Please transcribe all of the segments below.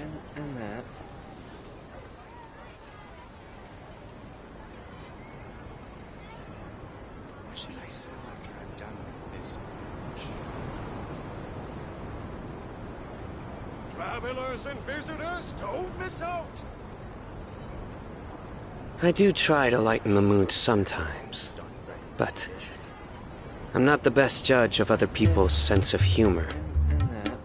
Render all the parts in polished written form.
and that. What should I sell after I'm done with this much? Travelers and visitors, don't miss out! I do try to lighten the mood sometimes, but I'm not the best judge of other people's sense of humor. And that.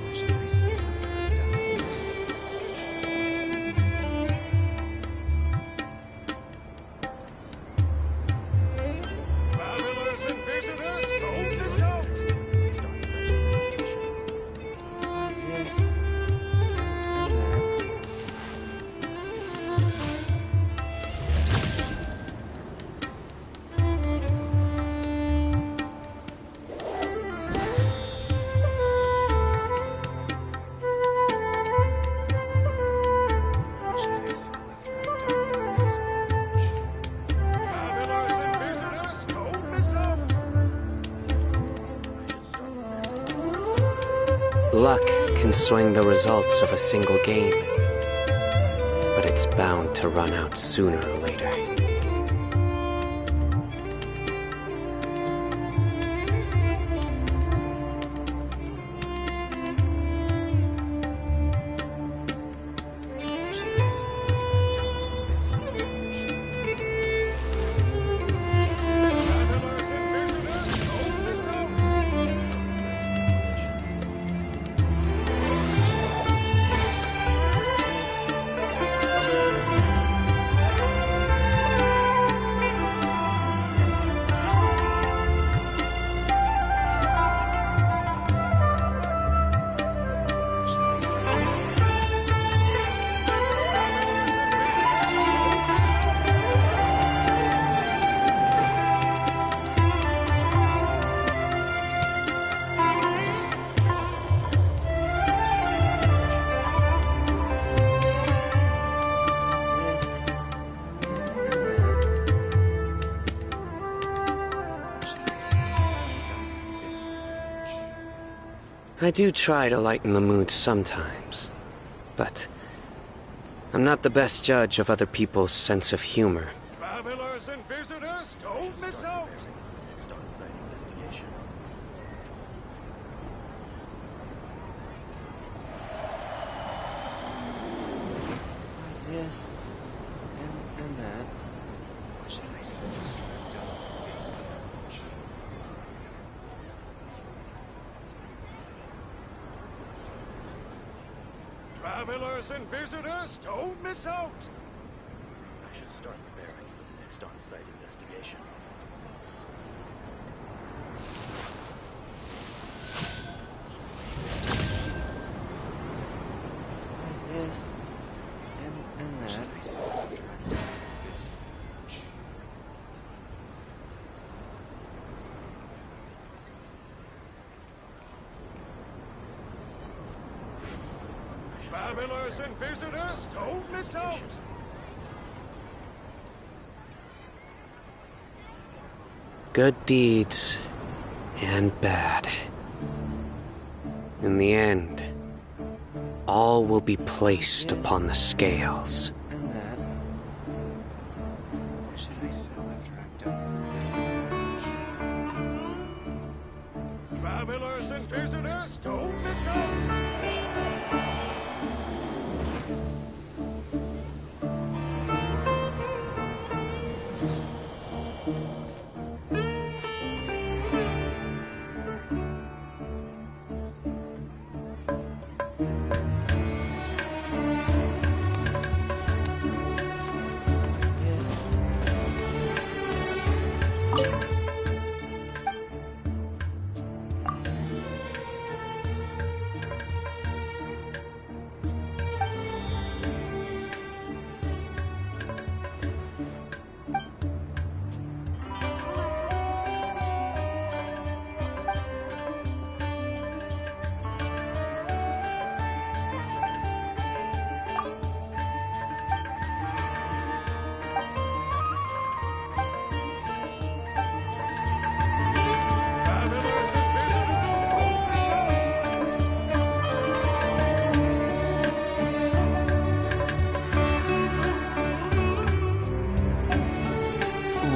What should I sell after I'm done with this much? Travelers and visitors, don't miss out! Yes. And that. What should I sell after I'm done with this much? Travelers and visitors, don't miss out! Luck can swing the results of a single game, but it's bound to run out sooner or later. What should I sell after I'm done with this much? Travelers and visitors, don't miss out! What should I sell? Yes. And that. What should I sell after I'm done with this much? I do try to lighten the mood sometimes, but I'm not the best judge of other people's sense of humor. Travelers and visitors, don't miss out! Yes. And that. What should I sell after I'm done with this much? Travelers and visitors, don't miss out! I should start preparing for the next on-site investigation. Yes. And that. What should I sell after I'm done with this much? Travelers and visitors, don't miss out! Good deeds and bad. In the end, all will be placed upon the scales. And that. What should I sell after I'm done with this much? Travelers and visitors, don't miss out!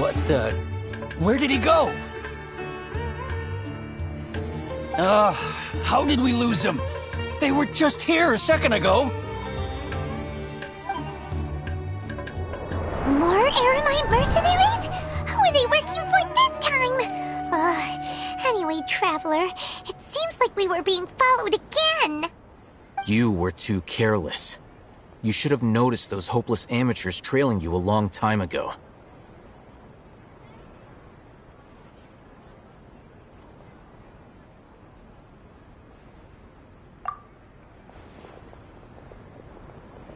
What the... Where did he go? How did we lose him? They were just here a second ago. More Eremite mercenaries? Who are they working for this time? Anyway, Traveler, it seems like we were being followed again. You were too careless. You should have noticed those hopeless amateurs trailing you a long time ago.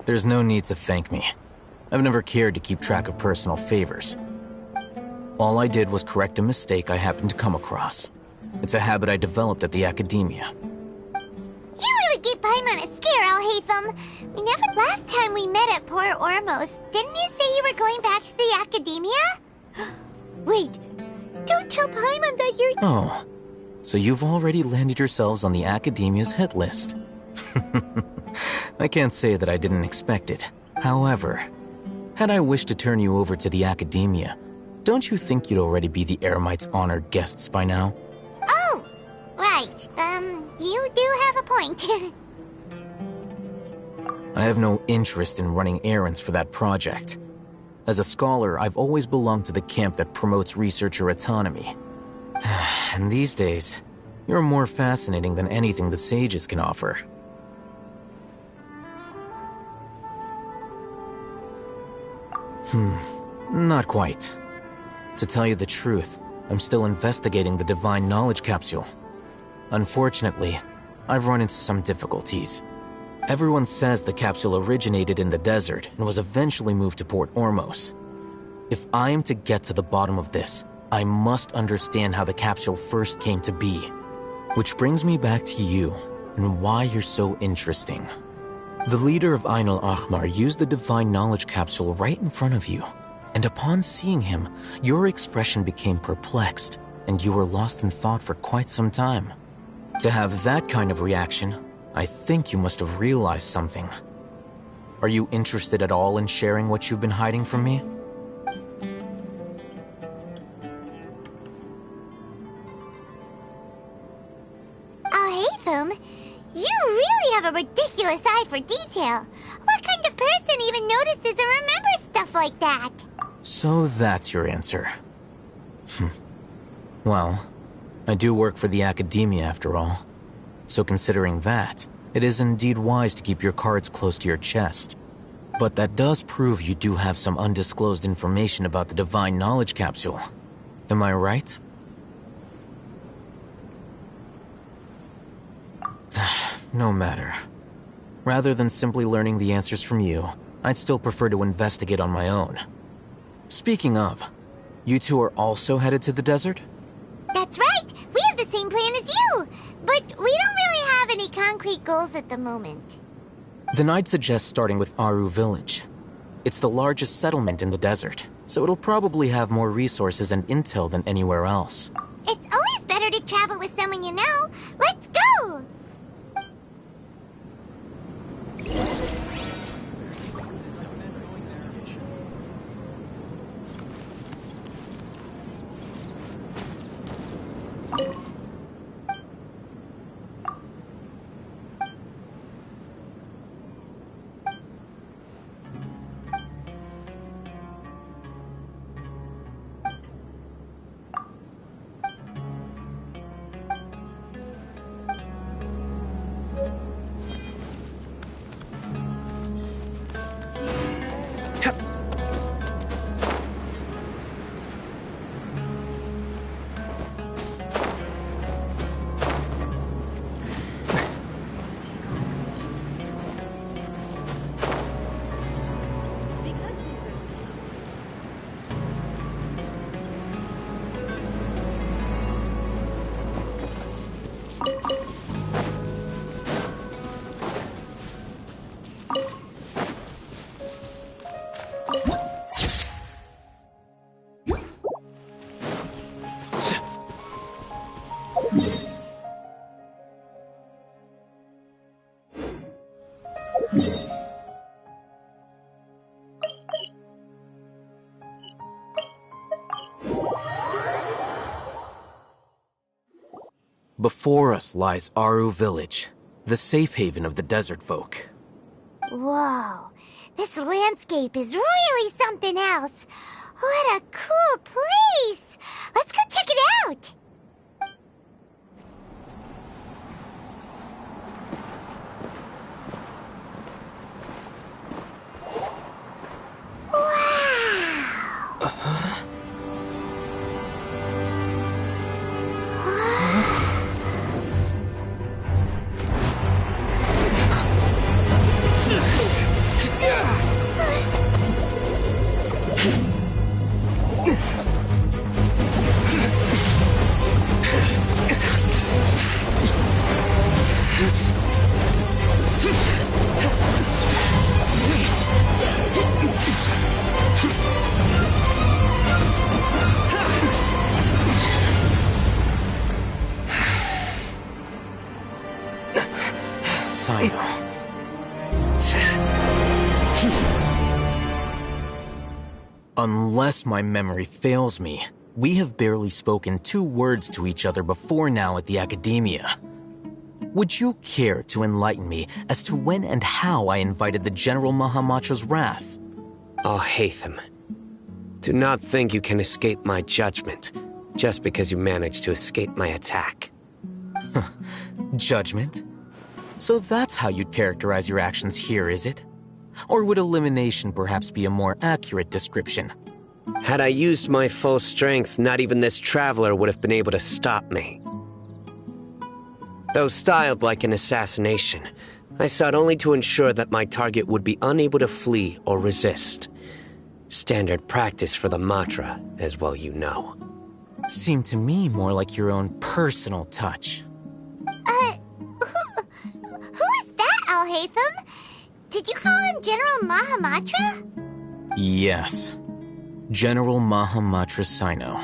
There's no need to thank me. I've never cared to keep track of personal favors. All I did was correct a mistake I happened to come across. It's a habit I developed at the Academia. You really gave Paimon a scare, Alhaitham. Last time we met at Port Ormos, didn't you say you were going back to the Academia? Wait, don't tell Paimon that you're... Oh, so you've already landed yourselves on the Academia's hit list. I can't say that I didn't expect it. However, had I wished to turn you over to the Academia, don't you think you'd already be the Eremites' honored guests by now? Oh, right. You do have a point. I have no interest in running errands for that project. As a scholar, I've always belonged to the camp that promotes researcher autonomy. And these days, you're more fascinating than anything the sages can offer. Not quite. To tell you the truth, I'm still investigating the Divine Knowledge Capsule. Unfortunately, I've run into some difficulties. Everyone says the capsule originated in the desert and was eventually moved to Port Ormos. If I am to get to the bottom of this, I must understand how the capsule first came to be. Which brings me back to you and why you're so interesting. The leader of Ain al-Ahmar used the Divine Knowledge Capsule right in front of you, and upon seeing him, your expression became perplexed, and you were lost in thought for quite some time. To have that kind of reaction, I think you must have realized something. Are you interested at all in sharing what you've been hiding from me? Alhaitham, you really have a ridiculous eye for detail. What kind of person even notices or remembers stuff like that? So that's your answer. Well, I do work for the Academia after all. So considering that, it is indeed wise to keep your cards close to your chest. But that does prove you do have some undisclosed information about the Divine Knowledge Capsule. Am I right? No matter. Rather than simply learning the answers from you, I'd still prefer to investigate on my own. Speaking of, you two are also headed to the desert? That's right! We have the same plan as you! But we don't really have any concrete goals at the moment. Then I'd suggest starting with Aru Village. It's the largest settlement in the desert, so it'll probably have more resources and intel than anywhere else. It's always better to travel with someone you know. Let's go! Before us lies Aru Village, the safe haven of the desert folk. Whoa, this landscape is really something else. What a cool place! Let's go check it out! Wow! Unless my memory fails me, we have barely spoken 2 words to each other before now at the Academia. Would you care to enlighten me as to when and how I invited the General Mahamatra's wrath? Alhaitham, do not think you can escape my judgment just because you managed to escape my attack. Judgment? So that's how you'd characterize your actions here, is it? Or would elimination perhaps be a more accurate description? Had I used my full strength, not even this traveler would have been able to stop me. Though styled like an assassination, I sought only to ensure that my target would be unable to flee or resist. Standard practice for the Matra, as well you know. Seemed to me more like your own personal touch. Who is that, Alhaitham? Did you call him General Mahamatra? Yes. General Mahamatra Sino,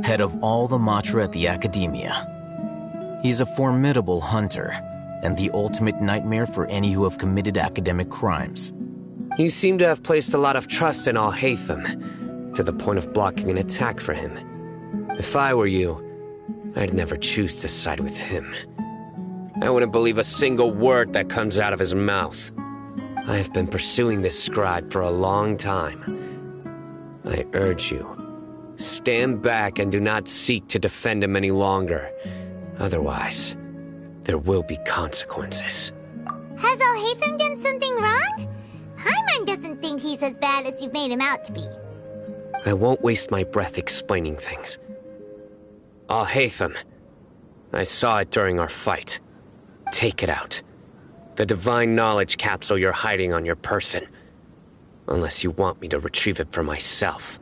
head of all the Matra at the Academia. He's a formidable hunter, and the ultimate nightmare for any who have committed academic crimes. You seem to have placed a lot of trust in Alhaitham, to the point of blocking an attack for him. If I were you, I'd never choose to side with him. I wouldn't believe a single word that comes out of his mouth. I have been pursuing this scribe for a long time. I urge you, stand back and do not seek to defend him any longer. Otherwise, there will be consequences. Has Alhaitham done something wrong? Paimon doesn't think he's as bad as you've made him out to be. I won't waste my breath explaining things. Alhaitham, I saw it during our fight. Take it out. The divine knowledge capsule you're hiding on your person. Unless you want me to retrieve it for myself.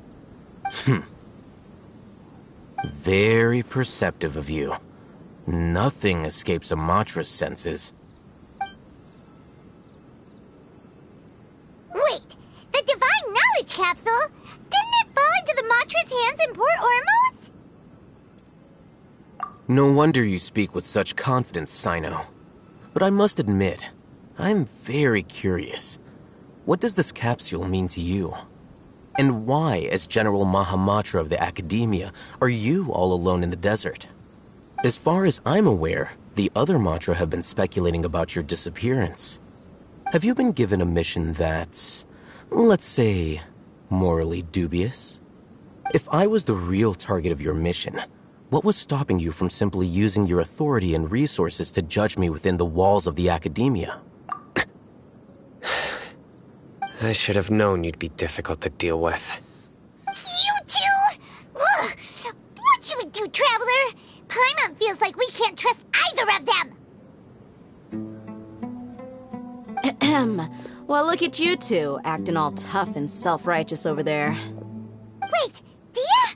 Very perceptive of you. Nothing escapes a Matra's senses. Wait, the divine knowledge capsule? Didn't it fall into the Matra's hands in Port Ormos? No wonder you speak with such confidence, Sino. But I must admit, I'm very curious. What does this capsule mean to you? And why, as General Mahamatra of the Academia, are you all alone in the desert? As far as I'm aware, the other Matra have been speculating about your disappearance. Have you been given a mission that's, let's say, morally dubious? If I was the real target of your mission, what was stopping you from simply using your authority and resources to judge me within the walls of the Academia? I should have known you'd be difficult to deal with. You two? Ugh! What should we do, Traveler? Paimon feels like we can't trust either of them. Ahem. Well, look at you two, acting all tough and self-righteous over there. Wait, Dia?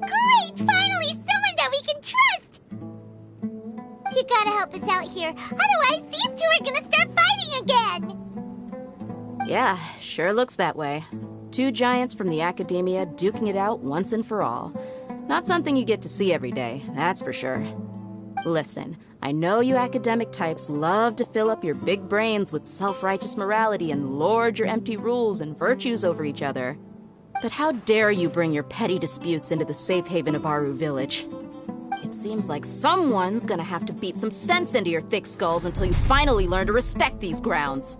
Great! Finally, someone that we can trust! You gotta help us out here, otherwise these two are gonna start fighting again! Yeah, sure looks that way. 2 giants from the Academia duking it out once and for all. Not something you get to see every day, that's for sure. Listen, I know you academic types love to fill up your big brains with self-righteous morality and lord your empty rules and virtues over each other. But how dare you bring your petty disputes into the safe haven of Aru Village? It seems like someone's gonna have to beat some sense into your thick skulls until you finally learn to respect these grounds.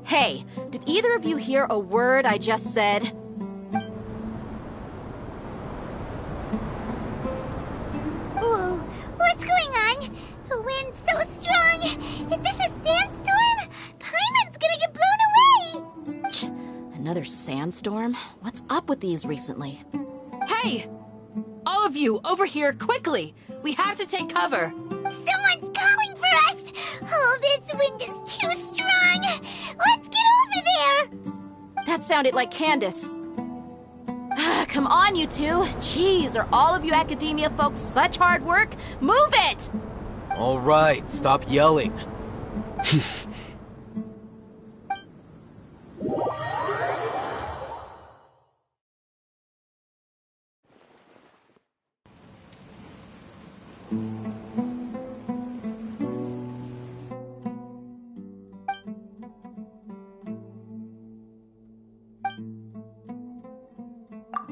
Hey, did either of you hear a word I just said? Whoa, what's going on? The wind's so strong. Is this a sandstorm? Paimon's gonna get blown away. Another sandstorm? What's up with these recently? Hey! All of you, over here, quickly! We have to take cover! Someone's calling for us. Oh, this wind is too strong. Let's get over there. That sounded like Candace. Come on, you two. Jeez, are all of you academia folks such hard work? Move it! All right, stop yelling.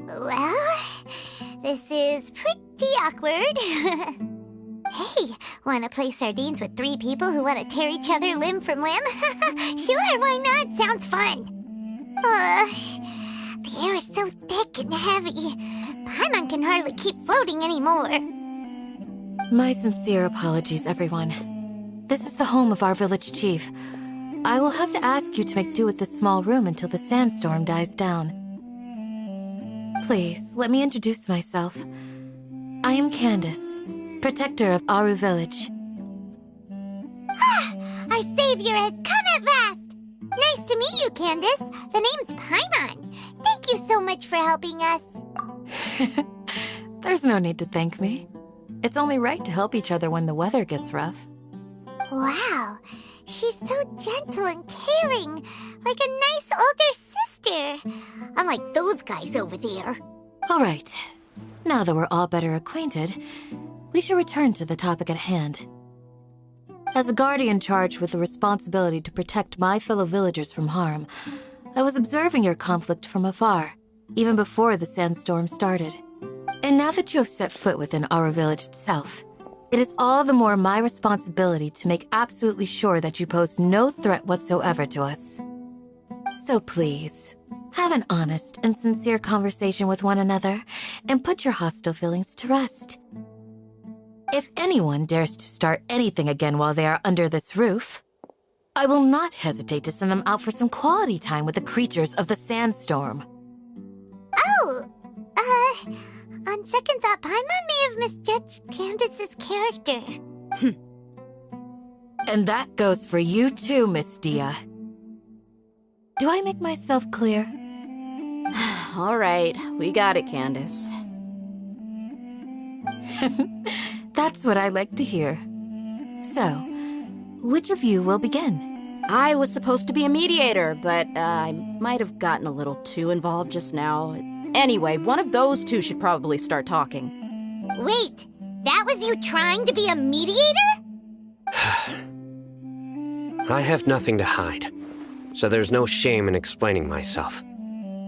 Well, this is pretty awkward. Hey, wanna play sardines with 3 people who wanna tear each other limb from limb? Sure, why not? Sounds fun. The air is so thick and heavy. Paimon can hardly keep floating anymore. My sincere apologies, everyone. This is the home of our village chief. I will have to ask you to make do with this small room until the sandstorm dies down. Please, let me introduce myself. I am Candace, protector of Aru Village. Our savior has come at last! Nice to meet you, Candace. The name's Paimon. Thank you so much for helping us. There's no need to thank me. It's only right to help each other when the weather gets rough. Wow, she's so gentle and caring, like a nice older sister. Unlike those guys over there. All right. Now that we're all better acquainted, we should return to the topic at hand. As a guardian charged with the responsibility to protect my fellow villagers from harm, I was observing your conflict from afar, even before the sandstorm started. And now that you have set foot within our village itself, it is all the more my responsibility to make absolutely sure that you pose no threat whatsoever to us. So please, have an honest and sincere conversation with one another, and put your hostile feelings to rest. If anyone dares to start anything again while they are under this roof, I will not hesitate to send them out for some quality time with the creatures of the sandstorm. Oh, on second thought, Paimon may have misjudged Candace's character. And that goes for you too, Miss Dia. Do I make myself clear? All right, we got it, Candace. That's what I like to hear. So, which of you will begin? I was supposed to be a mediator, but I might have gotten a little too involved just now. Anyway, one of those two should probably start talking. Wait, that was you trying to be a mediator? I have nothing to hide, so there's no shame in explaining myself.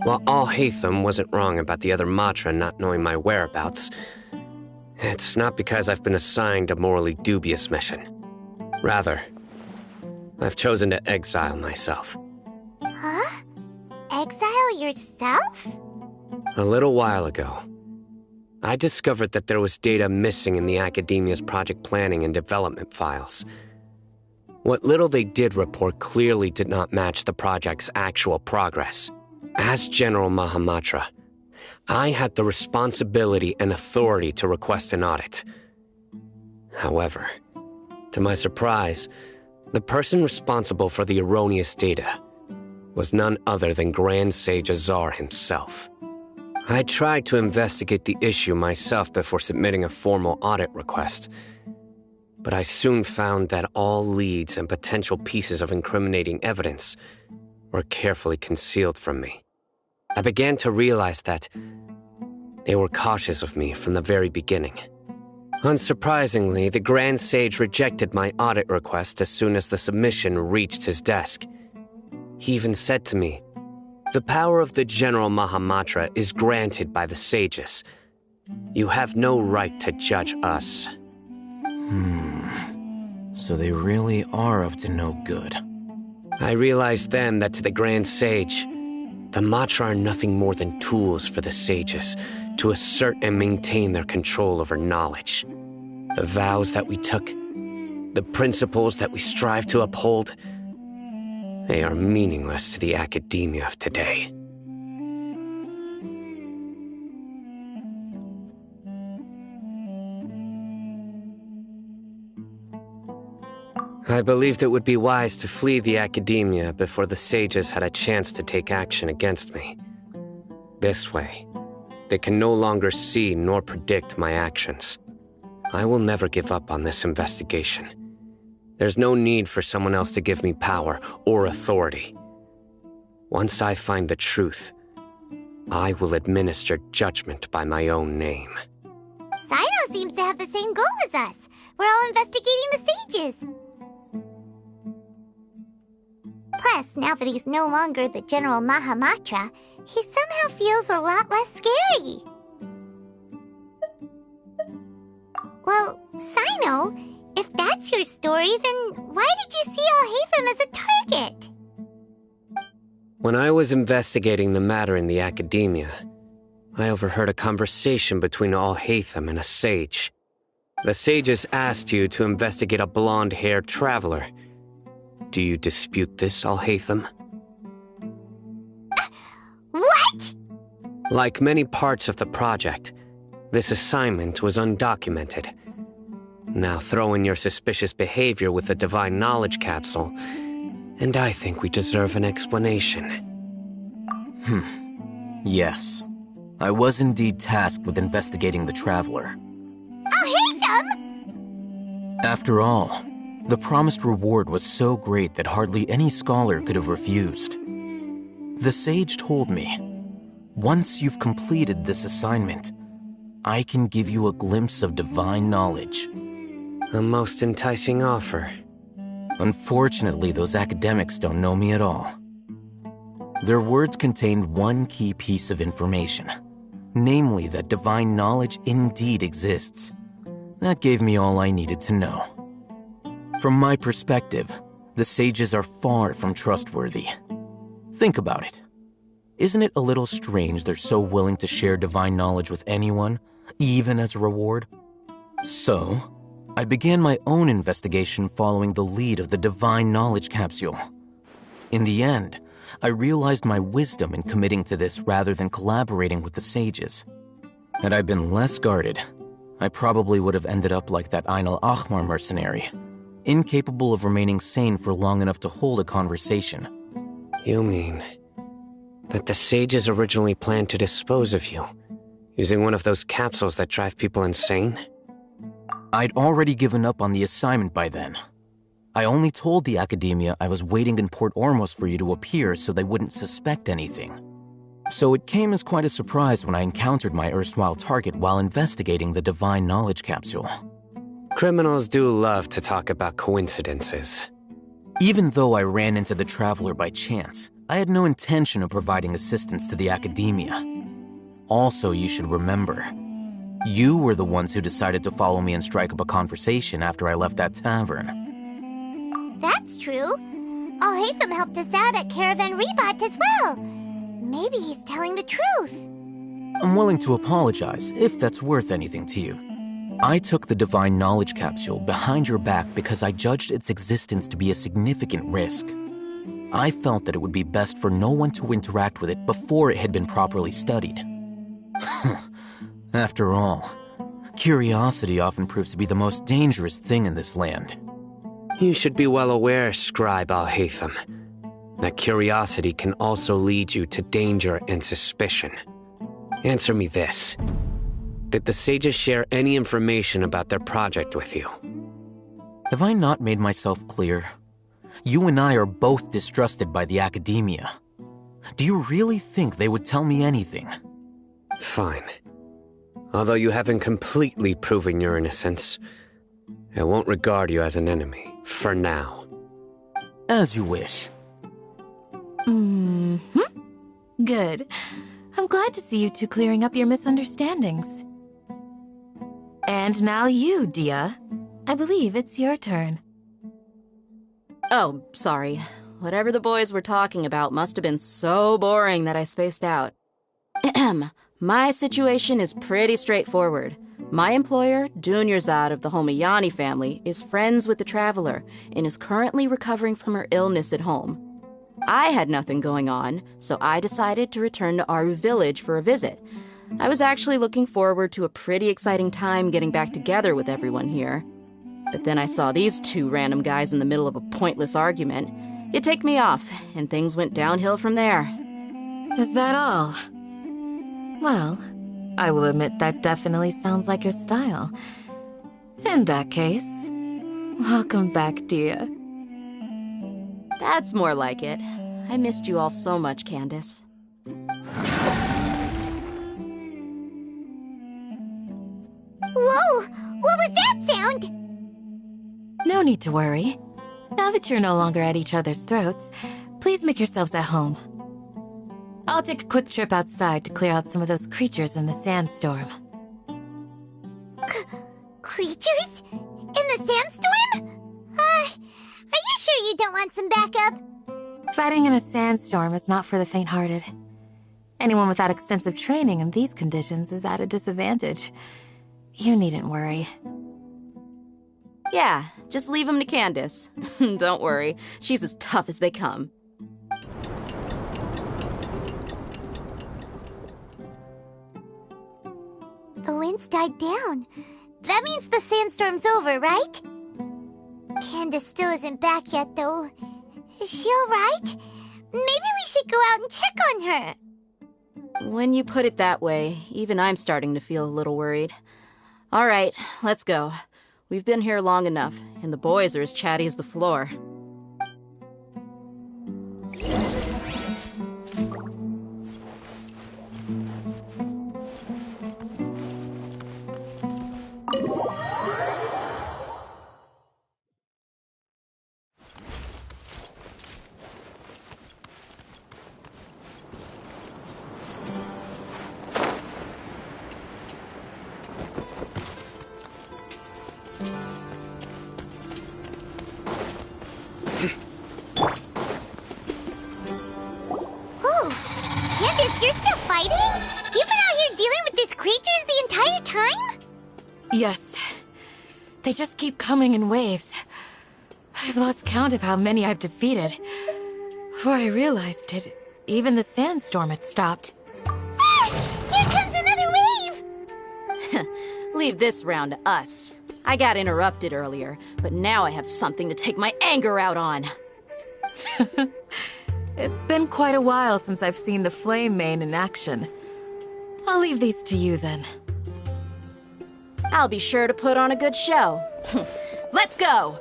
While Al-Haytham wasn't wrong about the other Matra not knowing my whereabouts, it's not because I've been assigned a morally dubious mission. Rather, I've chosen to exile myself. Huh? Exile yourself? A little while ago, I discovered that there was data missing in the Academia's project planning and development files. What little they did report clearly did not match the project's actual progress. As General Mahamatra, I had the responsibility and authority to request an audit. However, to my surprise, the person responsible for the erroneous data was none other than Grand Sage Azar himself. I tried to investigate the issue myself before submitting a formal audit request, but I soon found that all leads and potential pieces of incriminating evidence were carefully concealed from me. I began to realize that they were cautious of me from the very beginning. Unsurprisingly, the Grand Sage rejected my audit request as soon as the submission reached his desk. He even said to me, "The power of the General Mahamatra is granted by the sages. You have no right to judge us." So they really are up to no good. I realized then that to the Grand Sage, the Matra are nothing more than tools for the sages to assert and maintain their control over knowledge. The vows that we took, the principles that we strive to uphold, they are meaningless to the academia of today. I believed it would be wise to flee the academia before the sages had a chance to take action against me. This way, they can no longer see nor predict my actions. I will never give up on this investigation. There's no need for someone else to give me power or authority. Once I find the truth, I will administer judgment by my own name. Sino seems to have the same goal as us. We're all investigating the sages. Plus, now that he's no longer the General Mahamatra, he somehow feels a lot less scary. Well, Sino, if that's your story, then why did you see Alhaitham as a target? When I was investigating the matter in the academia, I overheard a conversation between Alhaitham and a sage. The sages asked you to investigate a blonde-haired traveler. Do you dispute this, Alhaitham? What? Like many parts of the project, this assignment was undocumented. Now throw in your suspicious behavior with the Divine Knowledge Capsule, and I think we deserve an explanation. Yes. I was indeed tasked with investigating the Traveler. Alhaitham! After all, the promised reward was so great that hardly any scholar could have refused. The sage told me, once you've completed this assignment, I can give you a glimpse of divine knowledge. A most enticing offer. Unfortunately, those academics don't know me at all. Their words contained one key piece of information, namely that divine knowledge indeed exists. That gave me all I needed to know. From my perspective, the sages are far from trustworthy. Think about it. Isn't it a little strange they're so willing to share divine knowledge with anyone, even as a reward? So, I began my own investigation following the lead of the Divine Knowledge Capsule. In the end, I realized my wisdom in committing to this rather than collaborating with the sages. Had I been less guarded, I probably would have ended up like that Ain al-Ahmar mercenary, incapable of remaining sane for long enough to hold a conversation. You mean that the sages originally planned to dispose of you, using one of those capsules that drive people insane? I'd already given up on the assignment by then. I only told the academia I was waiting in Port Ormos for you to appear so they wouldn't suspect anything. So it came as quite a surprise when I encountered my erstwhile target while investigating the Divine Knowledge Capsule. Criminals do love to talk about coincidences. Even though I ran into the Traveler by chance, I had no intention of providing assistance to the academia. Also, you should remember, you were the ones who decided to follow me and strike up a conversation after I left that tavern. That's true. Alhaitham helped us out at Caravan Rebat as well. Maybe he's telling the truth. I'm willing to apologize if that's worth anything to you. I took the Divine Knowledge Capsule behind your back because I judged its existence to be a significant risk. I felt that it would be best for no one to interact with it before it had been properly studied. After all, curiosity often proves to be the most dangerous thing in this land. You should be well aware, Scribe Alhaitham, that curiosity can also lead you to danger and suspicion. Answer me this. Did the sages share any information about their project with you? Have I not made myself clear? You and I are both distrusted by the academia. Do you really think they would tell me anything? Fine. Although you haven't completely proven your innocence, I won't regard you as an enemy, for now. As you wish. Good. I'm glad to see you two clearing up your misunderstandings. And now you, Dia. I believe it's your turn. Oh, sorry. Whatever the boys were talking about must have been so boring that I spaced out. My situation is pretty straightforward. My employer, Dunyarzad of the Homayani family, is friends with the Traveler and is currently recovering from her illness at home. I had nothing going on, so I decided to return to Aru village for a visit. I was actually looking forward to a pretty exciting time getting back together with everyone here. But then I saw these two random guys in the middle of a pointless argument. It ticked me off, and things went downhill from there. Is that all? Well, I will admit that definitely sounds like your style. In that case, welcome back, Dia. That's more like it. I missed you all so much, Candace. Whoa! What was that sound? No need to worry. Now that you're no longer at each other's throats, please make yourselves at home. I'll take a quick trip outside to clear out some of those creatures in the sandstorm. Creatures? In the sandstorm? Are you sure you don't want some backup? Fighting in a sandstorm is not for the faint-hearted. Anyone without extensive training in these conditions is at a disadvantage. You needn't worry. Yeah, just leave him to Candace. Don't worry, she's as tough as they come. The wind's died down. That means the sandstorm's over, right? Candace still isn't back yet, though. Is she alright? Maybe we should go out and check on her. When you put it that way, even I'm starting to feel a little worried. All right, let's go. We've been here long enough, and the boys are as chatty as the floor. Yes. They just keep coming in waves. I've lost count of how many I've defeated. Before I realized it, even the sandstorm had stopped. Ah! Here comes another wave! Leave this round to us. I got interrupted earlier, but now I have something to take my anger out on. It's been quite a while since I've seen the Flame Mane in action. I'll leave these to you then. I'll be sure to put on a good show. Let's go!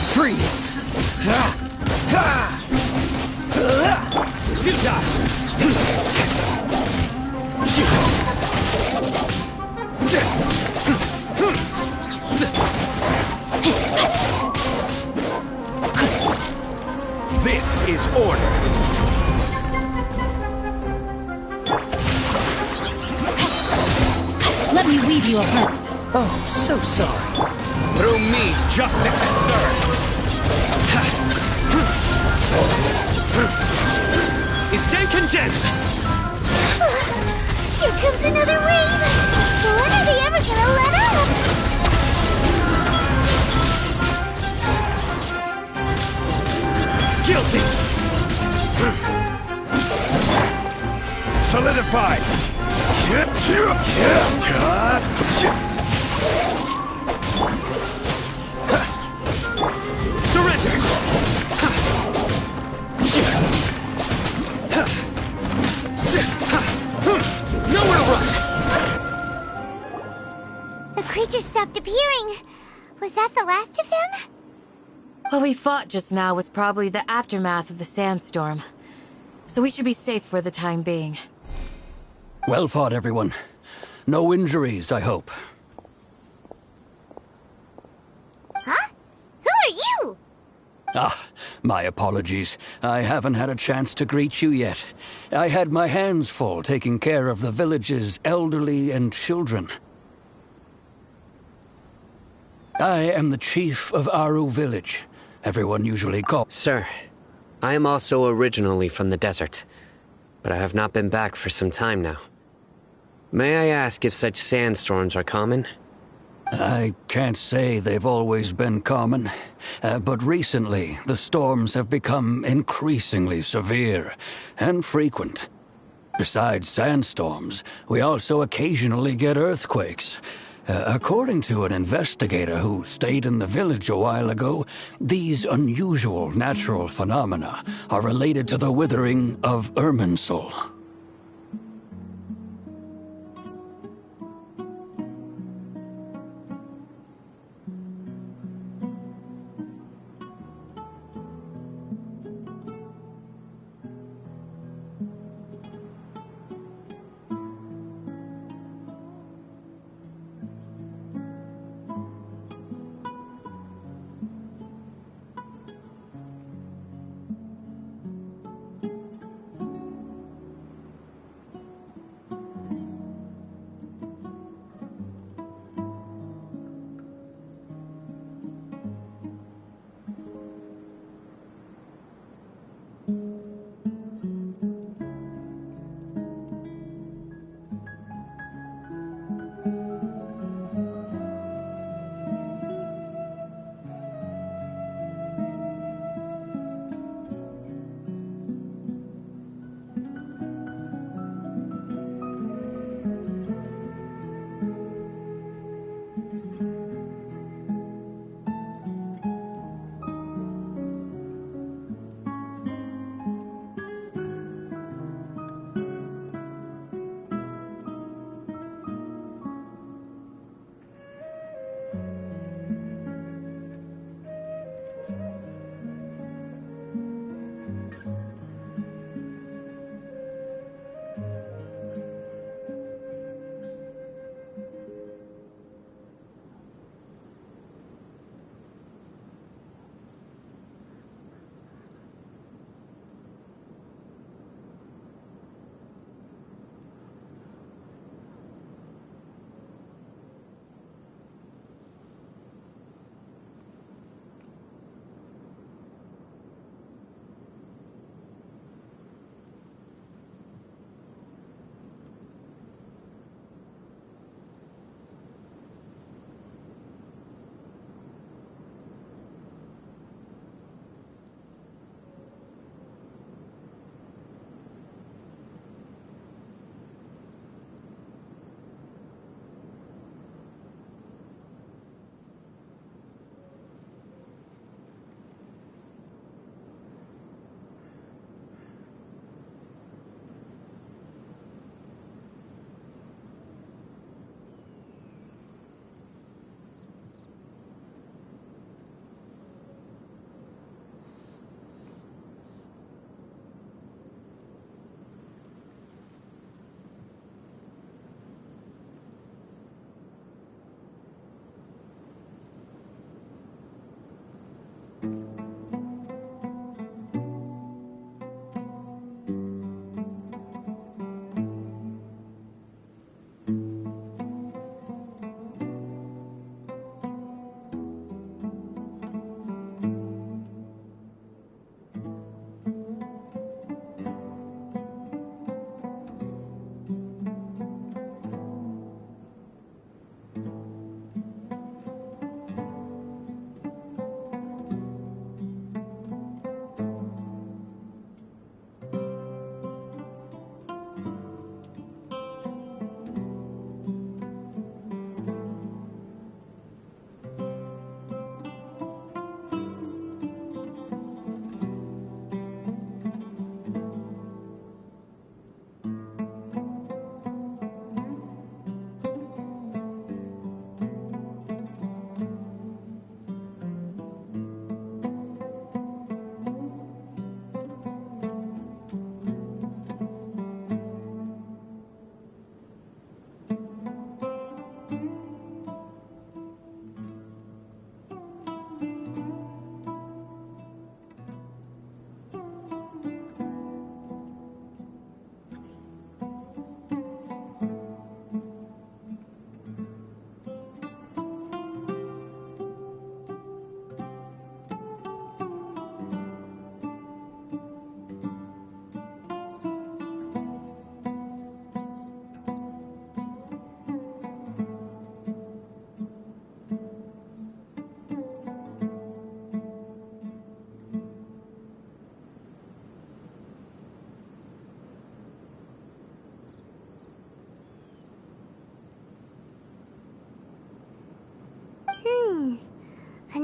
Freeze! This is order. Let me weave you a hook. Oh, so sorry. Through me, justice is served. Stay condemned. Here comes another wave! When are they ever gonna let up? Guilty. Solidified. Surrender. Nowhere to run. The creatures stopped appearing. Was that the last of them? What we fought just now was probably the aftermath of the sandstorm. So we should be safe for the time being. Well fought, everyone. No injuries, I hope. Huh? Who are you? Ah, my apologies. I haven't had a chance to greet you yet. I had my hands full taking care of the village's elderly and children. I am the chief of Aru village. Everyone usually calls... Sir, I am also originally from the desert, but I have not been back for some time now. May I ask if such sandstorms are common? I can't say they've always been common, but recently the storms have become increasingly severe and frequent. Besides sandstorms, we also occasionally get earthquakes. According to an investigator who stayed in the village a while ago, these unusual natural phenomena are related to the withering of Irminsul.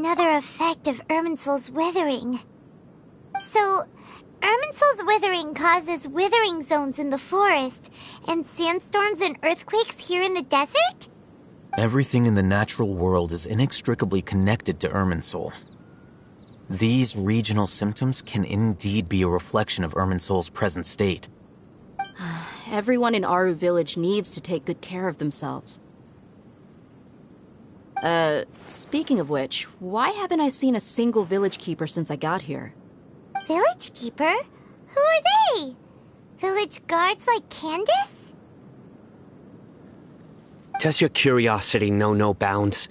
another effect of Irminsul's withering. So, Irminsul's withering causes withering zones in the forest, and sandstorms and earthquakes here in the desert? Everything in the natural world is inextricably connected to Irminsul. These regional symptoms can indeed be a reflection of Irminsul's present state. Everyone in Aru Village needs to take good care of themselves. Speaking of which, why haven't I seen a single village keeper since I got here? Village keeper? Who are they? Village guards like Candace? Does your curiosity know no bounds?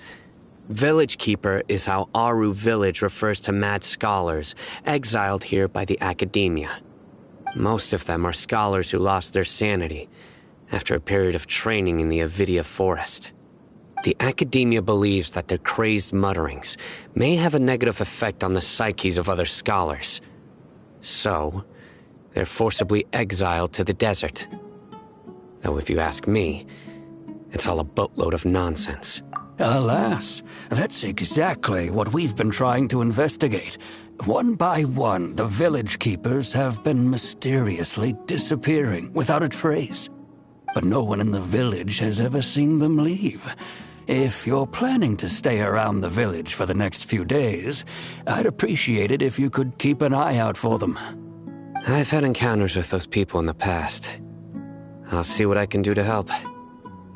Village Keeper is how Aru Village refers to mad scholars exiled here by the Academia. Most of them are scholars who lost their sanity after a period of training in the Avidia Forest. The Academia believes that their crazed mutterings may have a negative effect on the psyches of other scholars. So, they're forcibly exiled to the desert. Though if you ask me, it's all a boatload of nonsense. Alas, that's exactly what we've been trying to investigate. One by one, the village keepers have been mysteriously disappearing without a trace. But no one in the village has ever seen them leave. If you're planning to stay around the village for the next few days, I'd appreciate it if you could keep an eye out for them. I've had encounters with those people in the past. I'll see what I can do to help.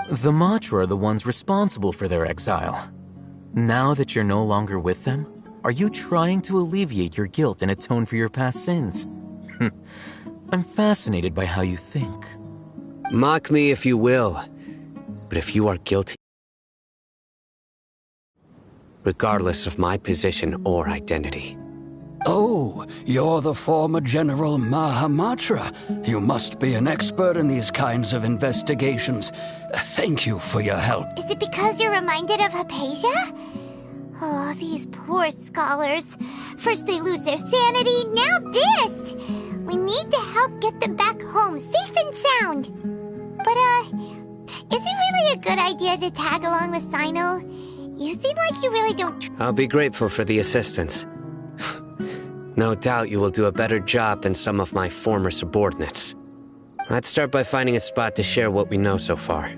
The Matra are the ones responsible for their exile. Now that you're no longer with them, are you trying to alleviate your guilt and atone for your past sins? I'm fascinated by how you think. Mock me if you will, but if you are guilty, regardless of my position or identity. Oh, you're the former General Mahamatra. You must be an expert in these kinds of investigations. Thank you for your help. Is it because you're reminded of Hypatia? Oh, these poor scholars. First they lose their sanity, now this! We need to help get them back home, safe and sound. But, is it really a good idea to tag along with Sino? You seem like you really don't... I'll be grateful for the assistance. No doubt you will do a better job than some of my former subordinates. Let's start by finding a spot to share what we know so far.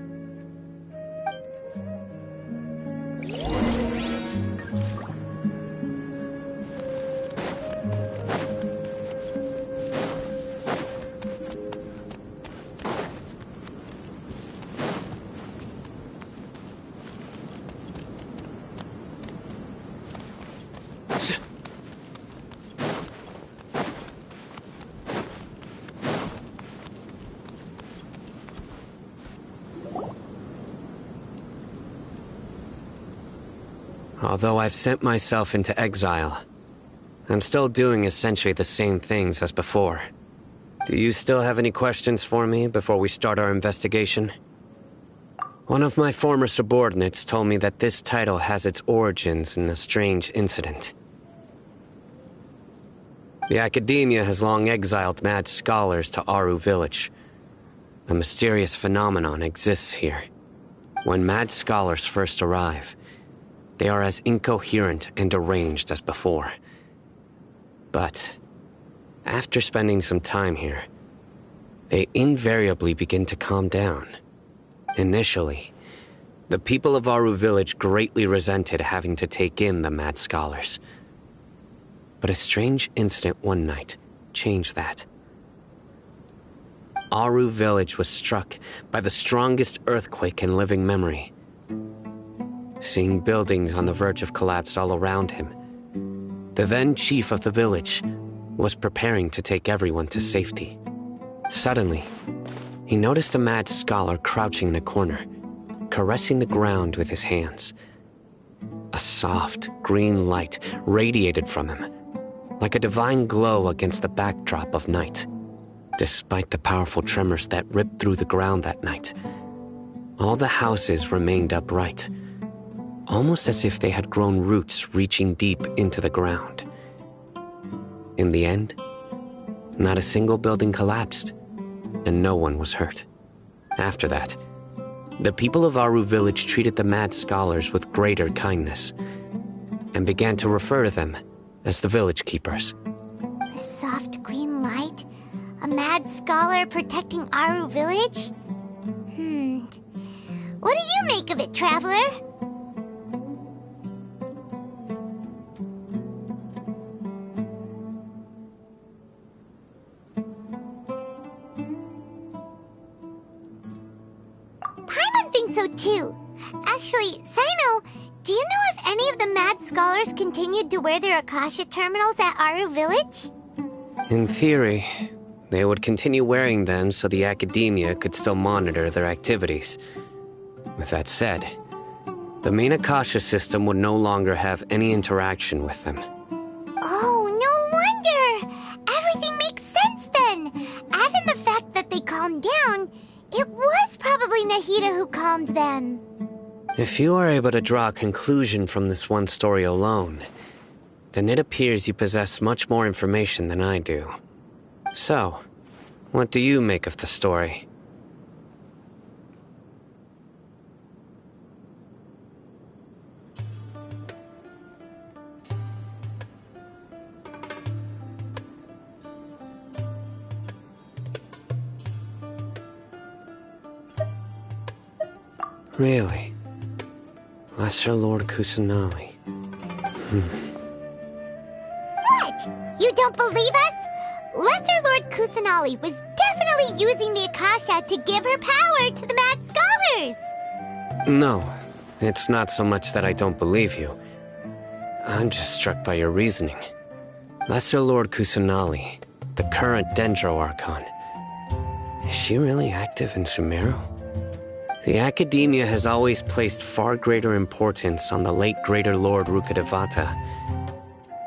Although I've sent myself into exile, I'm still doing essentially the same things as before. Do you still have any questions for me before we start our investigation? One of my former subordinates told me that this title has its origins in a strange incident. The Academia has long exiled mad scholars to Aru Village. A mysterious phenomenon exists here. When mad scholars first arrive, they are as incoherent and deranged as before. But after spending some time here, they invariably begin to calm down. Initially, the people of Aru Village greatly resented having to take in the mad scholars. But a strange incident one night changed that. Aru Village was struck by the strongest earthquake in living memory. Seeing buildings on the verge of collapse all around him, the then chief of the village was preparing to take everyone to safety. Suddenly, he noticed a mad scholar crouching in a corner, caressing the ground with his hands. A soft, green light radiated from him, like a divine glow against the backdrop of night. Despite the powerful tremors that ripped through the ground that night, all the houses remained upright, almost as if they had grown roots reaching deep into the ground. In the end, not a single building collapsed, and no one was hurt. After that, the people of Aru Village treated the mad scholars with greater kindness. and began to refer to them as the Village Keepers. The soft green light? A mad scholar protecting Aru Village? What do you make of it, Traveler? Paimon thinks so too. Actually, Sino, do you know if any of the mad scholars continued to wear their Akasha terminals at Aru Village? In theory, they would continue wearing them so the Academia could still monitor their activities. With that said, the main Akasha system would no longer have any interaction with them. Oh, no wonder! Everything makes sense then! Add in the fact that they calmed down, it was probably Nahida who calmed them. If you are able to draw a conclusion from this one story alone, then it appears you possess much more information than I do. So, what do you make of the story? Really? Lesser Lord Kusanali. What? You don't believe us? Lesser Lord Kusanali was definitely using the Akasha to give her power to the mad scholars! No, it's not so much that I don't believe you. I'm just struck by your reasoning. Lesser Lord Kusanali, the current Dendro Archon. Is she really active in Sumeru? The Academia has always placed far greater importance on the late Greater Lord Rukkhadevata.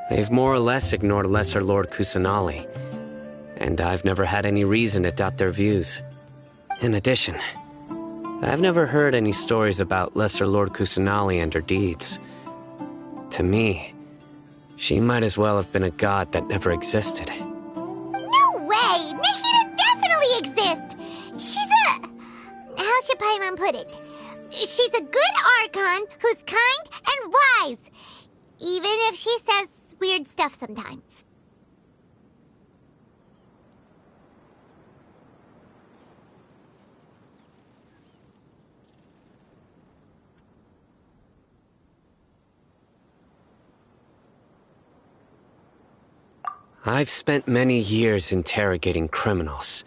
They've more or less ignored Lesser Lord Kusanali, and I've never had any reason to doubt their views. In addition, I've never heard any stories about Lesser Lord Kusanali and her deeds. To me, she might as well have been a god that never existed. No way! Nahida definitely exists! She's a... how should Paimon put it? She's a good Archon who's kind and wise, even if she says weird stuff sometimes. I've spent many years interrogating criminals,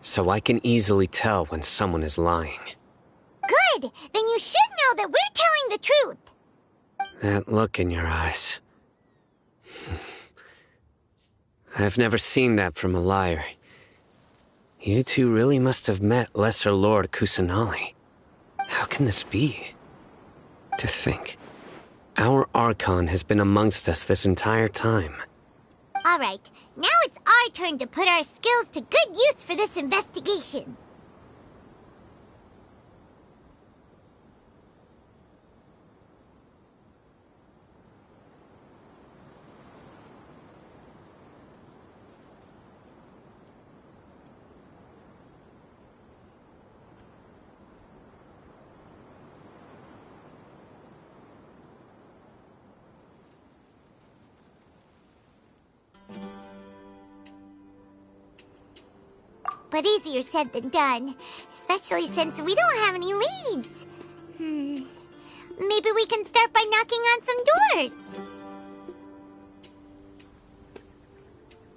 so I can easily tell when someone is lying. Good! Then you should know that we're telling the truth! That look in your eyes. I've never seen that from a liar. You two really must have met Lesser Lord Kusanali. How can this be? To think, our Archon has been amongst us this entire time. Alright, now it's our turn to put our skills to good use for this investigation. But easier said than done, especially since we don't have any leads. Maybe we can start by knocking on some doors.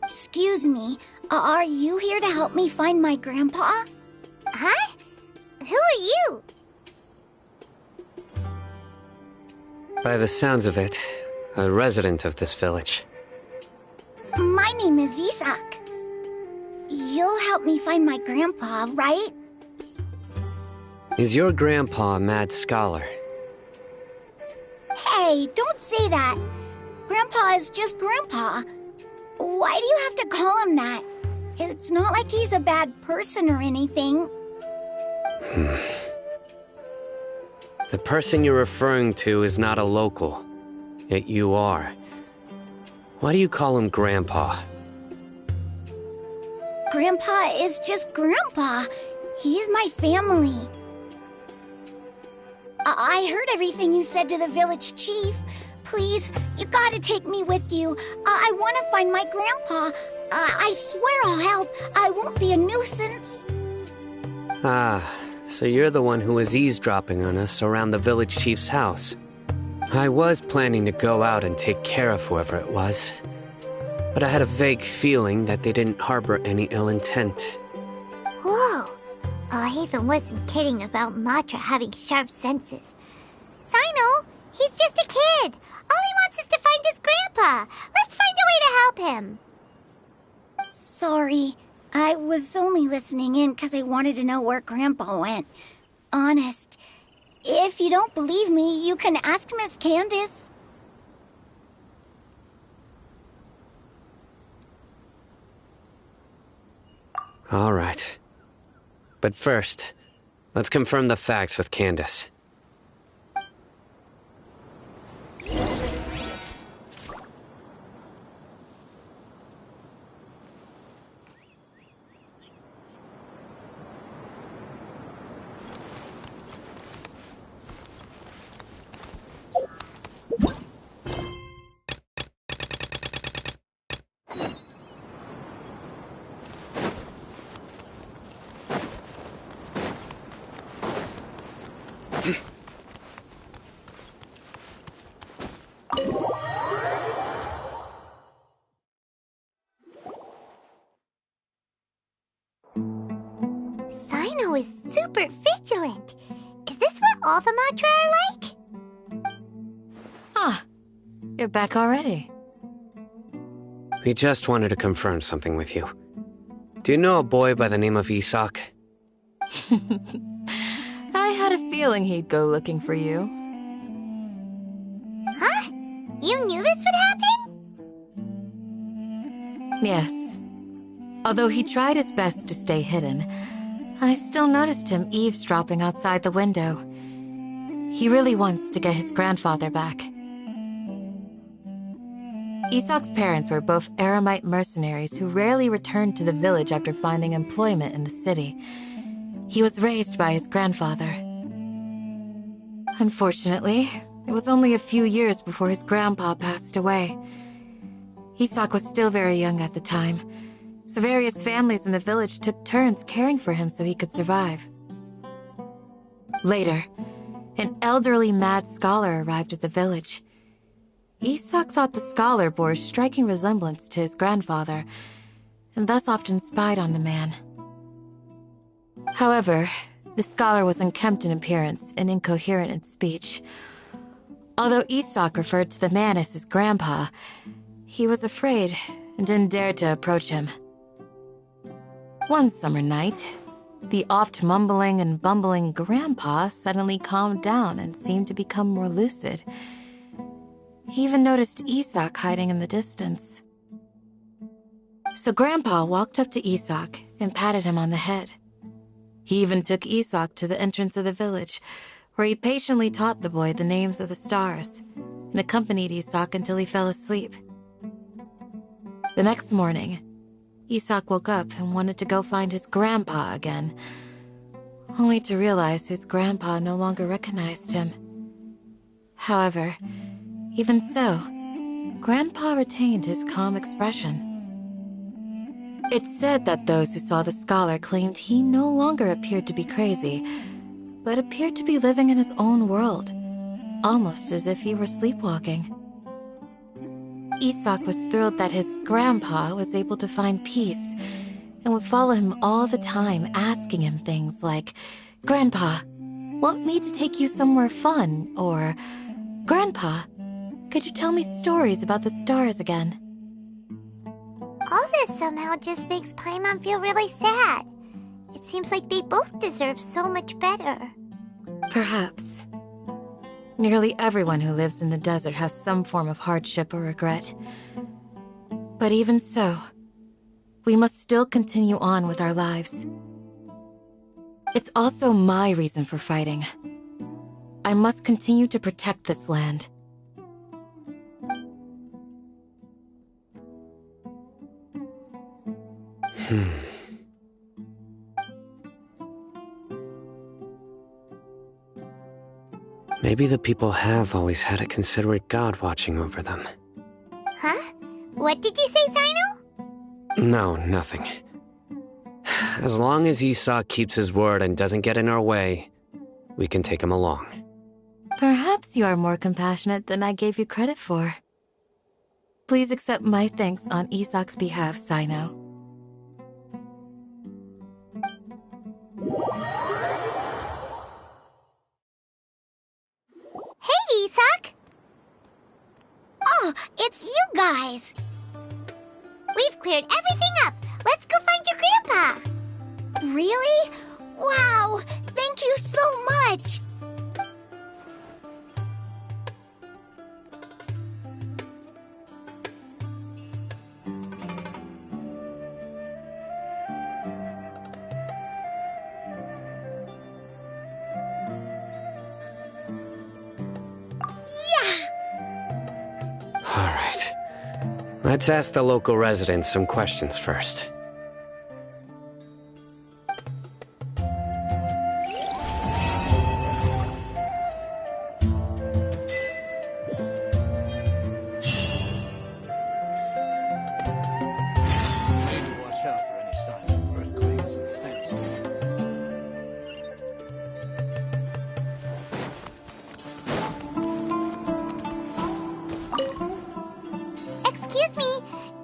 Excuse me, are you here to help me find my grandpa? Huh? Who are you? By the sounds of it, a resident of this village. My name is Isak. You'll help me find my grandpa, right? Is your grandpa a mad scholar? Hey, don't say that. Grandpa is just Grandpa. Why do you have to call him that? It's not like he's a bad person or anything. The person you're referring to is not a local, yet you are. Why do you call him Grandpa? Grandpa is just Grandpa. He's my family. I heard everything you said to the village chief. Please, you gotta take me with you. I want to find my grandpa. I swear I'll help. I won't be a nuisance. Ah, so you're the one who was eavesdropping on us around the village chief's house. I was planning to go out and take care of whoever it was, but I had a vague feeling that they didn't harbor any ill intent. Whoa. Hatham wasn't kidding about Matra having sharp senses. Sino, he's just a kid. All he wants is to find his grandpa. Let's find a way to help him. Sorry. I was only listening in because I wanted to know where Grandpa went. Honest. If you don't believe me, you can ask Miss Candace. All right. But first, let's confirm the facts with Candace. Sino is super vigilant. Is this what all the Matra are like? Ah, you're back already. We just wanted to confirm something with you. Do you know a boy by the name of Isak? I had a feeling he'd go looking for you. Huh? You knew this would happen? Yes. Although he tried his best to stay hidden, I still noticed him eavesdropping outside the window. He really wants to get his grandfather back. Isak's parents were both Aramite mercenaries who rarely returned to the village after finding employment in the city. He was raised by his grandfather. Unfortunately, it was only a few years before his grandpa passed away. Isak was still very young at the time, so various families in the village took turns caring for him so he could survive. Later, an elderly mad scholar arrived at the village. Isak thought the scholar bore a striking resemblance to his grandfather, and thus often spied on the man. However, the scholar was unkempt in appearance and incoherent in speech. Although Isak referred to the man as his grandpa, he was afraid and didn't dare to approach him. One summer night, the oft mumbling and bumbling grandpa suddenly calmed down and seemed to become more lucid. He even noticed Isak hiding in the distance. So Grandpa walked up to Isak and patted him on the head. He even took Isak to the entrance of the village, where he patiently taught the boy the names of the stars and accompanied Isak until he fell asleep. The next morning, Isak woke up and wanted to go find his grandpa again, only to realize his grandpa no longer recognized him. However, even so, Grandpa retained his calm expression. It's said that those who saw the scholar claimed he no longer appeared to be crazy, but appeared to be living in his own world, almost as if he were sleepwalking. Isak was thrilled that his grandpa was able to find peace and would follow him all the time, asking him things like, "Grandpa, want me to take you somewhere fun?" or, "Grandpa, could you tell me stories about the stars again?" All this somehow just makes Paimon feel really sad. It seems like they both deserve so much better. Perhaps. Nearly everyone who lives in the desert has some form of hardship or regret. But even so, we must still continue on with our lives. It's also my reason for fighting. I must continue to protect this land. Maybe the people have always had a considerate god watching over them. Huh? What did you say, Sino? No, nothing. As long as Esau keeps his word and doesn't get in our way, we can take him along. Perhaps you are more compassionate than I gave you credit for. Please accept my thanks on Isak's behalf, Sino. Hey, Isak! Oh, it's you guys! We've cleared everything up. Let's go find your grandpa. Really? Wow! Thank you so much! All right. Let's ask the local residents some questions first. Watch out for any signs of earthquakes and sandstorms. Excuse me,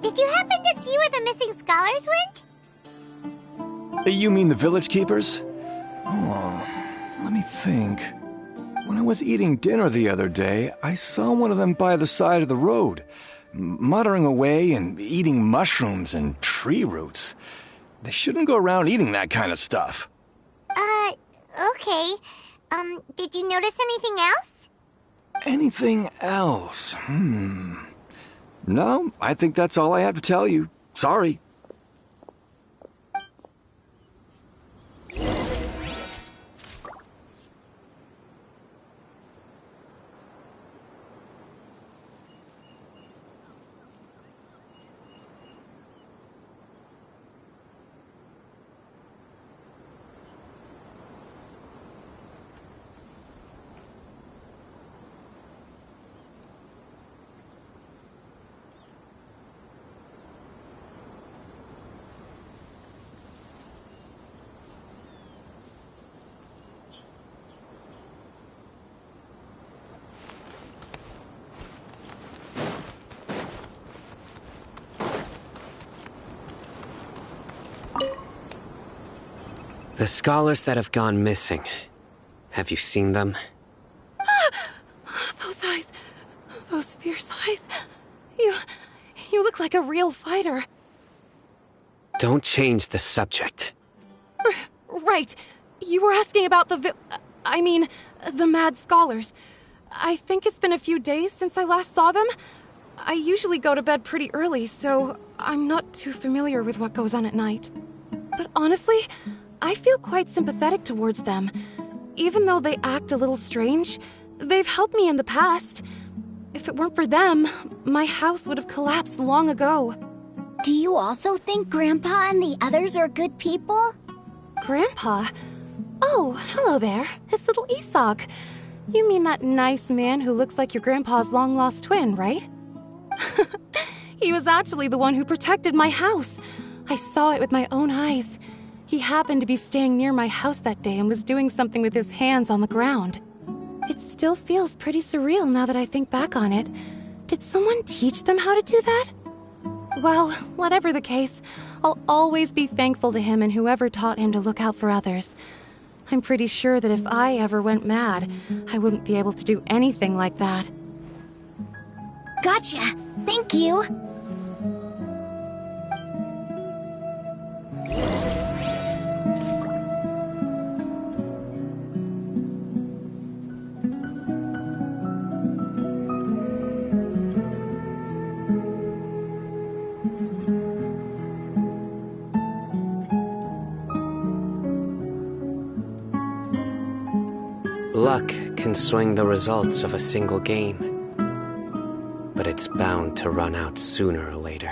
did you happen to see where the missing scholars went? You mean the village keepers? Oh, let me think. When I was eating dinner the other day, I saw one of them by the side of the road, muttering away and eating mushrooms and tree roots. They shouldn't go around eating that kind of stuff. Okay. Did you notice anything else? Anything else? No, I think that's all I have to tell you. Sorry. The scholars that have gone missing. Have you seen them? Those eyes. Those fierce eyes. You look like a real fighter. Don't change the subject. Right. You were asking about the mad scholars. I think it's been a few days since I last saw them. I usually go to bed pretty early, so I'm not too familiar with what goes on at night. But honestly, I feel quite sympathetic towards them. Even though they act a little strange, they've helped me in the past. If it weren't for them, my house would have collapsed long ago. Do you also think Grandpa and the others are good people? Grandpa? Oh, hello there. It's little Isak. You mean that nice man who looks like your grandpa's long-lost twin, right? He was actually the one who protected my house. I saw it with my own eyes. He happened to be staying near my house that day and was doing something with his hands on the ground. It still feels pretty surreal now that I think back on it. Did someone teach them how to do that? Well, whatever the case, I'll always be thankful to him and whoever taught him to look out for others. I'm pretty sure that if I ever went mad, I wouldn't be able to do anything like that. Gotcha. Thank you. Luck can swing the results of a single game, but it's bound to run out sooner or later.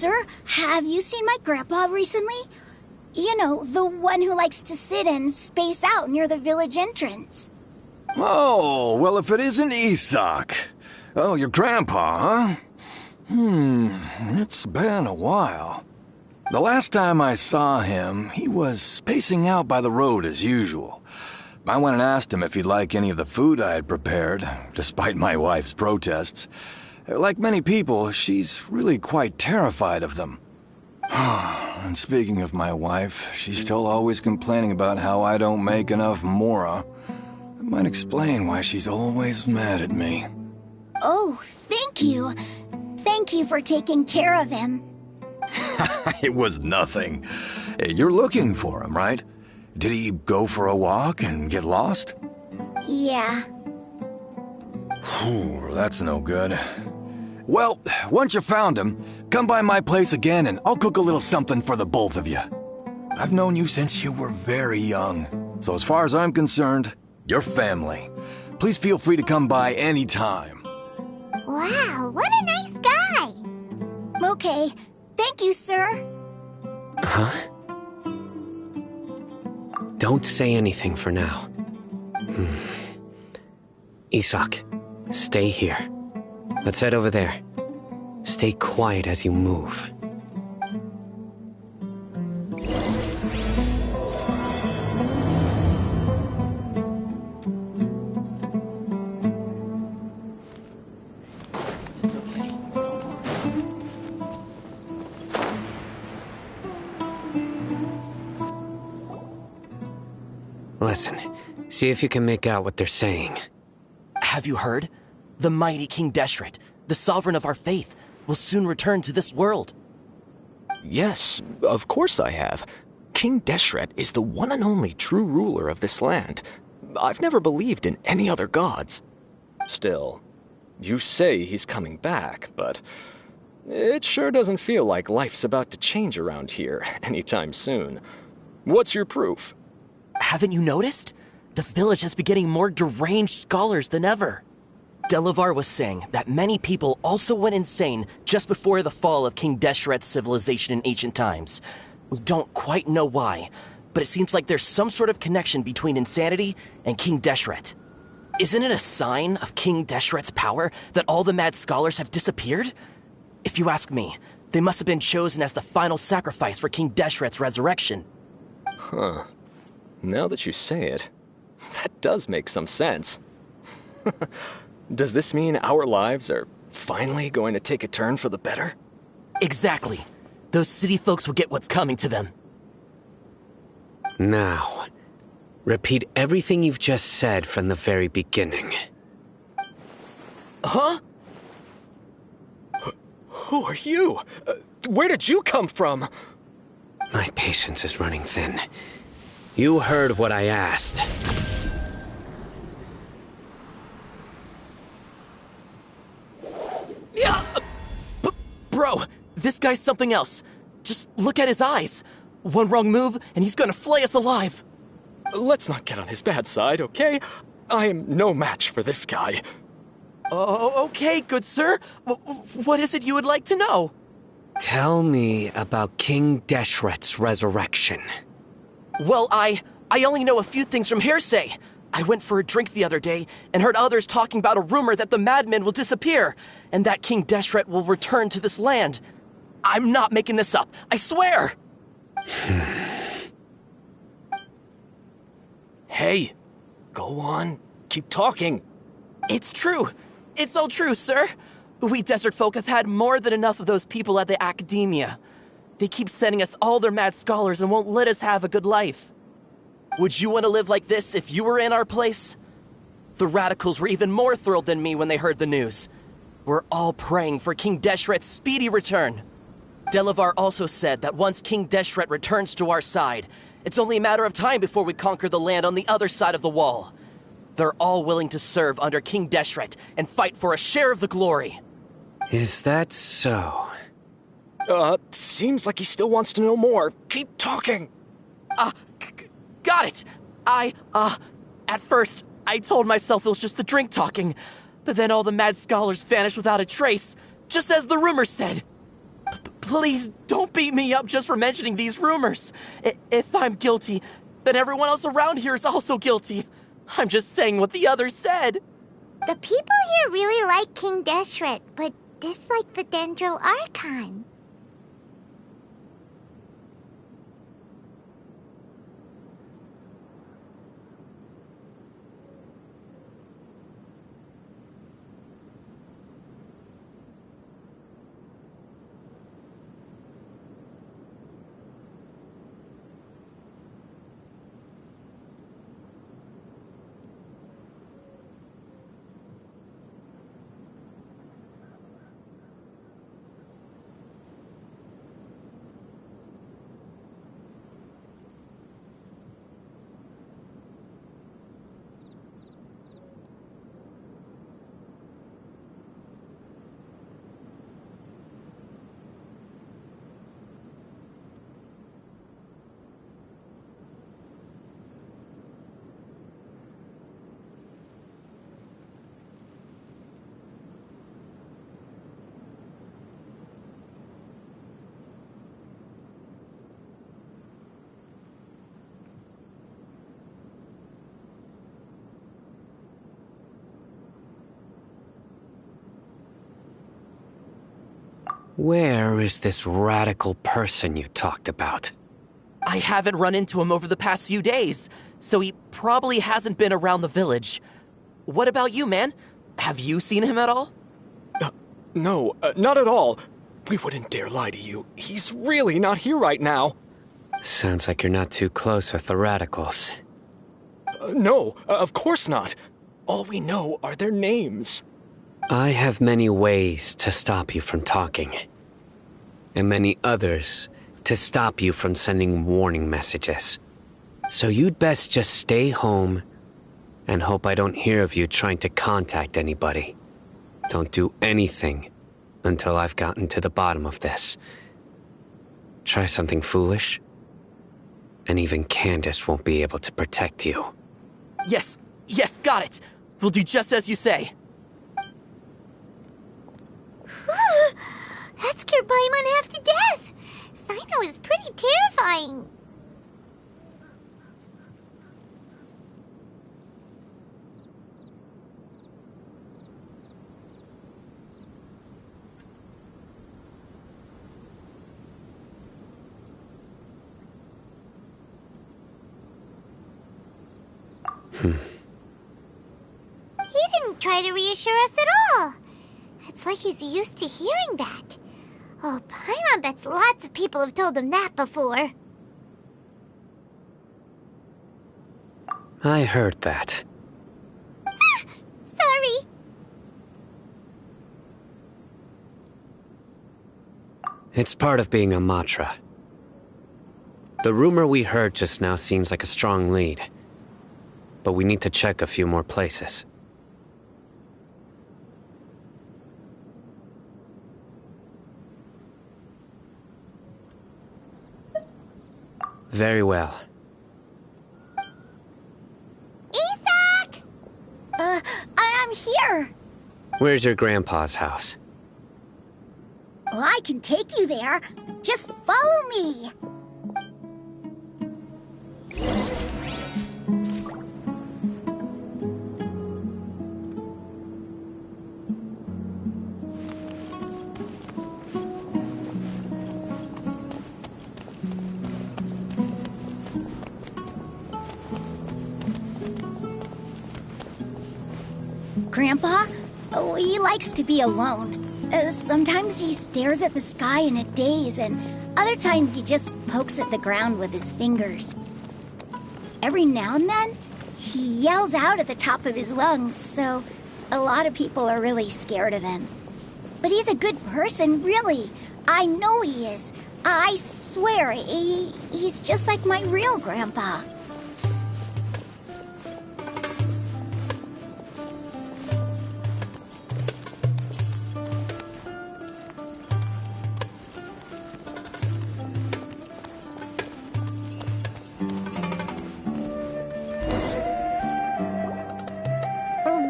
Sir, have you seen my grandpa recently? You know, the one who likes to sit and space out near the village entrance. Oh, well, if it isn't Isak. Oh, your grandpa, huh? It's been a while. The last time I saw him, he was spacing out by the road as usual. I went and asked him if he'd like any of the food I had prepared, despite my wife's protests. Like many people, she's really quite terrified of them. And speaking of my wife, she's still always complaining about how I don't make enough mora. That might explain why she's always mad at me. Oh, thank you. Thank you for taking care of him. It was nothing. You're looking for him, right? Did he go for a walk and get lost? Yeah. That's no good. Well, once you found him, come by my place again and I'll cook a little something for the both of you. I've known you since you were very young, so as far as I'm concerned, you're family. Please feel free to come by anytime. Wow, what a nice guy! Okay, thank you, sir. Huh? Don't say anything for now. Isak, stay here. Let's head over there. Stay quiet as you move. Listen, see if you can make out what they're saying. Have you heard? The mighty King Deshret, the sovereign of our faith, will soon return to this world. Yes, of course I have. King Deshret is the one and only true ruler of this land. I've never believed in any other gods. Still, you say he's coming back, but it sure doesn't feel like life's about to change around here anytime soon. What's your proof? Haven't you noticed? The village has been getting more deranged scholars than ever. Delavar was saying that many people also went insane just before the fall of King Deshret's civilization in ancient times. We don't quite know why, but it seems like there's some sort of connection between insanity and King Deshret. Isn't it a sign of King Deshret's power that all the mad scholars have disappeared? If you ask me, they must have been chosen as the final sacrifice for King Deshret's resurrection. Huh. Now that you say it, that does make some sense. Does this mean our lives are finally going to take a turn for the better? Exactly. Those city folks will get what's coming to them. Now, repeat everything you've just said from the very beginning. Huh? Who are you? Where did you come from? My patience is running thin. You heard what I asked. Yeah, bro, this guy's something else. Just look at his eyes. One wrong move, and he's gonna flay us alive. Let's not get on his bad side, okay? I am no match for this guy. Oh, okay, good sir. What is it you would like to know? Tell me about King Deshret's resurrection. Well, I only know a few things from hearsay. I went for a drink the other day and heard others talking about a rumor that the madmen will disappear and that King Deshret will return to this land. I'm not making this up, I swear! Hey, go on. Keep talking. It's true. It's all true, sir. We desert folk have had more than enough of those people at the academia. They keep sending us all their mad scholars and won't let us have a good life. Would you want to live like this if you were in our place? The radicals were even more thrilled than me when they heard the news. We're all praying for King Deshret's speedy return. Delavar also said that once King Deshret returns to our side, it's only a matter of time before we conquer the land on the other side of the wall. They're all willing to serve under King Deshret and fight for a share of the glory. Is that so? Seems like he still wants to know more. Keep talking. Got it. At first, I told myself it was just the drink talking, but then all the mad scholars vanished without a trace, just as the rumors said. Please don't beat me up just for mentioning these rumors. If I'm guilty, then everyone else around here is also guilty. I'm just saying what the others said. The people here really like King Deshret, but dislike the Dendro Archon. Where is this radical person you talked about? I haven't run into him over the past few days, so he probably hasn't been around the village. What about you, man? Have you seen him at all? No, not at all. We wouldn't dare lie to you. He's really not here right now. Sounds like you're not too close with the radicals. No, of course not. All we know are their names. I have many ways to stop you from talking, and many others to stop you from sending warning messages. So you'd best just stay home and hope I don't hear of you trying to contact anybody. Don't do anything until I've gotten to the bottom of this. Try something foolish, and even Candace won't be able to protect you. Yes, got it. We'll do just as you say. That scared Paimon half to death. Sino is pretty terrifying. He didn't try to reassure us at all. It's like he's used to hearing that. Oh, Paimon bets lots of people have told him that before. I heard that. Sorry. It's part of being a Matra. The rumor we heard just now seems like a strong lead, but we need to check a few more places. Very well. Isak! I'm here. Where's your grandpa's house? Well, I can take you there. Just follow me. Grandpa? Oh, he likes to be alone. Sometimes he stares at the sky in a daze, and other times he just pokes at the ground with his fingers. Every now and then, he yells out at the top of his lungs, so a lot of people are really scared of him. But he's a good person, really. I know he is. I swear, he's just like my real grandpa.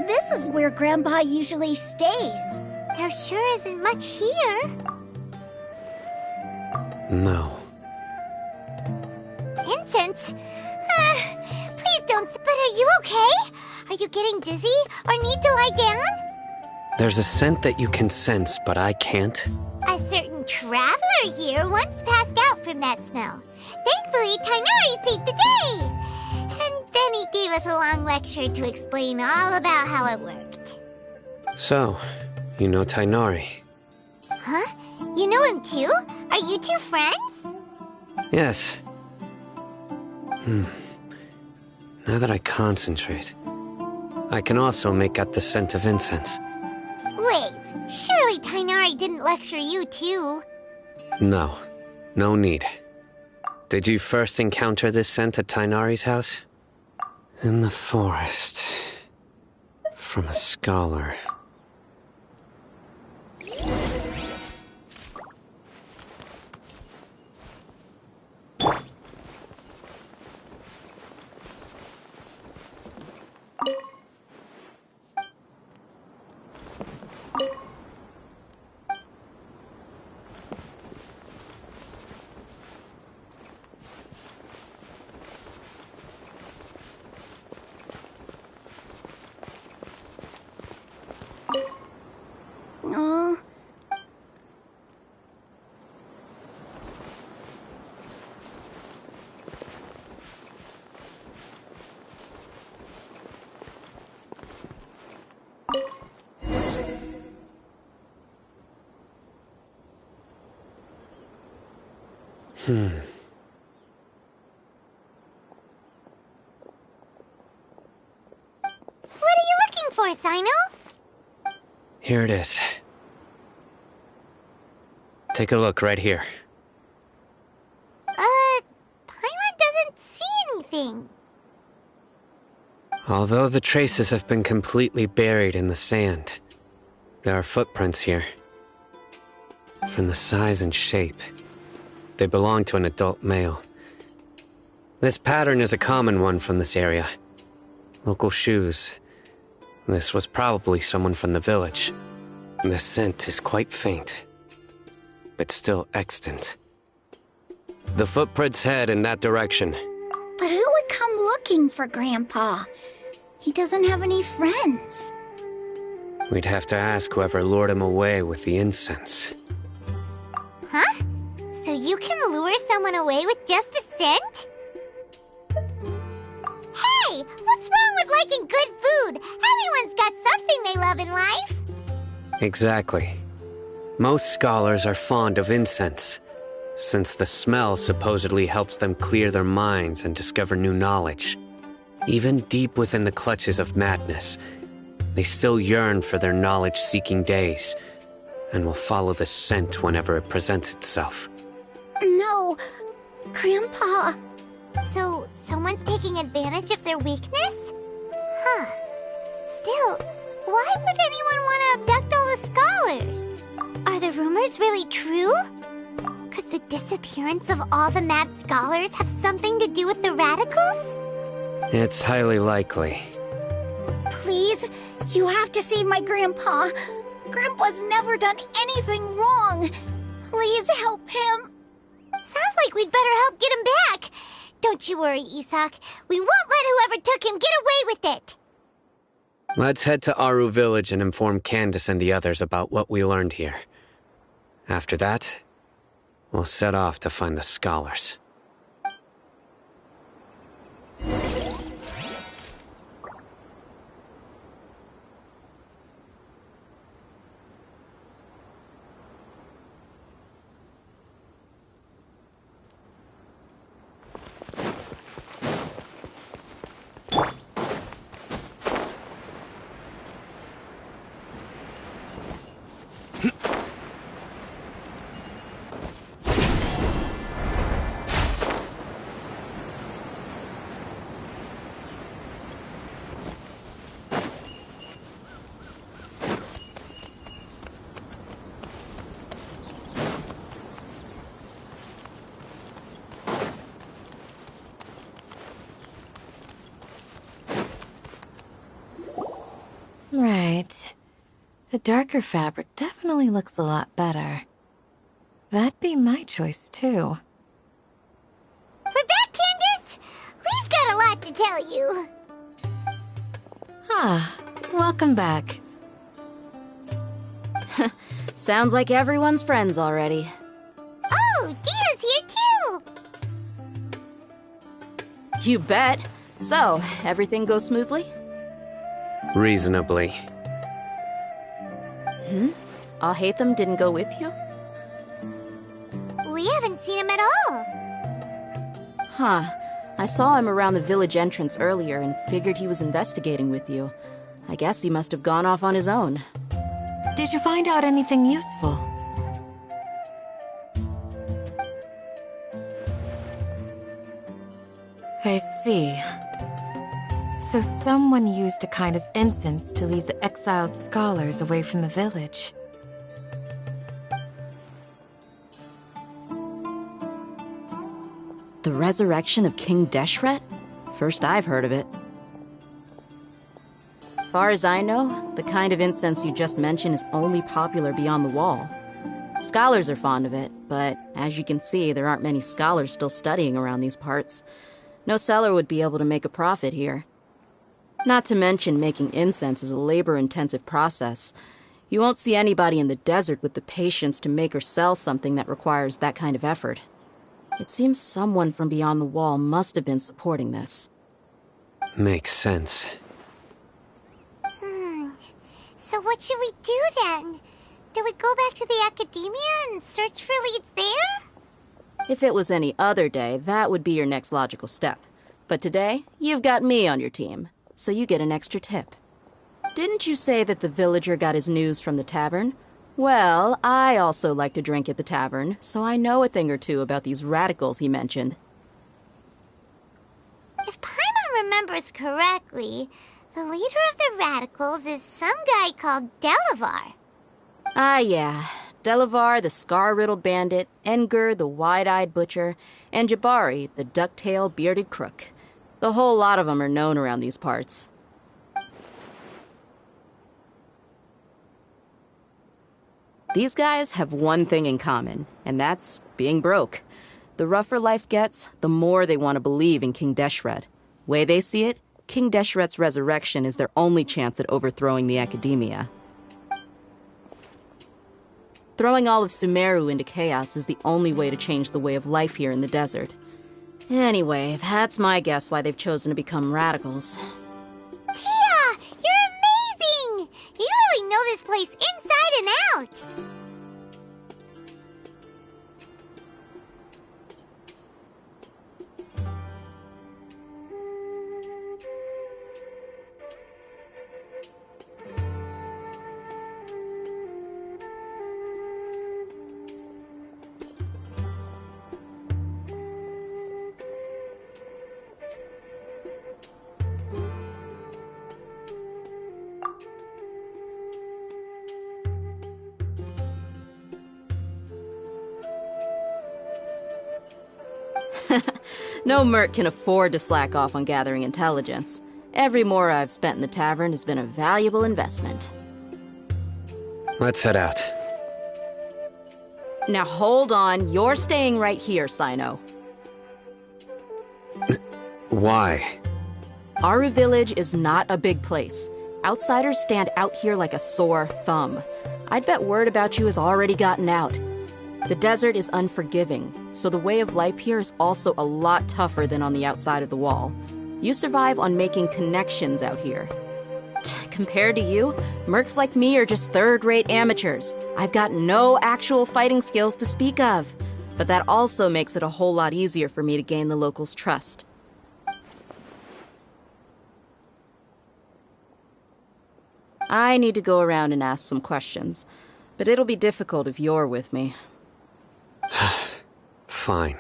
This is where Grandpa usually stays. There sure isn't much here. No. Incense? Please don't. But are you okay? Are you getting dizzy or need to lie down? There's a scent that you can sense, but I can't. A certain traveler here once passed out from that smell. Thankfully, Tainari saved the day. And then he gave us a long lecture to explain all about how it worked. So, you know Tainari? Huh? You know him too? Are you two friends? Yes. Now that I concentrate, I can also make out the scent of incense. Wait, surely Tainari didn't lecture you too? No, no need. Did you first encounter this scent at Tainari's house? In the forest. From a scholar. Oh. What are you looking for, Sino? Here it is. Take a look right here. Paimon doesn't see anything. Although the traces have been completely buried in the sand, there are footprints here. From the size and shape, they belong to an adult male. This pattern is a common one from this area. Local shoes. This was probably someone from the village. The scent is quite faint, but still extant. The footprints head in that direction. But who would come looking for Grandpa? He doesn't have any friends. We'd have to ask whoever lured him away with the incense. Huh? So you can lure someone away with just a scent? Hey! What's wrong with liking good food? Everyone's got something they love in life. Exactly. Most scholars are fond of incense, since the smell supposedly helps them clear their minds and discover new knowledge. Even deep within the clutches of madness, they still yearn for their knowledge-seeking days, and will follow the scent whenever it presents itself. No, Grandpa. So, someone's taking advantage of their weakness? Huh. Still, why would anyone want to abduct all the scholars? Are the rumors really true? Could the disappearance of all the mad scholars have something to do with the radicals? It's highly likely. Please, you have to save my Grandpa. Grandpa's never done anything wrong. Please help him. Sounds like we'd better help get him back. Don't you worry, Isak. We won't let whoever took him get away with it. Let's head to Aru Village and inform Candace and the others about what we learned here. After that, we'll set off to find the scholars. Right. The darker fabric definitely looks a lot better. That'd be my choice, too. We're back, Candace! We've got a lot to tell you. Ah, welcome back. Sounds like everyone's friends already. Oh, Dia's here too! You bet. So, everything goes smoothly? Reasonably. Alhaitham didn't go with you? We haven't seen him at all. Huh. I saw him around the village entrance earlier and figured he was investigating with you. I guess he must have gone off on his own. Did you find out anything useful? I see. So someone used a kind of incense to lead the exiled scholars away from the village. The resurrection of King Deshret? First I've heard of it. Far as I know, the kind of incense you just mentioned is only popular beyond the wall. Scholars are fond of it, but as you can see, there aren't many scholars still studying around these parts. No seller would be able to make a profit here. Not to mention, making incense is a labor-intensive process. You won't see anybody in the desert with the patience to make or sell something that requires that kind of effort. It seems someone from beyond the wall must have been supporting this. Makes sense. So what should we do then? Do we go back to the academia and search for leads there? If it was any other day, that would be your next logical step. But today, you've got me on your team, so you get an extra tip. Didn't you say that the villager got his news from the tavern? Well, I also like to drink at the tavern, so I know a thing or two about these radicals he mentioned. If Paimon remembers correctly, the leader of the radicals is some guy called Delavar. Ah, yeah. Delavar, the scar-riddled bandit, Engur, the wide-eyed butcher, and Jabari, the duck-tailed bearded crook. The whole lot of them are known around these parts. These guys have one thing in common, and that's being broke. The rougher life gets, the more they want to believe in King Deshret. Way they see it, King Deshret's resurrection is their only chance at overthrowing the academia. Throwing all of Sumeru into chaos is the only way to change the way of life here in the desert. Anyway, that's my guess why they've chosen to become radicals. Tia! You're amazing! You really know this place inside and out! No merc can afford to slack off on gathering intelligence. Every mora I've spent in the tavern has been a valuable investment. Let's head out. Now hold on, you're staying right here, Sino. Why? Aru Village is not a big place. Outsiders stand out here like a sore thumb. I'd bet word about you has already gotten out. The desert is unforgiving, so the way of life here is also a lot tougher than on the outside of the wall. You survive on making connections out here. Compared to you, mercs like me are just third-rate amateurs. I've got no actual fighting skills to speak of. But that also makes it a whole lot easier for me to gain the locals' trust. I need to go around and ask some questions, but it'll be difficult if you're with me. Fine.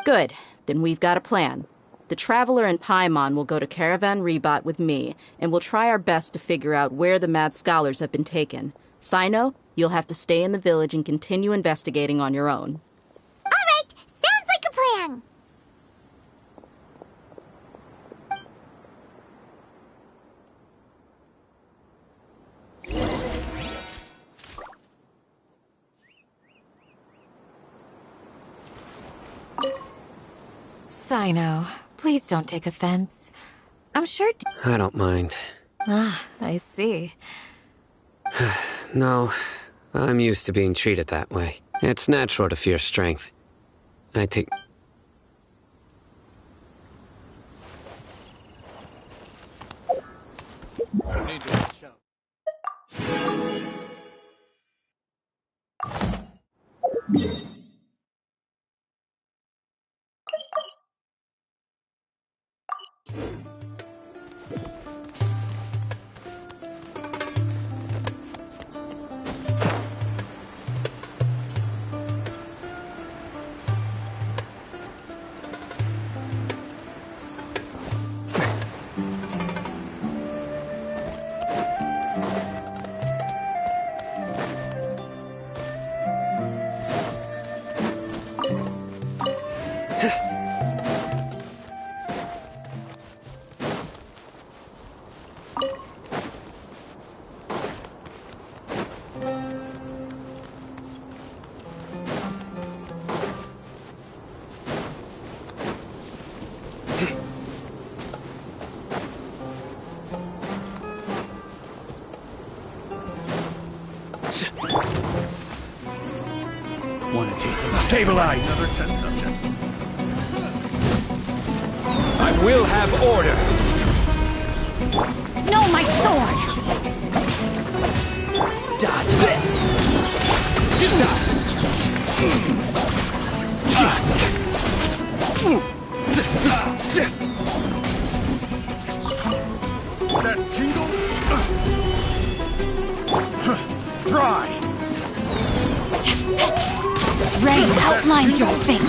Good. Then we've got a plan. The Traveler and Paimon will go to Caravan Rebat with me, and we'll try our best to figure out where the mad scholars have been taken. Sino, you'll have to stay in the village and continue investigating on your own. All right, sounds like a plan. I know. Please don't take offense. I'm sure... I don't mind. Ah, I see. No, I'm used to being treated that way. It's natural to fear strength. I take... Stabilize! Another test subject. I will have order! No, my sword! Dodge this! That tingle? Fry! Rain outlines your fate.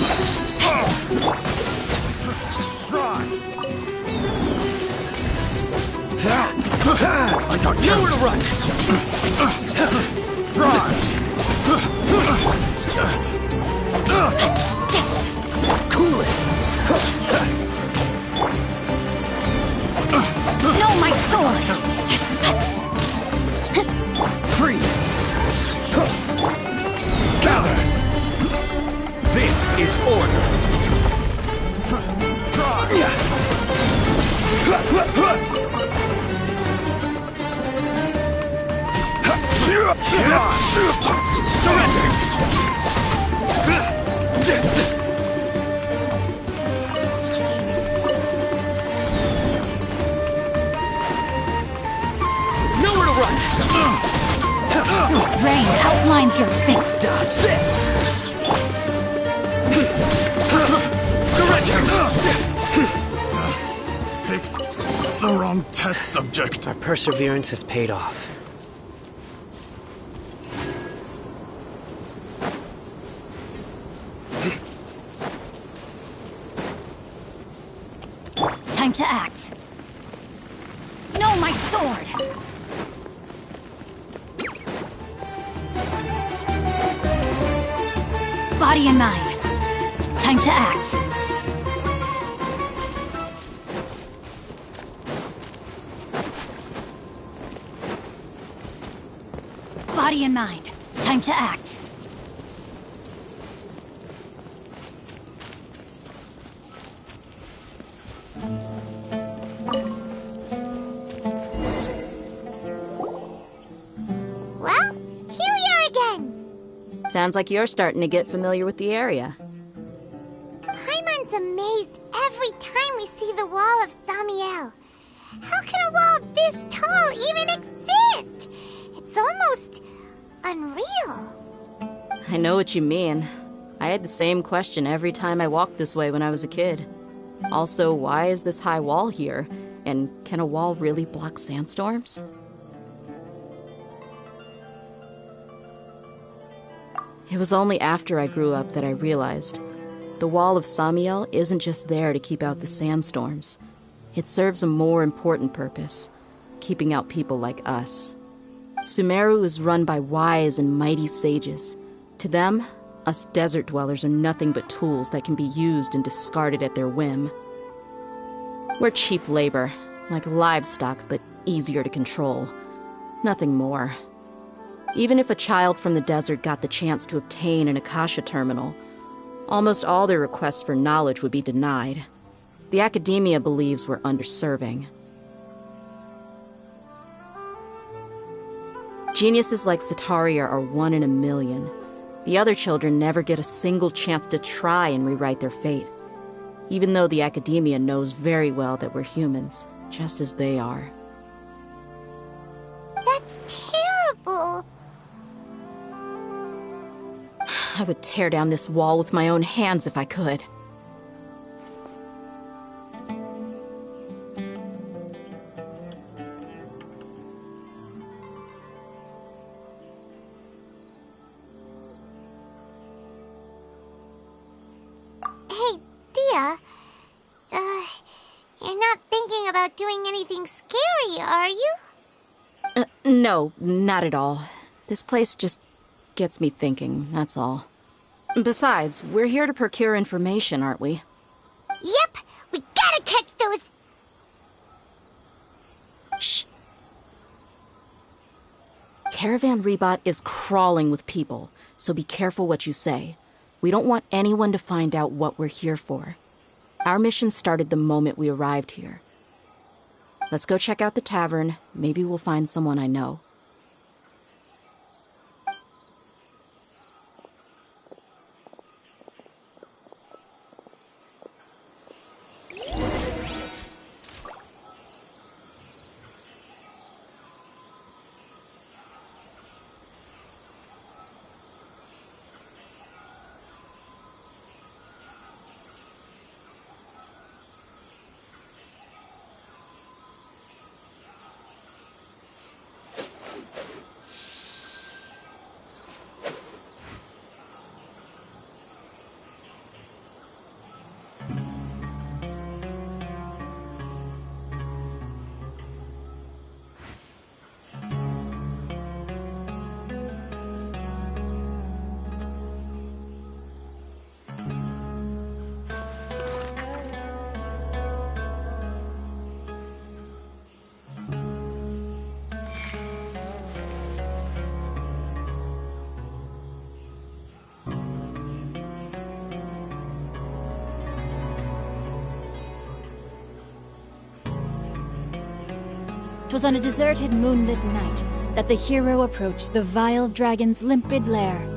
Fry! I got nowhere to run! Fry! Cool it! No, my sword! Freeze! Gather! This is order! Surrender! Nowhere to run! Rain outlines your fate. Dodge this! Surrender! Picked the wrong test subject. Our perseverance has paid off. Time to act. No, my sword! Body and mind. Time to act. Body and mind. Time to act. Well, here we are again. Sounds like you're starting to get familiar with the area. Paimon's amazed every time we see the wall of Samiel. How can a wall this tall even exist? It's almost unreal. I know what you mean. I had the same question every time I walked this way when I was a kid. Also, why is this high wall here? And can a wall really block sandstorms? It was only after I grew up that I realized the Wall of Samiel isn't just there to keep out the sandstorms. It serves a more important purpose, keeping out people like us. Sumeru is run by wise and mighty sages. To them, us desert dwellers are nothing but tools that can be used and discarded at their whim. We're cheap labor, like livestock, but easier to control. Nothing more. Even if a child from the desert got the chance to obtain an Akasha terminal, almost all their requests for knowledge would be denied. The Academia believes we're underserving. Geniuses like Sataria are one in a million. The other children never get a single chance to try and rewrite their fate. Even though the Academia knows very well that we're humans, just as they are. That's terrible. I would tear down this wall with my own hands if I could. Hey, Dia. You're not thinking about doing anything scary, are you? No, not at all. This place just gets me thinking, that's all. Besides, we're here to procure information, aren't we? Yep, we gotta catch those... Shh. Caravan Rebot is crawling with people, so be careful what you say. We don't want anyone to find out what we're here for. Our mission started the moment we arrived here. Let's go check out the tavern. Maybe we'll find someone I know. Twas on a deserted moonlit night that the hero approached the vile dragon's limpid lair.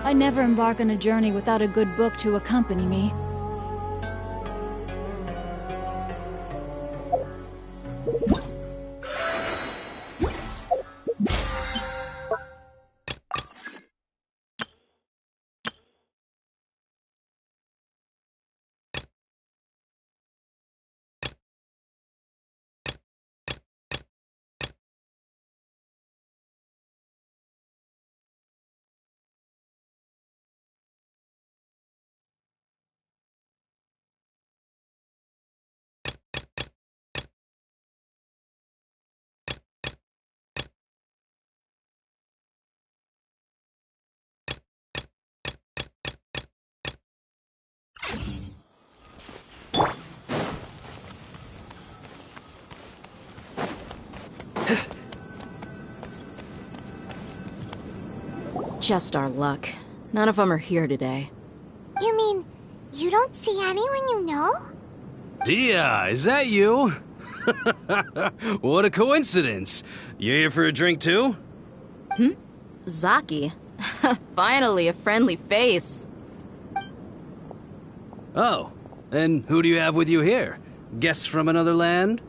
I never embark on a journey without a good book to accompany me. Just our luck. None of them are here today. You mean, you don't see anyone you know? Dia, is that you? What a coincidence. You here for a drink too? Zaki. Finally, a friendly face. Oh, and who do you have with you here? Guests from another land?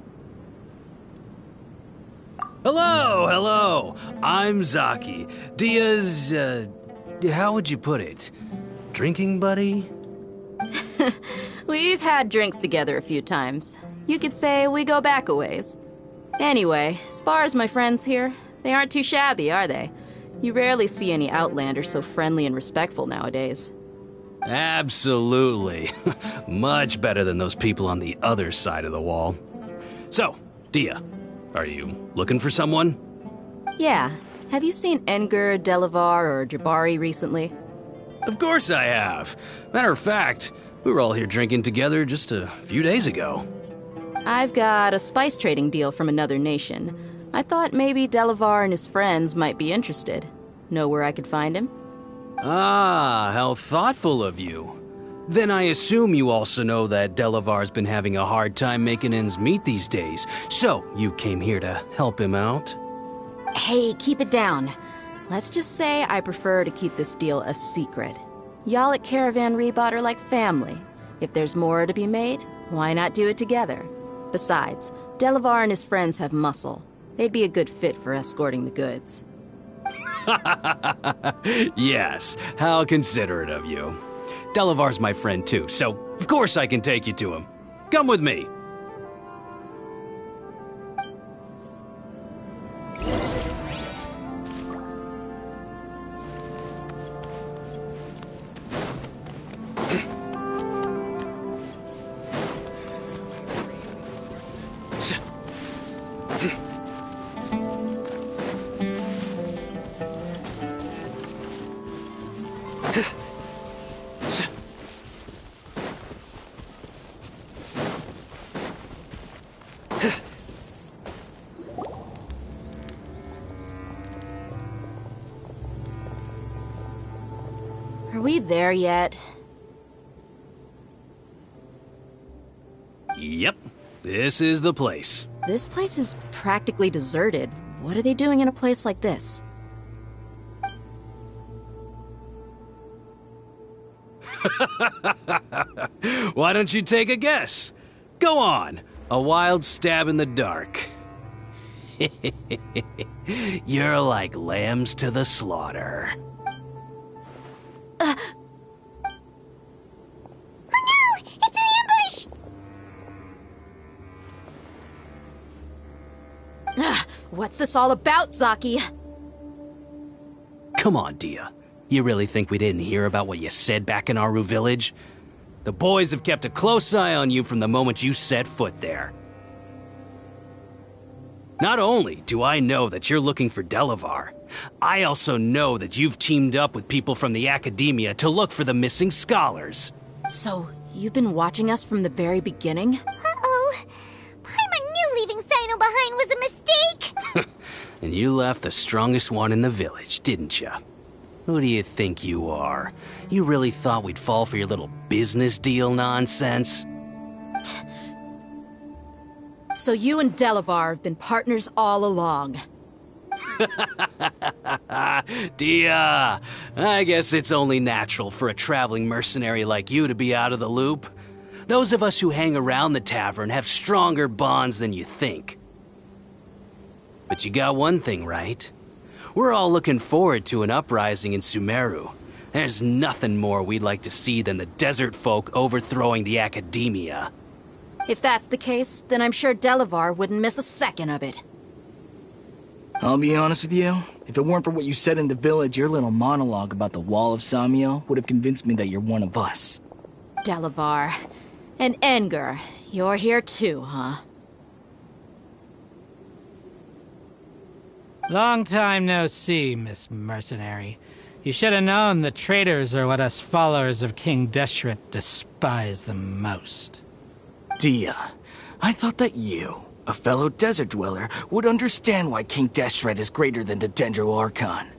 Hello! I'm Zaki. Dia's, how would you put it? Drinking buddy? We've had drinks together a few times. You could say we go back a ways. Anyway, as far as my friends here, they aren't too shabby, are they? You rarely see any Outlanders so friendly and respectful nowadays. Absolutely. Much better than those people on the other side of the wall. So, Dia, are you looking for someone? Yeah. Have you seen Enger, Delavar, or Jabari recently? Of course I have. Matter of fact, we were all here drinking together just a few days ago. I've got a spice trading deal from another nation. I thought maybe Delavar and his friends might be interested. Know where I could find him? Ah, how thoughtful of you. Then I assume you also know that Delavar's been having a hard time making ends meet these days, so you came here to help him out? Hey, keep it down. Let's just say I prefer to keep this deal a secret. Y'all at Caravan Rebot are like family. If there's more to be made, why not do it together? Besides, Delavar and his friends have muscle. They'd be a good fit for escorting the goods. Yes, how considerate of you. Delavar's my friend too, so of course I can take you to him. Come with me. Are we there yet? Yep, this is the place. This place is practically deserted. What are they doing in a place like this? Why don't you take a guess? Go on, a wild stab in the dark. You're like lambs to the slaughter. Oh no! It's an ambush! What's this all about, Zaki? Come on, Dia. You really think we didn't hear about what you said back in Aru village? The boys have kept a close eye on you from the moment you set foot there. Not only do I know that you're looking for Delavar, I also know that you've teamed up with people from the Academia to look for the missing scholars. So, you've been watching us from the very beginning? Uh-oh. Paimon knew leaving Sino behind was a mistake! And you left the strongest one in the village, didn't you? Who do you think you are? You really thought we'd fall for your little business deal nonsense? So you and Delavar have been partners all along. Dia, I guess it's only natural for a traveling mercenary like you to be out of the loop. Those of us who hang around the tavern have stronger bonds than you think. But you got one thing right. We're all looking forward to an uprising in Sumeru. There's nothing more we'd like to see than the desert folk overthrowing the Academia. If that's the case, then I'm sure Delavar wouldn't miss a second of it. I'll be honest with you. If it weren't for what you said in the village, your little monologue about the Wall of Samiel would have convinced me that you're one of us. Delavar. And Enger. You're here too, huh? Long time no see, Miss Mercenary. You should have known the traitors are what us followers of King Deshret despise the most. Dia, I thought that you, a fellow desert dweller, would understand why King Deshret is greater than the Dendro Archon.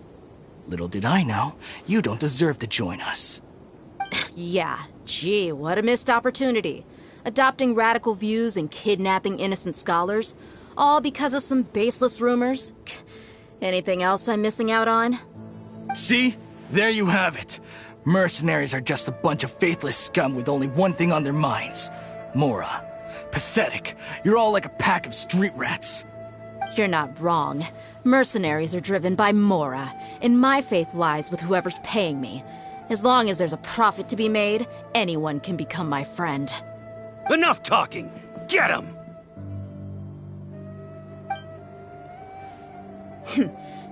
Little did I know, you don't deserve to join us. Yeah, gee, what a missed opportunity. Adopting radical views and kidnapping innocent scholars, all because of some baseless rumors. Anything else I'm missing out on? See? There you have it. Mercenaries are just a bunch of faithless scum with only one thing on their minds. Mora. Pathetic. You're all like a pack of street rats. You're not wrong. Mercenaries are driven by Mora, and my faith lies with whoever's paying me. As long as there's a profit to be made, anyone can become my friend. Enough talking! Get him!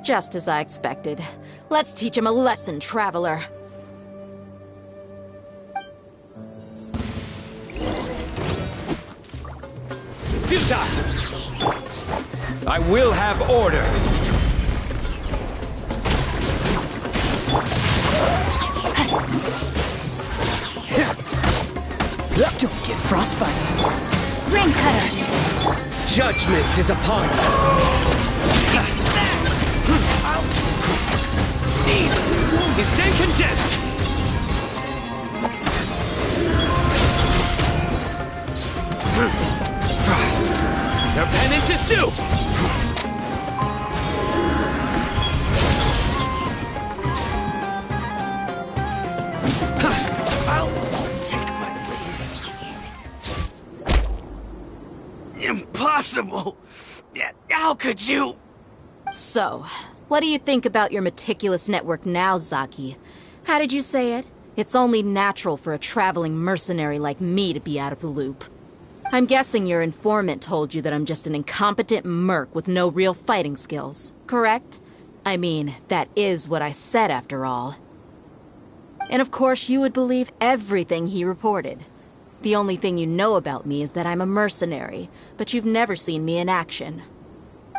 Just as I expected. Let's teach him a lesson, traveler. futile! I will have order! Don't get frostbite. Ring cutter. Judgment is upon you. You stand condemned! Your penance is due! I'll take my leave. Impossible! How could you? So, what do you think about your meticulous network now, Zaki? How did you say it? It's only natural for a traveling mercenary like me to be out of the loop. I'm guessing your informant told you that I'm just an incompetent merc with no real fighting skills, correct? I mean, that is what I said after all. And of course you would believe everything he reported. The only thing you know about me is that I'm a mercenary, but you've never seen me in action.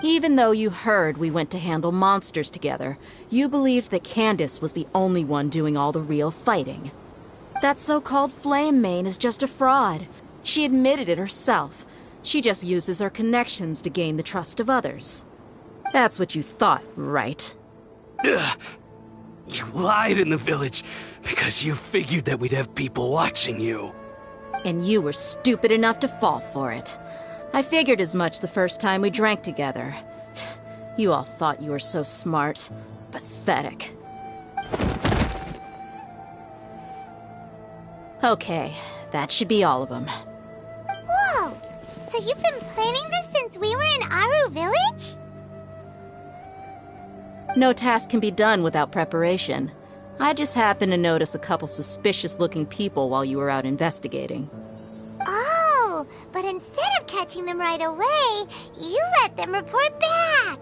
Even though you heard we went to handle monsters together, you believed that Candace was the only one doing all the real fighting. That so-called Flame Mane is just a fraud. She admitted it herself. She just uses her connections to gain the trust of others. That's what you thought, right? Ugh. You lied in the village because you figured that we'd have people watching you. And you were stupid enough to fall for it. I figured as much the first time we drank together. You all thought you were so smart. Pathetic. Okay, that should be all of them. Whoa! So you've been planning this since we were in Aru Village? No task can be done without preparation. I just happened to notice a couple suspicious-looking people while you were out investigating. Oh, but instead of catching them right away, you let them report back.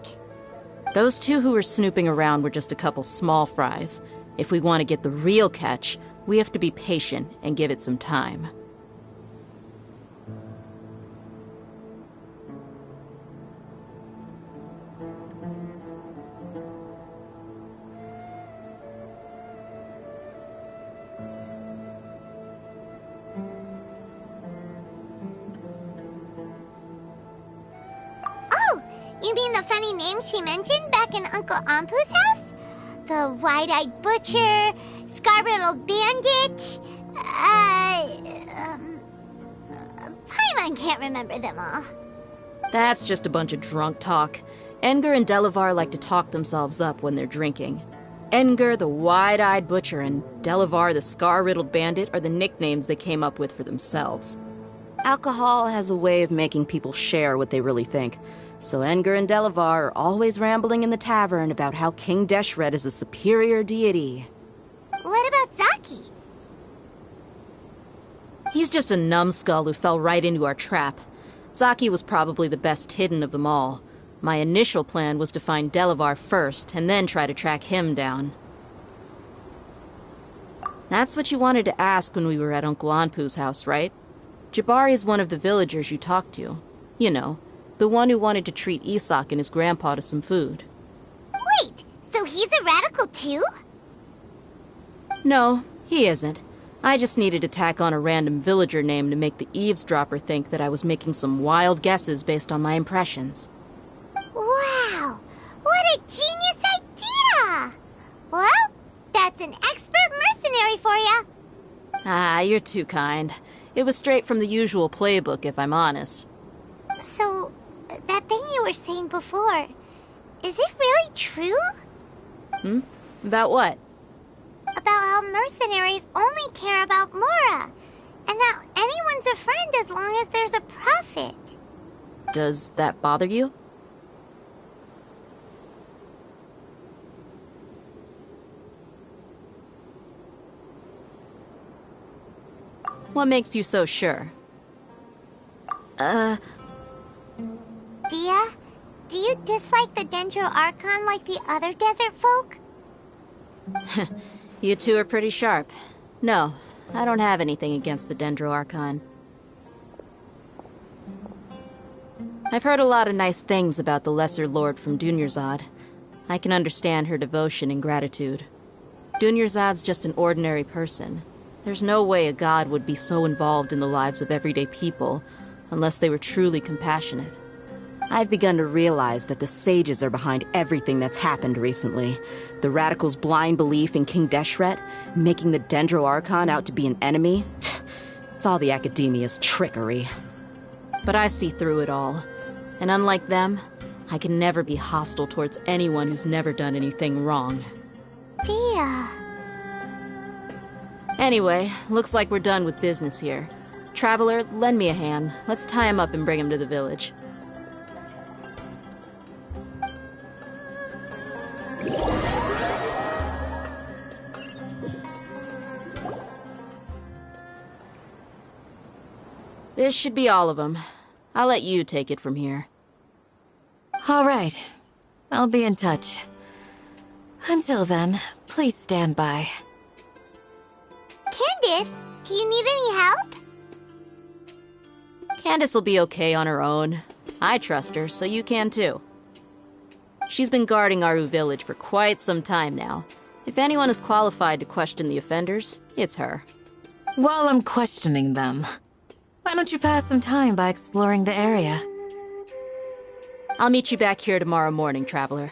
Those two who were snooping around were just a couple small fries. If we want to get the real catch, we have to be patient and give it some time. You mean the funny name she mentioned back in Uncle Ampu's house? The wide-eyed butcher, scar-riddled bandit, Paimon can't remember them all. That's just a bunch of drunk talk. Edgar and Delavar like to talk themselves up when they're drinking. Edgar, the wide-eyed butcher, and Delavar, the scar-riddled bandit, are the nicknames they came up with for themselves. Alcohol has a way of making people share what they really think. So Edgar and Delavar are always rambling in the tavern about how King Deshret is a superior deity. What about Zaki? He's just a numbskull who fell right into our trap. Zaki was probably the best hidden of them all. My initial plan was to find Delavar first, and then try to track him down. That's what you wanted to ask when we were at Uncle Anpu's house, right? Jabari is one of the villagers you talked to. You know, the one who wanted to treat Isak and his grandpa to some food. Wait, so he's a radical too? No, he isn't. I just needed to tack on a random villager name to make the eavesdropper think that I was making some wild guesses based on my impressions. Wow, what a genius idea! Well, that's an expert mercenary for you. Ah, you're too kind. It was straight from the usual playbook, if I'm honest. So, that thing you were saying before, is it really true? About what? About how mercenaries only care about Mora, and that anyone's a friend as long as there's a profit. Does that bother you? What makes you so sure? Dia, do you dislike the Dendro Archon like the other desert folk? You two are pretty sharp. No, I don't have anything against the Dendro Archon. I've heard a lot of nice things about the Lesser Lord from Dunyarzad. I can understand her devotion and gratitude. Dunyarzad's just an ordinary person. There's no way a god would be so involved in the lives of everyday people, unless they were truly compassionate. I've begun to realize that the sages are behind everything that's happened recently. The radicals' blind belief in King Deshret, making the Dendro Archon out to be an enemy. It's all the Academia's trickery. But I see through it all. And unlike them, I can never be hostile towards anyone who's never done anything wrong. Dia. Anyway, looks like we're done with business here. Traveler, lend me a hand. Let's tie him up and bring him to the village. This should be all of them. I'll let you take it from here. All right. I'll be in touch. Until then, please stand by. Candace, do you need any help? Candace will be okay on her own. I trust her, so you can too. She's been guarding Aru village for quite some time now. If anyone is qualified to question the offenders, it's her. While I'm questioning them, why don't you pass some time by exploring the area? I'll meet you back here tomorrow morning, Traveler.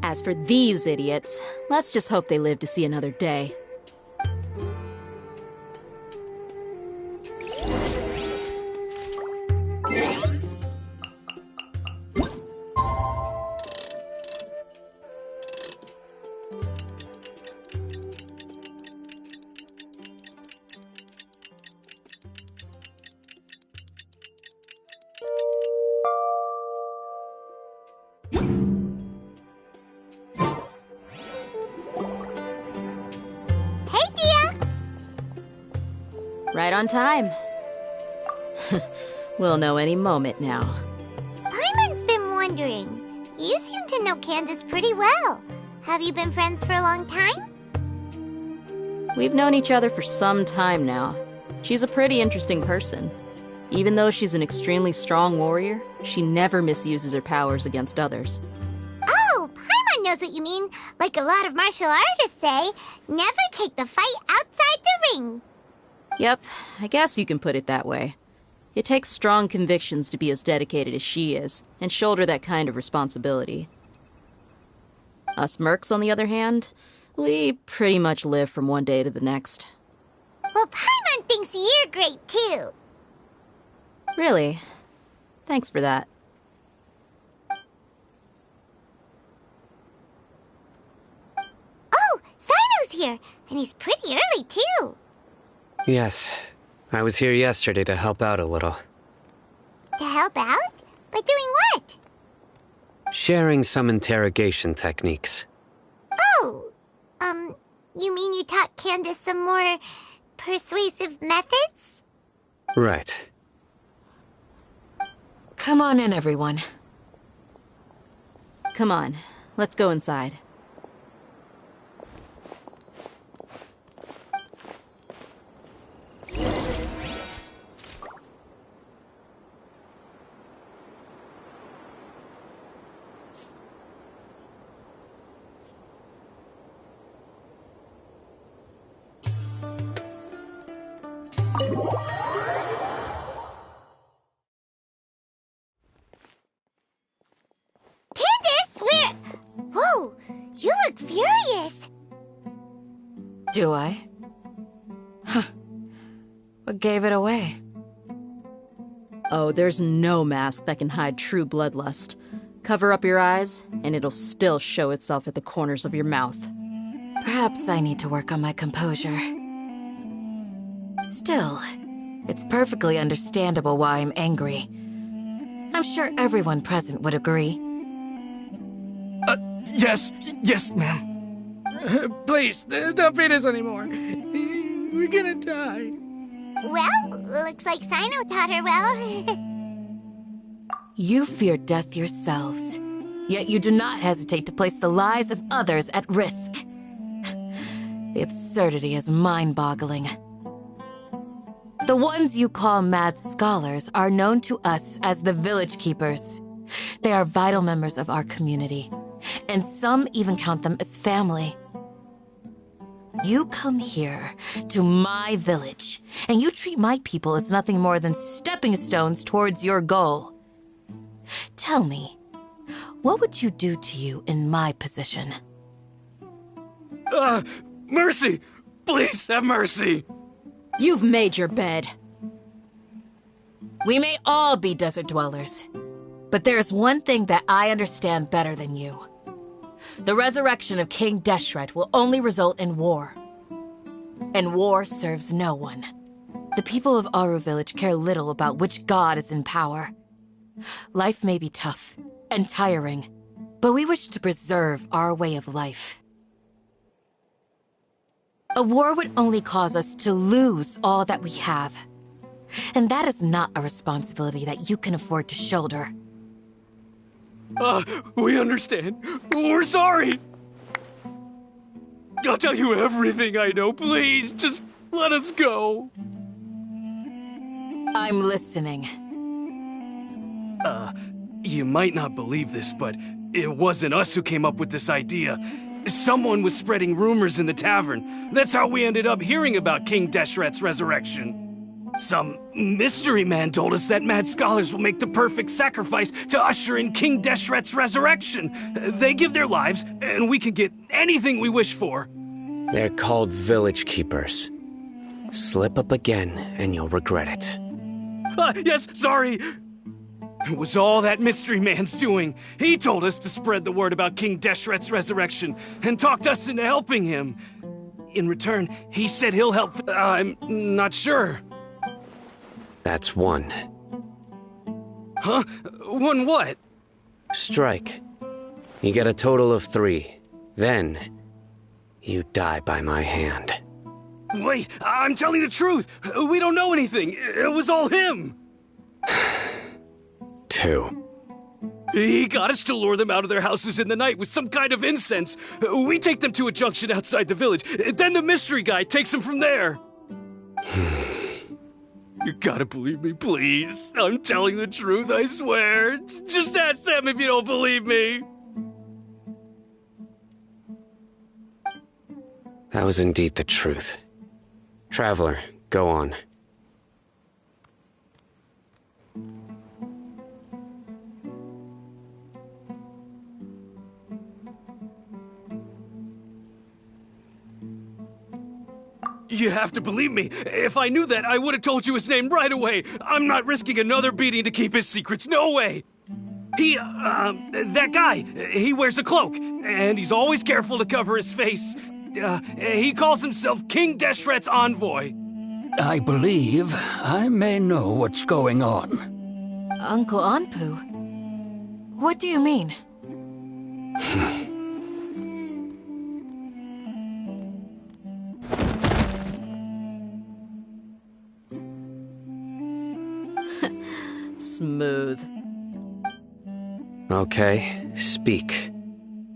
As for these idiots, let's just hope they live to see another day. Right on time. We'll know any moment now. Paimon's been wondering. You seem to know Candace pretty well. Have you been friends for a long time? We've known each other for some time now. She's a pretty interesting person. Even though she's an extremely strong warrior, she never misuses her powers against others. Oh, Paimon knows what you mean. Like a lot of martial artists say, never take the fight outside the ring. Yep, I guess you can put it that way. It takes strong convictions to be as dedicated as she is, and shoulder that kind of responsibility. Us mercs, on the other hand, we pretty much live from one day to the next. Well, Paimon thinks you're great, too. Really? Thanks for that. Oh, Sino's here, and he's pretty early, too. Yes. I was here yesterday to help out a little. To help out? By doing what? Sharing some interrogation techniques. Oh, you mean you taught Candace some more persuasive methods? Right. Come on in, everyone. Come on, let's go inside. Candace, where? Whoa, you look furious. Do I? Huh. What gave it away? Oh, there's no mask that can hide true bloodlust. Cover up your eyes, and it'll still show itself at the corners of your mouth. Perhaps I need to work on my composure. Still, it's perfectly understandable why I'm angry. I'm sure everyone present would agree. Yes, ma'am. Please, don't beat us anymore. We're gonna die. Well, looks like Sino taught her well. You fear death yourselves, yet you do not hesitate to place the lives of others at risk. The absurdity is mind-boggling. The ones you call mad scholars are known to us as the Village Keepers. They are vital members of our community, and some even count them as family. You come here, to my village, and you treat my people as nothing more than stepping stones towards your goal. Tell me, what would you do to you in my position? Mercy! Please have mercy! You've made your bed. We may all be desert dwellers, but there's one thing that I understand better than you. The resurrection of King Deshret will only result in war. And war serves no one. The people of Aru Village care little about which god is in power. Life may be tough and tiring, but we wish to preserve our way of life. A war would only cause us to lose all that we have. And that is not a responsibility that you can afford to shoulder. We understand. We're sorry. I'll tell you everything I know. Please, just let us go. I'm listening. You might not believe this, but it wasn't us who came up with this idea. Someone was spreading rumors in the tavern. That's how we ended up hearing about King Deshret's resurrection. Some mystery man told us that mad scholars will make the perfect sacrifice to usher in King Deshret's resurrection. They give their lives, and we can get anything we wish for. They're called Village Keepers. Slip up again, and you'll regret it. Yes, sorry. It was all that mystery man's doing. He told us to spread the word about King Deshret's resurrection and talked us into helping him. In return, he said he'll help. I'm not sure. That's one. Huh? One what? Strike. You get a total of 3. Then, you die by my hand. Wait, I'm telling the truth. We don't know anything. It was all him. 2. He got us to lure them out of their houses in the night with some kind of incense. We take them to a junction outside the village. Then the mystery guy takes them from there. You gotta believe me, please. I'm telling the truth, I swear. Just ask them if you don't believe me. That was indeed the truth. Traveler, go on. You have to believe me. If I knew that, I would have told you his name right away. I'm not risking another beating to keep his secrets. No way. That guy, he wears a cloak, and he's always careful to cover his face. He calls himself King Deshret's envoy. I believe I may know what's going on. Uncle Anpu? What do you mean? Smooth. Okay, speak.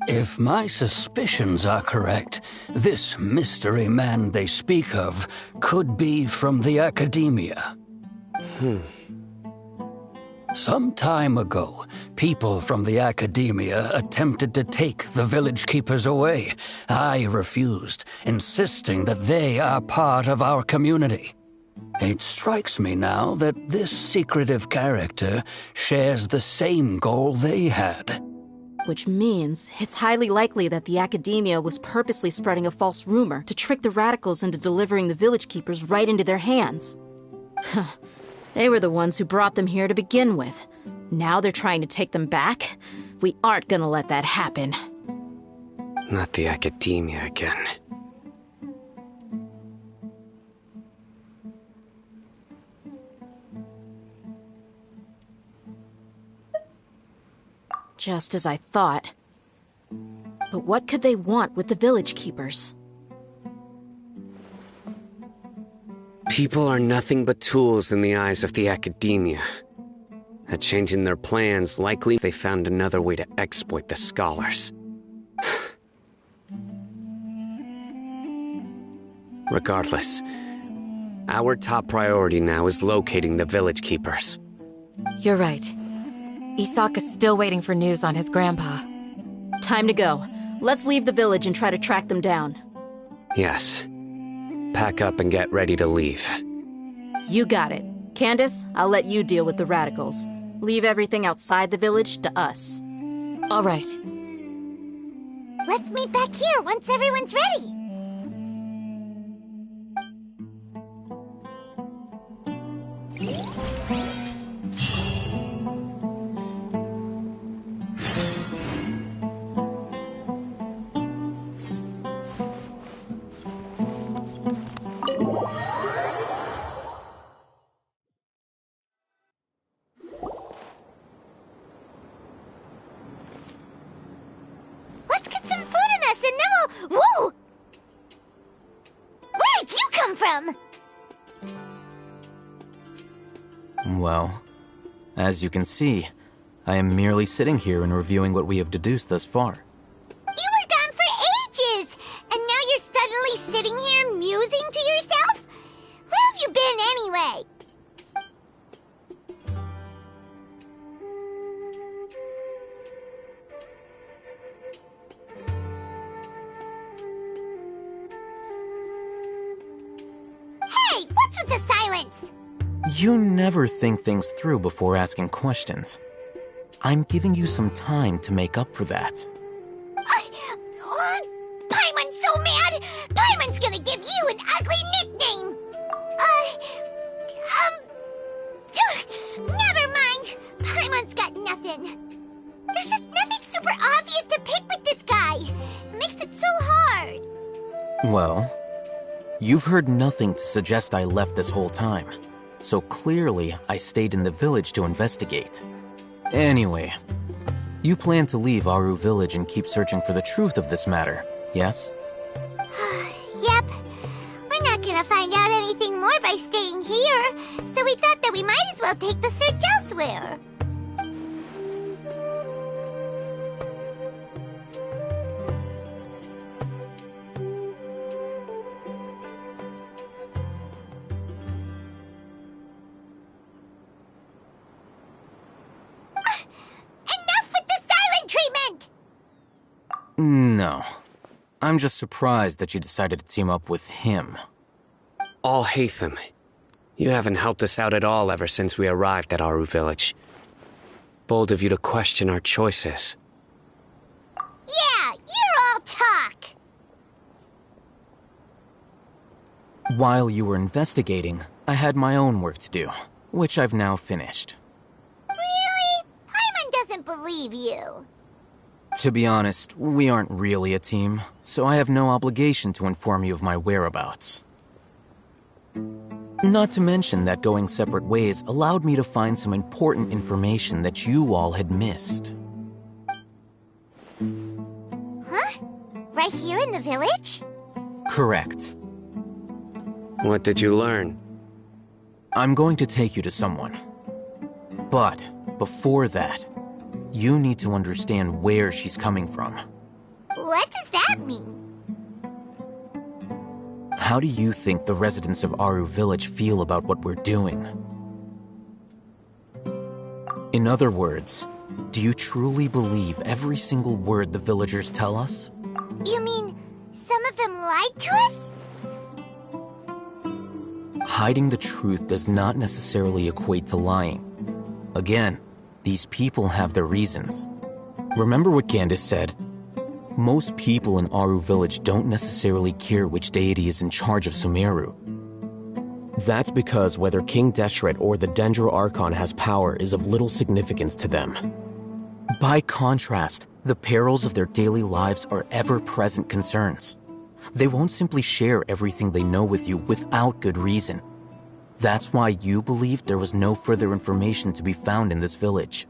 If my suspicions are correct, this mystery man they speak of could be from the Academia. Some time ago, people from the Academia attempted to take the Village Keepers away. I refused, insisting that they are part of our community. It strikes me now that this secretive character shares the same goal they had. Which means it's highly likely that the Academia was purposely spreading a false rumor to trick the radicals into delivering the Village Keepers right into their hands. They were the ones who brought them here to begin with. Now they're trying to take them back? We aren't gonna let that happen. Not the Academia again. Just as I thought. But what could they want with the Village Keepers? People are nothing but tools in the eyes of the Academia. A change in their plans, likely they found another way to exploit the scholars. Regardless, our top priority now is locating the village keepers. You're right. Isak is still waiting for news on his grandpa. Time to go. Let's leave the village and try to track them down. Yes. Pack up and get ready to leave. You got it. Candace, I'll let you deal with the radicals. Leave everything outside the village to us. All right. Let's meet back here once everyone's ready. Let's get some food in us and then we'll... Whoa! Where did you come from? Well, as you can see, I am merely sitting here and reviewing what we have deduced thus far. You were gone for ages! And now you're suddenly sitting here musing to yourself? Where have you been anyway? Hey, what's with the silence? You never think things through before asking questions. I'm giving you some time to make up for that. Paimon's so mad! Paimon's gonna give you an ugly nickname! Never mind. Paimon's got nothing. There's just nothing super obvious to pick with this guy. It makes it so hard. Well, you've heard nothing to suggest I left this whole time, so clearly I stayed in the village to investigate. Anyway, you plan to leave Aru village and keep searching for the truth of this matter, yes? Yep. We're not gonna find out anything more by staying here, so we thought that we might as well take the search elsewhere. Enough with the silent treatment! No. I'm just surprised that you decided to team up with him. Alhaitham, you haven't helped us out at all ever since we arrived at Aru village. Bold of you to question our choices. Yeah, you're all talk. While you were investigating, I had my own work to do, which I've now finished. Really? Paimon doesn't believe you. To be honest, we aren't really a team, so I have no obligation to inform you of my whereabouts. Not to mention that going separate ways allowed me to find some important information that you all had missed. Huh? Right here in the village? Correct. What did you learn? I'm going to take you to someone. But before that, you need to understand where she's coming from. What does that mean? How do you think the residents of Aru village feel about what we're doing? In other words, do you truly believe every single word the villagers tell us? You mean some of them lied to us? Hiding the truth does not necessarily equate to lying. Again, these people have their reasons. Remember what Candace said? Most people in Aru village don't necessarily care which deity is in charge of Sumeru. That's because whether King Deshret or the Dendro Archon has power is of little significance to them. By contrast, the perils of their daily lives are ever-present concerns. They won't simply share everything they know with you without good reason. That's why you believed there was no further information to be found in this village.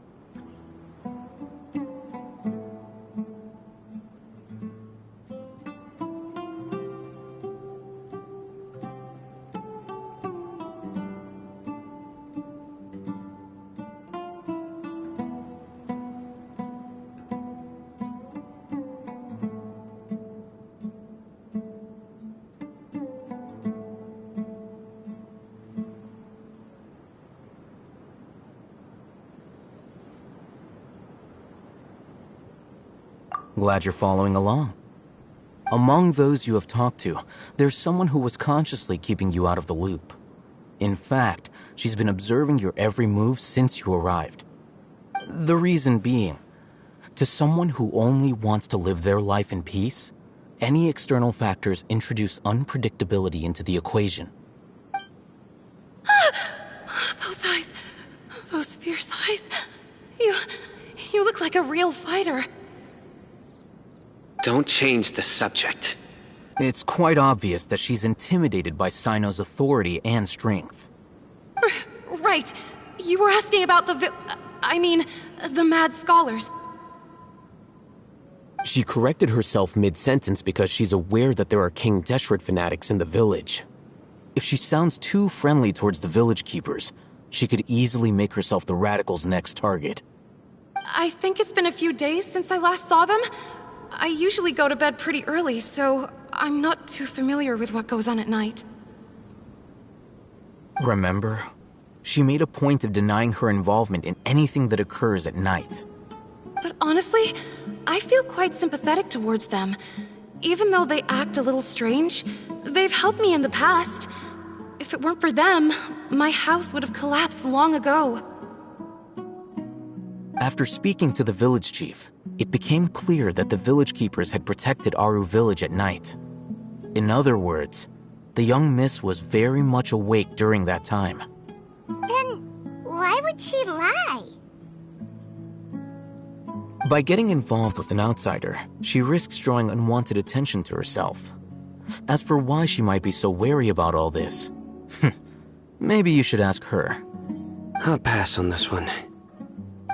Glad you're following along. Among those you have talked to, there's someone who was consciously keeping you out of the loop. In fact, she's been observing your every move since you arrived. The reason being, to someone who only wants to live their life in peace, any external factors introduce unpredictability into the equation. Those eyes. Those fierce eyes. You look like a real fighter. Don't change the subject. It's quite obvious that she's intimidated by Sino's authority and strength. Right. You were asking about the mad scholars. She corrected herself mid-sentence because she's aware that there are King Deshret fanatics in the village. If she sounds too friendly towards the village keepers, she could easily make herself the radicals' next target. I think it's been a few days since I last saw them. I usually go to bed pretty early, so I'm not too familiar with what goes on at night. Remember? She made a point of denying her involvement in anything that occurs at night. But honestly, I feel quite sympathetic towards them. Even though they act a little strange, they've helped me in the past. If it weren't for them, my house would have collapsed long ago. After speaking to the village chief, it became clear that the village keepers had protected Aru village at night. In other words, the young miss was very much awake during that time. Then why would she lie? By getting involved with an outsider, she risks drawing unwanted attention to herself. As for why she might be so wary about all this, maybe you should ask her. I'll pass on this one.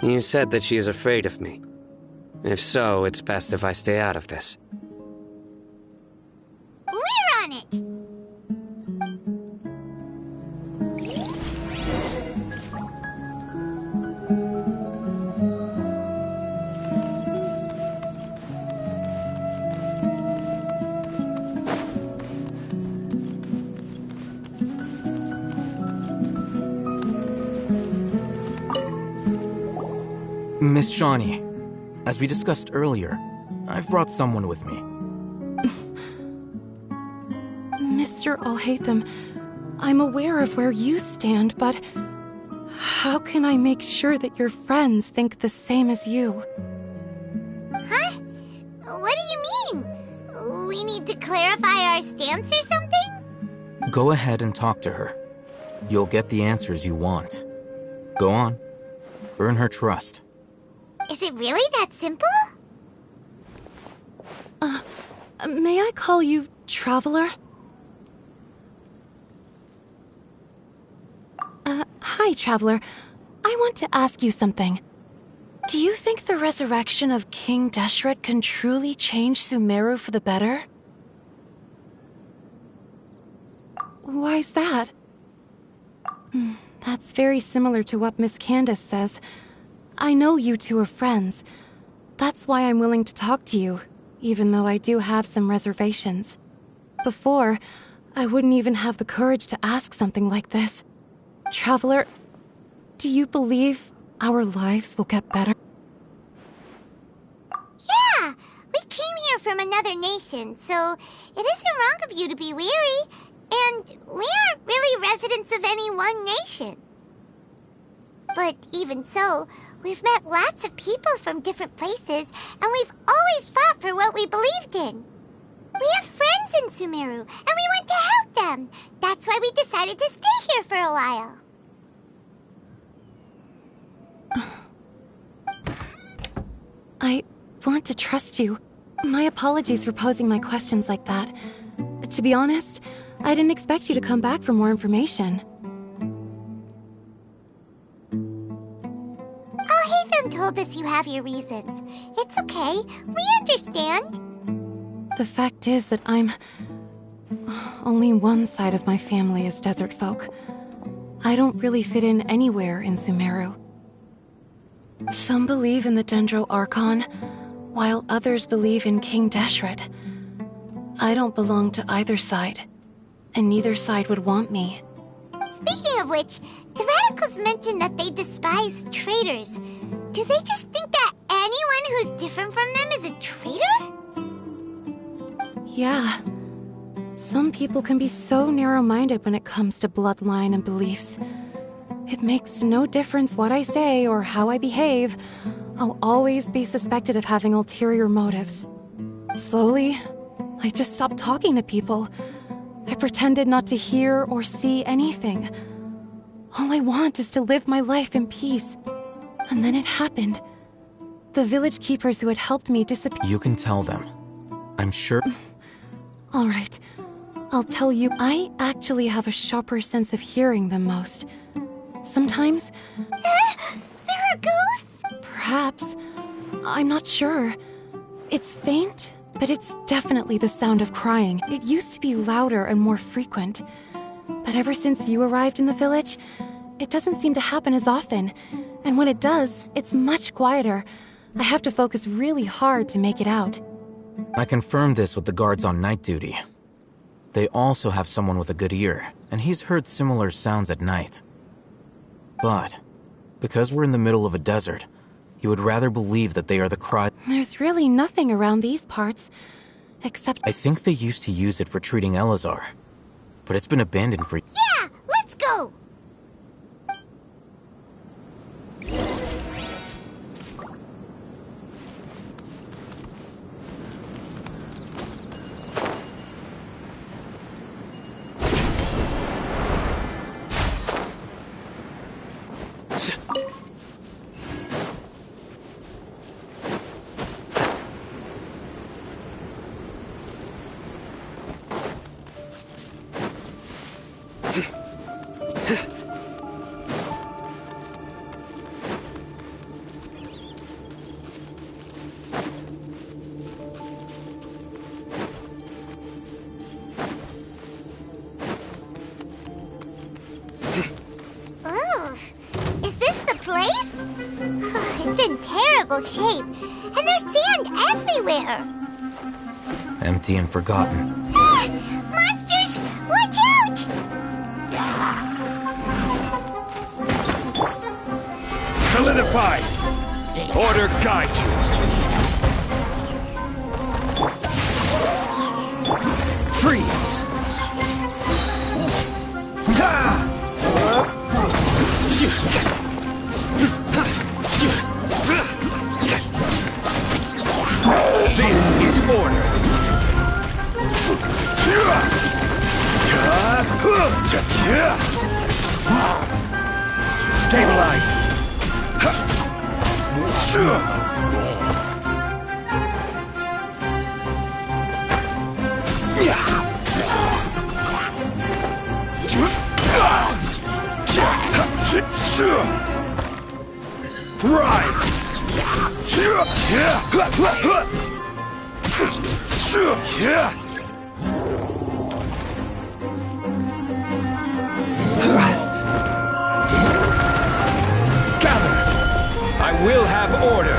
You said that she is afraid of me. If so, it's best if I stay out of this. We're on it! Miss Shawnee, as we discussed earlier, I've brought someone with me. Mr. Alhaitham, I'm aware of where you stand, but how can I make sure that your friends think the same as you? Huh? What do you mean? We need to clarify our stance or something? Go ahead and talk to her. You'll get the answers you want. Go on. Earn her trust. Is it really that simple? May I call you Traveler? Hi, Traveler. I want to ask you something. Do you think the resurrection of King Deshret can truly change Sumeru for the better? Why's that? That's very similar to what Miss Candace says. I know you two are friends. That's why I'm willing to talk to you, even though I do have some reservations. Before, I wouldn't even have the courage to ask something like this. Traveler, do you believe our lives will get better? Yeah! We came here from another nation, so it isn't wrong of you to be weary. And we aren't really residents of any one nation. But even so, we've met lots of people from different places, and we've always fought for what we believed in. We have friends in Sumeru, and we want to help them. That's why we decided to stay here for a while. I want to trust you. My apologies for posing my questions like that. To be honest, I didn't expect you to come back for more information. Alhaitham told us you have your reasons. It's okay. We understand. The fact is that only one side of my family is desert folk. I don't really fit in anywhere in Sumeru. Some believe in the Dendro Archon, while others believe in King Deshret. I don't belong to either side, and neither side would want me. Speaking of which, the radicals mentioned that they despise traitors. Do they just think that anyone who's different from them is a traitor? Yeah. Some people can be so narrow-minded when it comes to bloodline and beliefs. It makes no difference what I say or how I behave. I'll always be suspected of having ulterior motives. Slowly, I just stopped talking to people. I pretended not to hear or see anything. All I want is to live my life in peace. And then it happened. The village keepers who had helped me disappeared. You can tell them. I'm sure. All right. I'll tell you, I actually have a sharper sense of hearing than most. Sometimes... There are ghosts? Perhaps. I'm not sure. It's faint, but it's definitely the sound of crying. It used to be louder and more frequent. But ever since you arrived in the village, it doesn't seem to happen as often. And when it does, it's much quieter. I have to focus really hard to make it out. I confirmed this with the guards on night duty. They also have someone with a good ear, and he's heard similar sounds at night. But, because we're in the middle of a desert, you would rather believe that they are the cries. There's really nothing around these parts, except... I think they used to use it for treating Elazar, but it's been abandoned for... Yeah, let's go! Shape, and there's sand everywhere. Empty and forgotten. Monsters! Watch out! Solidify! Order guide you! Freeze! This is order. Stabilize. Rise! Gather! I will have order!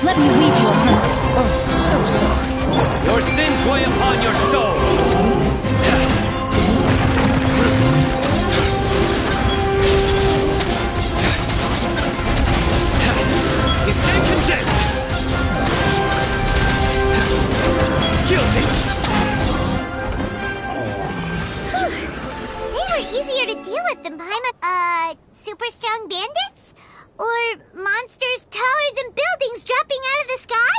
Let me lead you, huh? Oh, so sorry. Your sins weigh upon your soul! You stand condemned! Guilty! They were easier to deal with than Paimon. Super strong bandits? Or monsters taller than buildings dropping out of the sky?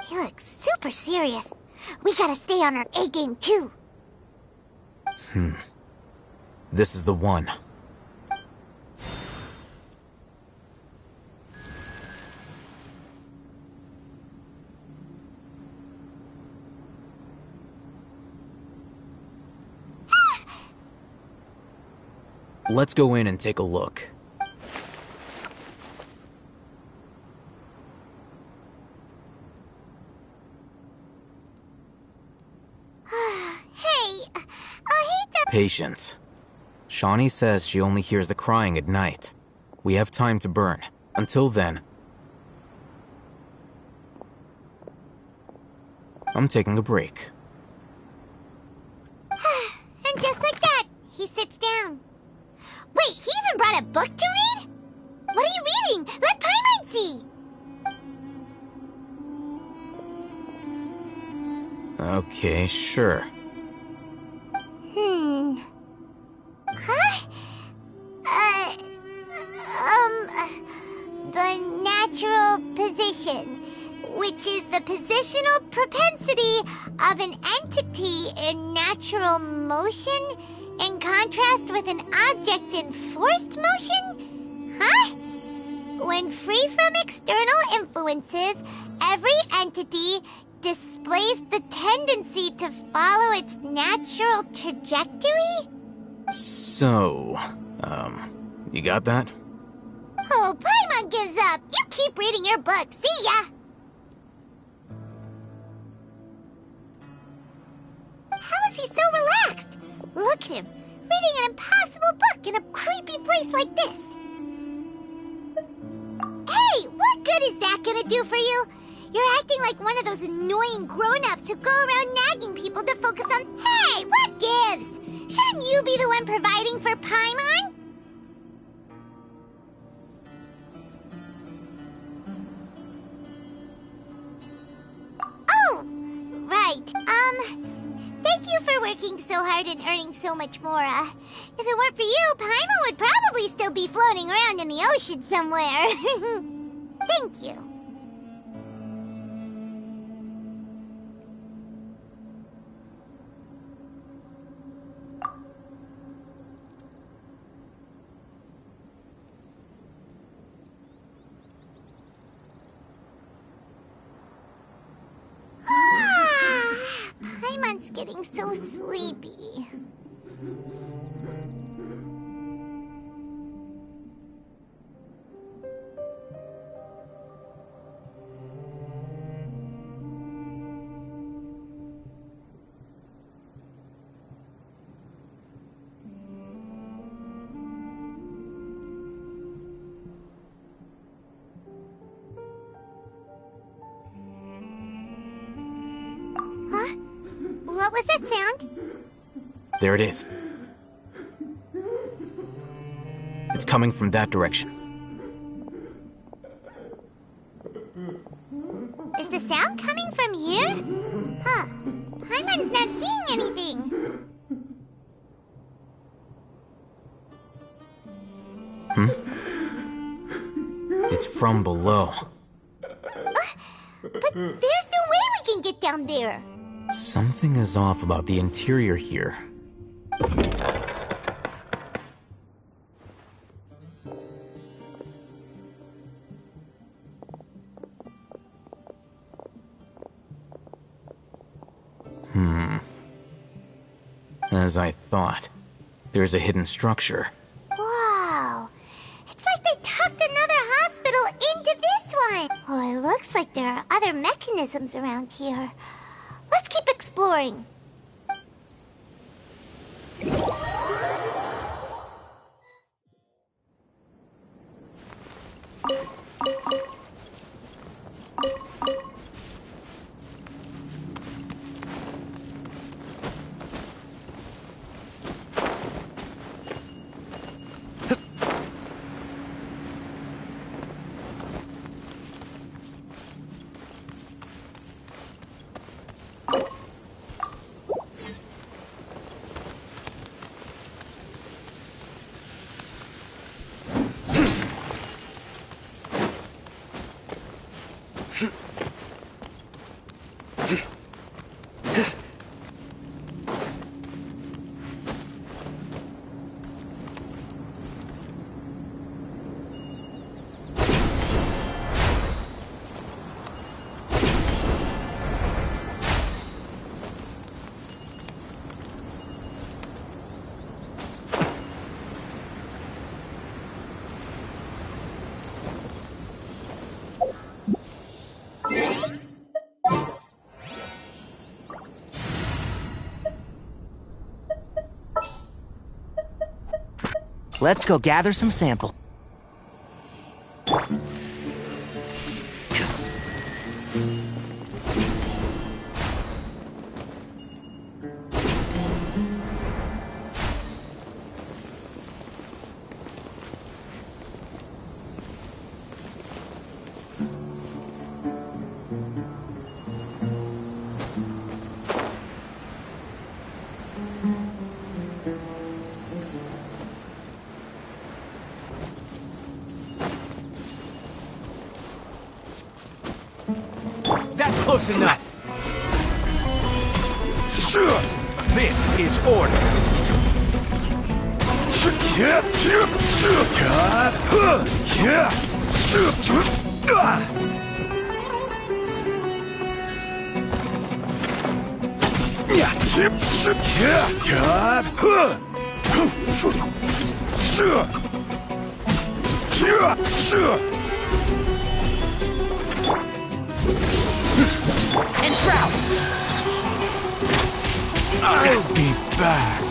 He looks super serious. We gotta stay on our A game too. This is the one. Let's go in and take a look. Patience. Shawnee says she only hears the crying at night. We have time to burn. Until then, I'm taking a break. And just like that, he sits down. book to read? What are you reading? Let Paimon see! Okay, sure. Huh? The natural position, which is the positional propensity of an entity in natural motion in contrast with an object in forced motion? Huh? When free from external influences, every entity displays the tendency to follow its natural trajectory? So, you got that? Oh, Paimon gives up. You keep reading your book. See ya! How is he so relaxed? Look at him, reading an impossible book in a creepy place like this. Hey, what good is that gonna do for you? You're acting like one of those annoying grown-ups who go around nagging people to focus on... Hey, what gives? Shouldn't you be the one providing for Paimon? Oh, right. Thank you for working so hard and earning so much more. If it weren't for you, Paimon would probably still be floating around in the ocean somewhere. Thank you. Paimon's getting so sleepy. Huh? What was that sound? There it is. It's coming from that direction. Is the sound coming from here? Huh. Paimon's not seeing anything. It's from below. But there's no way we can get down there. Something is off about the interior here. As I thought, there's a hidden structure. Wow. It's like they tucked another hospital into this one. Oh, it looks like there are other mechanisms around here. Let's keep exploring. Let's go gather some sample. That's close enough. This is order. Enshroud! I'll be back.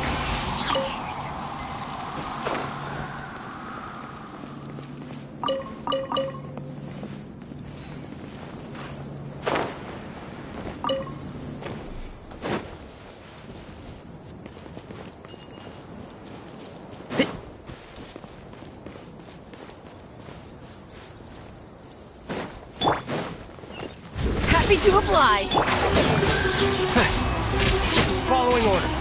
Happy to oblige. Just following orders.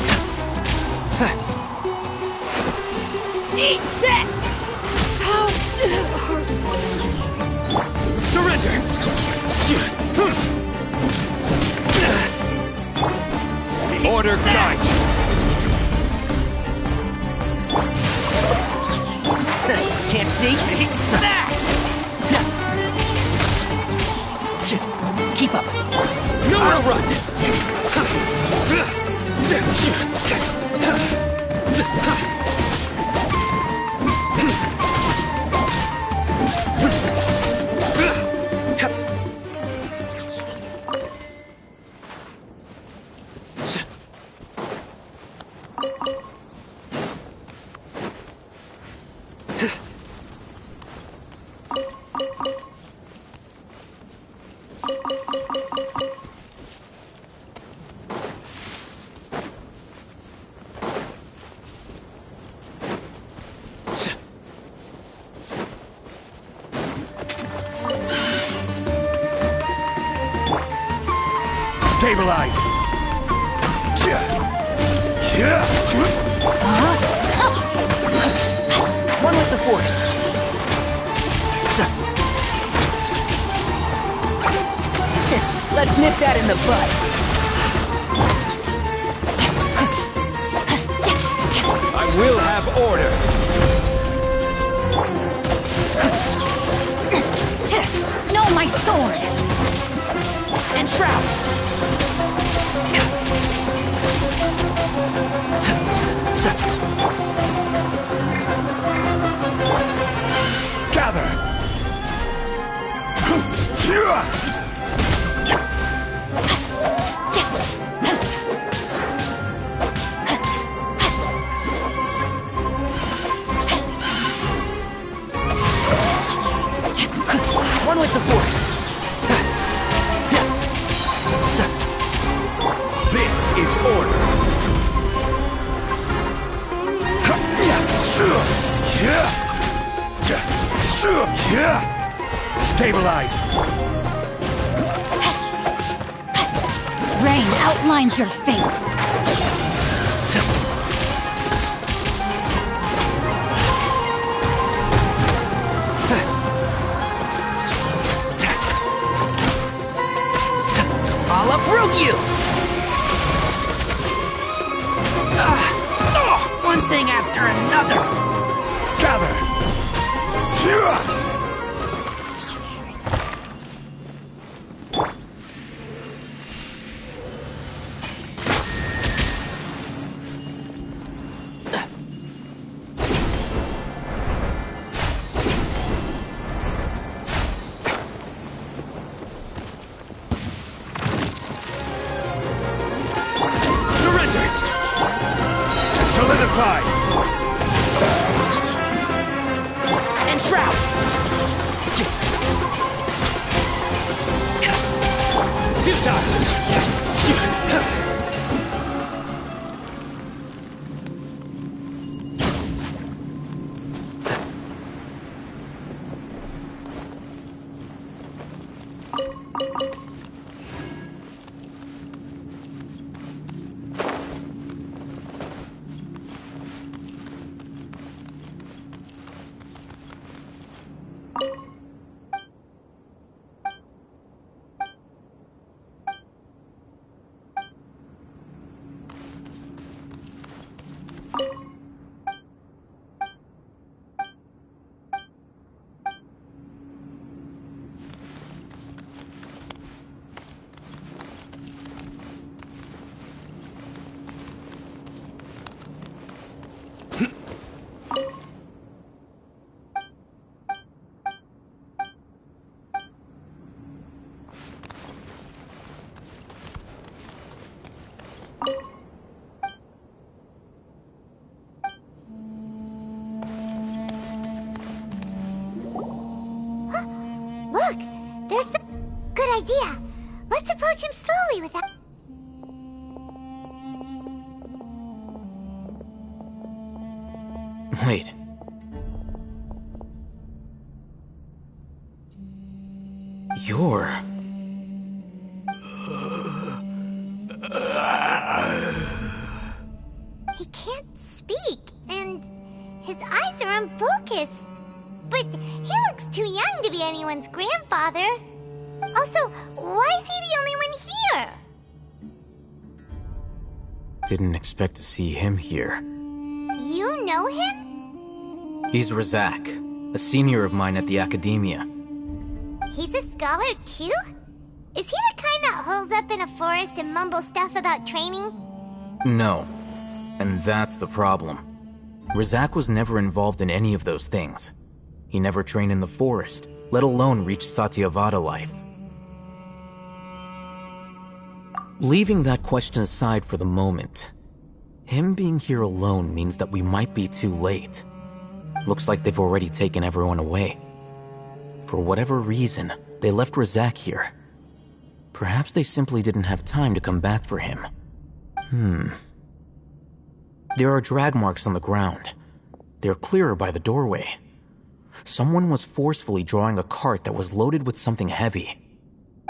Eat this! Surrender! Order guide you. Can't see? Keep up. Nowhere run! Stabilize! One with the force. Let's nip that in the bud. I will have order. No, my sword! Enshroud! Gather! One with the force. This is order. Stabilize. Rain outlines your fate. I'll uproot you! One thing after another! Gather! Solidify! Enshroud! There's the good idea. Let's approach him slowly without... Wait. You're... He can't speak, and his eyes are unfocused. But he looks too young to be anyone's grandfather. Also, why is he the only one here? Didn't expect to see him here. You know him? He's Razak, a senior of mine at the Academia. He's a scholar too? Is he the kind that holes up in a forest and mumbles stuff about training? No. And that's the problem. Razak was never involved in any of those things. He never trained in the forest, let alone reach Satyavada life. Leaving that question aside for the moment, him being here alone means that we might be too late. Looks like they've already taken everyone away. For whatever reason, they left Razak here. Perhaps they simply didn't have time to come back for him. There are drag marks on the ground. They're clearer by the doorway. Someone was forcefully drawing a cart that was loaded with something heavy.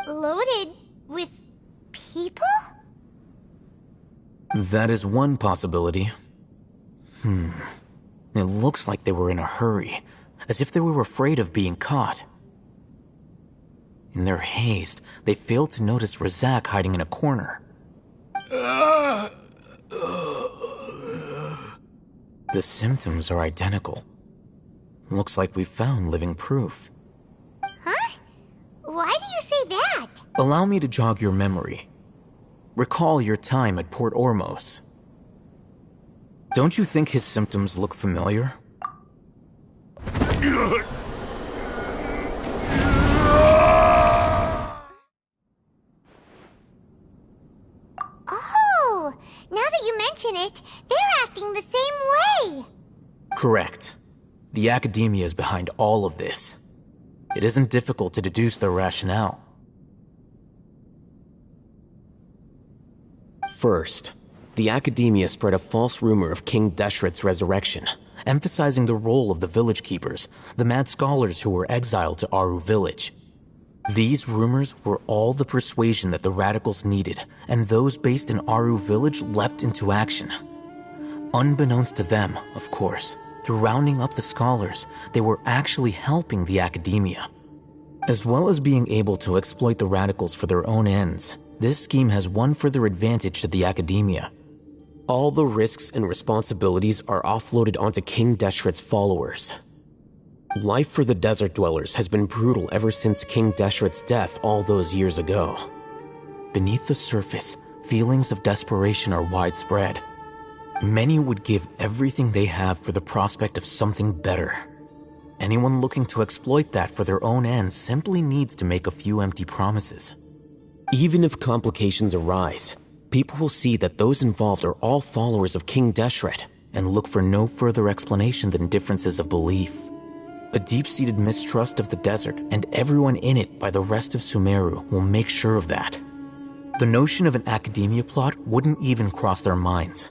Loaded with people? That is one possibility. It looks like they were in a hurry, as if they were afraid of being caught. In their haste, they failed to notice Razak hiding in a corner. The symptoms are identical. Looks like we found living proof. Huh? Why do you say that? Allow me to jog your memory. Recall your time at Port Ormos. Don't you think his symptoms look familiar? Oh, now that you mention it, they're acting the same way. Correct. The Academia is behind all of this. It isn't difficult to deduce their rationale. First, the Academia spread a false rumor of King Deshret's resurrection, emphasizing the role of the village keepers, the mad scholars who were exiled to Aru village. These rumors were all the persuasion that the radicals needed, and those based in Aru village leapt into action. Unbeknownst to them, of course, through rounding up the scholars, they were actually helping the Academia. As well as being able to exploit the radicals for their own ends, this scheme has one further advantage to the Academia. All the risks and responsibilities are offloaded onto King Deshret's followers. Life for the desert dwellers has been brutal ever since King Deshret's death all those years ago. Beneath the surface, feelings of desperation are widespread. Many would give everything they have for the prospect of something better. Anyone looking to exploit that for their own ends simply needs to make a few empty promises. Even if complications arise, people will see that those involved are all followers of King Deshret and look for no further explanation than differences of belief. A deep-seated mistrust of the desert and everyone in it by the rest of Sumeru will make sure of that. The notion of an Academia plot wouldn't even cross their minds.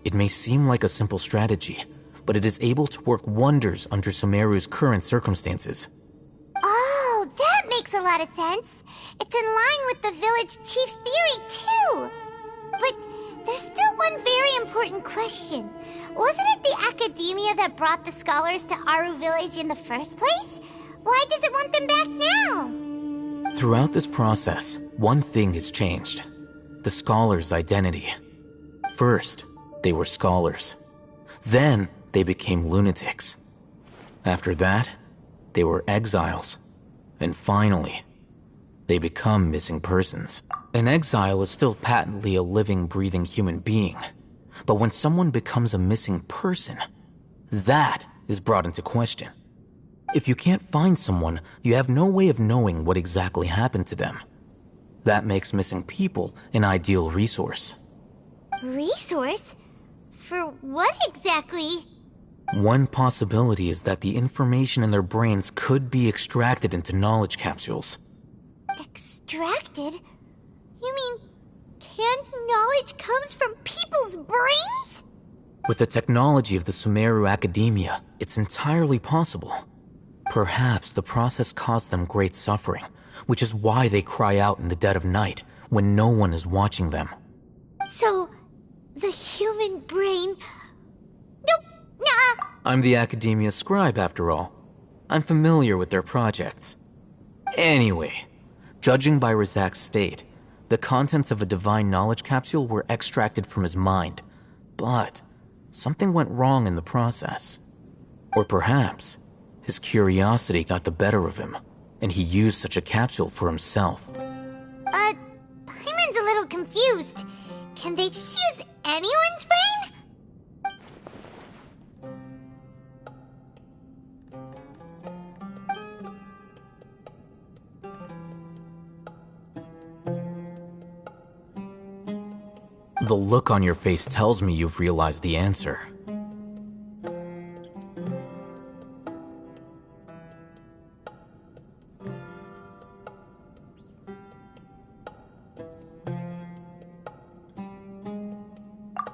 It may seem like a simple strategy, but it is able to work wonders under Sumeru's current circumstances. Oh, that makes a lot of sense. It's in line with the village chief's theory, too. But there's still one very important question. Wasn't it the Academia that brought the scholars to Aru village in the first place? Why does it want them back now? Throughout this process, one thing has changed. The scholars' identity. First, they were scholars. Then, they became lunatics. After that, they were exiles. And finally, they become missing persons. An exile is still patently a living, breathing human being. But when someone becomes a missing person, that is brought into question. If you can't find someone, you have no way of knowing what exactly happened to them. That makes missing people an ideal resource. Resource? For what exactly? One possibility is that the information in their brains could be extracted into knowledge capsules. Extracted? You mean canned knowledge comes from people's brains? With the technology of the Sumeru Academia, it's entirely possible. Perhaps the process caused them great suffering, which is why they cry out in the dead of night when no one is watching them. So, the human brain... Nope, nah. I'm the Academia scribe, after all. I'm familiar with their projects. Anyway, judging by Razak's state, the contents of a divine knowledge capsule were extracted from his mind, but something went wrong in the process. Or perhaps his curiosity got the better of him, and he used such a capsule for himself. Paimon's a little confused. Can they just use anyone's brain? The look on your face tells me you've realized the answer.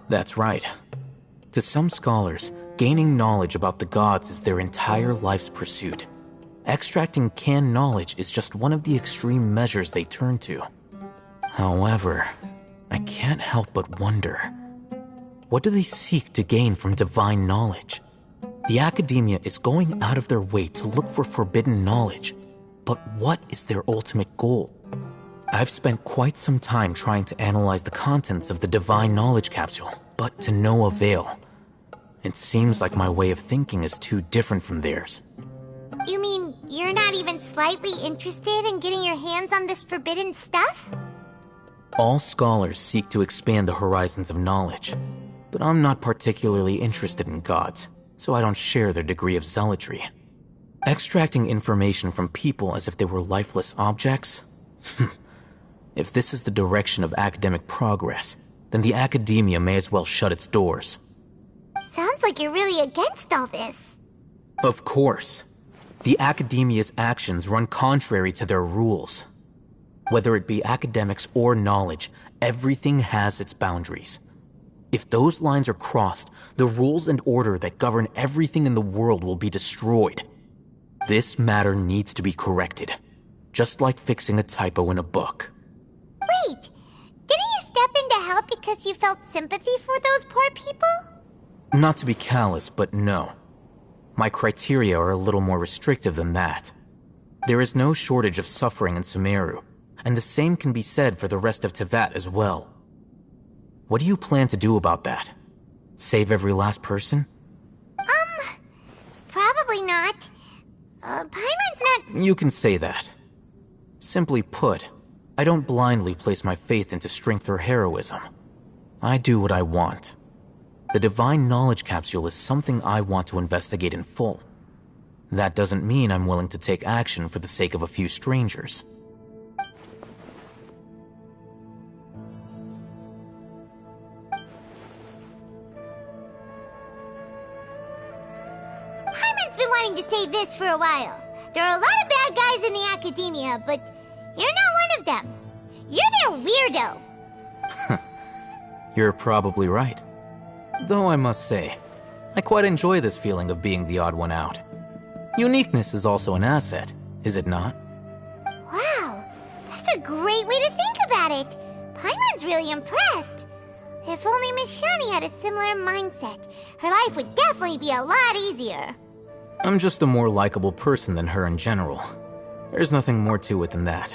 That's right. To some scholars, gaining knowledge about the gods is their entire life's pursuit. Extracting canned knowledge is just one of the extreme measures they turn to. However, I can't help but wonder, what do they seek to gain from divine knowledge? The Academia is going out of their way to look for forbidden knowledge, but what is their ultimate goal? I've spent quite some time trying to analyze the contents of the divine knowledge capsule, but to no avail. It seems like my way of thinking is too different from theirs. You mean you're not even slightly interested in getting your hands on this forbidden stuff? All scholars seek to expand the horizons of knowledge, but I'm not particularly interested in gods, so I don't share their degree of zealotry. Extracting information from people as if they were lifeless objects? If this is the direction of academic progress, then the Academia may as well shut its doors. Sounds like you're really against all this. Of course. The Academia's actions run contrary to their rules. Whether it be academics or knowledge, everything has its boundaries. If those lines are crossed, the rules and order that govern everything in the world will be destroyed. This matter needs to be corrected, just like fixing a typo in a book. Wait, didn't you step in to help because you felt sympathy for those poor people? Not to be callous, but no. My criteria are a little more restrictive than that. There is no shortage of suffering in Sumeru, and the same can be said for the rest of Teyvat as well. What do you plan to do about that? Save every last person? Probably not. Paimon's not... You can say that. Simply put, I don't blindly place my faith into strength or heroism. I do what I want. The divine knowledge capsule is something I want to investigate in full. That doesn't mean I'm willing to take action for the sake of a few strangers. Paimon's been wanting to say this for a while. There are a lot of bad guys in the Academia, but you're not one of them. You're their weirdo. You're probably right. Though I must say, I quite enjoy this feeling of being the odd one out. Uniqueness is also an asset, is it not? Wow, that's a great way to think about it. Paimon's really impressed. If only Miss Shani had a similar mindset, her life would definitely be a lot easier. I'm just a more likable person than her in general. There's nothing more to it than that.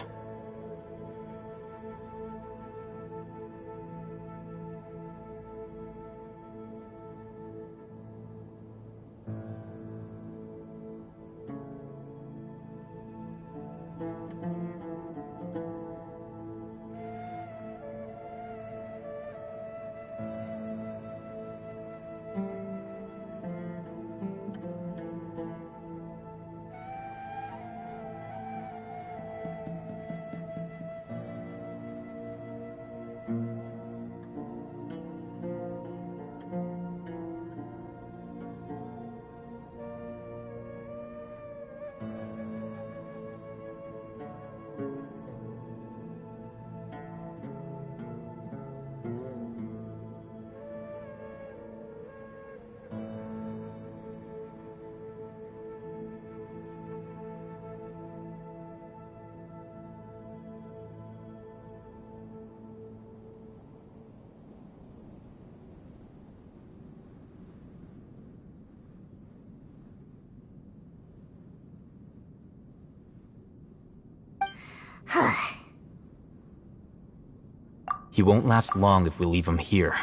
He won't last long if we leave him here.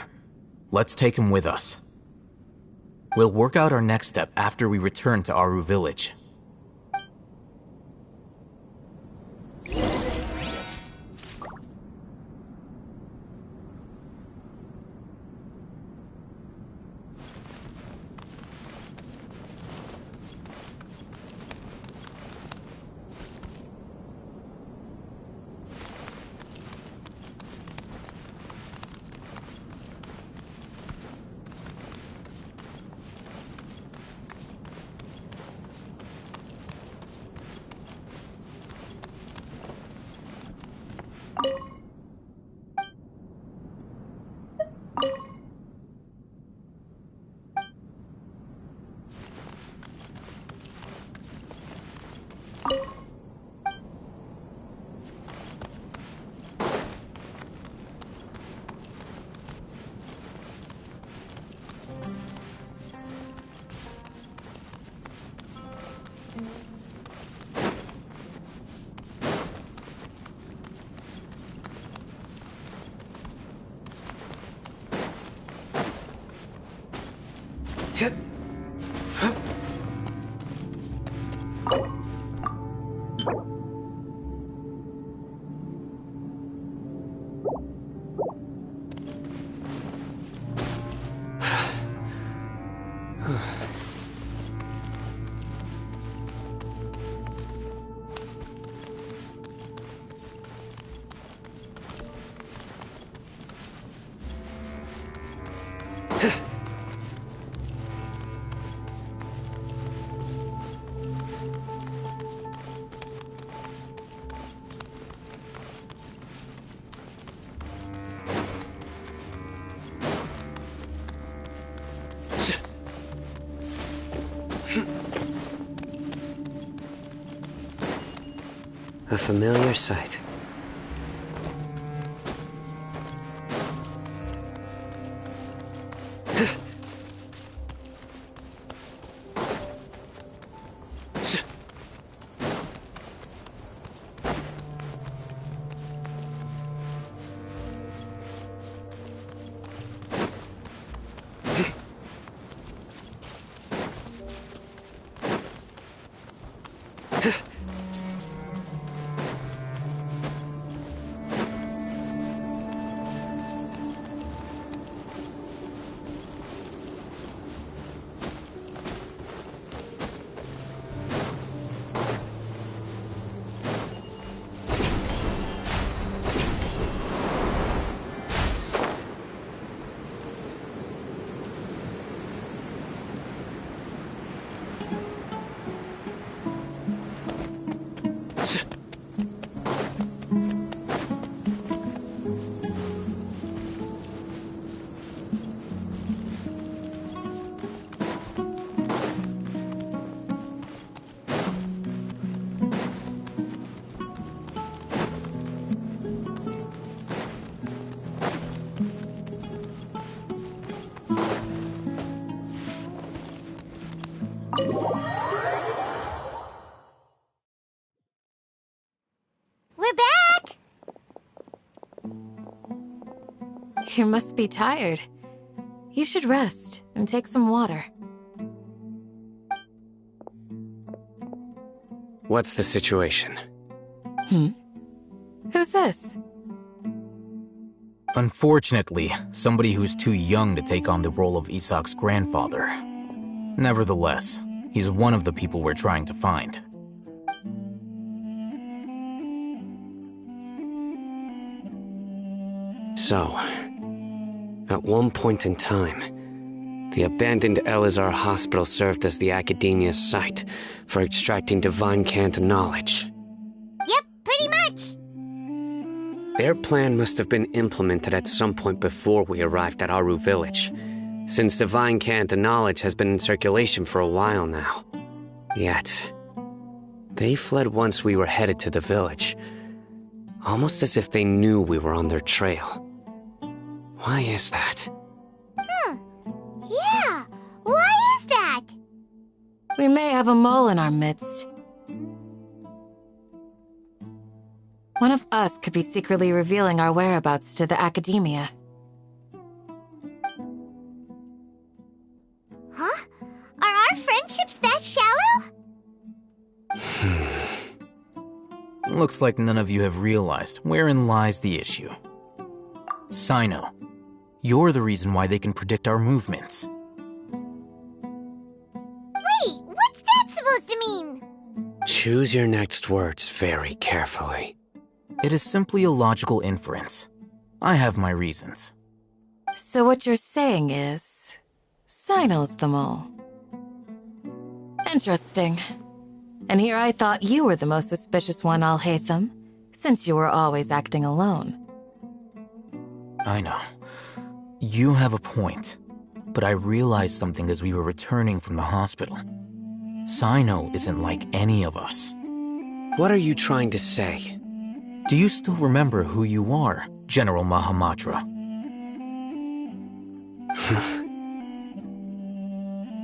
Let's take him with us. We'll work out our next step after we return to Aru Village. A familiar sight. We're back! You must be tired. You should rest and take some water. What's the situation? Who's this? Unfortunately, somebody who's too young to take on the role of Isak's grandfather. Nevertheless, he's one of the people we're trying to find. So, at one point in time, the abandoned Elazar Hospital served as the Academia's site for extracting divine cant knowledge. Yep, pretty much. Their plan must have been implemented at some point before we arrived at Aru Village, since divine cant knowledge has been in circulation for a while now. Yet, they fled once we were headed to the village, almost as if they knew we were on their trail. Why is that? Yeah, why is that? We may have a mole in our midst. One of us could be secretly revealing our whereabouts to the Academia. Huh? Are our friendships that shallow? Looks like none of you have realized wherein lies the issue. Sino, you're the reason why they can predict our movements. Wait, what's that supposed to mean? Choose your next words very carefully. It is simply a logical inference. I have my reasons. So what you're saying is, Sino's the mole. Interesting. And here I thought you were the most suspicious one, Al-Haytham, since you were always acting alone. I know. You have a point, but I realized something as we were returning from the hospital. Sino isn't like any of us. What are you trying to say? Do you still remember who you are, General Mahamatra?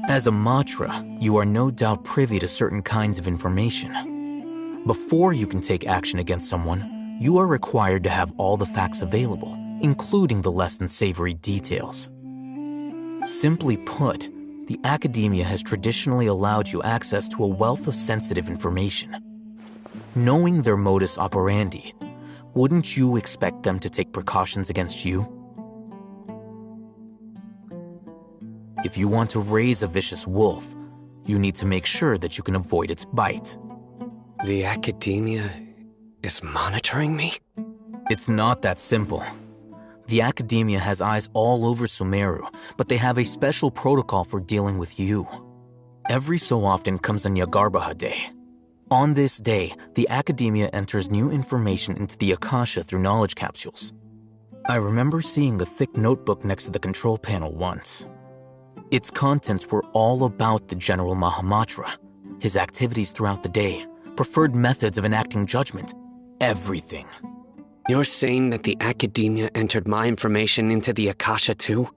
As a Matra, you are no doubt privy to certain kinds of information. Before you can take action against someone, you are required to have all the facts available, including the less than savory details. Simply put, the Academia has traditionally allowed you access to a wealth of sensitive information. Knowing their modus operandi, wouldn't you expect them to take precautions against you? If you want to raise a vicious wolf, you need to make sure that you can avoid its bite. The Academia is monitoring me? It's not that simple. The Academia has eyes all over Sumeru, but they have a special protocol for dealing with you. Every so often comes a Nyagarbaha Day. On this day, the Academia enters new information into the Akasha through knowledge capsules. I remember seeing a thick notebook next to the control panel once. Its contents were all about the General Mahamatra, his activities throughout the day, preferred methods of enacting judgment, everything. You're saying that the Academia entered my information into the Akasha too?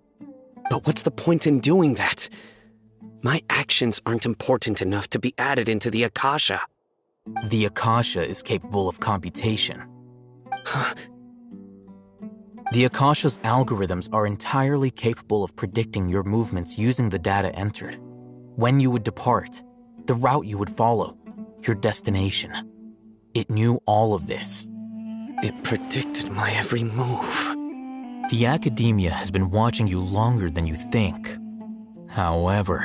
But what's the point in doing that? My actions aren't important enough to be added into the Akasha. The Akasha is capable of computation. The Akasha's algorithms are entirely capable of predicting your movements using the data entered. When you would depart, the route you would follow, your destination. It knew all of this. It predicted my every move. The Academia has been watching you longer than you think. However,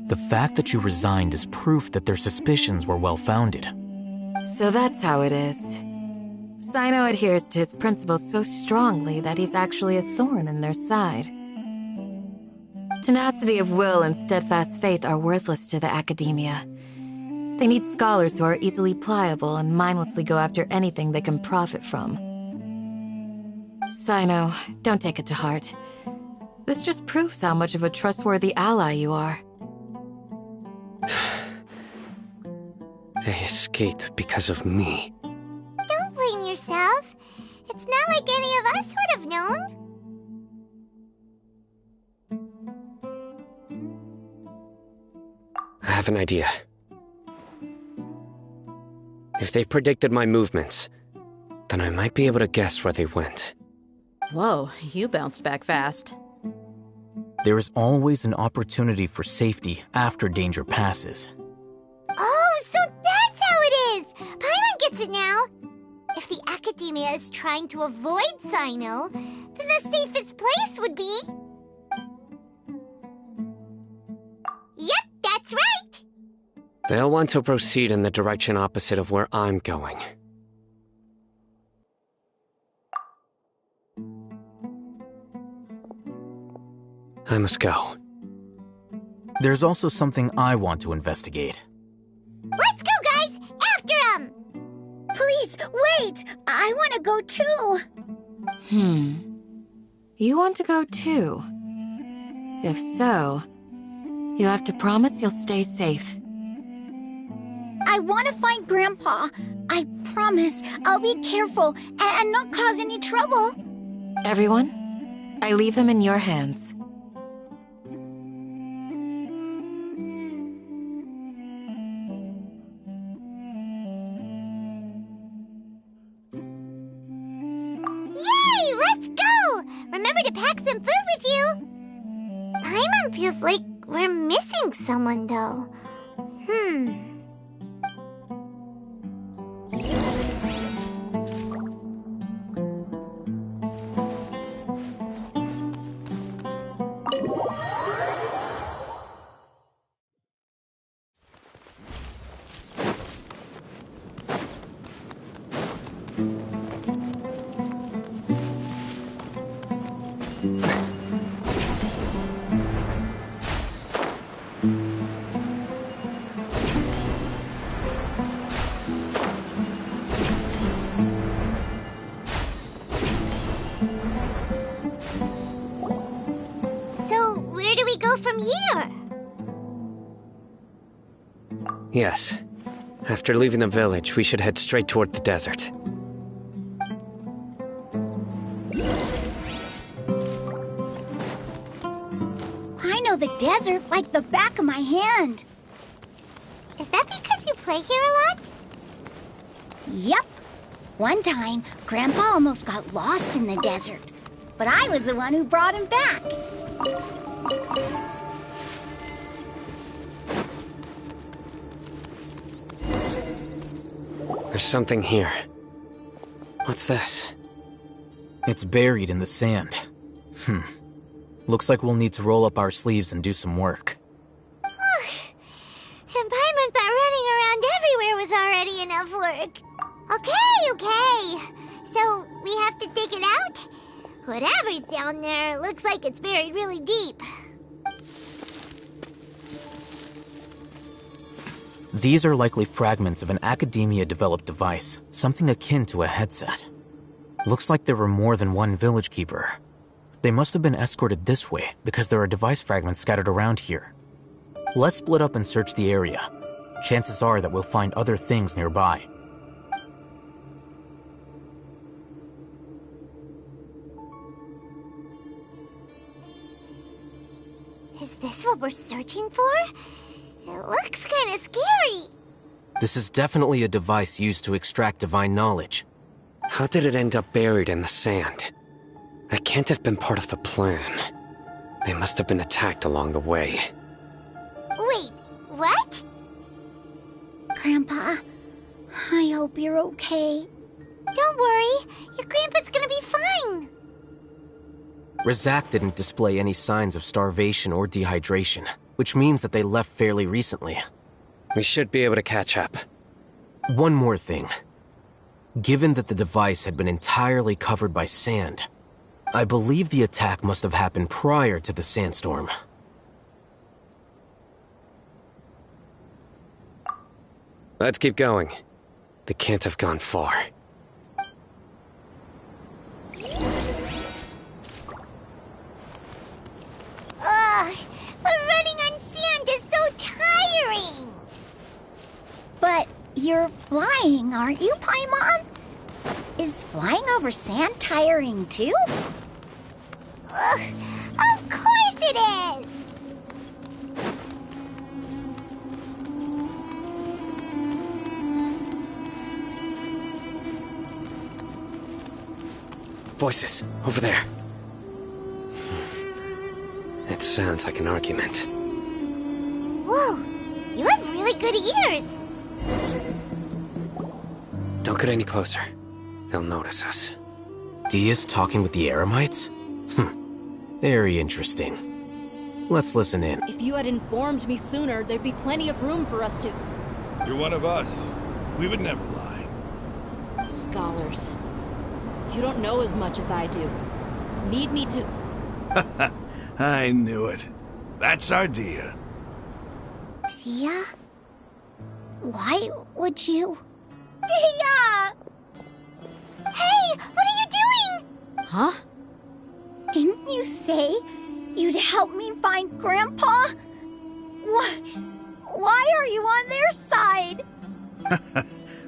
the fact that you resigned is proof that their suspicions were well-founded. So that's how it is. Sino adheres to his principles so strongly that he's actually a thorn in their side. Tenacity of will and steadfast faith are worthless to the Academia. They need scholars who are easily pliable and mindlessly go after anything they can profit from. Sino, don't take it to heart. This just proves how much of a trustworthy ally you are. They escaped because of me. Don't blame yourself. It's not like any of us would have known. I have an idea. If they predicted my movements, then I might be able to guess where they went. Whoa, you bounced back fast. There is always an opportunity for safety after danger passes. Oh, so that's how it is! Paimon gets it now! If the Academia is trying to avoid Sino, then the safest place would be... Yep, that's right! They'll want to proceed in the direction opposite of where I'm going. I must go. There's also something I want to investigate. Let's go, guys! After him! Please, wait! I want to go too! You want to go too? If so, you have to promise you'll stay safe. I want to find Grandpa. I promise I'll be careful and not cause any trouble. Everyone, I leave him in your hands. pack some food with you. Paimon feels like we're missing someone, though. So, where do we go from here? Yes. After leaving the village, we should head straight toward the desert. I know the desert like the back of my hand. Is that because you play here a lot? Yep. One time, Grandpa almost got lost in the desert, but I was the one who brought him back. There's something here. What's this? It's buried in the sand. Looks like we'll need to roll up our sleeves and do some work. And Paimon thought running around everywhere was already enough work. Okay. So, we have to dig it out? Whatever's down there looks like it's buried really deep. These are likely fragments of an Academia-developed device, something akin to a headset. Looks like there were more than one village keeper. They must have been escorted this way because there are device fragments scattered around here. Let's split up and search the area. Chances are that we'll find other things nearby. Is this what we're searching for? It looks kind of scary. This is definitely a device used to extract divine knowledge. How did it end up buried in the sand? That can't have been part of the plan. They must have been attacked along the way. Wait, what? Grandpa, I hope you're okay. Don't worry, your grandpa's gonna be fine. Razak didn't display any signs of starvation or dehydration, which means that they left fairly recently. We should be able to catch up. One more thing. Given that the device had been entirely covered by sand, I believe the attack must have happened prior to the sandstorm. Let's keep going. They can't have gone far. Ugh, but running on sand is so tiring. But you're flying, aren't you, Paimon? Is flying over sand tiring too? Ugh, of course it is. Voices, over there. It sounds like an argument. Whoa, you have really good ears. Don't get any closer. They'll notice us. Dia's talking with the Eremites? Very interesting. Let's listen in. If you had informed me sooner, there'd be plenty of room for us to... You're one of us. We would never lie. Scholars. You don't know as much as I do. Need me to... I knew it. That's our Dia. Dia? Why would you... Dia! Hey, what are you doing? Huh? Didn't you say you'd help me find Grandpa? Why are you on their side?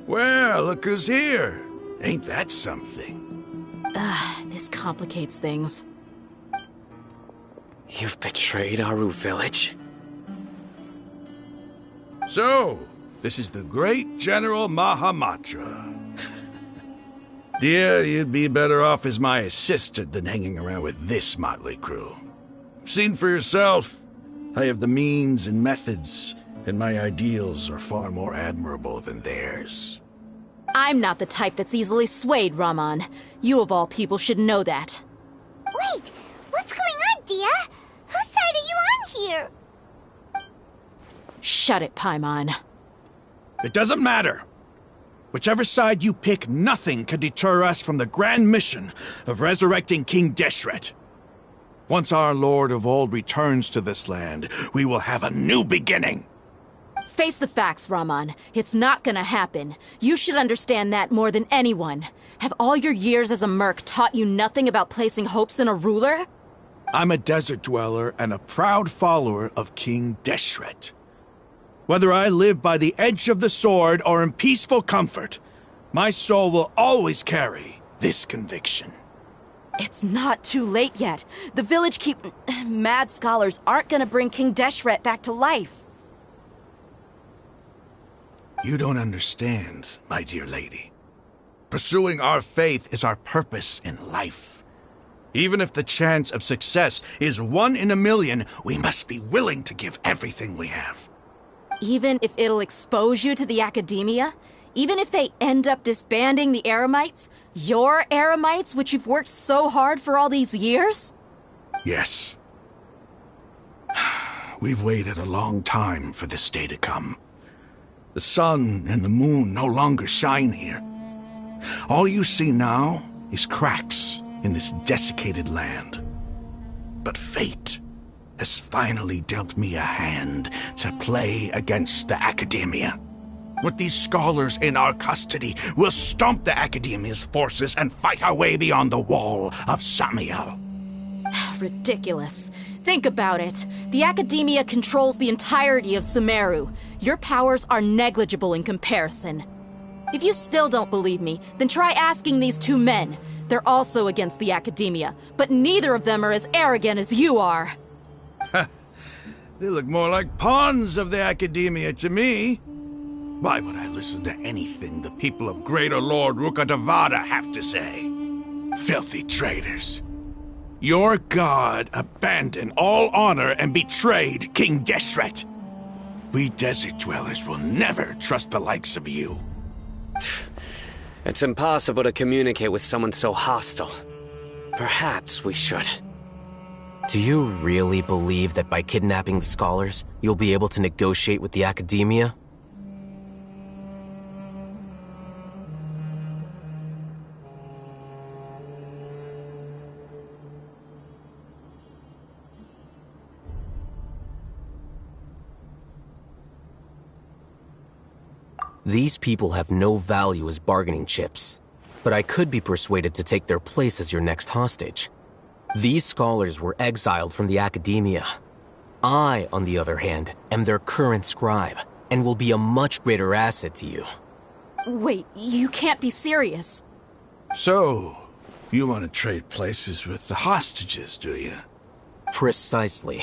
Well, look who's here. Ain't that something? This complicates things. You've betrayed Aru village? So, this is the great General Mahamatra. Dear, you'd be better off as my assistant than hanging around with this motley crew. Seen for yourself. I have the means and methods, and my ideals are far more admirable than theirs. I'm not the type that's easily swayed, Raman. You of all people should know that. Wait, what's going on, Dia? Whose side are you on here? Shut it, Paimon. It doesn't matter. Whichever side you pick, nothing can deter us from the grand mission of resurrecting King Deshret. Once our Lord of Old returns to this land, we will have a new beginning. Face the facts, Raman. It's not gonna happen. You should understand that more than anyone. Have all your years as a merc taught you nothing about placing hopes in a ruler? I'm a desert dweller and a proud follower of King Deshret. Whether I live by the edge of the sword or in peaceful comfort, my soul will always carry this conviction. It's not too late yet. The village mad scholars aren't gonna bring King Deshret back to life. You don't understand, my dear lady. Pursuing our faith is our purpose in life. Even if the chance of success is 1 in a million, we must be willing to give everything we have. Even if it'll expose you to the academia? Even if they end up disbanding the Eremites? Your Eremites, which you've worked so hard for all these years? Yes. We've waited a long time for this day to come. The sun and the moon no longer shine here. All you see now is cracks in this desiccated land. But fate has finally dealt me a hand to play against the academia. With these scholars in our custody, we'll stomp the academia's forces and fight our way beyond the wall of Samiel. Ridiculous. Think about it. The academia controls the entirety of Sumeru. Your powers are negligible in comparison. If you still don't believe me, then try asking these 2 men. They're also against the academia, but neither of them are as arrogant as you are. They look more like pawns of the academia to me. Why would I listen to anything the people of Greater Lord Rukkhadevada have to say? Filthy traitors. Your god abandoned all honor and betrayed King Deshret. We desert dwellers will never trust the likes of you. It's impossible to communicate with someone so hostile. Perhaps we should. Do you really believe that by kidnapping the scholars, you'll be able to negotiate with the academia? These people have no value as bargaining chips, but I could be persuaded to take their place as your next hostage. These scholars were exiled from the academia. I, on the other hand, am their current scribe, and will be a much greater asset to you. Wait, you can't be serious. So, you want to trade places with the hostages, do you? Precisely.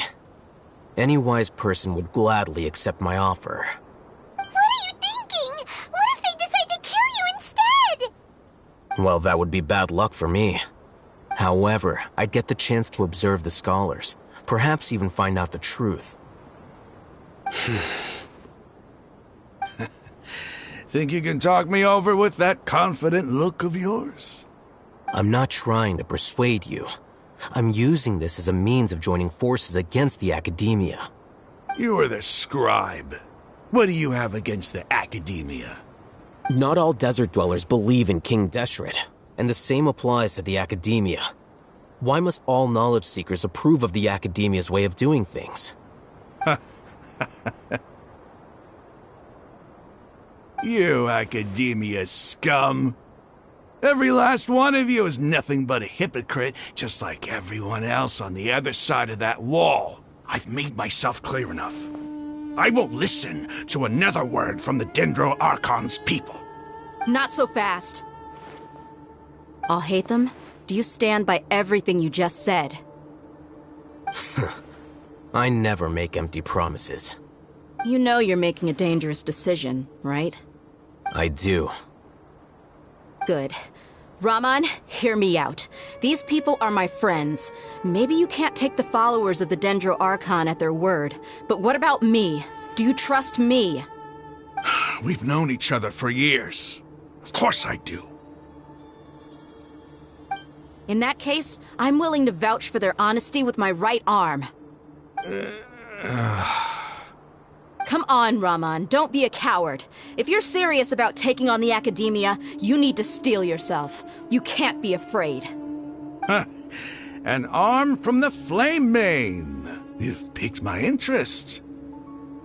Any wise person would gladly accept my offer. What are you thinking? What if they decide to kill you instead? Well, that would be bad luck for me. However, I'd get the chance to observe the scholars, perhaps even find out the truth. Think you can talk me over with that confident look of yours? I'm not trying to persuade you. I'm using this as a means of joining forces against the academia. You are the scribe. What do you have against the academia? Not all desert dwellers believe in King Deshret, and the same applies to the academia. Why must all knowledge seekers approve of the academia's way of doing things? You academia scum. Every last one of you is nothing but a hypocrite, just like everyone else on the other side of that wall. I've made myself clear enough. I won't listen to another word from the Dendro Archon's people. Not so fast. I'll hate them. Do you stand by everything you just said? I never make empty promises. You know you're making a dangerous decision, right? I do. Good. Raman, hear me out. These people are my friends. Maybe you can't take the followers of the Dendro Archon at their word, but what about me? Do you trust me? We've known each other for years. Of course I do. In that case, I'm willing to vouch for their honesty with my right arm. Come on, Raman, don't be a coward. If you're serious about taking on the Academia, you need to steel yourself. You can't be afraid. An arm from the Flame Mane. You've piqued my interest.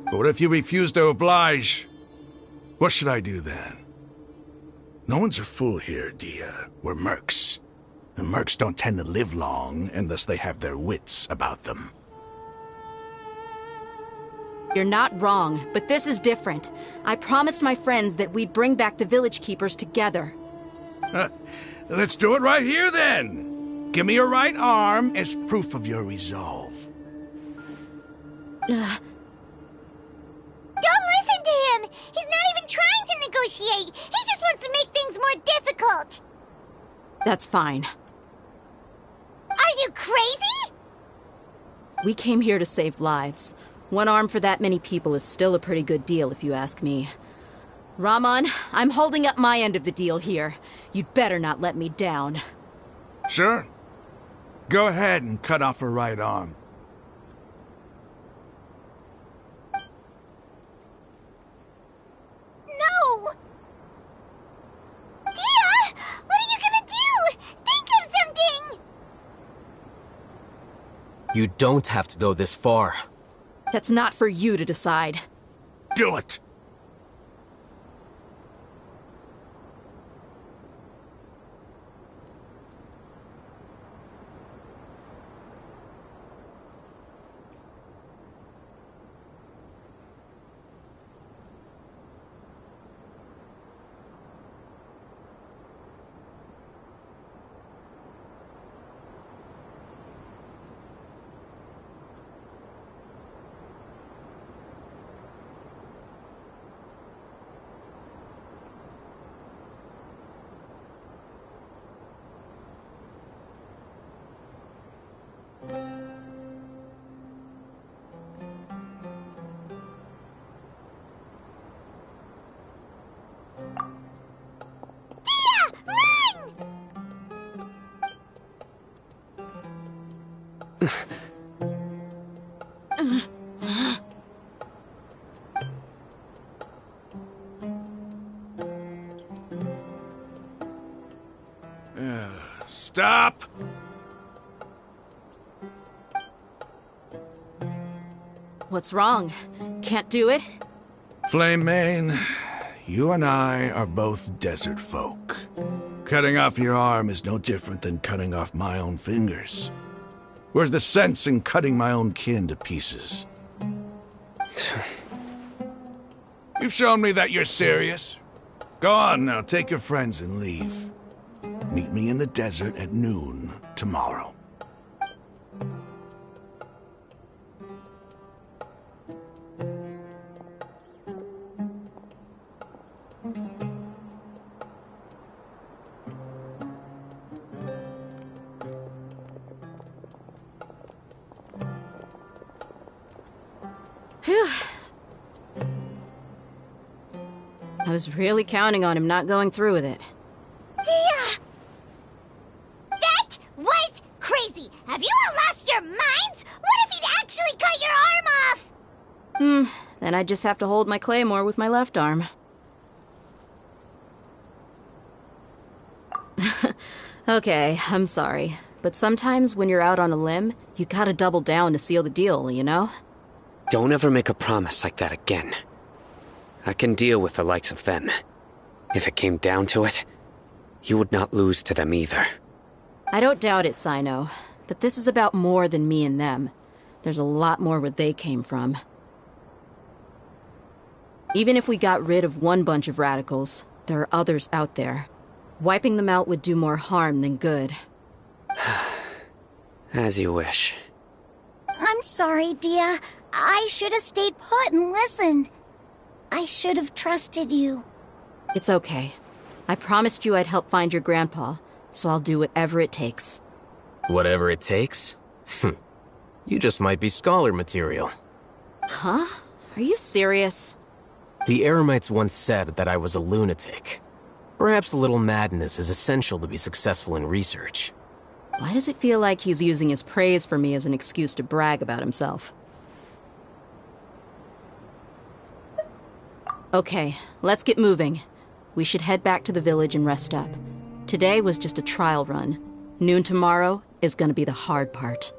But what if you refuse to oblige? What should I do then? No one's a fool here, Dia. We're mercs. And mercs don't tend to live long unless they have their wits about them. You're not wrong, but this is different. I promised my friends that we'd bring back the village keepers together. Let's do it right here, then. Give me your right arm as proof of your resolve. Don't listen to him! He's not even trying to negotiate! He just wants to make things more difficult! That's fine. Are you crazy? We came here to save lives. One arm for that many people is still a pretty good deal, if you ask me. Raman, I'm holding up my end of the deal here. You'd better not let me down. Sure. Go ahead and cut off her right arm. No! Dia! What are you gonna do? Think of something! You don't have to go this far. That's not for you to decide. Do it! Stop! What's wrong? Can't do it? Flame Mane, you and I are both desert folk. Cutting off your arm is no different than cutting off my own fingers. Where's the sense in cutting my own kin to pieces? You've shown me that you're serious. Go on now, take your friends and leave. Meet me in the desert at noon tomorrow. Phew. I was really counting on him not going through with it. Dia! That was crazy! Have you all lost your minds? What if he'd actually cut your arm off? Then I just have to hold my claymore with my left arm. Okay, I'm sorry. But sometimes when you're out on a limb, you gotta double down to seal the deal, you know? Don't ever make a promise like that again. I can deal with the likes of them. If it came down to it, you would not lose to them either. I don't doubt it, Sino. But this is about more than me and them. There's a lot more where they came from. Even if we got rid of one bunch of radicals, there are others out there. Wiping them out would do more harm than good. As you wish. I'm sorry, Dia. I should have stayed put and listened. I should have trusted you. It's okay. I promised you I'd help find your grandpa. so I'll do whatever it takes. Whatever it takes? You just might be scholar material. Huh? Are you serious? The Eremites once said that I was a lunatic. Perhaps a little madness is essential to be successful in research. Why does it feel like he's using his praise for me as an excuse to brag about himself? Okay, let's get moving. We should head back to the village and rest up. Today was just a trial run. Noon tomorrow is gonna be the hard part.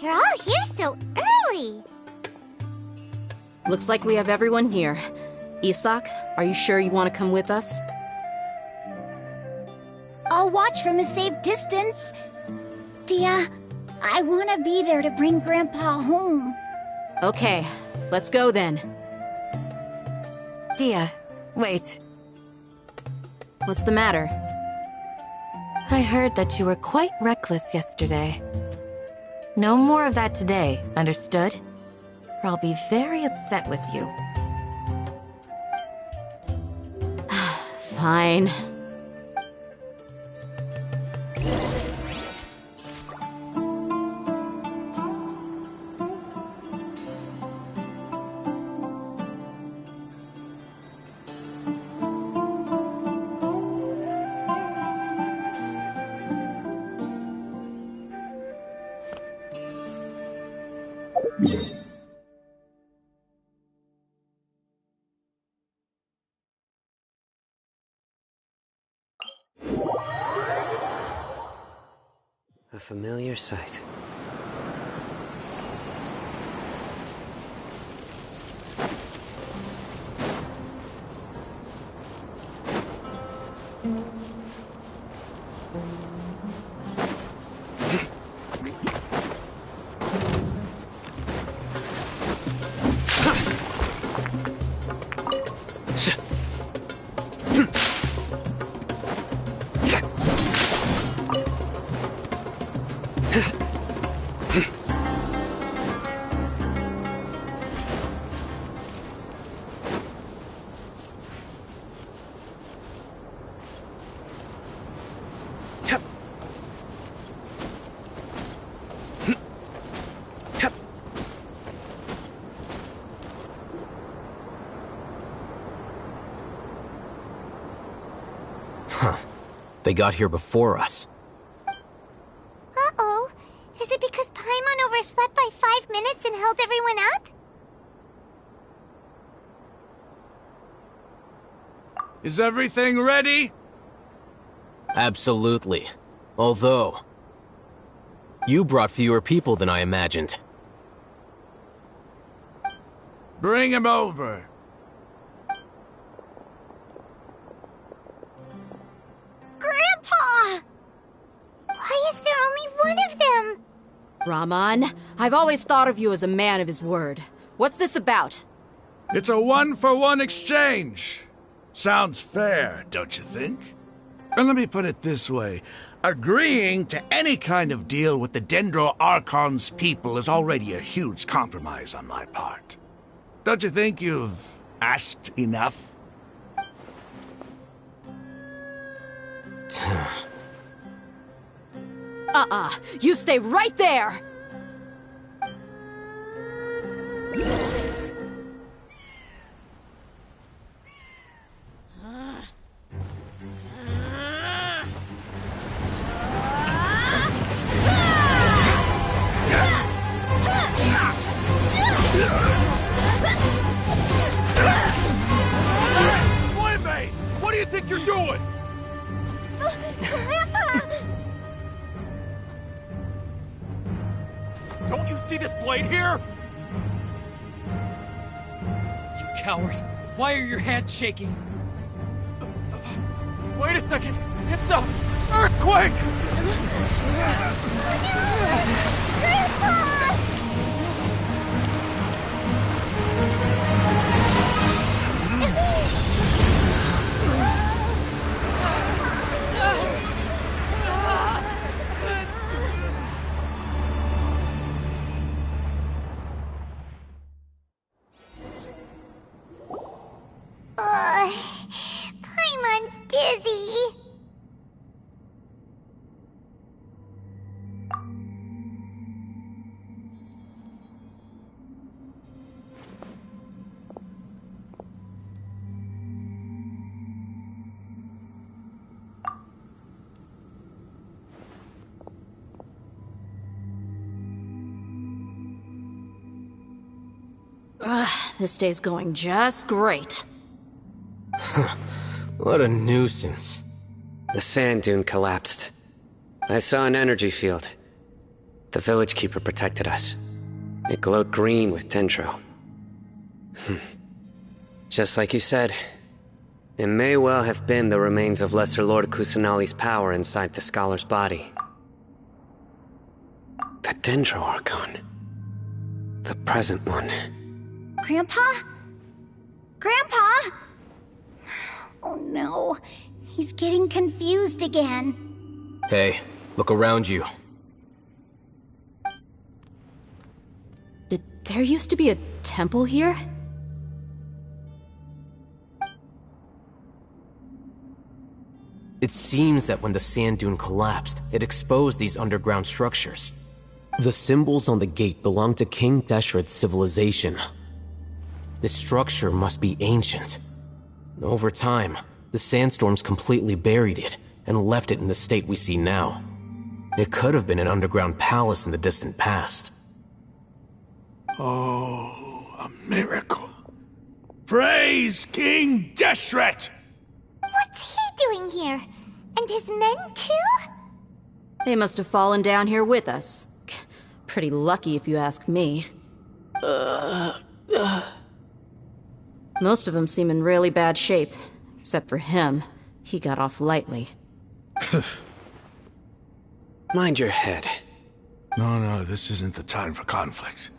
You're all here so early. Looks like we have everyone here. Isak, are you sure you want to come with us? I'll watch from a safe distance. Dia, I want to be there to bring Grandpa home. Okay, let's go then. Dia, wait. What's the matter? I heard that you were quite reckless yesterday. No more of that today, understood? Or I'll be very upset with you. Fine. A familiar sight. They got here before us. Uh-oh. Is it because Paimon overslept by 5 minutes and held everyone up? Is everything ready? Absolutely. Although, you brought fewer people than I imagined. Bring him over. Grandpa! Why is there only one of them? Rahman, I've always thought of you as a man of his word. What's this about? It's a one-for-one exchange. Sounds fair, don't you think? And let me put it this way. Agreeing to any kind of deal with the Dendro Archon's people is already a huge compromise on my part. Don't you think you've asked enough? You stay right there! Don't you see this blade here? You coward! Why are your hands shaking? Wait a second! It's a earthquake! Paimon's dizzy. This day's going just great. What a nuisance. The sand dune collapsed. I saw an energy field. The village keeper protected us. It glowed green with dendro. Just like you said, it may well have been the remains of Lesser Lord Kusanali's power inside the scholar's body. The dendro archon. The present one. Grandpa? Grandpa? Oh no, he's getting confused again. Hey, look around you. Did there used to be a temple here? It seems that when the sand dune collapsed, it exposed these underground structures. The symbols on the gate belong to King Deshret's civilization. This structure must be ancient. Over time, the sandstorms completely buried it and left it in the state we see now. It could have been an underground palace in the distant past. Oh, a miracle. Praise King Deshret! What's he doing here? And his men too? They must have fallen down here with us. Pretty lucky if you ask me. Most of them seem in really bad shape. Except for him. He got off lightly. Mind your head. No, this isn't the time for conflict.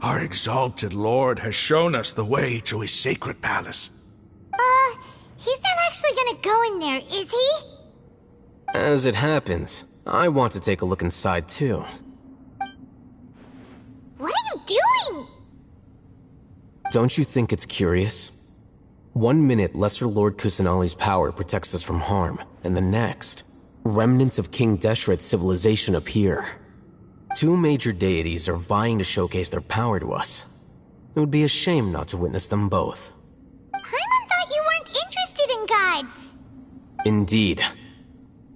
Our exalted lord has shown us the way to his sacred palace. He's not actually gonna go in there, is he? As it happens, I want to take a look inside too. What are you doing? Don't you think it's curious? 1 minute, Lesser Lord Kusanali's power protects us from harm, and the next, remnants of King Deshret's civilization appear. 2 major deities are vying to showcase their power to us. It would be a shame not to witness them both. Paimon thought you weren't interested in gods. Indeed.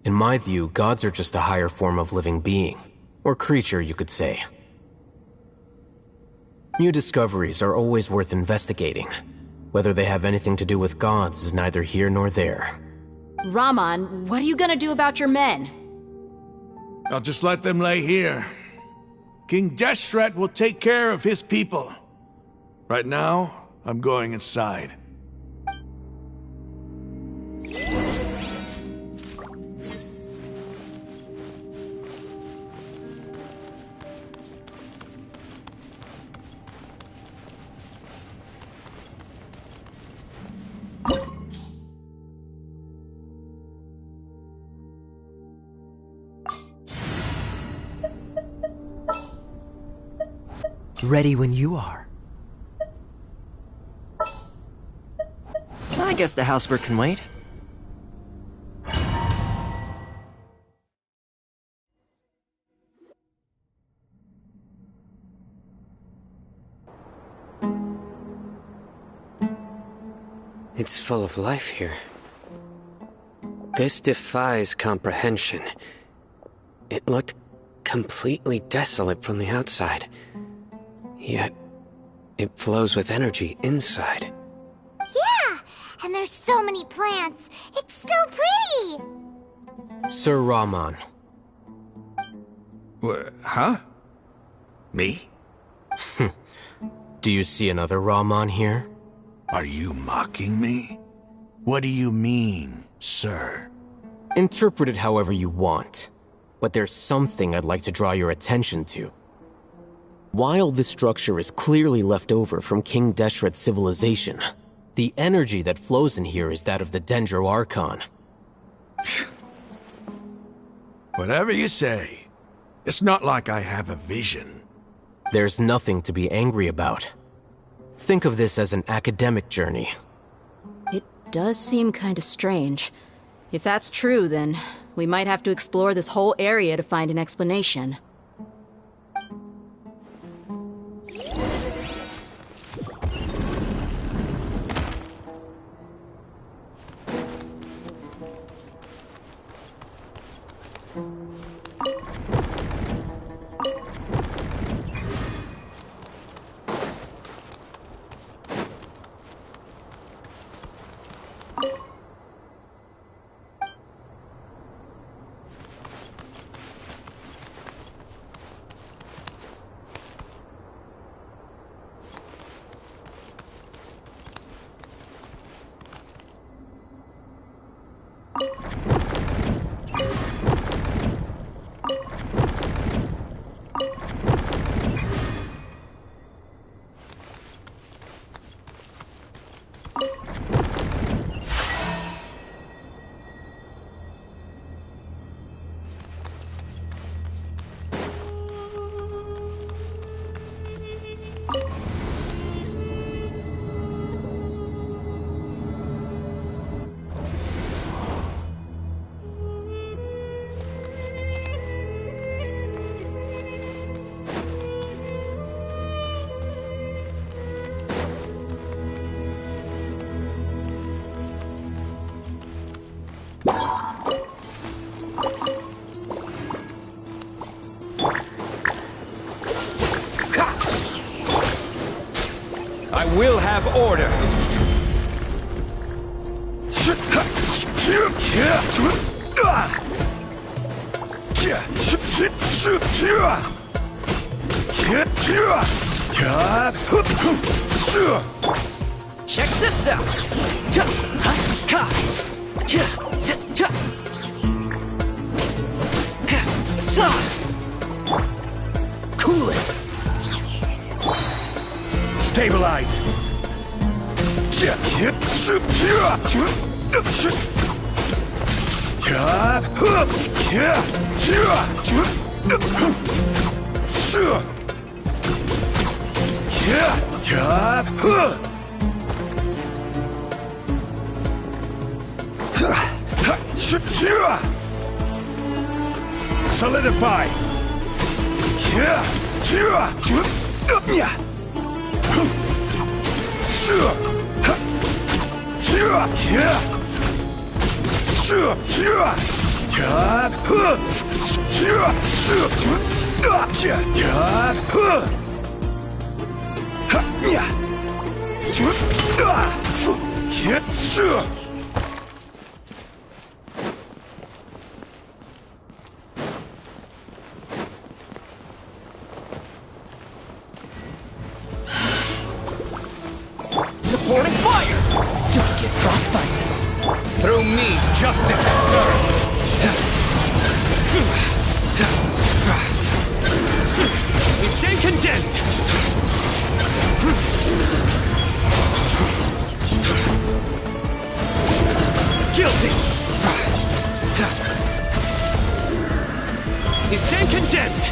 In my view, gods are just a higher form of living being, or creature, you could say. New discoveries are always worth investigating. Whether they have anything to do with gods is neither here nor there. Raman, what are you gonna do about your men? I'll just let them lay here. King Deshret will take care of his people. Right now, I'm going inside. Ready when you are. I guess the housework can wait. It's full of life here. This defies comprehension. It looked completely desolate from the outside. Yet, it flows with energy inside. Yeah, and there's so many plants. It's so pretty. Sir Raman. Huh? Me? Do you see another Rahman here? Are you mocking me? What do you mean, sir? Interpret it however you want, but there's something I'd like to draw your attention to. While this structure is clearly left over from King Deshret's civilization, the energy that flows in here is that of the Dendro Archon. Whatever you say. It's not like I have a vision. There's nothing to be angry about. Think of this as an academic journey. It does seem kinda strange. If that's true, then we might have to explore this whole area to find an explanation. I will have order. Check this out. Cool it. Stabilize. Solidify. Supporting fire! Don't get frostbite. Through me, justice is served. We stay condemned. Guilty. We stand condemned.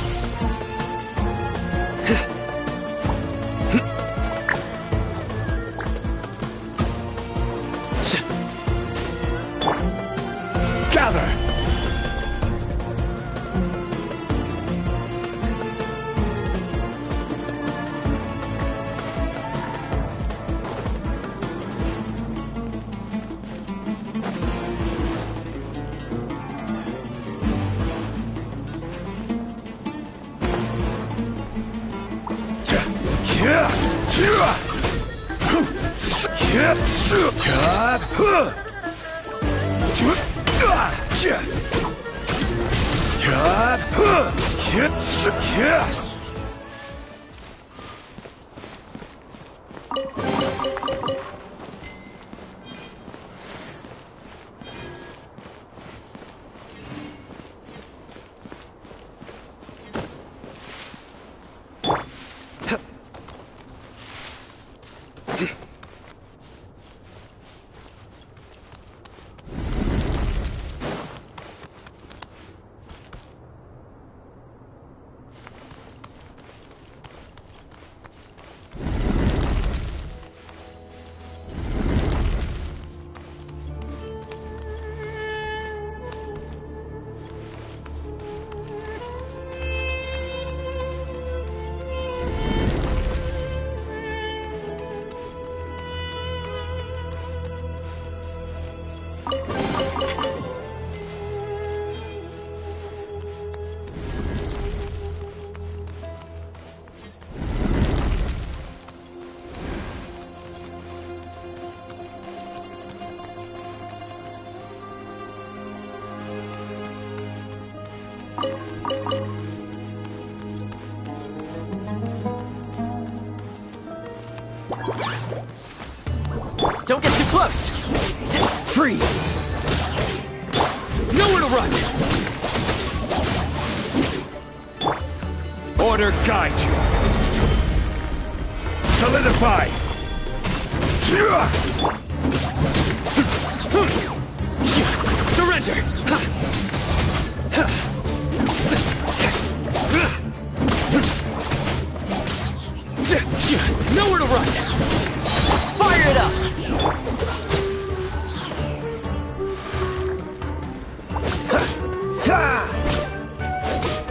Gather! Don't get too close! Freeze! Nowhere to run! Order guide you! Solidify! Surrender! Nowhere to run! Fire it up!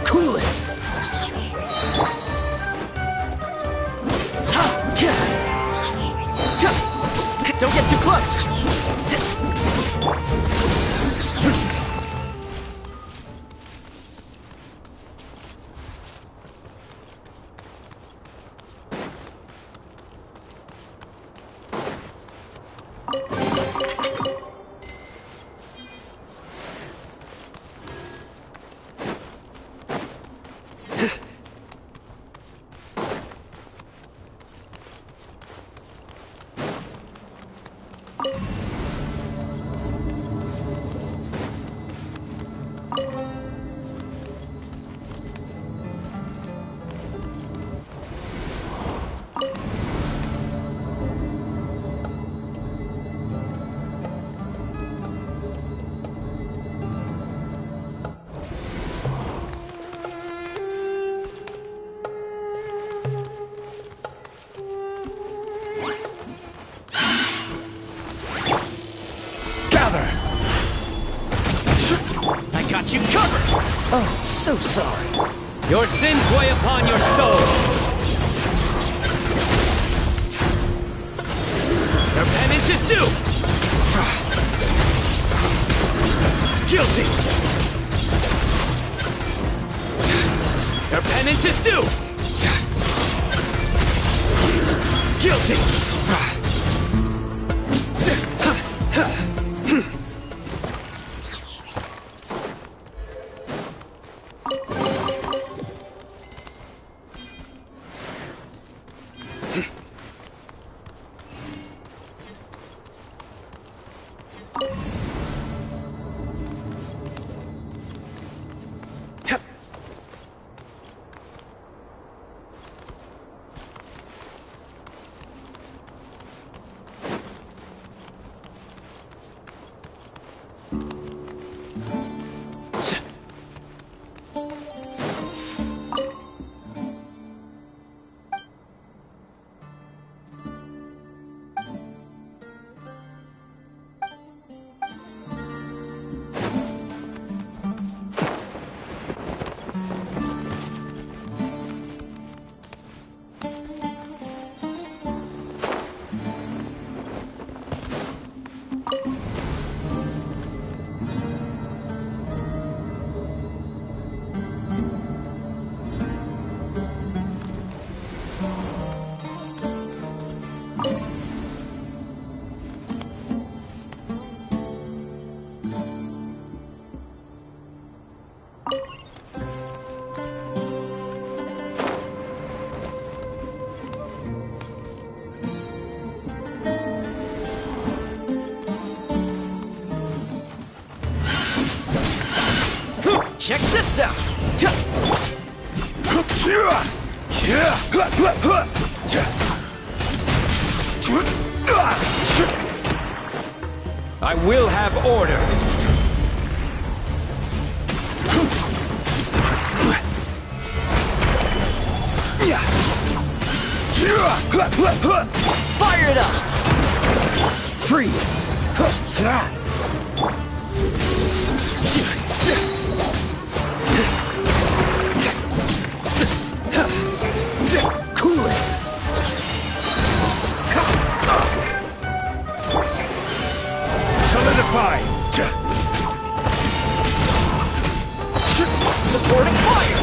Cool it! Don't get too close! You covered! Oh, so sorry. Your sins weigh upon your soul! Your penance is due! Guilty! Your penance is due! Guilty! Check this out! I will have order! Fire it up! Freeze! Cool it! Solidify! Supporting fire!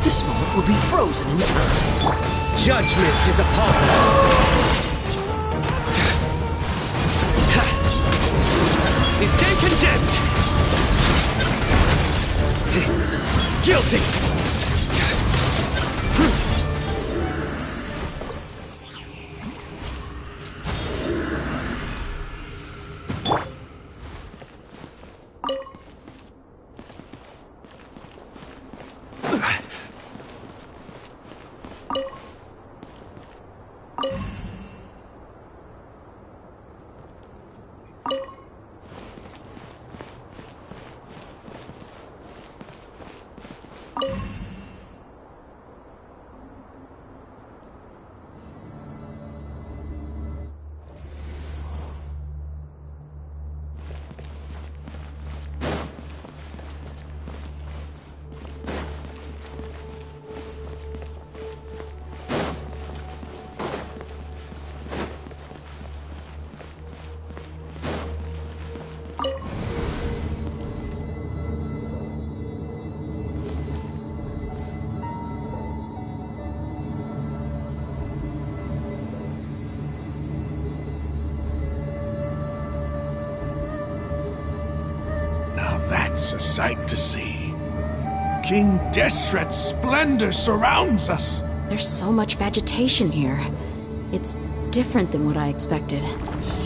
This moment will be frozen in time. Judgment is upon us. They stand condemned! Guilty! That's a sight to see. King Deshret's splendor surrounds us. There's so much vegetation here. It's different than what I expected.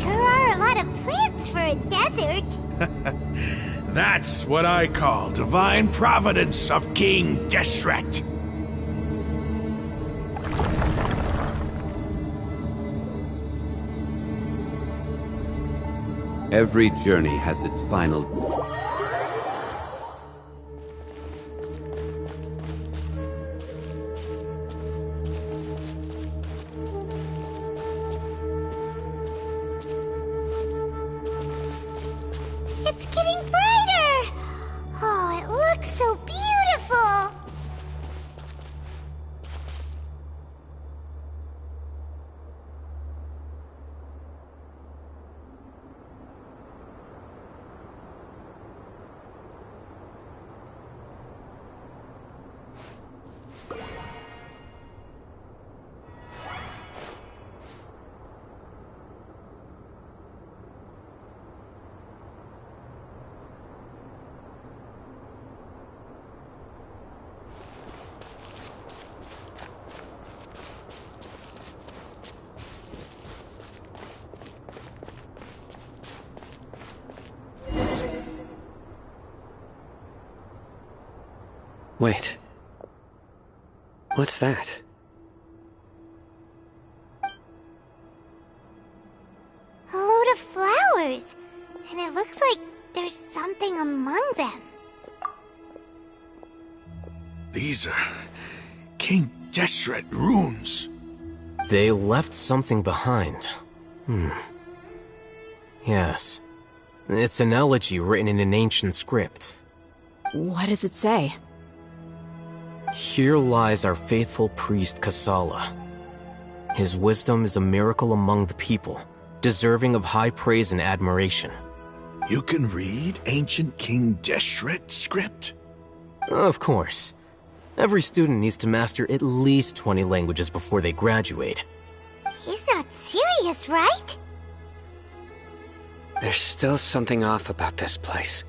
Sure are a lot of plants for a desert. That's what I call divine providence of King Deshret. Every journey has its final... It's getting brighter! Oh, it looks so beautiful! Wait. What's that? A load of flowers. And it looks like there's something among them. These are King Deshret runes. They left something behind. Yes. It's an elegy written in an ancient script. What does it say? Here lies our faithful priest Kasala. His wisdom is a miracle among the people, deserving of high praise and admiration. You can read ancient King Deshret script? Of course. Every student needs to master at least 20 languages before they graduate. He's not serious, right? There's still something off about this place.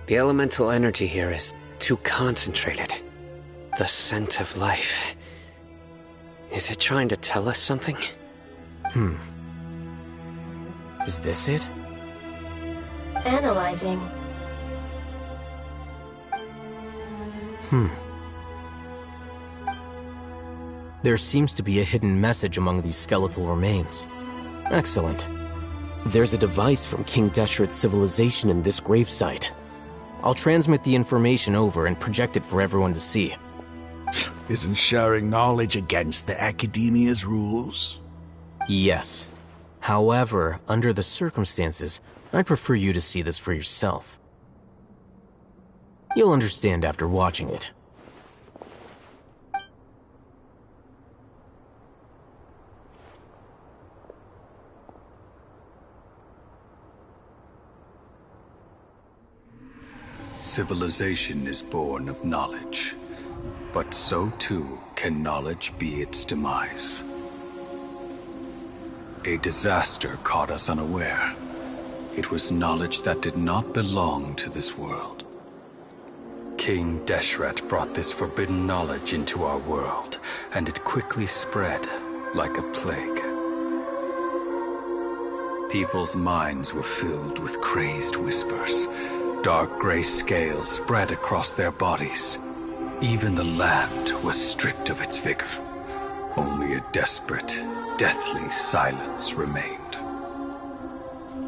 The elemental energy here is too concentrated. The scent of life. Is it trying to tell us something? Is this it? Analyzing. There seems to be a hidden message among these skeletal remains. Excellent. There's a device from King Deshret's civilization in this gravesite. I'll transmit the information over and project it for everyone to see. Isn't sharing knowledge against the Academia's rules? Yes. However, under the circumstances, I'd prefer you to see this for yourself. You'll understand after watching it. Civilization is born of knowledge, but so too can knowledge be its demise. A disaster caught us unaware. It was knowledge that did not belong to this world. King Deshret brought this forbidden knowledge into our world, and it quickly spread like a plague. People's minds were filled with crazed whispers. Dark gray scales spread across their bodies. Even the land was stripped of its vigor. Only a desperate, deathly silence remained.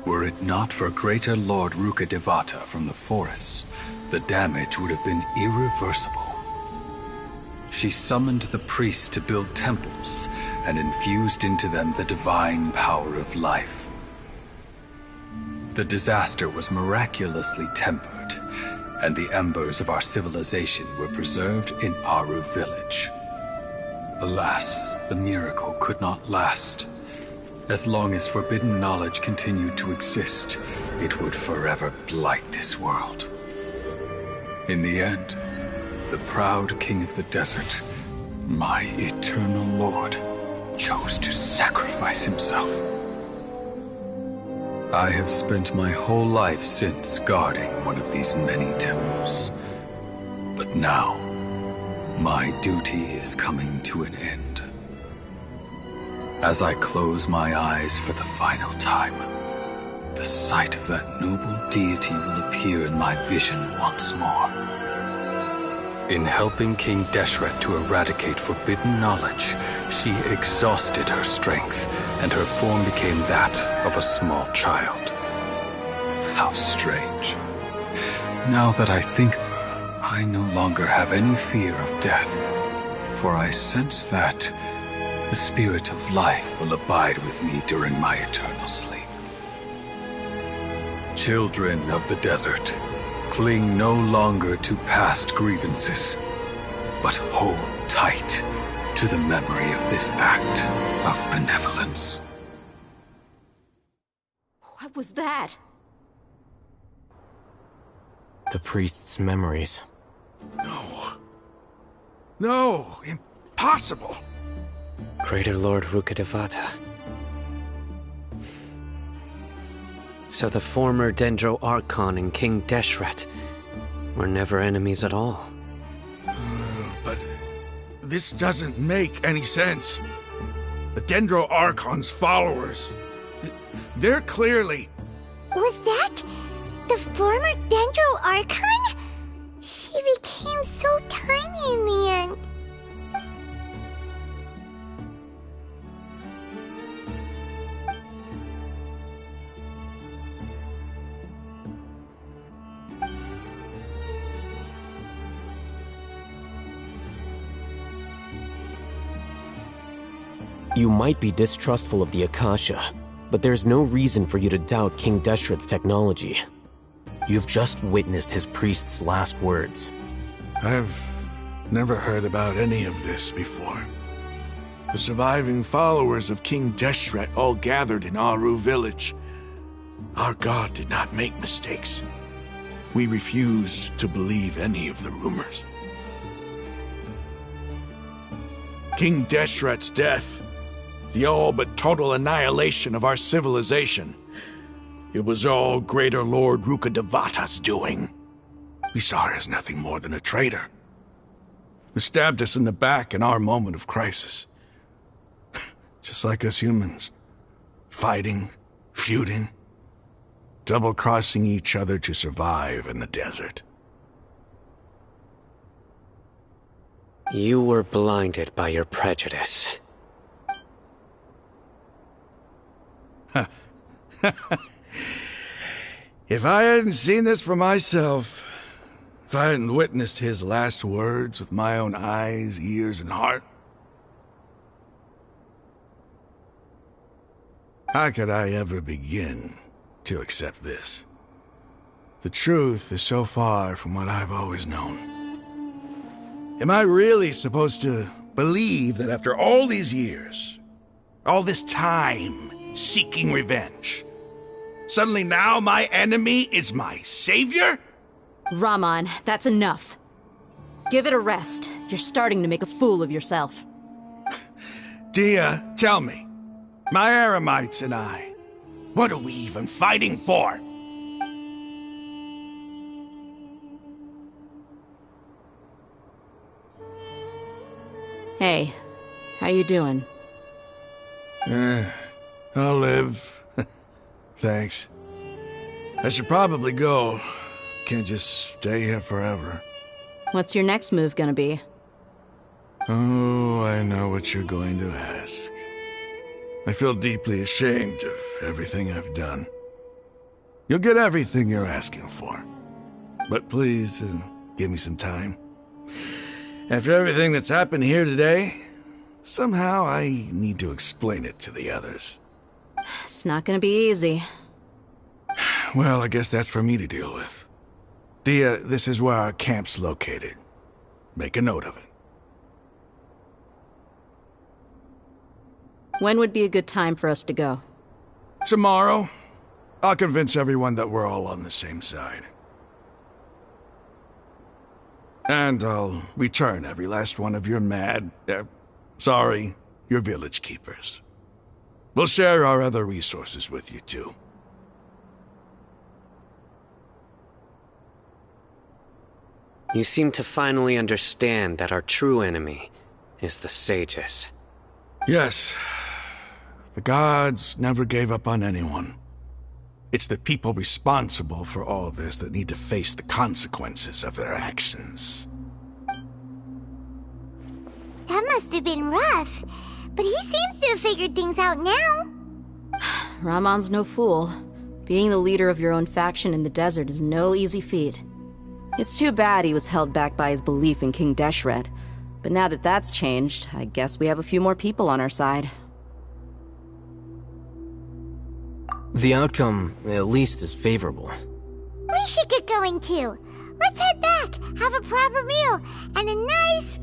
Were it not for greater Lord Rukkhadevata from the forests, the damage would have been irreversible. She summoned the priests to build temples and infused into them the divine power of life. The disaster was miraculously tempered, and the embers of our civilization were preserved in Aru village. Alas, the miracle could not last. As long as forbidden knowledge continued to exist, it would forever blight this world. In the end, the proud king of the desert, my eternal lord, chose to sacrifice himself. I have spent my whole life since guarding one of these many temples. But now, my duty is coming to an end. As I close my eyes for the final time, the sight of that noble deity will appear in my vision once more. In helping King Deshret to eradicate forbidden knowledge, she exhausted her strength, and her form became that of a small child. How strange. Now that I think of her, I no longer have any fear of death, for I sense that the spirit of life will abide with me during my eternal sleep. Children of the desert, cling no longer to past grievances, but hold tight to the memory of this act of benevolence. What was that? The priest's memories. No, impossible. Greater Lord Rukkhadevata. So the former Dendro Archon and King Deshret were never enemies at all. But this doesn't make any sense. The Dendro Archon's followers, they're clearly... Was that the former Dendro Archon? She became so tiny in the end. You might be distrustful of the Akasha, but there's no reason for you to doubt King Deshret's technology. You've just witnessed his priest's last words. I've never heard about any of this before. The surviving followers of King Deshret all gathered in Aru village. Our god did not make mistakes. We refuse to believe any of the rumors. King Deshret's death, the all but total annihilation of our civilization. It was all Greater Lord Rukkhadevata's doing. We saw her as nothing more than a traitor, who stabbed us in the back in our moment of crisis. Just like us humans. Fighting, feuding, double-crossing each other to survive in the desert. You were blinded by your prejudice. If I hadn't seen this for myself, if I hadn't witnessed his last words with my own eyes, ears, and heart, how could I ever begin to accept this? The truth is so far from what I've always known. Am I really supposed to believe that after all these years, all this time seeking revenge, suddenly now my enemy is my savior? Raman, that's enough. Give it a rest. You're starting to make a fool of yourself. Dia, tell me, my Eremites and I, what are we even fighting for? Hey, how you doing? I'll live. Thanks. I should probably go. Can't just stay here forever. What's your next move gonna be? Oh, I know what you're going to ask. I feel deeply ashamed of everything I've done. You'll get everything you're asking for. But please, give me some time. After everything that's happened here today, somehow I need to explain it to the others. It's not gonna be easy. Well, I guess that's for me to deal with. Dia, this is where our camp's located. Make a note of it. When would be a good time for us to go? Tomorrow. I'll convince everyone that we're all on the same side. And I'll return every last one of your your village keepers. We'll share our other resources with you, too. You seem to finally understand that our true enemy is the sages. Yes. The gods never gave up on anyone. It's the people responsible for all this that need to face the consequences of their actions. That must have been rough, but he seems to have figured things out now. Ramon's no fool. Being the leader of your own faction in the desert is no easy feat. It's too bad he was held back by his belief in King Deshret. But now that that's changed, I guess we have a few more people on our side. The outcome, at least, is favorable. We should get going too. Let's head back, have a proper meal, and a nice,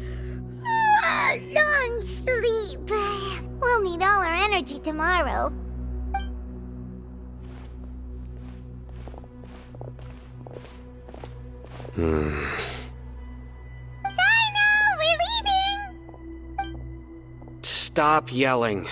long sleep. We'll need all our energy tomorrow. Sino, we're leaving! Stop yelling.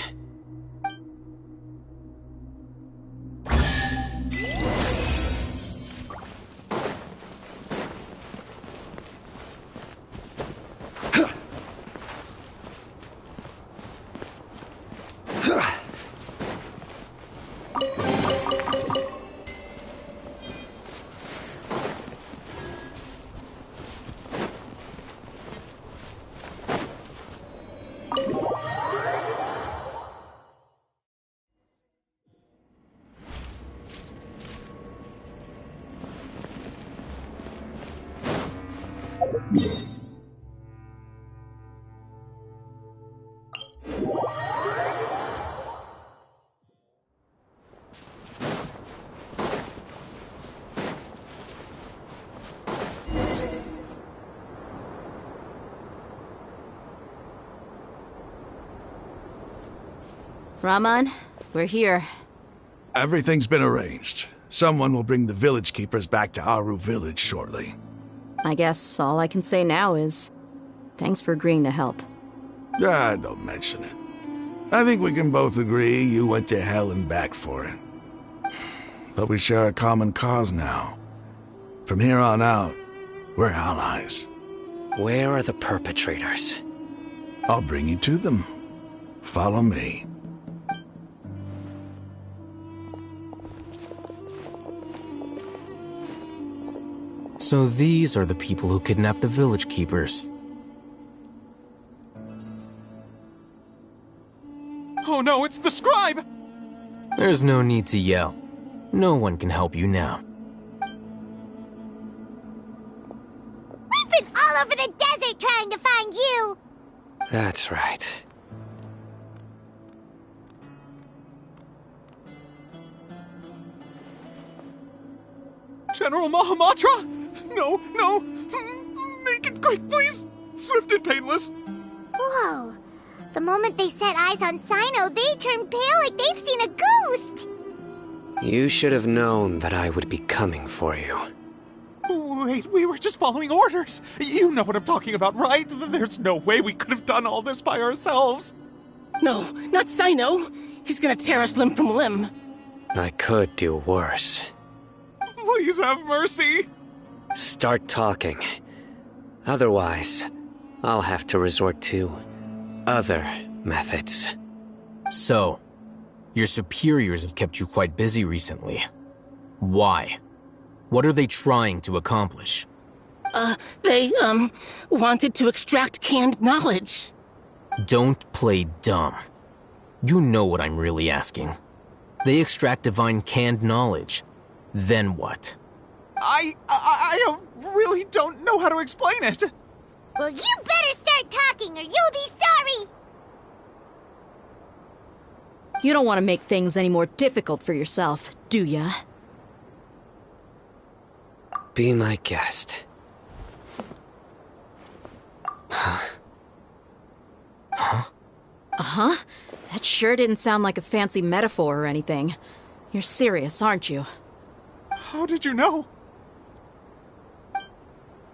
Raman, we're here. Everything's been arranged. Someone will bring the village keepers back to Aru village shortly. I guess all I can say now is, thanks for agreeing to help. Don't mention it. I think we can both agree you went to hell and back for it. But we share a common cause now. From here on out, we're allies. Where are the perpetrators? I'll bring you to them. Follow me. So these are the people who kidnapped the village keepers. Oh no, it's the scribe! There's no need to yell. No one can help you now. We've been all over the desert trying to find you! That's right. General Mahamatra? No, no! Make it quick, please! Swift and painless! Whoa. The moment they set eyes on Sino, they turn pale like they've seen a ghost! You should have known that I would be coming for you. Wait, we were just following orders! You know what I'm talking about, right? There's no way we could have done all this by ourselves! No, not Sino! He's gonna tear us limb from limb! I could do worse. Please have mercy! Start talking. Otherwise, I'll have to resort to other methods. So, your superiors have kept you quite busy recently. Why? What are they trying to accomplish? They wanted to extract canned knowledge. Don't play dumb. You know what I'm really asking. They extract divine canned knowledge. Then what? I really don't know how to explain it. Well, you better start talking or you'll be sorry! You don't want to make things any more difficult for yourself, do ya? Be my guest. Huh? Uh-huh? That sure didn't sound like a fancy metaphor or anything. You're serious, aren't you? How did you know?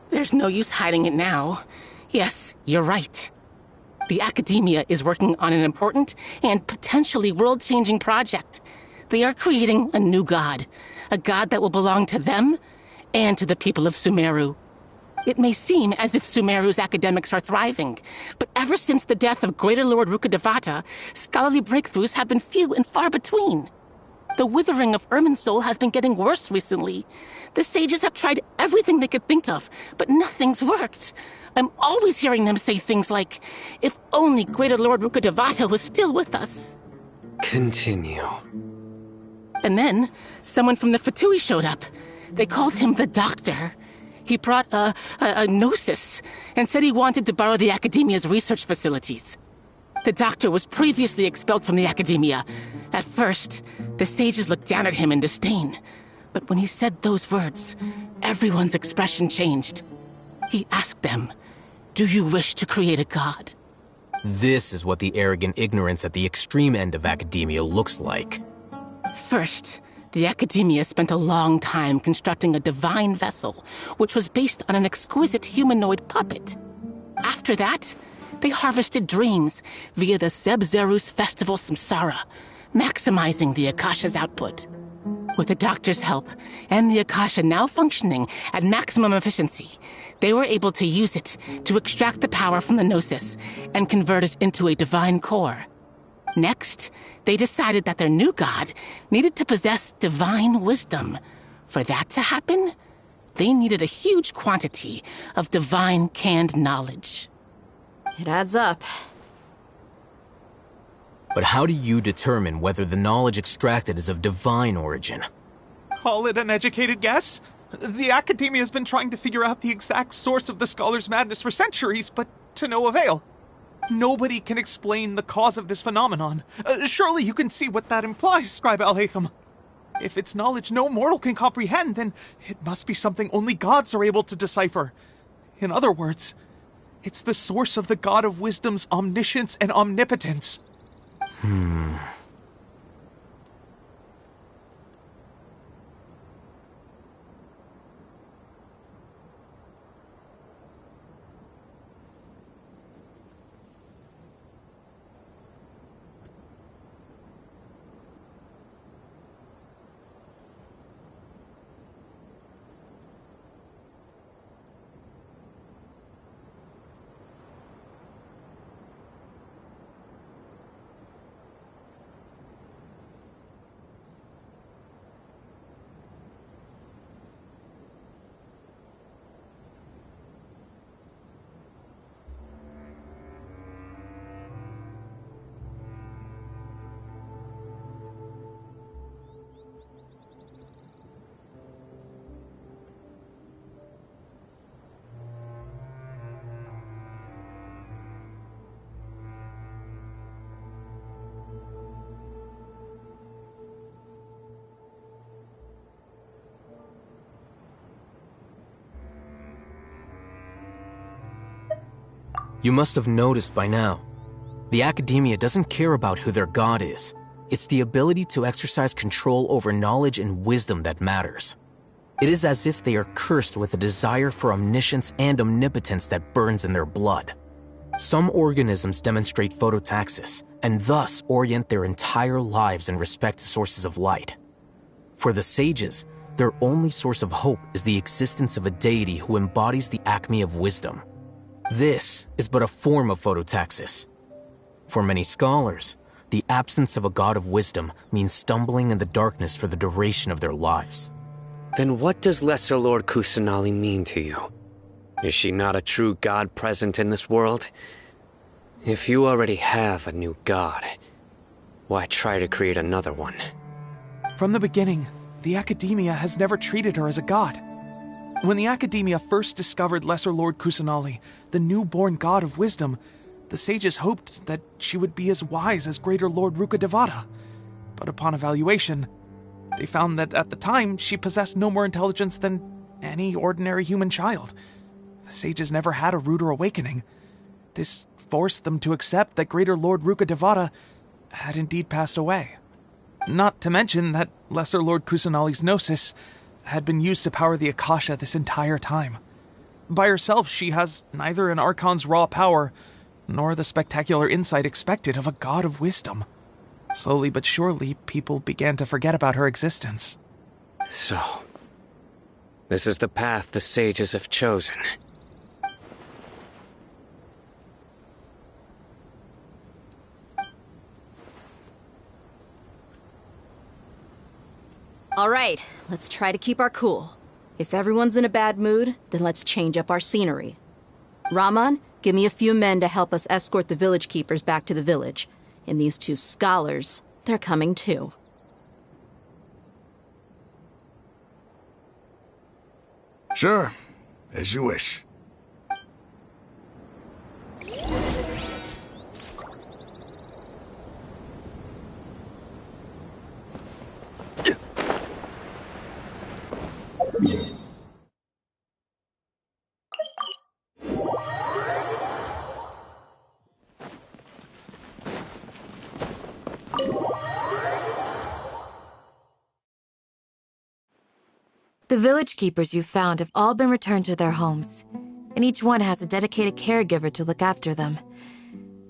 There's no use hiding it now. Yes, you're right. The Academia is working on an important and potentially world-changing project. They are creating a new god. A god that will belong to them and to the people of Sumeru. It may seem as if Sumeru's academics are thriving, but ever since the death of Greater Lord Rukkhadevata, scholarly breakthroughs have been few and far between. The withering of Irminsul has been getting worse recently. The sages have tried everything they could think of, but nothing's worked. I'm always hearing them say things like, if only Greater Lord Rukkhadevata was still with us. Continue. And then, someone from the Fatui showed up. They called him the Doctor. He brought a gnosis and said he wanted to borrow the Academia's research facilities. The Doctor was previously expelled from the Academia. At first, the sages looked down at him in disdain. But when he said those words, everyone's expression changed. He asked them, "Do you wish to create a god?" This is what the arrogant ignorance at the extreme end of academia looks like. First, the Academia spent a long time constructing a divine vessel, which was based on an exquisite humanoid puppet. After that, they harvested dreams via the Zeb-Zerus Festival Samsara, maximizing the Akasha's output. With the Doctor's help, and the Akasha now functioning at maximum efficiency, they were able to use it to extract the power from the Gnosis and convert it into a divine core. Next, they decided that their new god needed to possess divine wisdom. For that to happen, they needed a huge quantity of divine canned knowledge. It adds up. But how do you determine whether the knowledge extracted is of divine origin? Call it an educated guess? The Academia has been trying to figure out the exact source of the scholar's madness for centuries, but to no avail. Nobody can explain the cause of this phenomenon. Surely you can see what that implies, Scribe Al-Haytham. If it's knowledge no mortal can comprehend, then it must be something only gods are able to decipher. In other words, it's the source of the God of Wisdom's omniscience and omnipotence. You must have noticed by now. The Academia doesn't care about who their god is. It's the ability to exercise control over knowledge and wisdom that matters. It is as if they are cursed with a desire for omniscience and omnipotence that burns in their blood. Some organisms demonstrate phototaxis, and thus orient their entire lives in respect to sources of light. For the sages, their only source of hope is the existence of a deity who embodies the acme of wisdom. This is but a form of phototaxis. For many scholars, the absence of a god of wisdom means stumbling in the darkness for the duration of their lives. Then what does Lesser Lord Kusanali mean to you? Is she not a true god present in this world? If you already have a new god, why try to create another one? From the beginning, the Academia has never treated her as a god. When the Academia first discovered Lesser Lord Kusanali, the newborn god of wisdom, the sages hoped that she would be as wise as Greater Lord Rukkhadevata. But upon evaluation, they found that at the time she possessed no more intelligence than any ordinary human child. The sages never had a ruder awakening. This forced them to accept that Greater Lord Rukkhadevata had indeed passed away. Not to mention that Lesser Lord Kusanali's gnosis had been used to power the Akasha this entire time. By herself, she has neither an archon's raw power, nor the spectacular insight expected of a god of wisdom. Slowly but surely, people began to forget about her existence. So, this is the path the sages have chosen. All right, let's try to keep our cool. If everyone's in a bad mood, then let's change up our scenery. Raman, give me a few men to help us escort the village keepers back to the village. And these two scholars, they're coming too. Sure, as you wish. The village keepers you found have all been returned to their homes, and each one has a dedicated caregiver to look after them.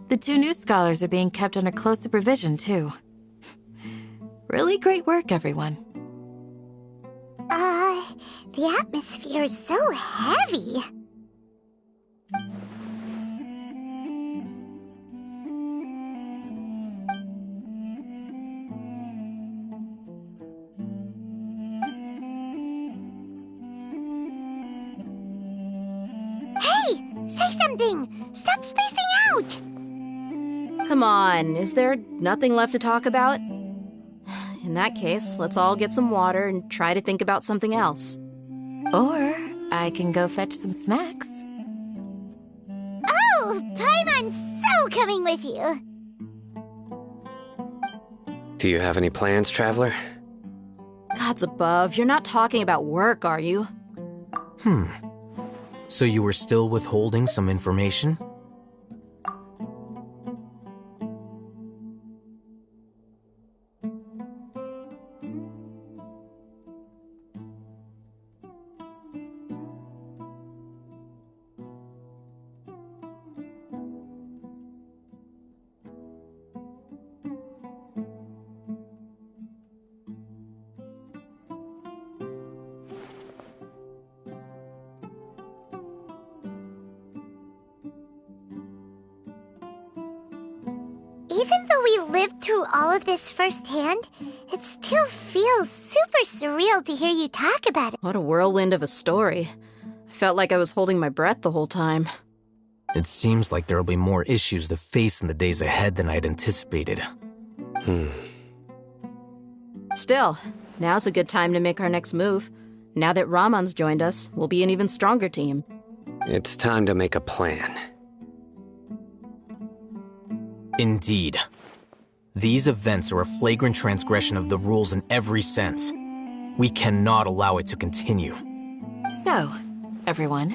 The two new scholars are being kept under close supervision, too. Really great work, everyone. The atmosphere is so heavy. Say something! Stop spacing out! Come on, is there nothing left to talk about? In that case, let's all get some water and try to think about something else. Or I can go fetch some snacks. Oh, Paimon's so coming with you! Do you have any plans, Traveler? Gods above, you're not talking about work, are you? So you were still withholding some information? Even though we lived through all of this firsthand, it still feels super surreal to hear you talk about it. What a whirlwind of a story. I felt like I was holding my breath the whole time. It seems like there'll be more issues to face in the days ahead than I'd anticipated. Still, now's a good time to make our next move. Now that Raman's joined us, we'll be an even stronger team. It's time to make a plan. Indeed. These events are a flagrant transgression of the rules in every sense. We cannot allow it to continue. So, everyone,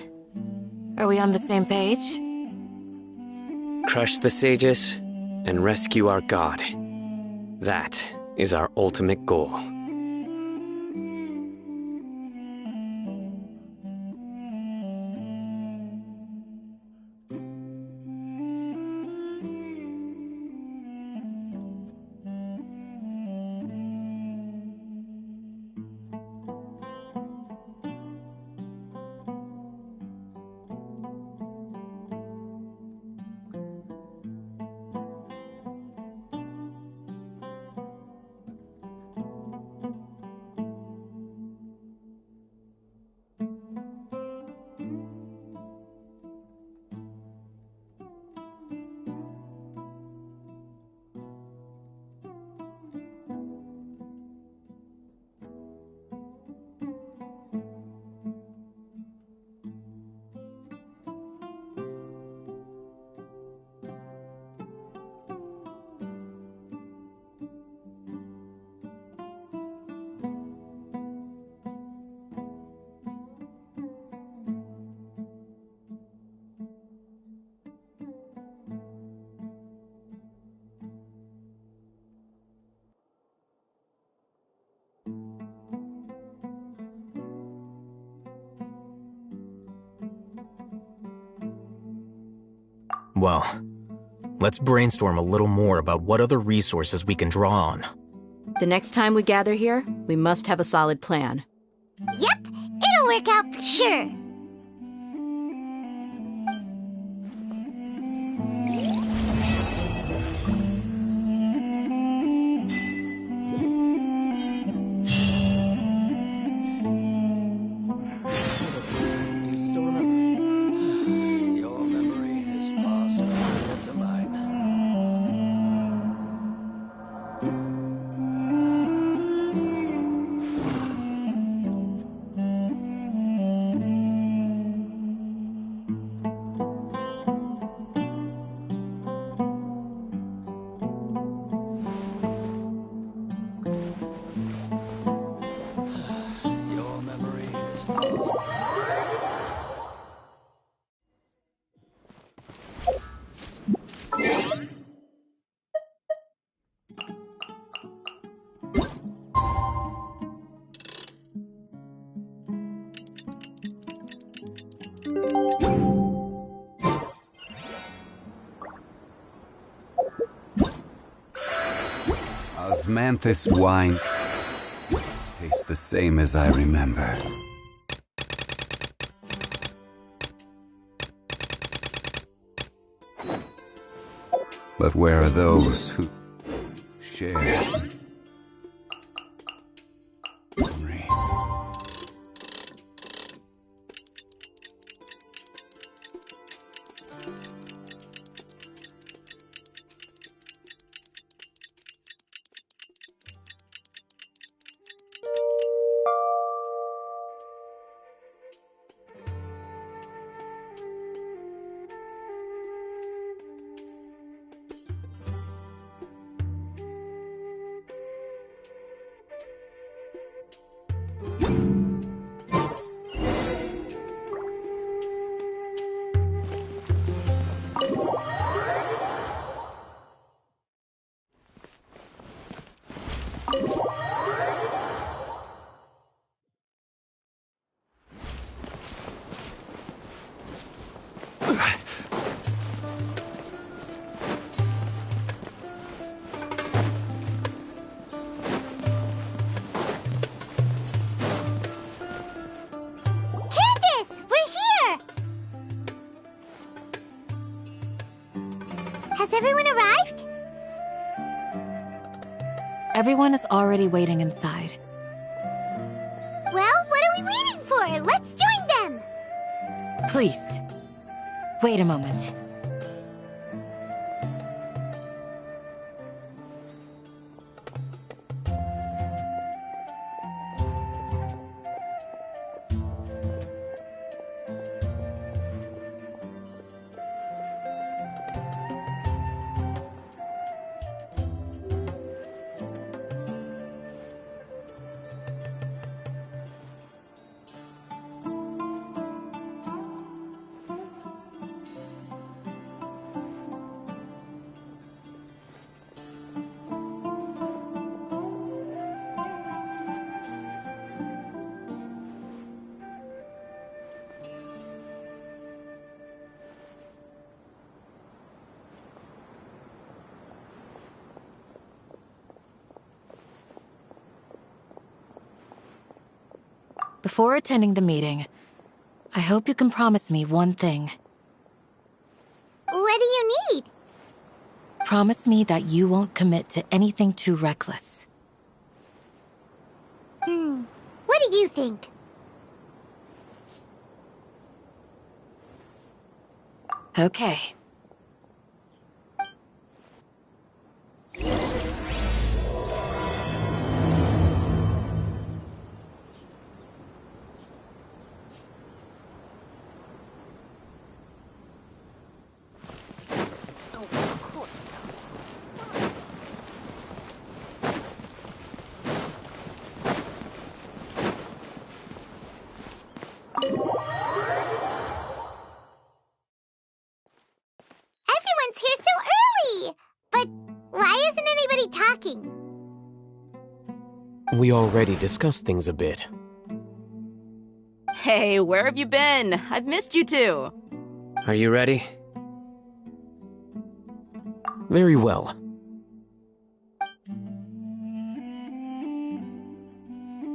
are we on the same page? crush the sages and rescue our god. That is our ultimate goal. Well, let's brainstorm a little more about what other resources we can draw on. The next time we gather here, we must have a solid plan. Yep, it'll work out for sure. Osmanthus wine tastes the same as I remember. But where are those who share memory? Has everyone arrived? Everyone is already waiting inside. Well, what are we waiting for? Let's join them! Please, wait a moment. Before attending the meeting, I hope you can promise me one thing. What do you need? Promise me that you won't commit to anything too reckless. What do you think? Okay. Everyone's here so early! But why isn't anybody talking? We already discussed things a bit. Hey, where have you been? I've missed you too. Are you ready? Very well.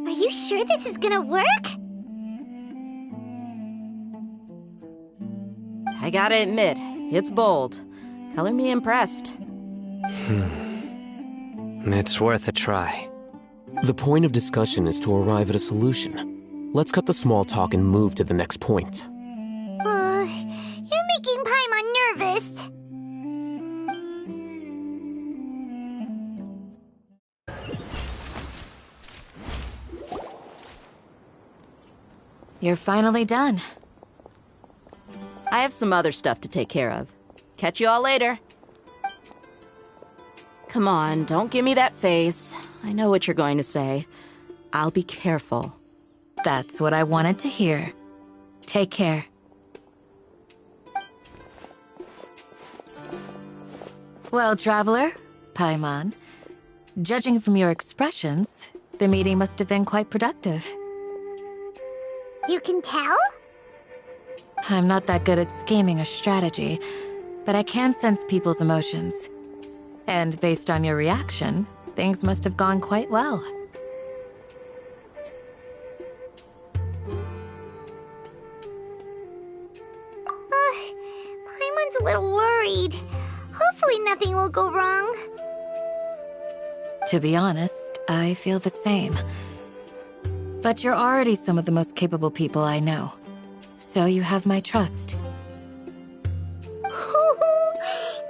Are you sure this is gonna work? I gotta admit, it's bold. Color me impressed. It's worth a try. The point of discussion is to arrive at a solution. Let's cut the small talk and move to the next point. You're making Paimon nervous. You're finally done. I have some other stuff to take care of. Catch you all later. Come on, don't give me that face. I know what you're going to say. I'll be careful. That's what I wanted to hear. Take care. Well, traveler, Paimon, judging from your expressions, the meeting must have been quite productive. You can tell? I'm not that good at scheming or strategy, but I can sense people's emotions. And based on your reaction, things must have gone quite well. Paimon's a little worried. Hopefully nothing will go wrong. To be honest, I feel the same. But you're already some of the most capable people I know. So you have my trust.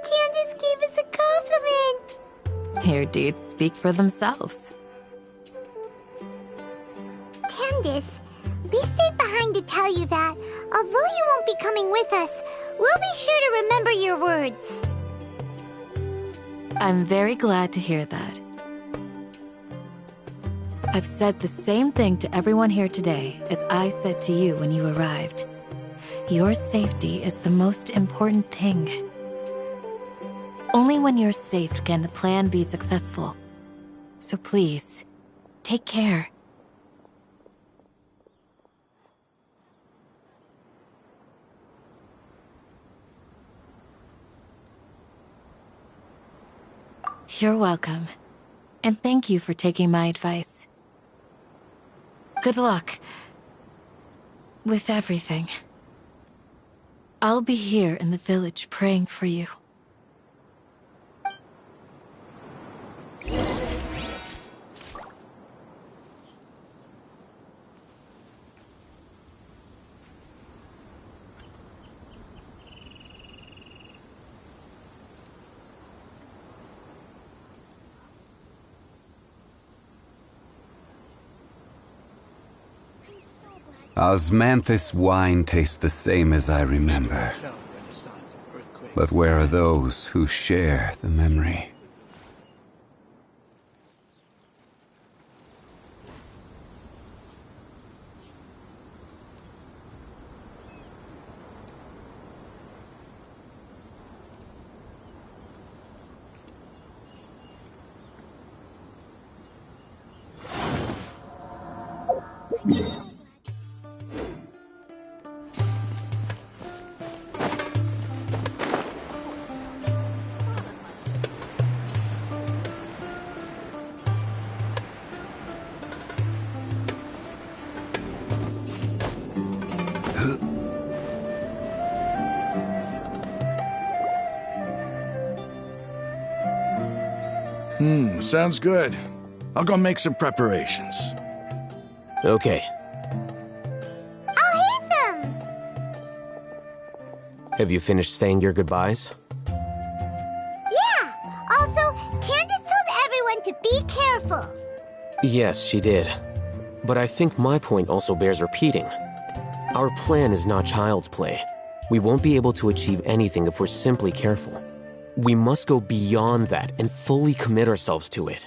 Candace gave us a compliment! Your deeds speak for themselves. Candace, we stayed behind to tell you that, although you won't be coming with us, we'll be sure to remember your words. I'm very glad to hear that. I've said the same thing to everyone here today as I said to you when you arrived. Your safety is the most important thing. Only when you're safe can the plan be successful. So please, take care. You're welcome. And thank you for taking my advice. Good luck with everything. I'll be here in the village praying for you. Osmanthus wine tastes the same as I remember. But where are those who share the memory? Sounds good. I'll go make some preparations. Okay. I'll hate them! Have you finished saying your goodbyes? Yeah! Also, Candace told everyone to be careful. Yes, she did. But I think my point also bears repeating. Our plan is not child's play. We won't be able to achieve anything if we're simply careful. We must go beyond that and fully commit ourselves to it.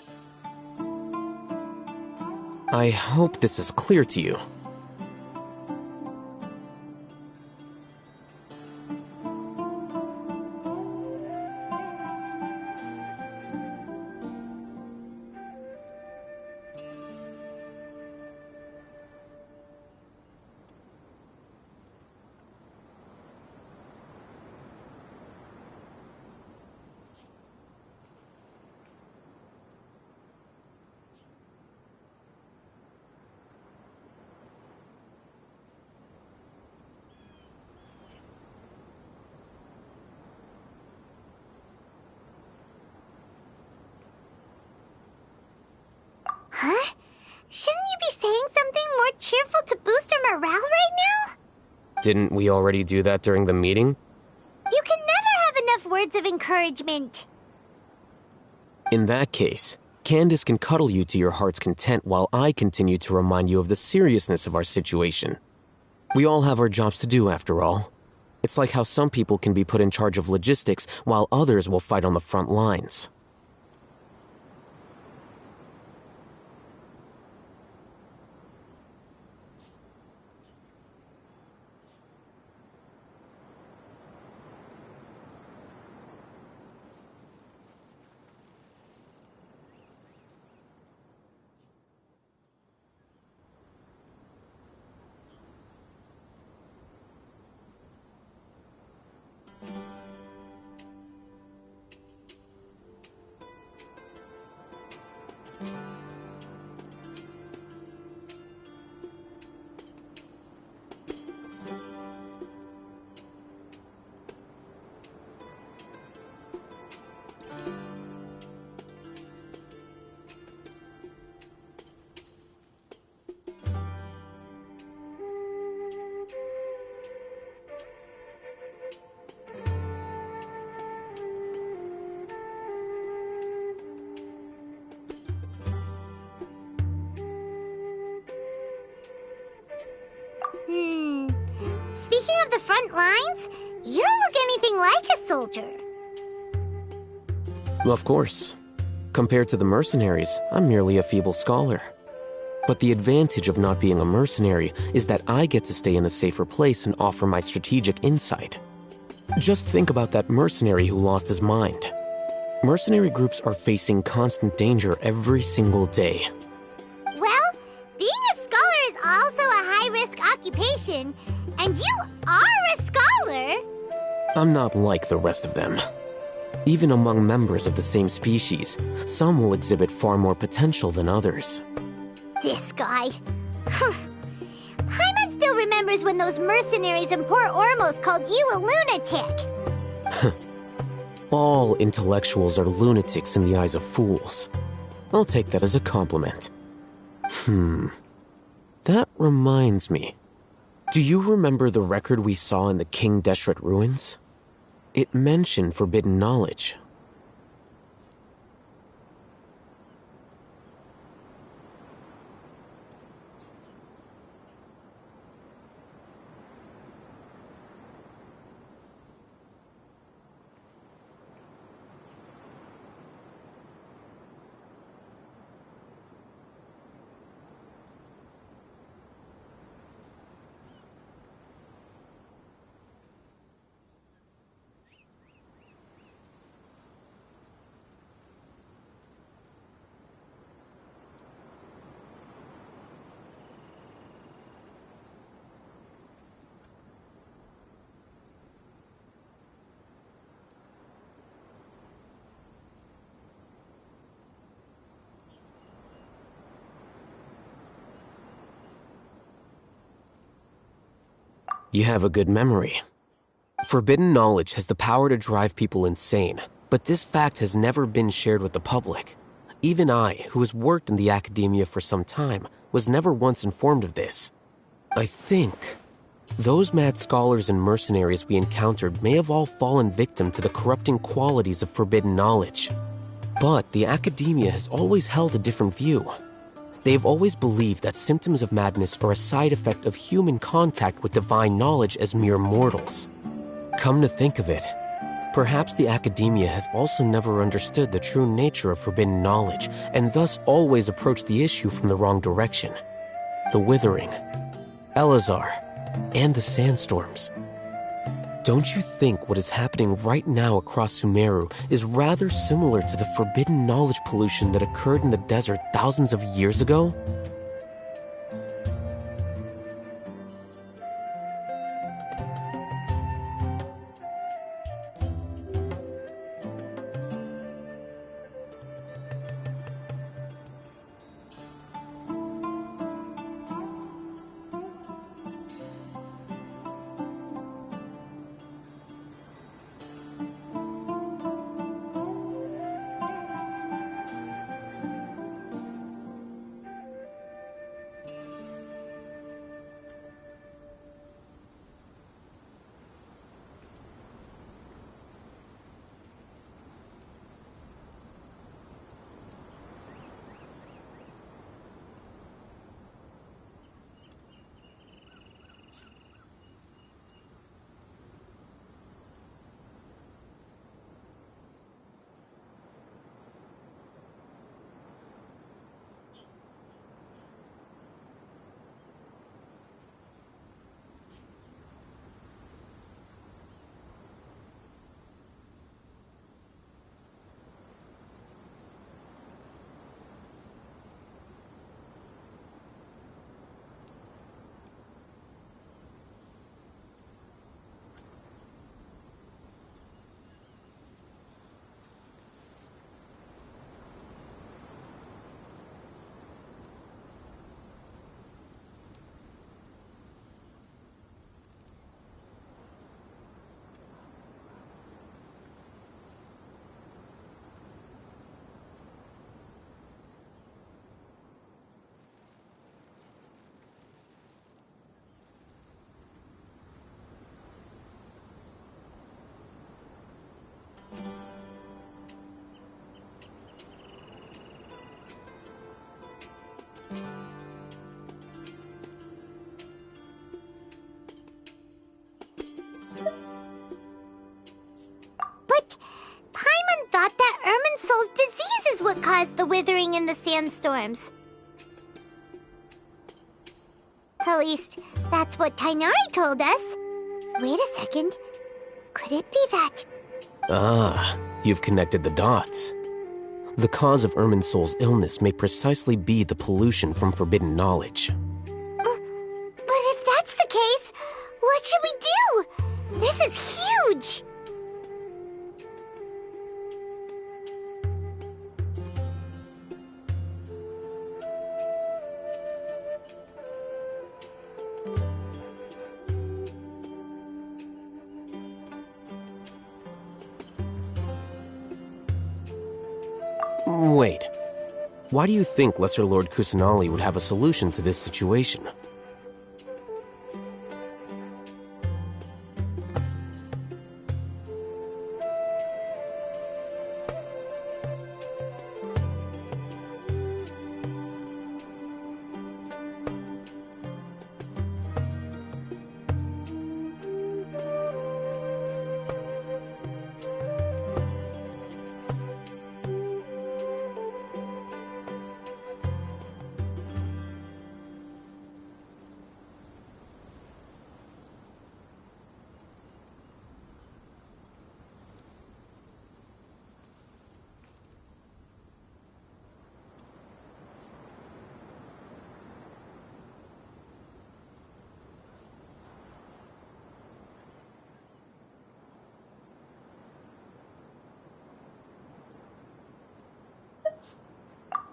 I hope this is clear to you. Huh? Shouldn't you be saying something more cheerful to boost our morale right now? Didn't we already do that during the meeting? You can never have enough words of encouragement. In that case, Candace can cuddle you to your heart's content while I continue to remind you of the seriousness of our situation. We all have our jobs to do, after all. It's like how some people can be put in charge of logistics while others will fight on the front lines. Speaking of the front lines, you don't look anything like a soldier. Of course. Compared to the mercenaries, I'm merely a feeble scholar. But the advantage of not being a mercenary is that I get to stay in a safer place and offer my strategic insight. Just think about that mercenary who lost his mind. Mercenary groups are facing constant danger every single day. Well, being a scholar is also a high-risk occupation, and you are a scholar! I'm not like the rest of them. Even among members of the same species, some will exhibit far more potential than others. This guy. Hyman still remembers when those mercenaries in Port Ormos called you a lunatic. All intellectuals are lunatics in the eyes of fools. I'll take that as a compliment. That reminds me. Do you remember the record we saw in the King Deshret ruins? It mentioned forbidden knowledge. You have a good memory. Forbidden knowledge has the power to drive people insane, but this fact has never been shared with the public. Even I, who has worked in the academia for some time, was never once informed of this. I think those mad scholars and mercenaries we encountered may have all fallen victim to the corrupting qualities of forbidden knowledge. But the academia has always held a different view. They have always believed that symptoms of madness are a side effect of human contact with divine knowledge as mere mortals. Come to think of it, perhaps the academia has also never understood the true nature of forbidden knowledge, and thus always approached the issue from the wrong direction. The Withering, Elazar, and the sandstorms. Don't you think what is happening right now across Sumeru is rather similar to the forbidden knowledge pollution that occurred in the desert thousands of years ago? What caused the withering in the sandstorms? At least, that's what Tainari told us. Wait a second. Could it be that? Ah, you've connected the dots. The cause of Irminsol's illness may precisely be the pollution from forbidden knowledge. But if that's the case, what should we do? This is huge! Wait. Why do you think Lesser Lord Kusanali would have a solution to this situation?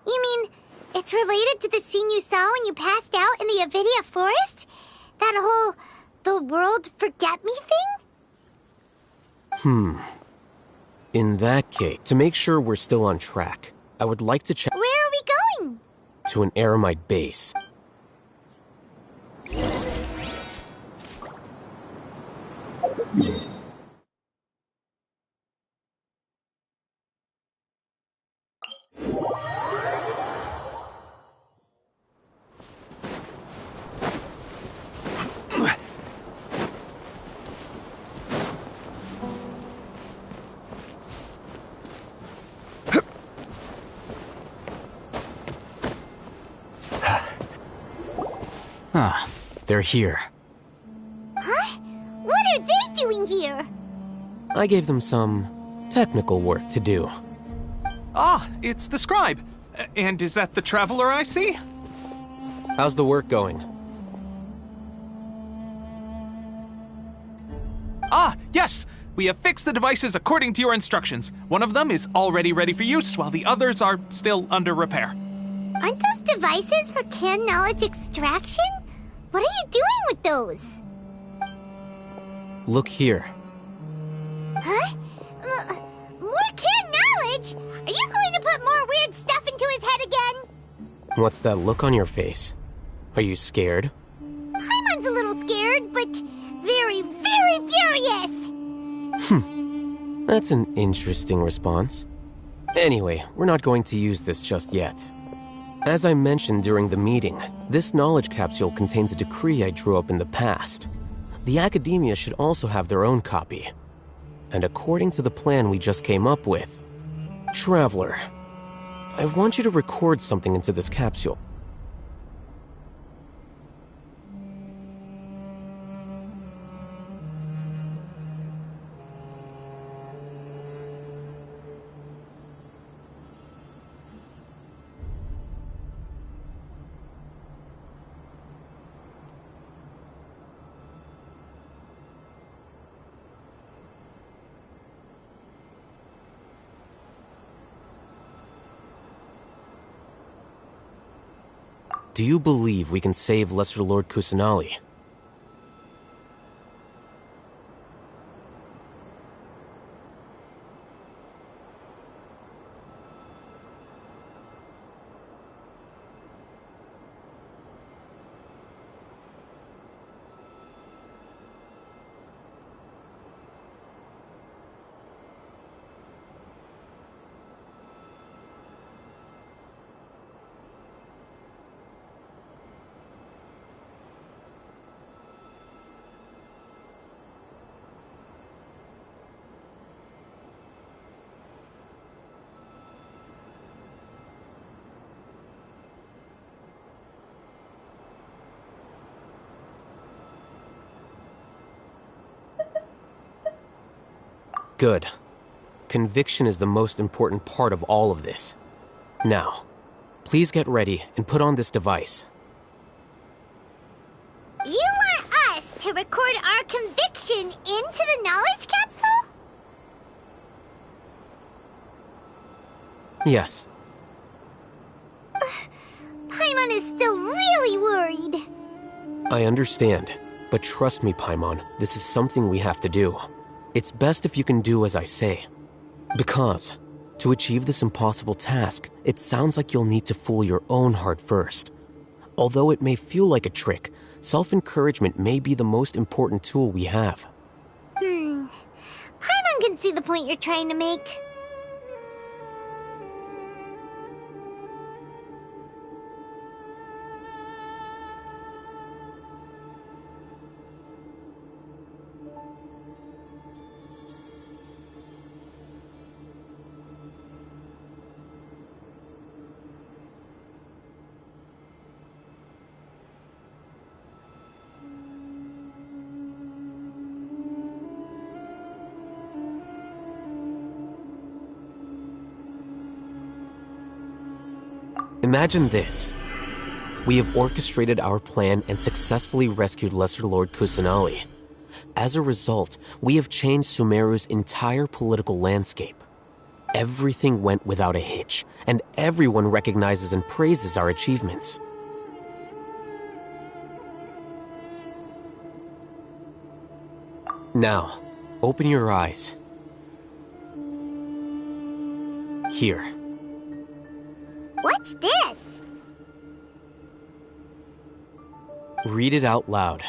You mean, it's related to the scene you saw when you passed out in the Avidia forest? That whole, the world forget me thing? In that case, to make sure we're still on track, I would like to check... Where are we going? To an Eremite base. Ah, they're here. Huh? What are they doing here? I gave them some technical work to do. Ah, it's the scribe. And is that the traveler I see? How's the work going? Ah, yes! We have fixed the devices according to your instructions. One of them is already ready for use, while the others are still under repair. Aren't those devices for canned knowledge extraction? What are you doing with those? Look here. Huh? More canned knowledge? Are you going to put more weird stuff into his head again? What's that look on your face? Are you scared? Paimon's a little scared, but very, very furious! That's an interesting response. Anyway, we're not going to use this just yet. As I mentioned during the meeting, this knowledge capsule contains a decree I drew up in the past. The Academia should also have their own copy. And according to the plan we just came up with, Traveler, I want you to record something into this capsule. Do you believe we can save Lesser Lord Kusanali? Good. Conviction is the most important part of all of this. Now, please get ready and put on this device. You want us to record our conviction into the knowledge capsule? Yes. Paimon is still really worried. I understand, but trust me, Paimon, this is something we have to do. It's best if you can do as I say. Because, to achieve this impossible task, it sounds like you'll need to fool your own heart first. Although it may feel like a trick, self-encouragement may be the most important tool we have. Paimon can see the point you're trying to make. Imagine this. We have orchestrated our plan and successfully rescued Lesser Lord Kusanali. As a result, we have changed Sumeru's entire political landscape. Everything went without a hitch, and everyone recognizes and praises our achievements. Now, open your eyes. Here. What's this? Read it out loud.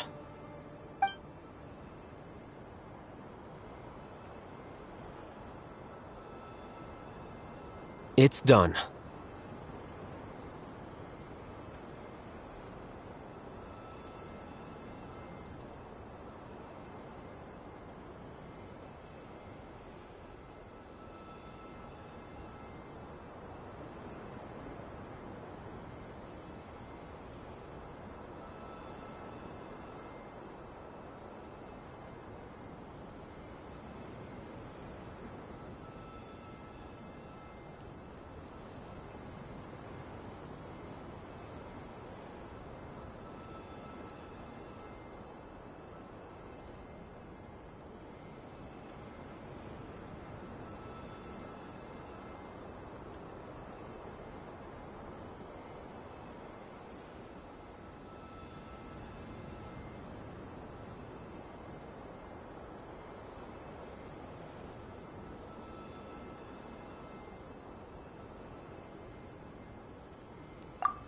It's done.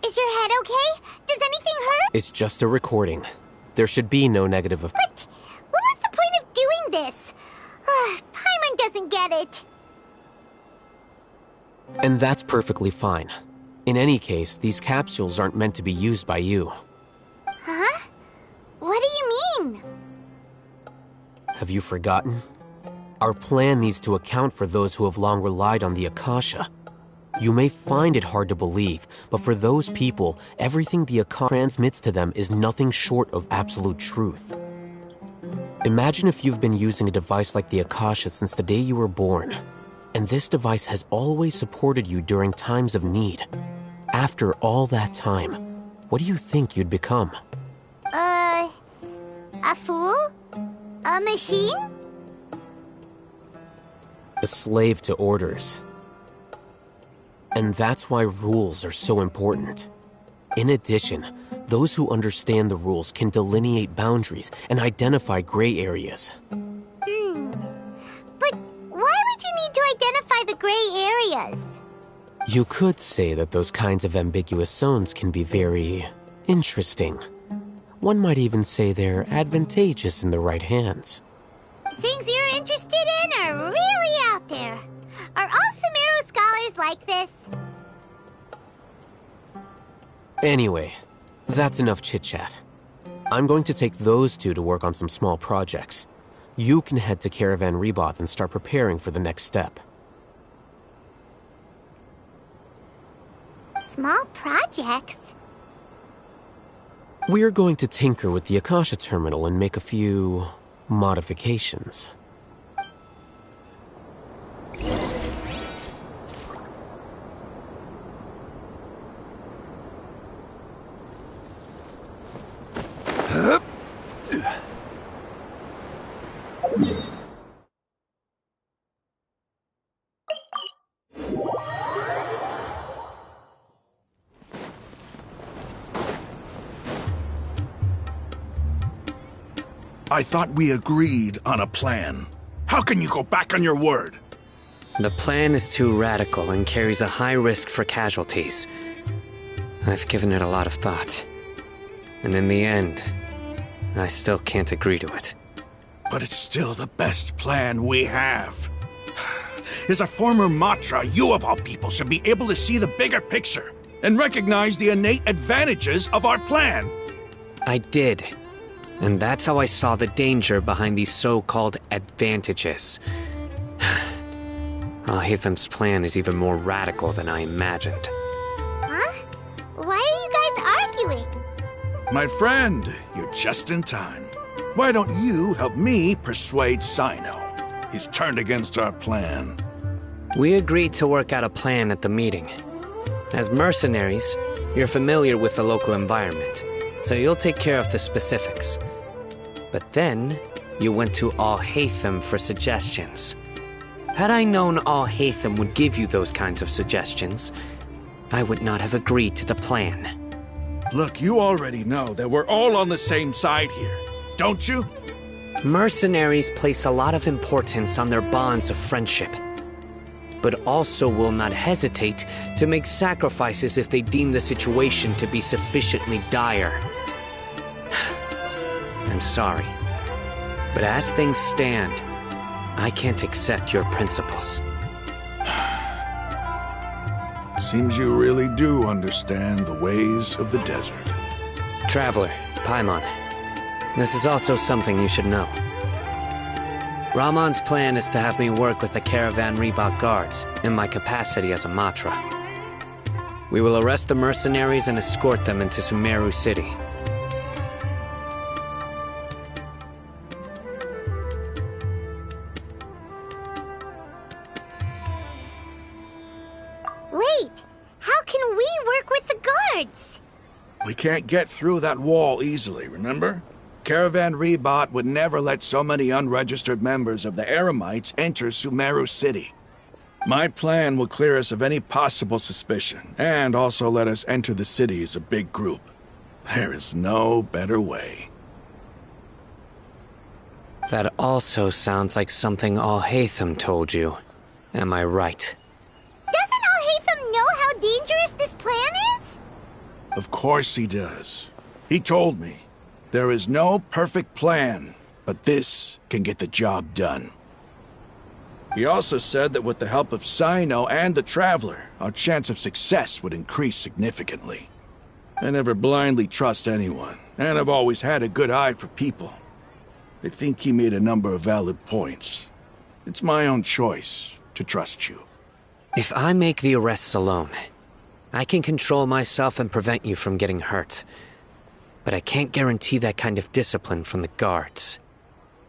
Is your head okay? Does anything hurt? It's just a recording. There should be no negative of. But what was the point of doing this? Paimon doesn't get it. And that's perfectly fine. In any case, these capsules aren't meant to be used by you. Huh? What do you mean? Have you forgotten? Our plan needs to account for those who have long relied on the Akasha. You may find it hard to believe, but for those people, everything the Akasha transmits to them is nothing short of absolute truth. Imagine if you've been using a device like the Akasha since the day you were born, and this device has always supported you during times of need. After all that time, what do you think you'd become? A fool? A machine? A slave to orders. And that's why rules are so important. In addition, those who understand the rules can delineate boundaries and identify gray areas. But why would you need to identify the gray areas? You could say that those kinds of ambiguous zones can be very interesting. One might even say they're advantageous in the right hands. Things you're interested in are really out there. Are all Sumeru scholars like this? Anyway, that's enough chit-chat. I'm going to take those two to work on some small projects. You can head to Caravan Rebot and start preparing for the next step. Small projects? We're going to tinker with the Akasha terminal and make a few modifications. I thought we agreed on a plan. How can you go back on your word? The plan is too radical and carries a high risk for casualties. I've given it a lot of thought. And in the end, I still can't agree to it. But it's still the best plan we have. As a former Matra, you of all people should be able to see the bigger picture and recognize the innate advantages of our plan. I did. And that's how I saw the danger behind these so-called advantages. Al-Haytham's plan is even more radical than I imagined. Huh? Why are you guys arguing? My friend, you're just in time. Why don't you help me persuade Sino? He's turned against our plan. We agreed to work out a plan at the meeting. As mercenaries, you're familiar with the local environment, so you'll take care of the specifics. But then, you went to Al-Haytham for suggestions. Had I known Al-Haytham would give you those kinds of suggestions, I would not have agreed to the plan. Look, you already know that we're all on the same side here, don't you? Mercenaries place a lot of importance on their bonds of friendship. but also will not hesitate to make sacrifices if they deem the situation to be sufficiently dire. I'm sorry, but as things stand, I can't accept your principles. Seems you really do understand the ways of the desert. Traveler, Paimon, this is also something you should know. Ramon's plan is to have me work with the Caravan Reebok guards in my capacity as a Matra. We will arrest the mercenaries and escort them into Sumeru City. Wait! How can we work with the guards? We can't get through that wall easily, remember? Caravan Rebot would never let so many unregistered members of the Eremites enter Sumeru City. My plan will clear us of any possible suspicion, and also let us enter the city as a big group. There is no better way. That also sounds like something Alhaitham told you. Am I right? Doesn't Alhaitham know how dangerous this plan is? Of course he does. He told me. There is no perfect plan, but this can get the job done. He also said that with the help of Sino and the Traveler, our chance of success would increase significantly. I never blindly trust anyone, and I've always had a good eye for people. I think he made a number of valid points. It's my own choice to trust you. If I make the arrests alone, I can control myself and prevent you from getting hurt. But I can't guarantee that kind of discipline from the guards.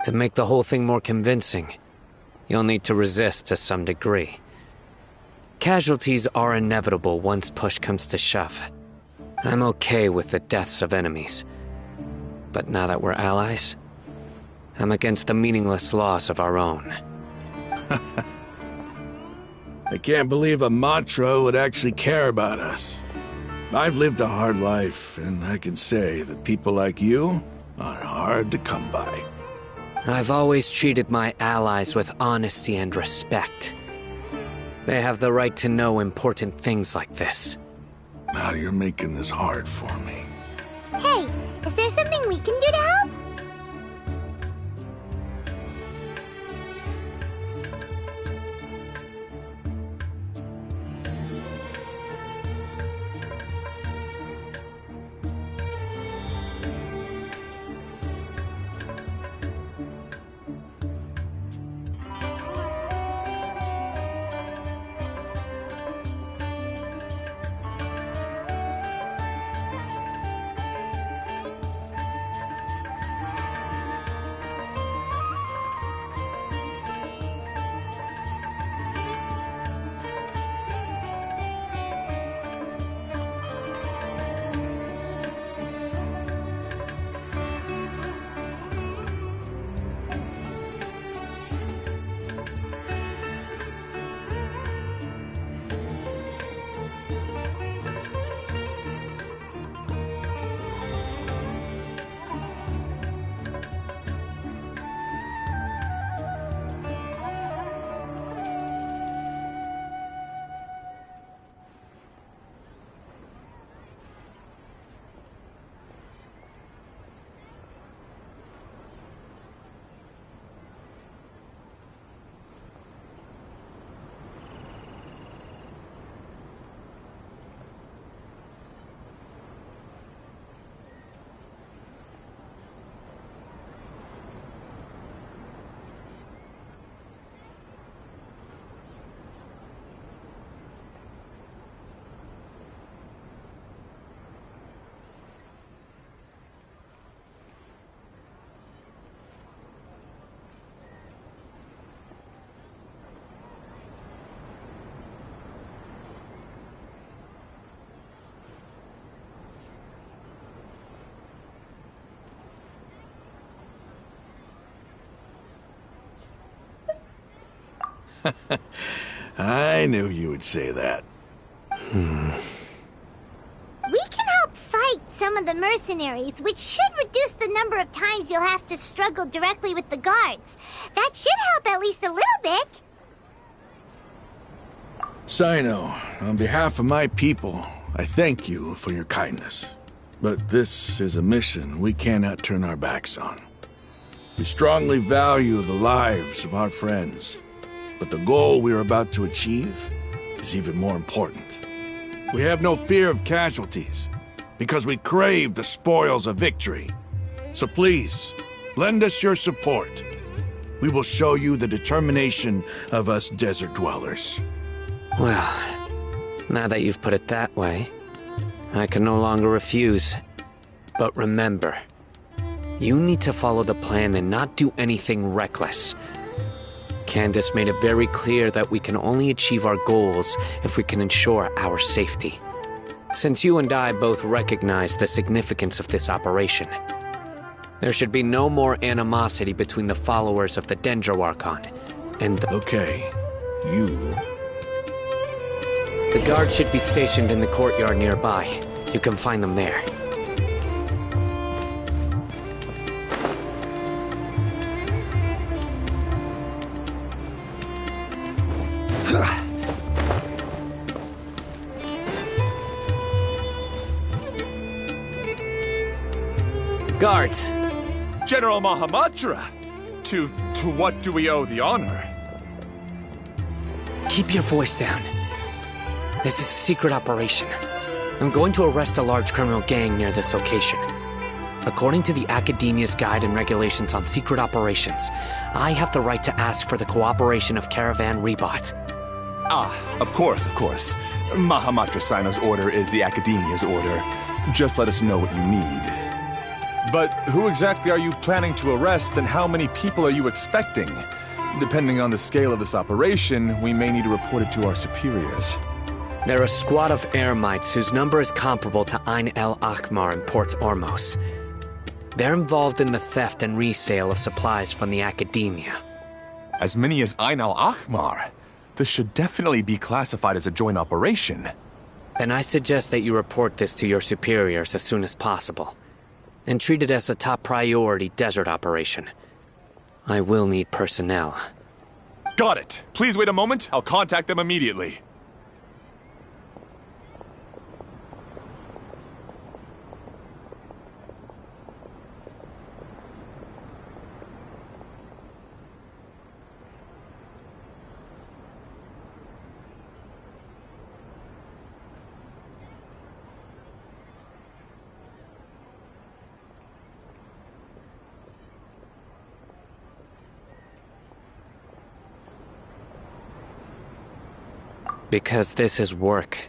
To make the whole thing more convincing, you'll need to resist to some degree. Casualties are inevitable once push comes to shove. I'm okay with the deaths of enemies. But now that we're allies, I'm against the meaningless loss of our own. I can't believe a Matra would actually care about us. I've lived a hard life, and I can say that people like you are hard to come by. I've always treated my allies with honesty and respect. They have the right to know important things like this. Now you're making this hard for me. Hey, is there something we can do to help? I knew you would say that. We can help fight some of the mercenaries, which should reduce the number of times you'll have to struggle directly with the guards. That should help at least a little bit. Sino, on behalf of my people, I thank you for your kindness. But this is a mission we cannot turn our backs on. We strongly value the lives of our friends, but the goal we are about to achieve is even more important. We have no fear of casualties, because we crave the spoils of victory. So please, lend us your support. We will show you the determination of us desert dwellers. Well, now that you've put it that way, I can no longer refuse. But remember, you need to follow the plan and not do anything reckless. Candace made it very clear that we can only achieve our goals if we can ensure our safety. Since you and I both recognize the significance of this operation, there should be no more animosity between the followers of the Dendro Archon and the... Okay, you... The guards should be stationed in the courtyard nearby. You can find them there. Guards! General Mahamatra! To what do we owe the honor? Keep your voice down. This is a secret operation. I'm going to arrest a large criminal gang near this location. According to the Academia's Guide and Regulations on Secret Operations, I have the right to ask for the cooperation of Caravan Rebot. Ah, of course. Mahamatra Sino's order is the Academia's order. Just let us know what you need. But who exactly are you planning to arrest, and how many people are you expecting? Depending on the scale of this operation, we may need to report it to our superiors. They're a squad of Eremites whose number is comparable to Ain el Akhmar in Port Ormos. They're involved in the theft and resale of supplies from the Academia. As many as Ain el Akhmar? This should definitely be classified as a joint operation. Then I suggest that you report this to your superiors as soon as possible, and treat it as a top priority desert operation. I will need personnel. Got it. Please wait a moment. I'll contact them immediately. Because this is work.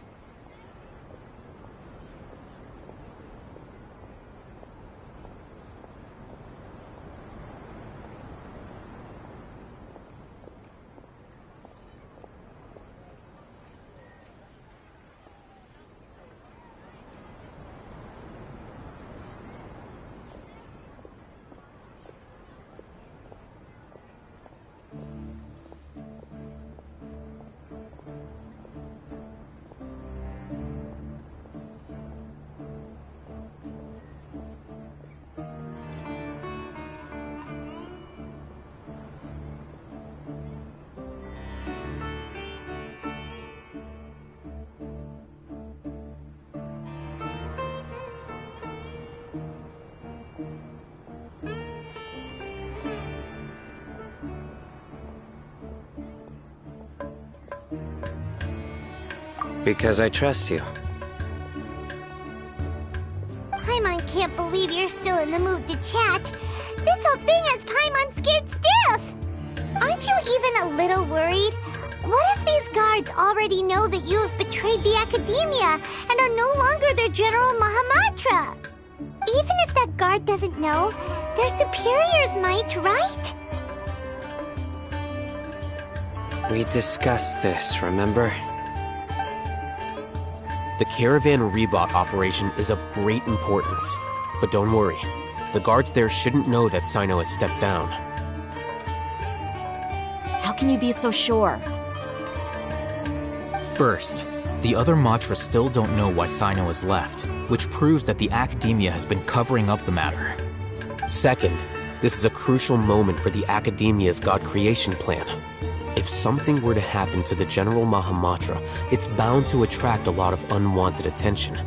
Because I trust you. Paimon can't believe you're still in the mood to chat. This whole thing has Paimon scared stiff! Aren't you even a little worried? What if these guards already know that you have betrayed the Academia and are no longer their General Mahamatra? Even if that guard doesn't know, their superiors might, right? We discussed this, remember? The Caravan Rebot operation is of great importance. But don't worry, the guards there shouldn't know that Sino has stepped down. How can you be so sure? First, the other Matras still don't know why Sino has left, which proves that the Academia has been covering up the matter. Second, this is a crucial moment for the Academia's God creation plan. If something were to happen to the General Mahamatra, it's bound to attract a lot of unwanted attention.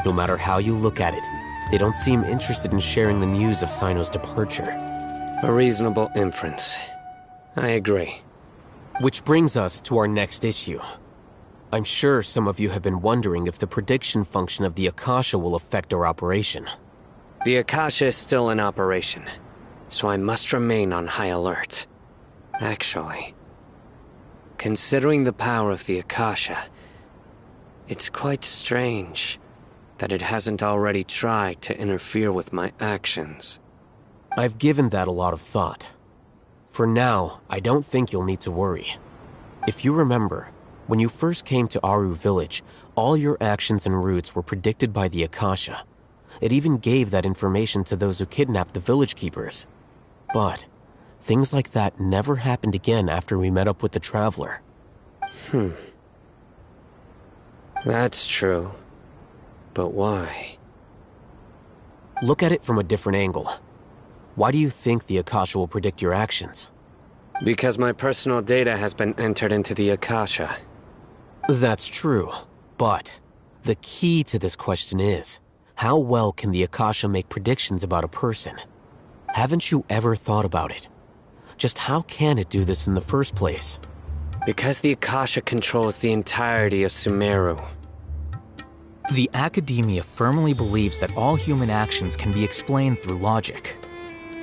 No matter how you look at it, they don't seem interested in sharing the news of Sino's departure. A reasonable inference. I agree. Which brings us to our next issue. I'm sure some of you have been wondering if the prediction function of the Akasha will affect our operation. The Akasha is still in operation, so I must remain on high alert. Actually, considering the power of the Akasha, it's quite strange that it hasn't already tried to interfere with my actions. I've given that a lot of thought. For now, I don't think you'll need to worry. If you remember, when you first came to Aru Village, all your actions and routes were predicted by the Akasha. It even gave that information to those who kidnapped the village keepers. But things like that never happened again after we met up with the Traveler. That's true. But why? Look at it from a different angle. Why do you think the Akasha will predict your actions? Because my personal data has been entered into the Akasha. That's true, but the key to this question is, how well can the Akasha make predictions about a person? Haven't you ever thought about it? Just how can it do this in the first place? Because the Akasha controls the entirety of Sumeru. The Academia firmly believes that all human actions can be explained through logic.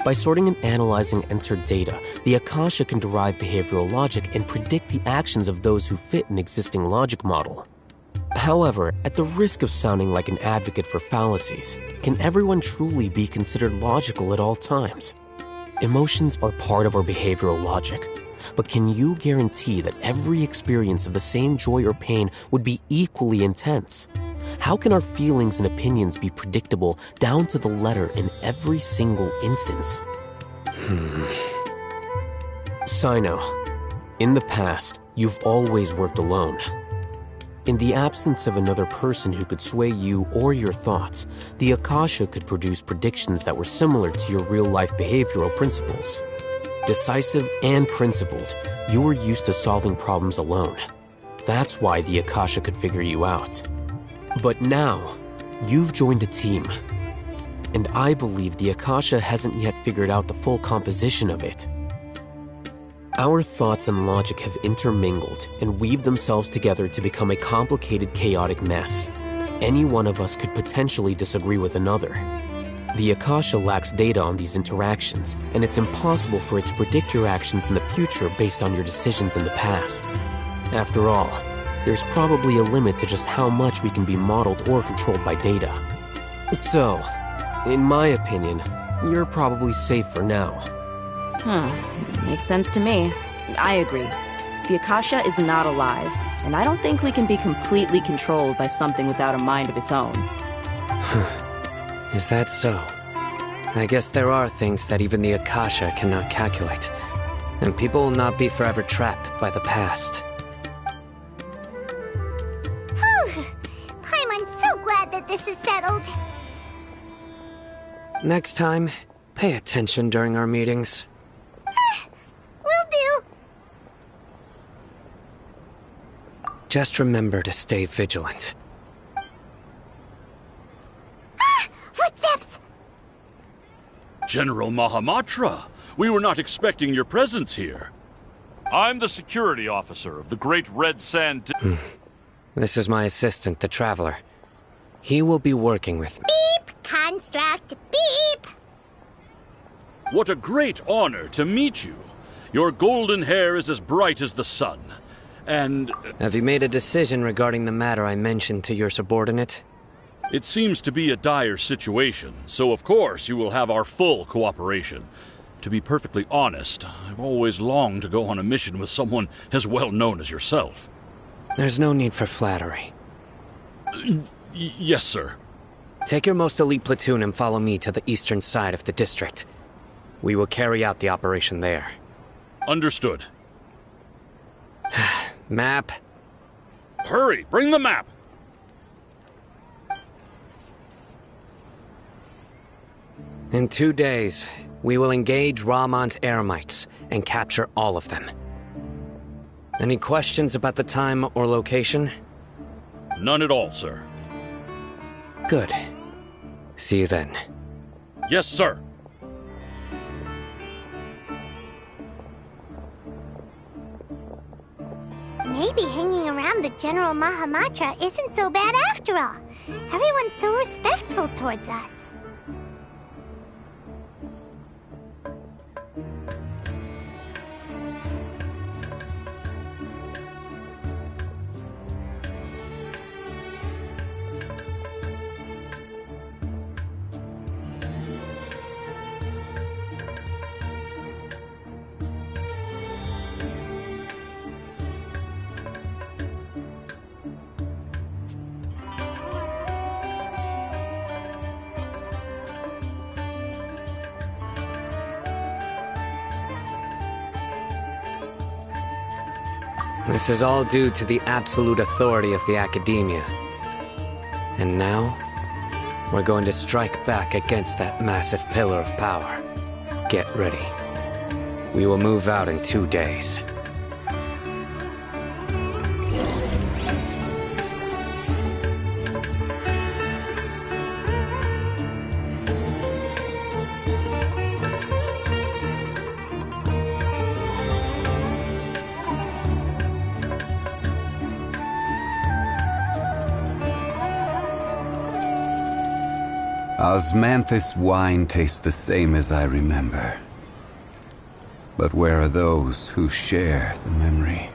By sorting and analyzing entered data, the Akasha can derive behavioral logic and predict the actions of those who fit an existing logic model. However, at the risk of sounding like an advocate for fallacies, can everyone truly be considered logical at all times? Emotions are part of our behavioral logic, but can you guarantee that every experience of the same joy or pain would be equally intense? How can our feelings and opinions be predictable down to the letter in every single instance? Sino, in the past, you've always worked alone. In the absence of another person who could sway you or your thoughts, the Akasha could produce predictions that were similar to your real-life behavioral principles. Decisive and principled, you were used to solving problems alone. That's why the Akasha could figure you out. But now, you've joined a team. And I believe the Akasha hasn't yet figured out the full composition of it. Our thoughts and logic have intermingled and weaved themselves together to become a complicated, chaotic mess. Any one of us could potentially disagree with another. The Akasha lacks data on these interactions, and it's impossible for it to predict your actions in the future based on your decisions in the past. After all, there's probably a limit to just how much we can be modeled or controlled by data. So, in my opinion, you're probably safe for now. Makes sense to me. I agree. The Akasha is not alive, and I don't think we can be completely controlled by something without a mind of its own. Is that so? I guess there are things that even the Akasha cannot calculate, and people will not be forever trapped by the past. I'm so glad that this is settled. Next time, pay attention during our meetings. Will do. Just remember to stay vigilant. Footsteps! General Mahamatra, we were not expecting your presence here. I'm the security officer of the Great Red Sand... This is my assistant, the Traveler. He will be working with me. Beep! Construct, beep! What a great honor to meet you. Your golden hair is as bright as the sun. And... Have you made a decision regarding the matter I mentioned to your subordinate? It seems to be a dire situation, so of course you will have our full cooperation. To be perfectly honest, I've always longed to go on a mission with someone as well known as yourself. There's no need for flattery. Yes, sir. Take your most elite platoon and follow me to the eastern side of the district. We will carry out the operation there. Understood. Map. Hurry, bring the map! In 2 days, we will engage Rahman's Eremites and capture all of them. Any questions about the time or location? None at all, sir. Good. See you then. Yes, sir. Maybe hanging around the General Mahamatra isn't so bad after all. Everyone's so respectful towards us. This is all due to the absolute authority of the Academia. And now, we're going to strike back against that massive pillar of power. Get ready. We will move out in 2 days. Osmanthus wine tastes the same as I remember. But where are those who share the memory?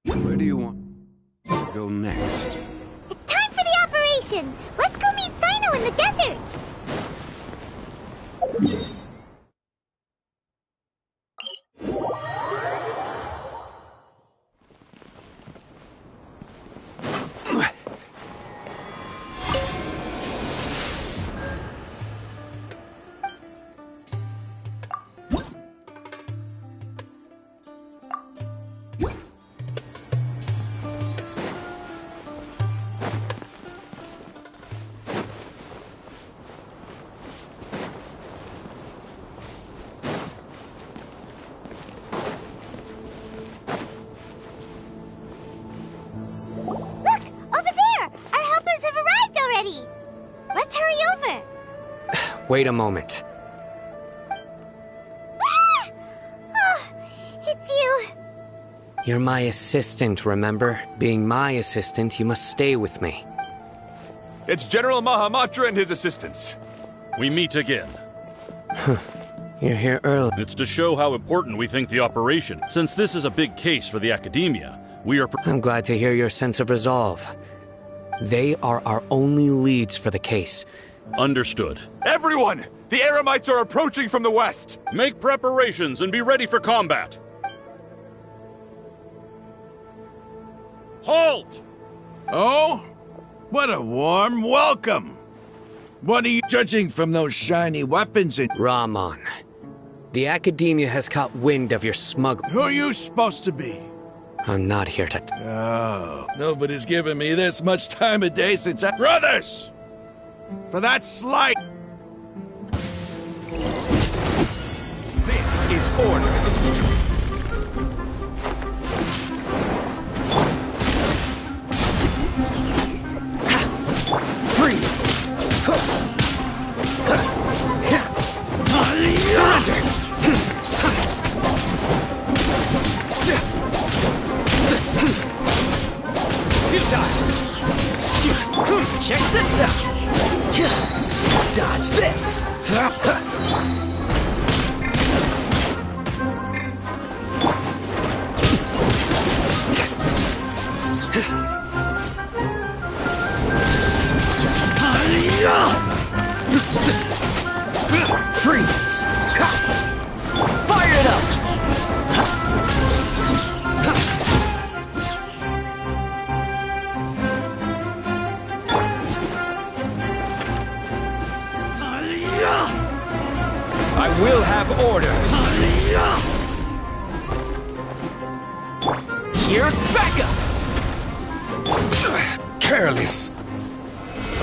Where do you want to go next? It's time for the operation! Let's go meet Sino in the desert! Wait a moment. Ah! Oh, it's you. You're my assistant, remember? Being my assistant, you must stay with me. It's General Mahamatra and his assistants. We meet again. You're here early. It's to show how important we think the operation. Since this is a big case for the Academia, we are... I'm glad to hear your sense of resolve. They are our only leads for the case. Understood. Everyone! The Eremites are approaching from the west! Make preparations and be ready for combat. Halt! Oh? What a warm welcome! What are you judging from those shiny weapons in... Rahman, the Academia has caught wind of your smuggling. Who are you supposed to be? I'm not here to... Oh, nobody's given me this much time of day since I... Brothers! For that slight... This is order. Freeze! Surrender! Check this out! Dodge this! order! Here's backup! Careless.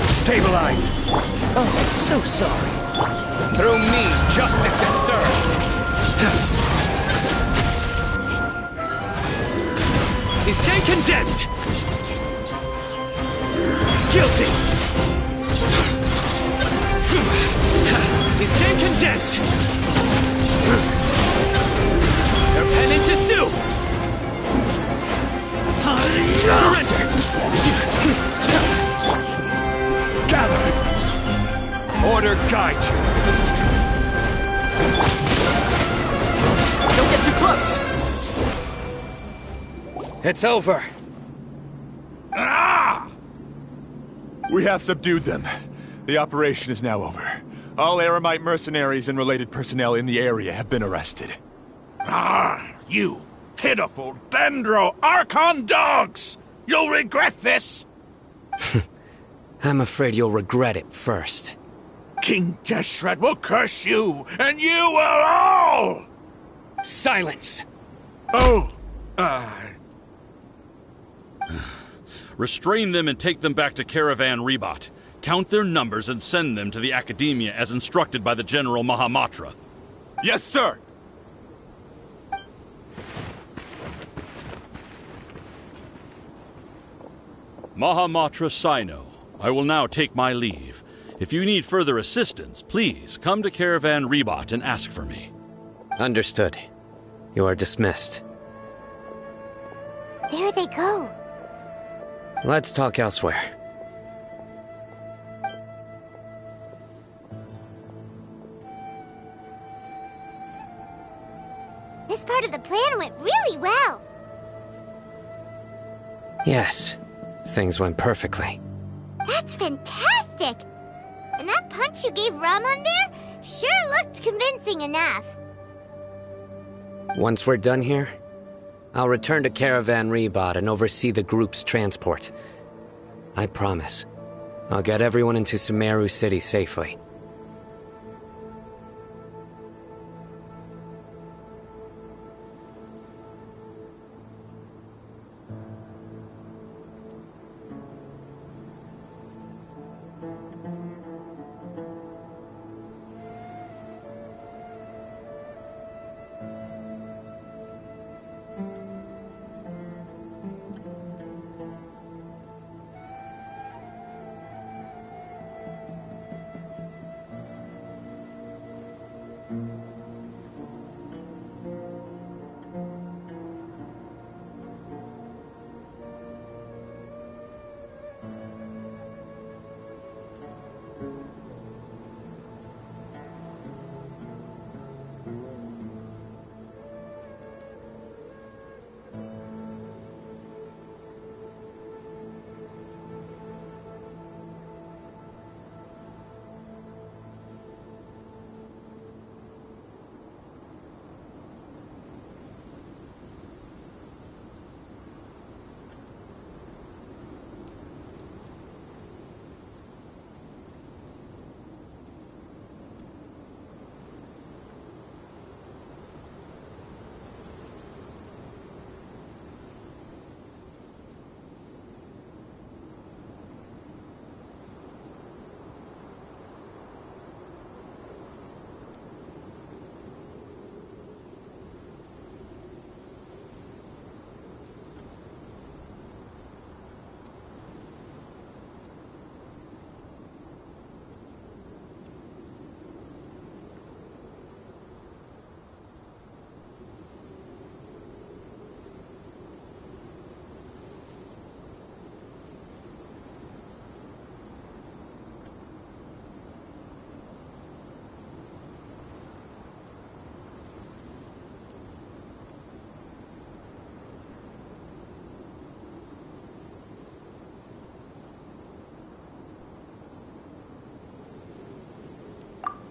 Stabilize. Oh, I'm so sorry. Through me, justice is served. You stay condemned. Guilty. You stay condemned. Their penance is due. Surrender. Gather. Order guide you. Don't get too close. It's over. Ah! We have subdued them. The operation is now over. All Eremite mercenaries and related personnel in the area have been arrested. Ah, you pitiful Dendro Archon dogs! You'll regret this! I'm afraid you'll regret it first. King Deshret will curse you, and you will all! Silence! Oh, Restrain them and take them back to Caravan Rebot. Count their numbers and send them to the Academia as instructed by the General Mahamatra. Yes, sir! Mahamatra Sino, I will now take my leave. If you need further assistance, please come to Caravan Rebot and ask for me. Understood. You are dismissed. There they go. Let's talk elsewhere. This part of the plan went really well. Yes, things went perfectly. That's fantastic! And that punch you gave Ramon there sure looked convincing enough. Once we're done here, I'll return to Caravan Rebot and oversee the group's transport. I promise. I'll get everyone into Sumeru City safely.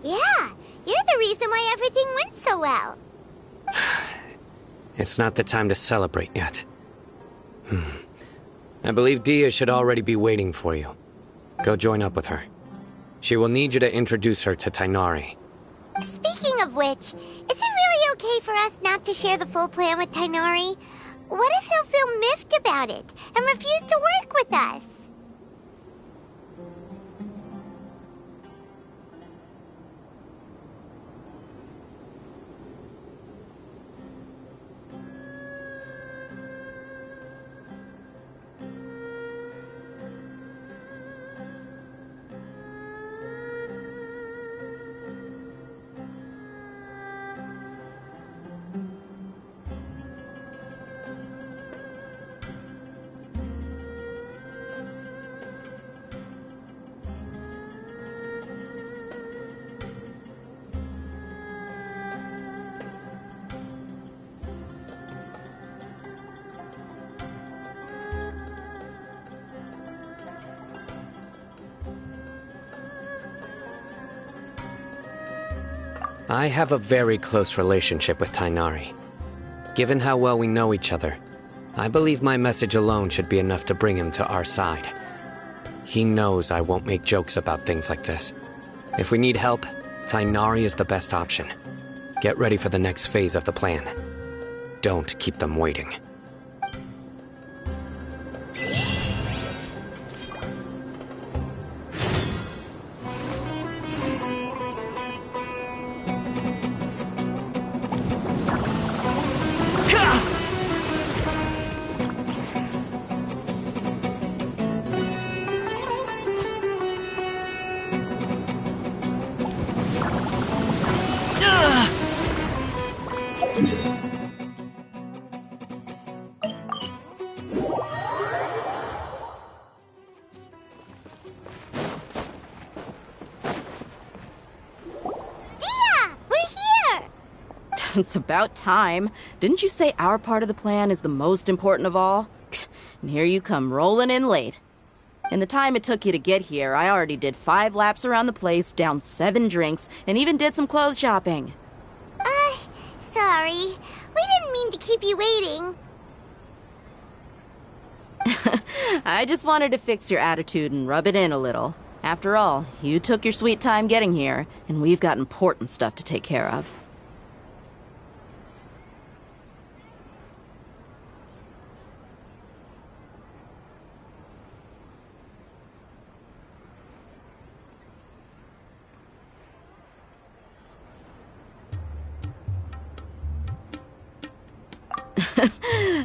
Yeah, you're the reason why everything went so well. It's not the time to celebrate yet. I believe Dia should already be waiting for you. Go join up with her. She will need you to introduce her to Tainari. Speaking of which, is it really okay for us not to share the full plan with Tainari? What if he'll feel miffed about it and refuse to work with us? I have a very close relationship with Tainari. Given how well we know each other, I believe my message alone should be enough to bring him to our side. He knows I won't make jokes about things like this. If we need help, Tainari is the best option. Get ready for the next phase of the plan. Don't keep them waiting. It's about time. Didn't you say our part of the plan is the most important of all? And here you come rolling in late. In the time it took you to get here, I already did 5 laps around the place, downed 7 drinks, and even did some clothes shopping. Sorry. We didn't mean to keep you waiting. I just wanted to fix your attitude and rub it in a little. After all, you took your sweet time getting here, and we've got important stuff to take care of.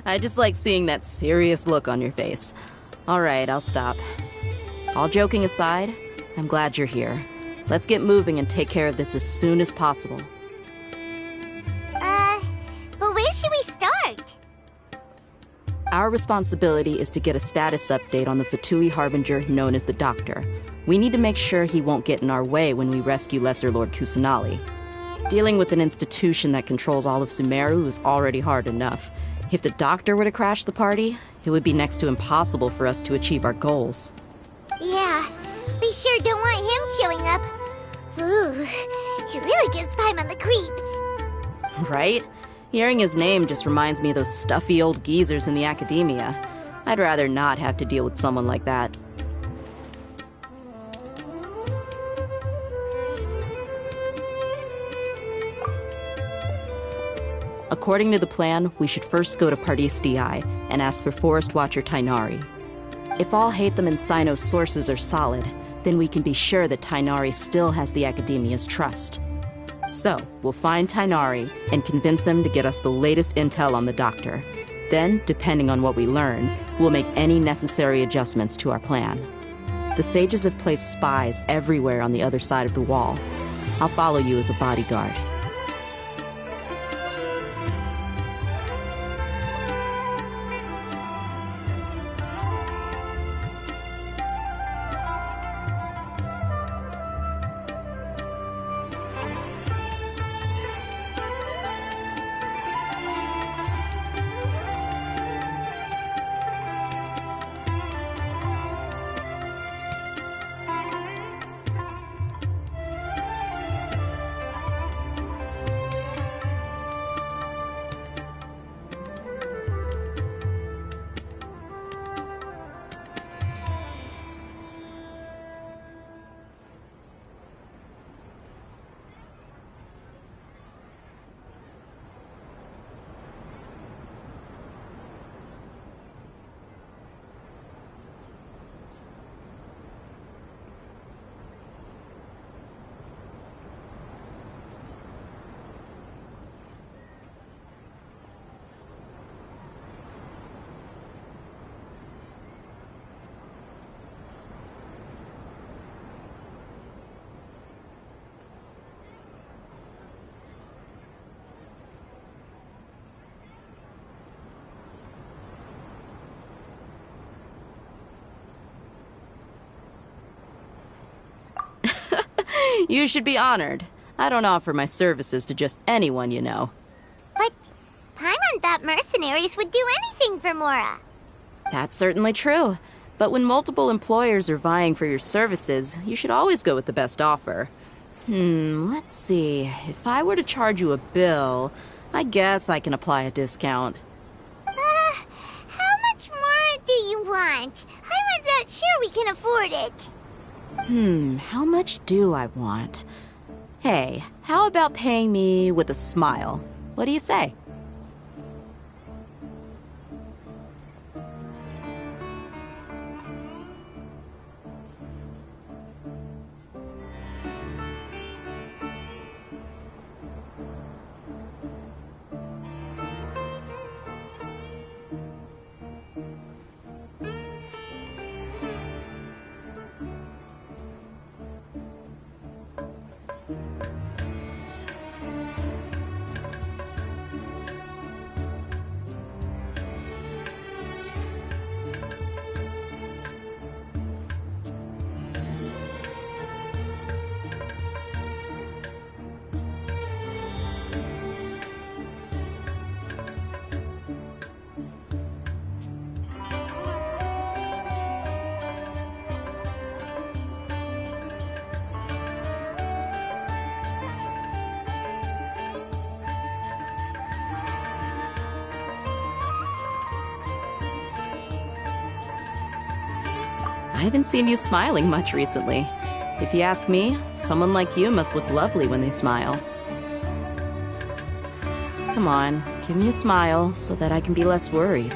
I just like seeing that serious look on your face. All right, I'll stop. All joking aside, I'm glad you're here. Let's get moving and take care of this as soon as possible. But where should we start? Our responsibility is to get a status update on the Fatui Harbinger known as the Doctor. We need to make sure he won't get in our way when we rescue Lesser Lord Kusanali. Dealing with an institution that controls all of Sumeru is already hard enough. If the Doctor were to crash the party, it would be next to impossible for us to achieve our goals. Yeah, we sure don't want him showing up. Ooh, he really gives Paimon the creeps. Right? Hearing his name just reminds me of those stuffy old geezers in the academia. I'd rather not have to deal with someone like that. According to the plan, we should first go to Pardis DI and ask for Forest Watcher Tainari. If all Hatham and Sino's sources are solid, then we can be sure that Tainari still has the Academia's trust. So, we'll find Tainari and convince him to get us the latest intel on the Doctor. Then, depending on what we learn, we'll make any necessary adjustments to our plan. The sages have placed spies everywhere on the other side of the wall. I'll follow you as a bodyguard. You should be honored. I don't offer my services to just anyone you know. But Paimon thought mercenaries would do anything for Mora. That's certainly true. But when multiple employers are vying for your services, you should always go with the best offer. Let's see. If I were to charge you a bill, I guess I can apply a discount. How much more do you want? I was not sure we can afford it. How much do I want? Hey, how about paying me with a smile? What do you say? I haven't seen you smiling much recently. If you ask me, someone like you must look lovely when they smile. Come on, give me a smile so that I can be less worried.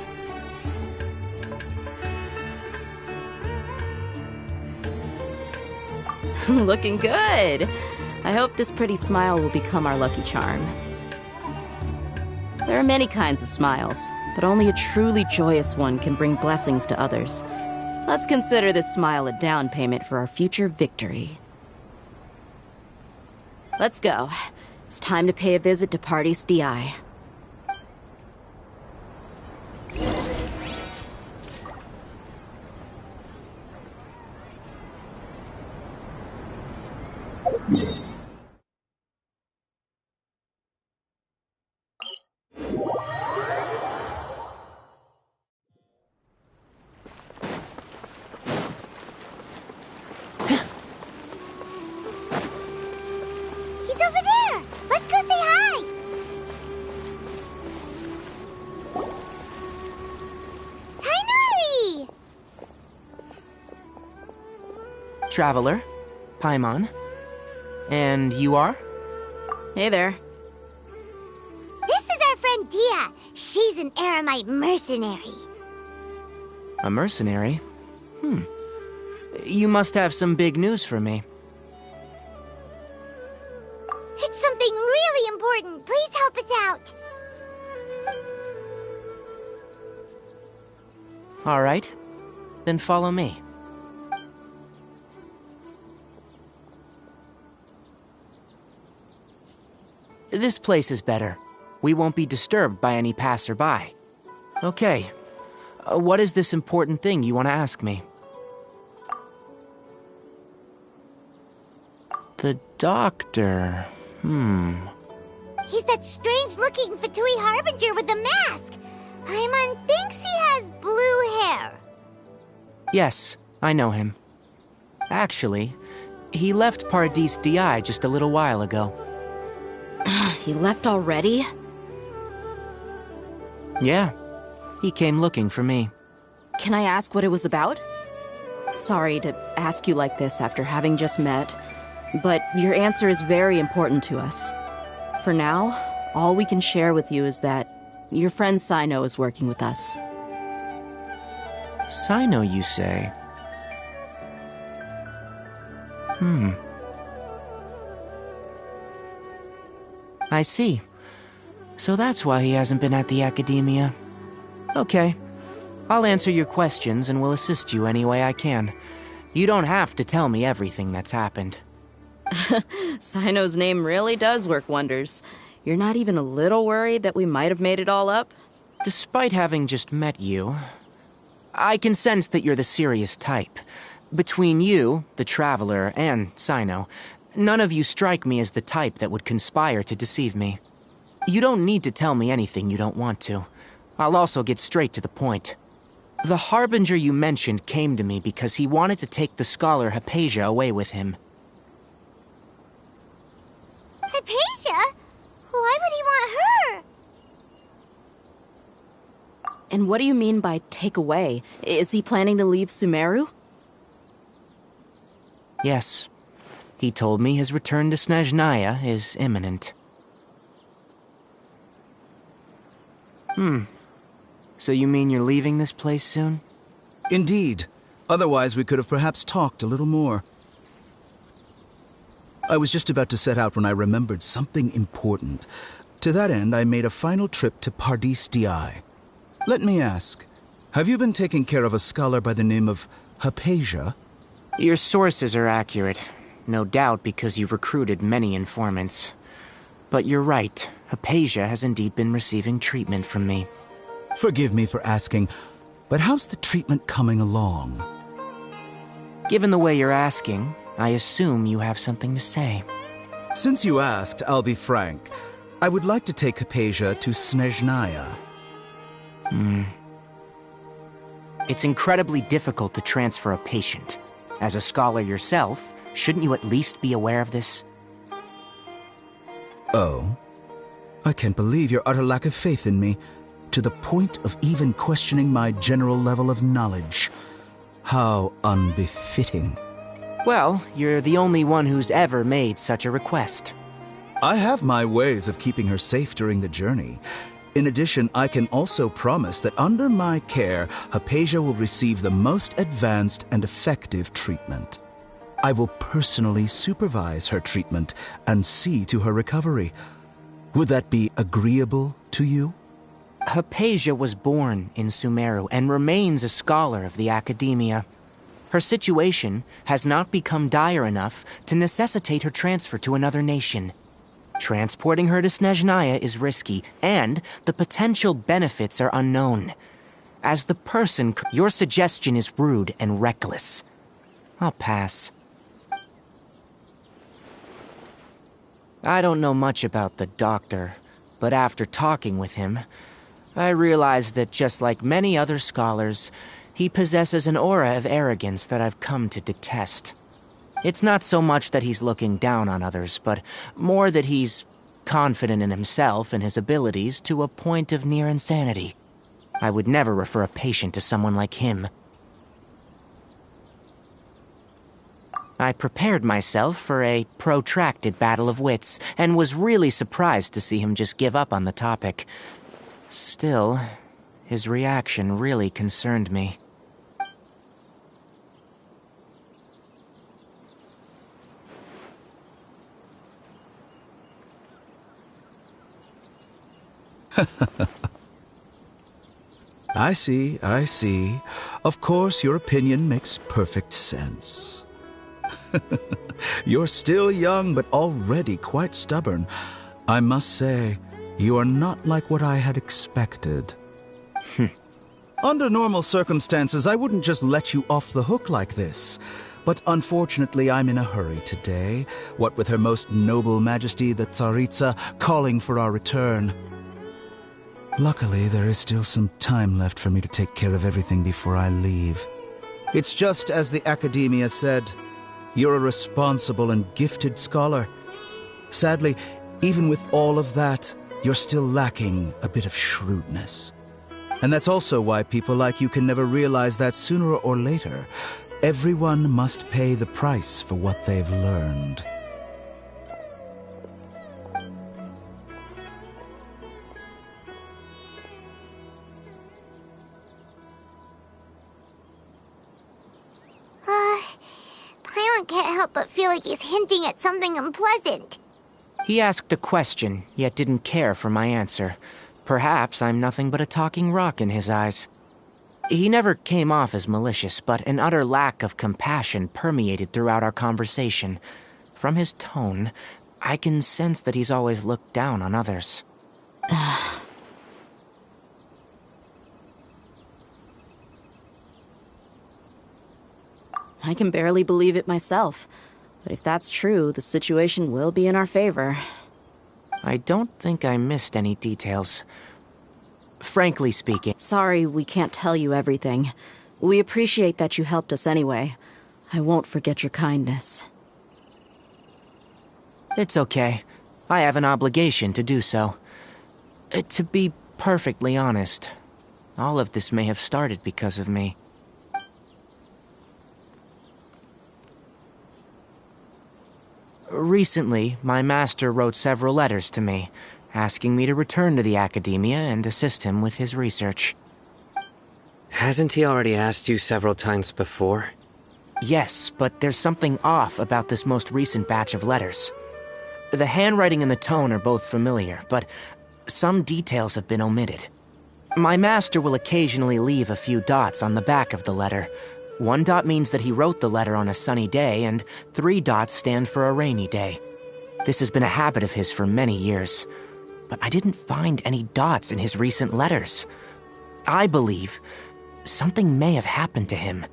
Looking good! I hope this pretty smile will become our lucky charm. There are many kinds of smiles, but only a truly joyous one can bring blessings to others. Let's consider this smile a down payment for our future victory. Let's go. It's time to pay a visit to Party's DI. Traveler, Paimon. And you are? Hey there. This is our friend Dia. She's an Aramite mercenary. A mercenary? You must have some big news for me. It's something really important. Please help us out. All right. Then follow me. This place is better. We won't be disturbed by any passerby. Okay. What is this important thing you want to ask me? The doctor. He's that strange-looking Fatui Harbinger with the mask. Paimon thinks he has blue hair. Yes, I know him. Actually, he left Paradis DI just a little while ago. He left already? Yeah. He came looking for me. Can I ask what it was about? Sorry to ask you like this after having just met, but your answer is very important to us. For now, all we can share with you is that your friend Sino is working with us. Sino, you say? I see. So that's why he hasn't been at the Academia. Okay. I'll answer your questions and will assist you any way I can. You don't have to tell me everything that's happened. Sino's name really does work wonders. You're not even a little worried that we might have made it all up? Despite having just met you, I can sense that you're the serious type. Between you, the Traveler, and Sino, None of you strike me as the type that would conspire to deceive me. You don't need to tell me anything you don't want to. I'll also get straight to the point. The Harbinger you mentioned came to me because he wanted to take the scholar Hypatia away with him. Hypatia? Why would he want her? And what do you mean by take away? Is he planning to leave Sumeru? Yes. He told me his return to Snezhnaya is imminent. So you mean you're leaving this place soon? Indeed. Otherwise, we could have perhaps talked a little more. I was just about to set out when I remembered something important. To that end, I made a final trip to Pardis Di. Let me ask, have you been taking care of a scholar by the name of Hypatia? Your sources are accurate. No doubt because you've recruited many informants. But you're right, Hypatia has indeed been receiving treatment from me. Forgive me for asking, but how's the treatment coming along? Given the way you're asking, I assume you have something to say. Since you asked, I'll be frank. I would like to take Hypatia to Snezhnaya. It's incredibly difficult to transfer a patient. As a scholar yourself, shouldn't you at least be aware of this? Oh? I can't believe your utter lack of faith in me, to the point of even questioning my general level of knowledge. How unbefitting. Well, you're the only one who's ever made such a request. I have my ways of keeping her safe during the journey. In addition, I can also promise that under my care, Hypatia will receive the most advanced and effective treatment. I will personally supervise her treatment and see to her recovery. Would that be agreeable to you? Hypatia was born in Sumeru and remains a scholar of the Academia. Her situation has not become dire enough to necessitate her transfer to another nation. Transporting her to Snezhnaya is risky, and the potential benefits are unknown. As the person, your suggestion is rude and reckless. I'll pass. I don't know much about the doctor, but after talking with him, I realized that just like many other scholars, he possesses an aura of arrogance that I've come to detest. It's not so much that he's looking down on others, but more that he's confident in himself and his abilities to a point of near insanity. I would never refer a patient to someone like him. I prepared myself for a protracted battle of wits, and was really surprised to see him just give up on the topic. Still, his reaction really concerned me. I see, I see. Of course, your opinion makes perfect sense. You're still young, but already quite stubborn. I must say, you are not like what I had expected. Under normal circumstances, I wouldn't just let you off the hook like this. But unfortunately, I'm in a hurry today, what with Her Most Noble Majesty the Tsaritsa calling for our return. Luckily, there is still some time left for me to take care of everything before I leave. It's just as the Academia said, you're a responsible and gifted scholar. Sadly, even with all of that, you're still lacking a bit of shrewdness. And that's also why people like you can never realize that sooner or later, everyone must pay the price for what they've learned. Paimon can't help but feel like he's hinting at something unpleasant. He asked a question, yet didn't care for my answer. Perhaps I'm nothing but a talking rock in his eyes. He never came off as malicious, but an utter lack of compassion permeated throughout our conversation. From his tone, I can sense that he's always looked down on others. I can barely believe it myself. But if that's true, the situation will be in our favor. I don't think I missed any details. Frankly speaking... Sorry we can't tell you everything. We appreciate that you helped us anyway. I won't forget your kindness. It's okay. I have an obligation to do so. To be perfectly honest, all of this may have started because of me. Recently, my master wrote several letters to me, asking me to return to the Academia and assist him with his research. Hasn't he already asked you several times before? Yes, but there's something off about this most recent batch of letters. The handwriting and the tone are both familiar, but some details have been omitted. My master will occasionally leave a few dots on the back of the letter. 1 dot means that he wrote the letter on a sunny day, and 3 dots stand for a rainy day. This has been a habit of his for many years, but I didn't find any dots in his recent letters. I believe something may have happened to him.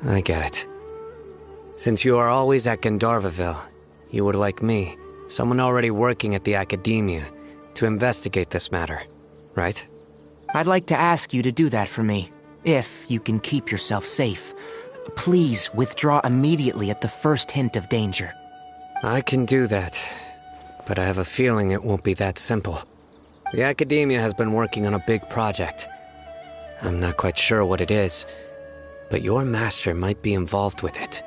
I get it. Since you are always at Gandharvaville, you would like me, someone already working at the Academia, to investigate this matter, right? I'd like to ask you to do that for me, if you can keep yourself safe. Please withdraw immediately at the first hint of danger. I can do that, but I have a feeling it won't be that simple. The Academia has been working on a big project. I'm not quite sure what it is, but your master might be involved with it.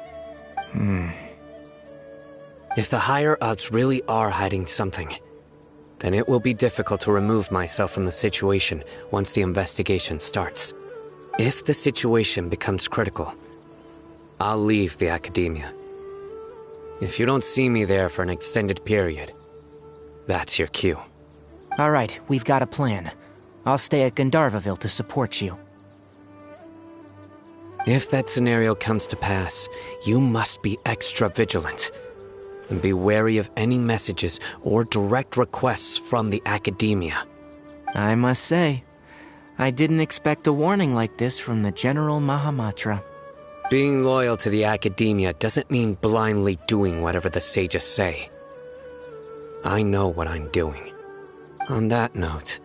If the higher-ups really are hiding something, then it will be difficult to remove myself from the situation once the investigation starts. If the situation becomes critical, I'll leave the Academia. If you don't see me there for an extended period, that's your cue. All right, we've got a plan. I'll stay at Gandharvaville to support you. If that scenario comes to pass, you must be extra vigilant. And be wary of any messages or direct requests from the Academia. I must say, I didn't expect a warning like this from the General Mahamatra. Being loyal to the Academia doesn't mean blindly doing whatever the sages say. I know what I'm doing. On that note,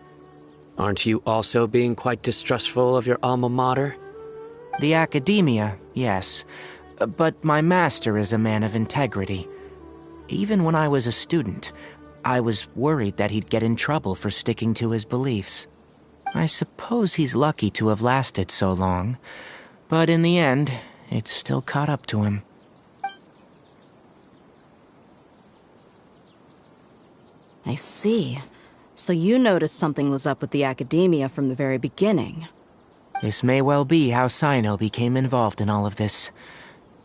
aren't you also being quite distrustful of your alma mater? The Academia, yes. But my master is a man of integrity. Even when I was a student, I was worried that he'd get in trouble for sticking to his beliefs. I suppose he's lucky to have lasted so long, but in the end, it's still caught up to him. I see. So you noticed something was up with the Academia from the very beginning. This may well be how Sino became involved in all of this.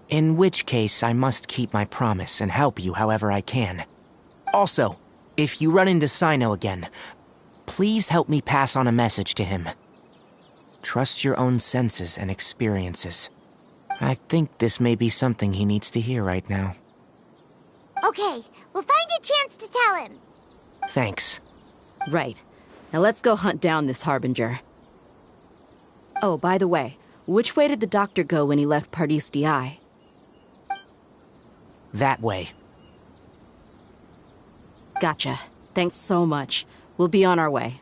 In which case, I must keep my promise and help you however I can. Also, if you run into Sino again, please help me pass on a message to him. Trust your own senses and experiences. I think this may be something he needs to hear right now. Okay, we'll find a chance to tell him. Thanks. Right. Now let's go hunt down this Harbinger. Oh, by the way, which way did the doctor go when he left Pardis Di? That way. Gotcha. Thanks so much. We'll be on our way.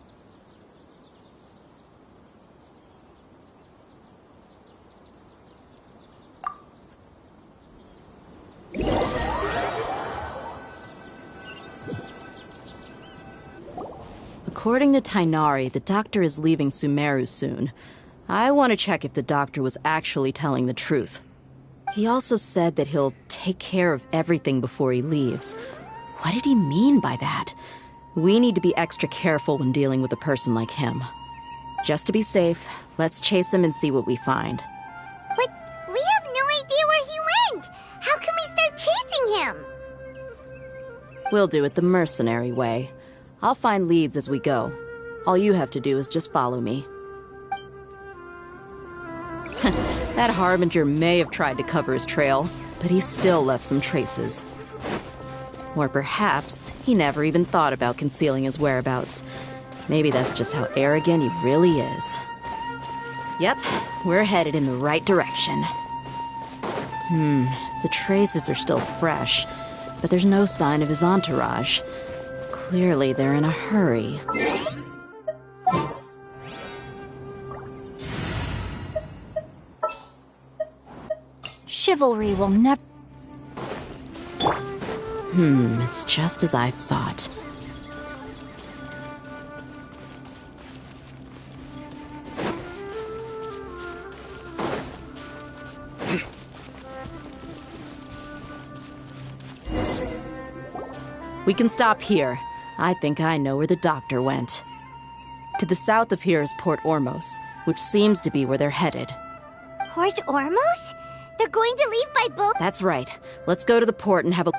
According to Tainari, the doctor is leaving Sumeru soon. I want to check if the doctor was actually telling the truth. He also said that he'll take care of everything before he leaves. What did he mean by that? We need to be extra careful when dealing with a person like him. Just to be safe, let's chase him and see what we find. But we have no idea where he went! How can we start chasing him? We'll do it the mercenary way. I'll find leads as we go. All you have to do is just follow me. That Harbinger may have tried to cover his trail, but he still left some traces. Or perhaps he never even thought about concealing his whereabouts. Maybe that's just how arrogant he really is. Yep, we're headed in the right direction. The traces are still fresh, but there's no sign of his entourage. Clearly, they're in a hurry. Chivalry will never... It's just as I thought. We can stop here. I think I know where the doctor went. To the south of here is Port Ormos, which seems to be where they're headed. Port Ormos? They're going to leave by boat? That's right. Let's go to the port and have a...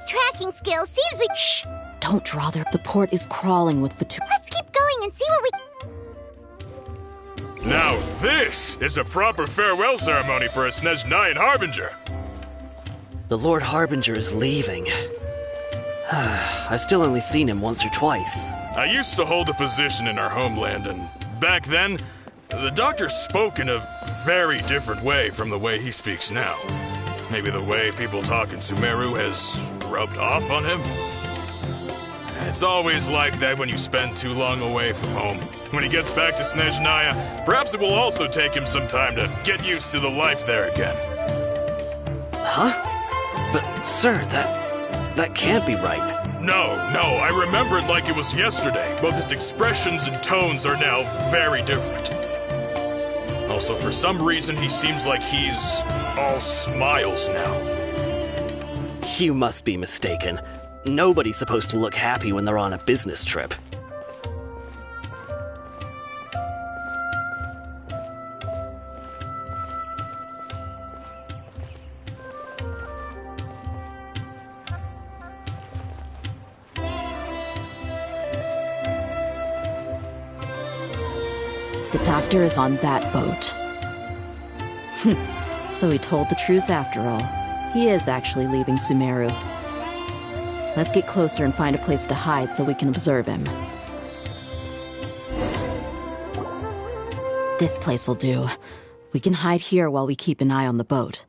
Tracking skill seems like... Shh! Don't draw there. The port is crawling with fatigue. Let's keep going and see what we... Now this is a proper farewell ceremony for a Snezhnayan Harbinger. The Lord Harbinger is leaving. I've still only seen him once or twice. I used to hold a position in our homeland, and back then, the doctor spoke in a very different way from the way he speaks now. Maybe the way people talk in Sumeru has rubbed off on him? It's always like that when you spend too long away from home. When he gets back to Snezhnaya, perhaps it will also take him some time to get used to the life there again. Huh? But, sir, that can't be right. No, I remember it like it was yesterday. Both his expressions and tones are now very different. Also, for some reason, he seems like he's all smiles now. You must be mistaken. Nobody's supposed to look happy when they're on a business trip. The doctor is on that boat. So he told the truth after all. He is actually leaving Sumeru. Let's get closer and find a place to hide so we can observe him. This place will do. We can hide here while we keep an eye on the boat.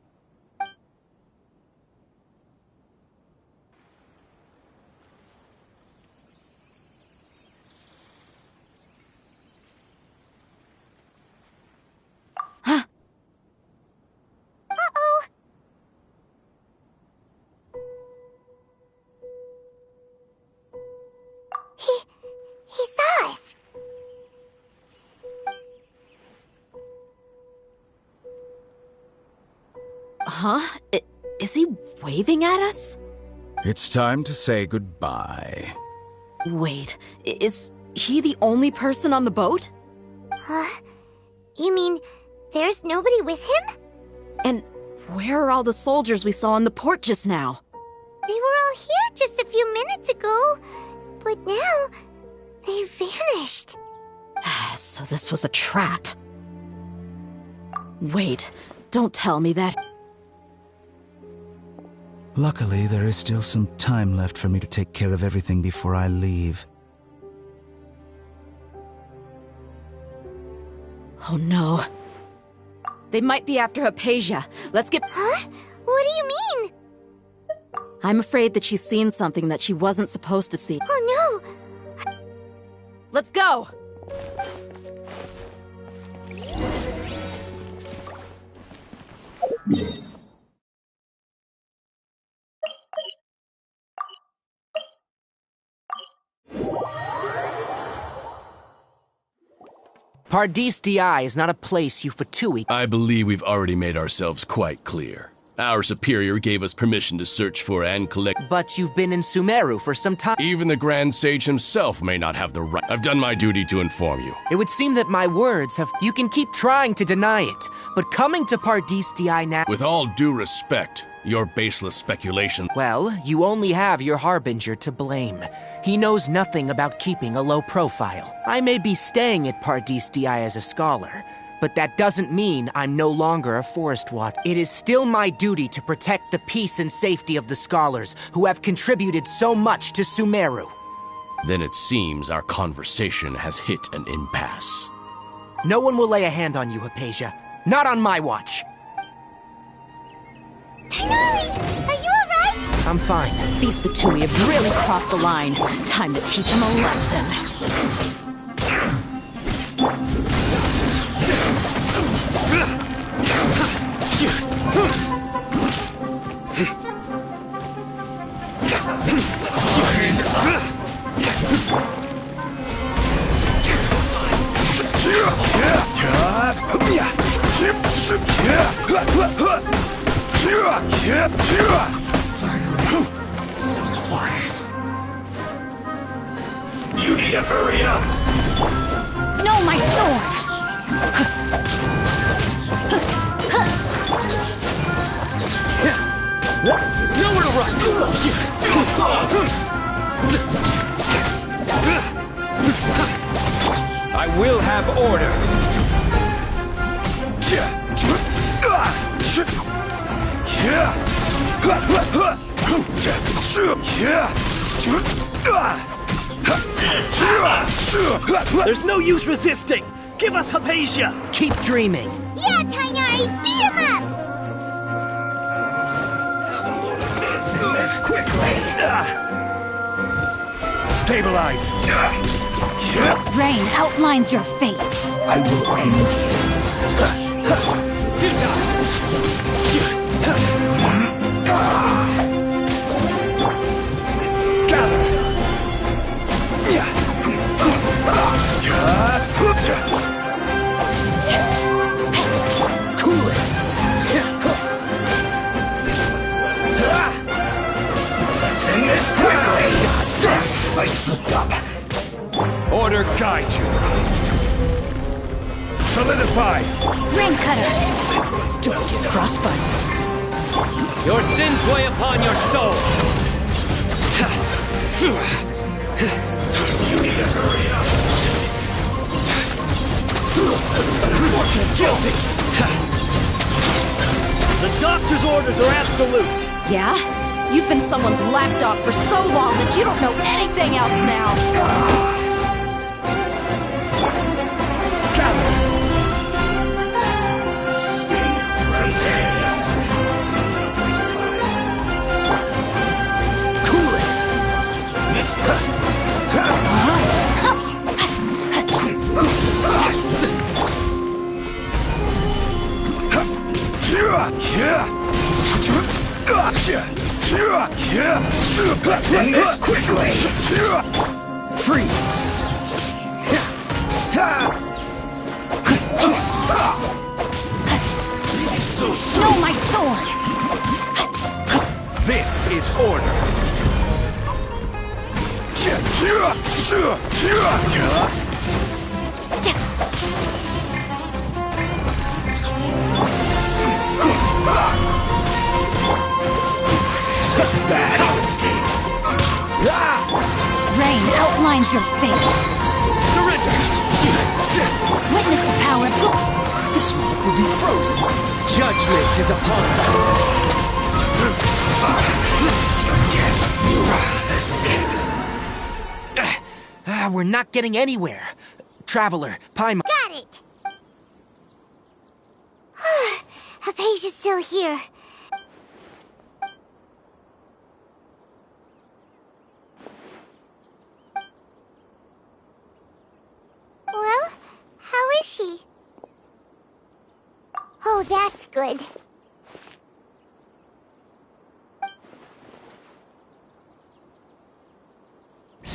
He saw us. Huh? Is he waving at us? It's time to say goodbye. Wait, is he the only person on the boat? You mean there's nobody with him? And where are all the soldiers we saw in the port just now? They were all here just a few minutes ago, but now they vanished. So this was a trap. Wait, don't tell me that. Luckily, there is still some time left for me to take care of everything before I leave. Oh no. They might be after Hypatia. Let's get... Huh? What do you mean? I'm afraid that she's seen something that she wasn't supposed to see. Oh no! Let's go! Pardis Di is not a place you Fatui. I believe we've already made ourselves quite clear. Our superior gave us permission to search for and collect... But you've been in Sumeru for some time. Even the Grand Sage himself may not have the right... I've done my duty to inform you. It would seem that my words have... You can keep trying to deny it, but coming to Pardis Di now... With all due respect, your baseless speculation... Well, you only have your Harbinger to blame. He knows nothing about keeping a low profile. I may be staying at Pardis Di as a scholar, but that doesn't mean I'm no longer a forest watcher. It is still my duty to protect the peace and safety of the scholars who have contributed so much to Sumeru. Then it seems our conversation has hit an impasse. No one will lay a hand on you, Hypatia. Not on my watch. Tighnari, are you alright? I'm fine. These Fatui have really crossed the line. Time to teach them a lesson. So quiet. You need to hurry up. No, my sword! Nowhere to run! I will have order. There's no use resisting! Give us Hypatia! Keep dreaming. Yeah, Tighnari, beat him up! This quickly! Stabilize. Rain outlines your fate. I will end Cool it. Let's end this quickly! I slipped up. Order guide you. Solidify. Rain cutter. Don't get Frostbite. your sins weigh upon your soul. You need to hurry up. Guilty. The doctor's orders are absolute. Yeah? You've been someone's lapdog for so long that you don't know anything else now. Stay right there. Cool it. Let's end this quickly. Freeze. So No, my sword. This is order. This is bad. Rain outlines your fate. Surrender. Witness the power. This moment will be frozen. Judgment is upon us. We're not getting anywhere. Traveler, Paimon. Got it! Hypatia's still here. Well, how is she? Oh, that's good.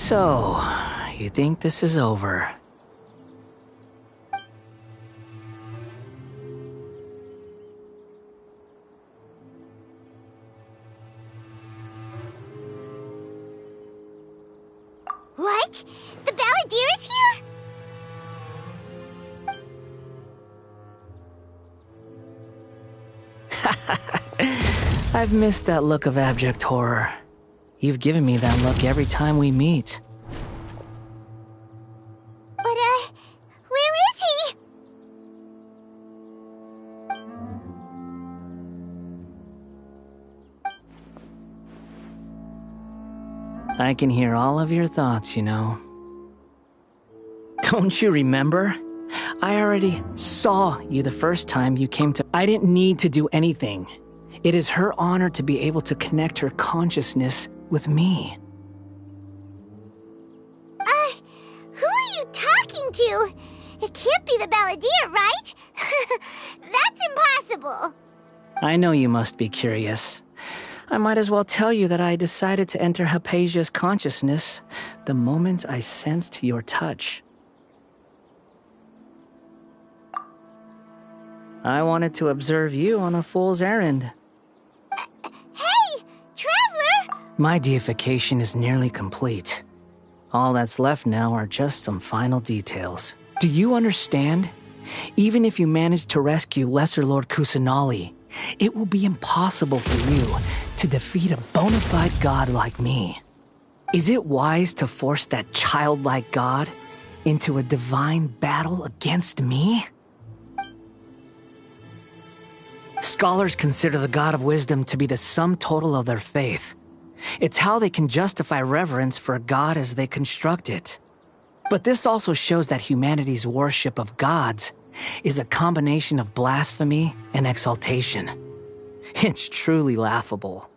So, you think this is over? What? The Balladeer is here? I've missed that look of abject horror. You've given me that look every time we meet. But, where is he? I can hear all of your thoughts, you know. Don't you remember? I already saw you the first time you came to... I didn't need to do anything. It is her honor to be able to connect her consciousness with me. Who are you talking to? It can't be the Balladeer, right? That's impossible. I know you must be curious. I might as well tell you that I decided to enter Hypatia's consciousness the moment I sensed your touch. I wanted to observe you on a fool's errand. Hey, Traveler! My deification is nearly complete. All that's left now are just some final details. Do you understand? Even if you manage to rescue Lesser Lord Kusanali, it will be impossible for you to defeat a bona fide god like me. Is it wise to force that childlike god into a divine battle against me? Scholars consider the God of Wisdom to be the sum total of their faith. It's how they can justify reverence for a god as they construct it. But this also shows that humanity's worship of gods is a combination of blasphemy and exaltation. It's truly laughable.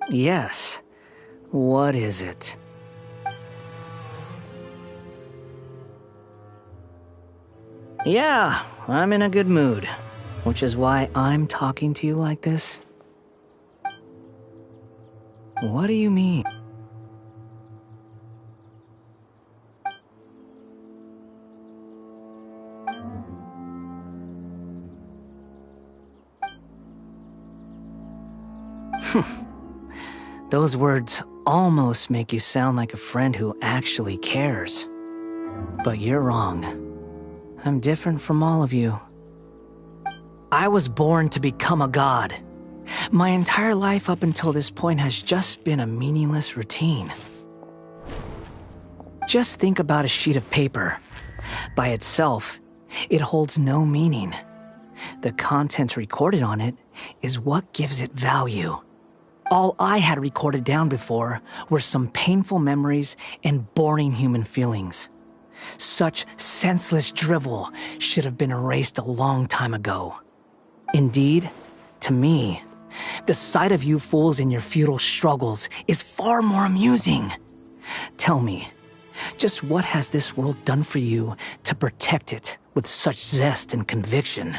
Yes. What is it? Yeah, I'm in a good mood, which is why I'm talking to you like this. What do you mean? Those words almost make you sound like a friend who actually cares. But you're wrong. I'm different from all of you. I was born to become a god. My entire life up until this point has just been a meaningless routine. Just think about a sheet of paper. By itself, it holds no meaning. The content recorded on it is what gives it value. All I had recorded down before were some painful memories and boring human feelings. Such senseless drivel should have been erased a long time ago. Indeed, to me, the sight of you fools in your futile struggles is far more amusing. Tell me, just what has this world done for you to protect it with such zest and conviction?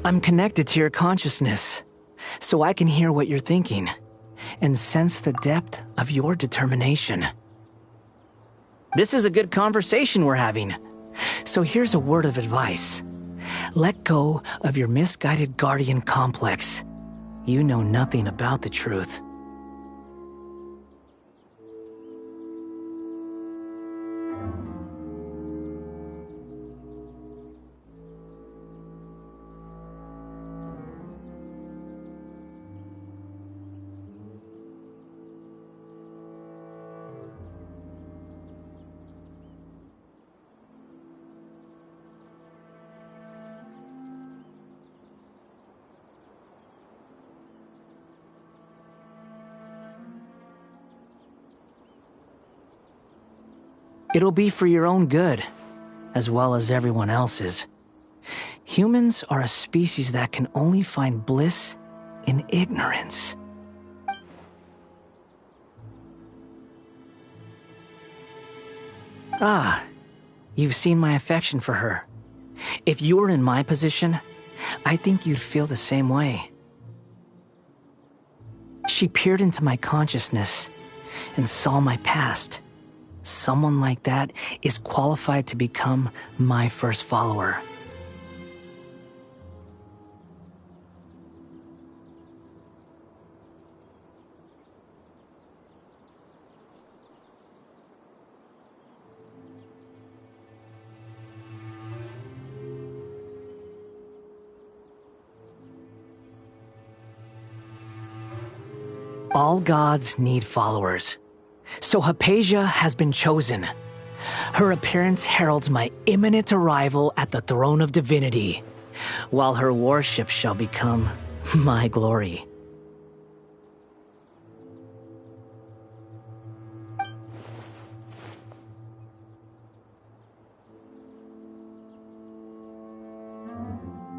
I'm connected to your consciousness, so I can hear what you're thinking, and sense the depth of your determination. This is a good conversation we're having, so here's a word of advice. Let go of your misguided guardian complex. You know nothing about the truth. It'll be for your own good, as well as everyone else's. Humans are a species that can only find bliss in ignorance. Ah, you've seen my affection for her. If you were in my position, I think you'd feel the same way. She peered into my consciousness and saw my past. Someone like that is qualified to become my first follower. All gods need followers. So Hypatia has been chosen. Her appearance heralds my imminent arrival at the throne of divinity, while her worship shall become my glory.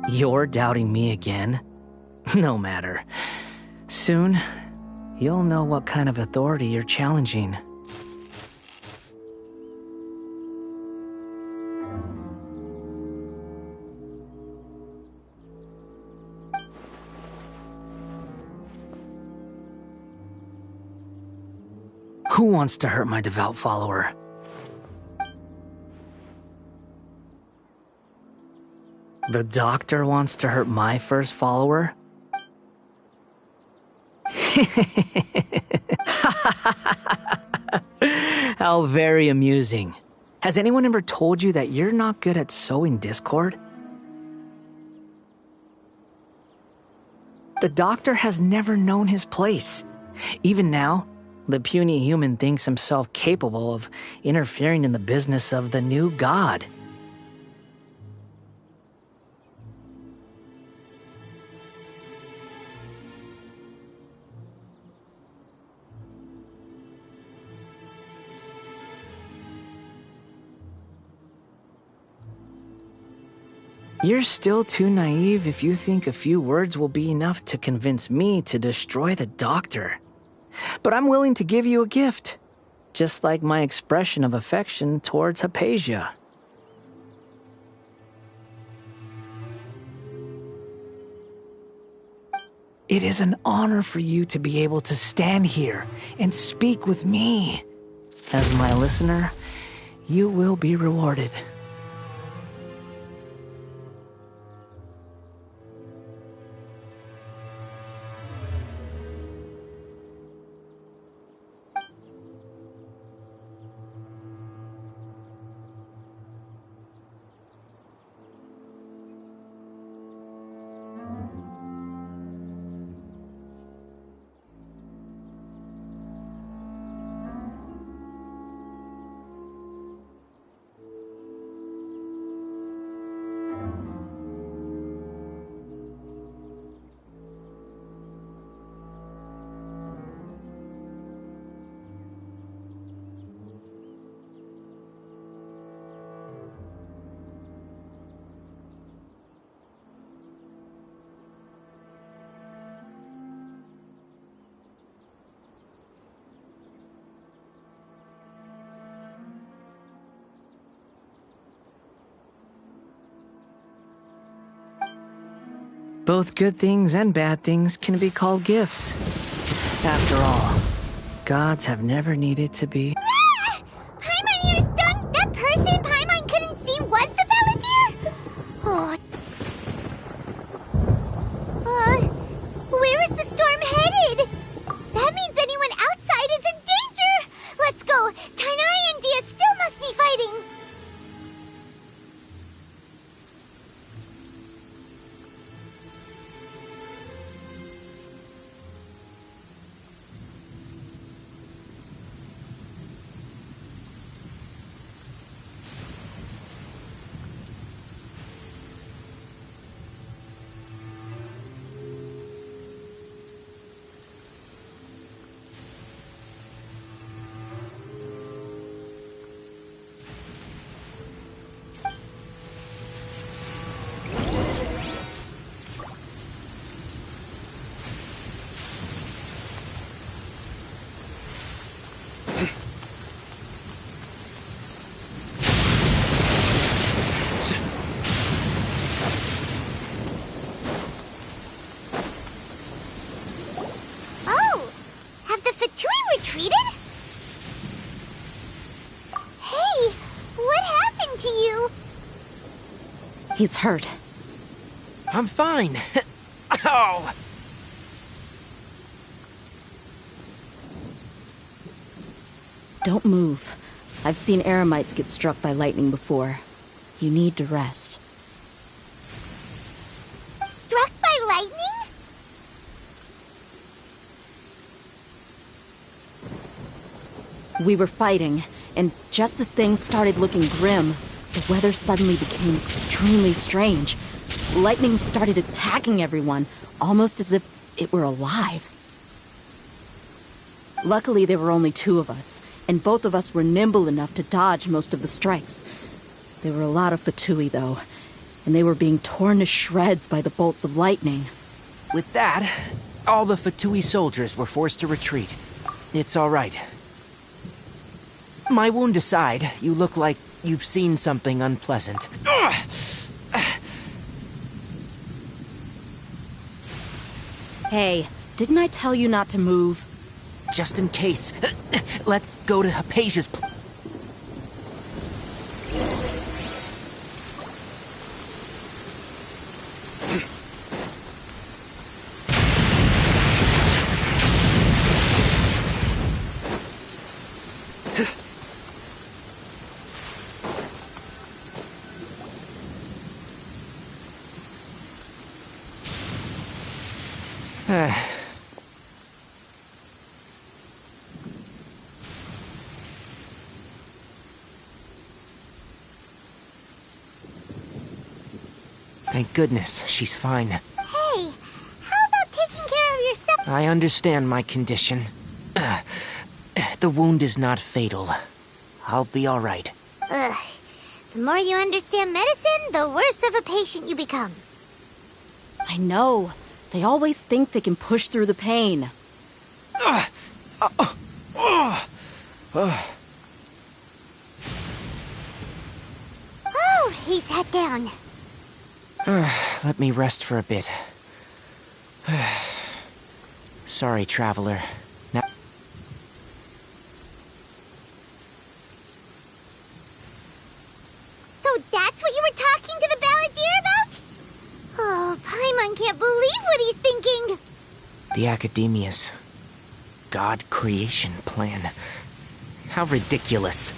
You're doubting me again? No matter. Soon, you'll know what kind of authority you're challenging. Who wants to hurt my devout follower? The doctor wants to hurt my first follower? How very amusing. Has anyone ever told you that you're not good at sowing discord? The doctor has never known his place. Even now, the puny human thinks himself capable of interfering in the business of the new god. You're still too naive if you think a few words will be enough to convince me to destroy the doctor. But I'm willing to give you a gift, just like my expression of affection towards Hypatia. It is an honor for you to be able to stand here and speak with me. As my listener, you will be rewarded. Both good things and bad things can be called gifts. After all, gods have never needed to be... Ah! Paimon, you're stunned! That person Paimon couldn't see was the Palantir? Oh. Where is the storm headed? That means anyone outside is in danger! Let's go! Tainari and Dia still must be fighting! He's hurt. I'm fine. Ow! Don't move. I've seen eremites get struck by lightning before. You need to rest. Struck by lightning? We were fighting, and just as things started looking grim, the weather suddenly became extremely strange. Lightning started attacking everyone, almost as if it were alive. Luckily, there were only two of us, and both of us were nimble enough to dodge most of the strikes. There were a lot of Fatui, though, and they were being torn to shreds by the bolts of lightning. With that, all the Fatui soldiers were forced to retreat. It's all right. My wound aside, you look like you've seen something unpleasant. Hey, didn't I tell you not to move? Just in case. Let's go to Hypatia's place. Thank goodness, she's fine. Hey, how about taking care of yourself? I understand my condition. The wound is not fatal. I'll be all right. Ugh. The more you understand medicine, the worse of a patient you become. I know. They always think they can push through the pain. Oh, he sat down. Let me rest for a bit. Sorry, traveler. Now... So that's what you were talking to the balladeer about? Oh, Paimon can't believe what he's thinking. The Academia's God creation plan. How ridiculous.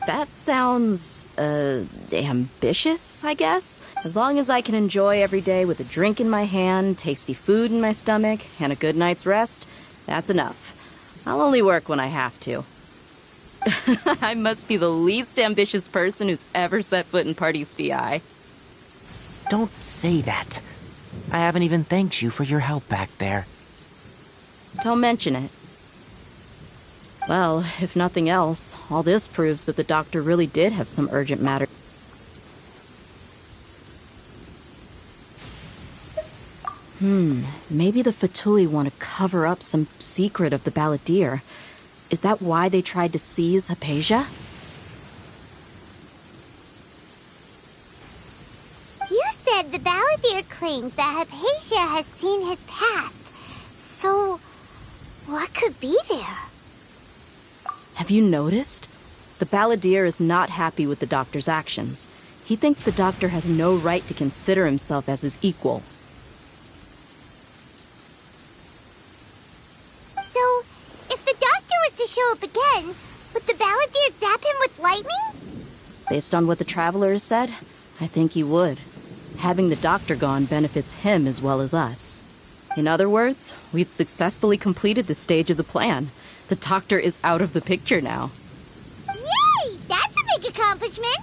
That sounds, ambitious, I guess? As long as I can enjoy every day with a drink in my hand, tasty food in my stomach, and a good night's rest, that's enough. I'll only work when I have to. I must be the least ambitious person who's ever set foot in Party's DI. Don't say that. I haven't even thanked you for your help back there. Don't mention it. Well, if nothing else, all this proves that the doctor really did have some urgent matter. Maybe the Fatui want to cover up some secret of the balladeer. Is that why they tried to seize Hypatia? You said the balladeer claimed that Hypatia has seen his past. So, what could be there? Have you noticed? The balladeer is not happy with the doctor's actions. He thinks the doctor has no right to consider himself as his equal. So, if the doctor was to show up again, would the balladeer zap him with lightning? Based on what the traveler has said, I think he would. Having the doctor gone benefits him as well as us. In other words, we've successfully completed this stage of the plan. The doctor is out of the picture now. Yay! That's a big accomplishment!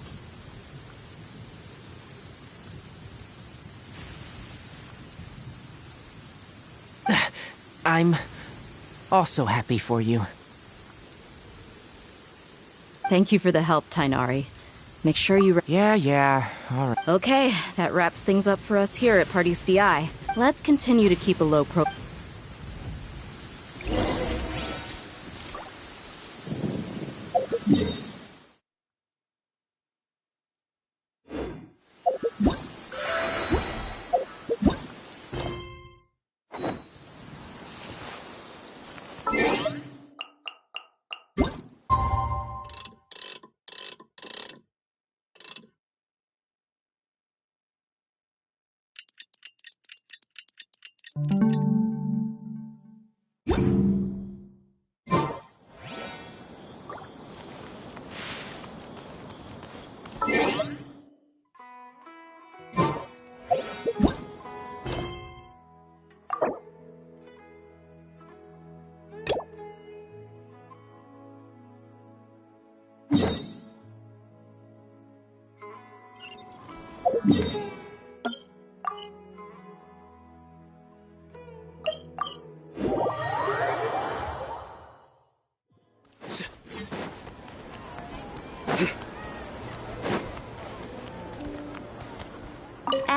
I'm also happy for you. Thank you for the help, Tainari. Make sure you... Yeah, all right. Okay, that wraps things up for us here at Party's DI. Let's continue to keep a low profile.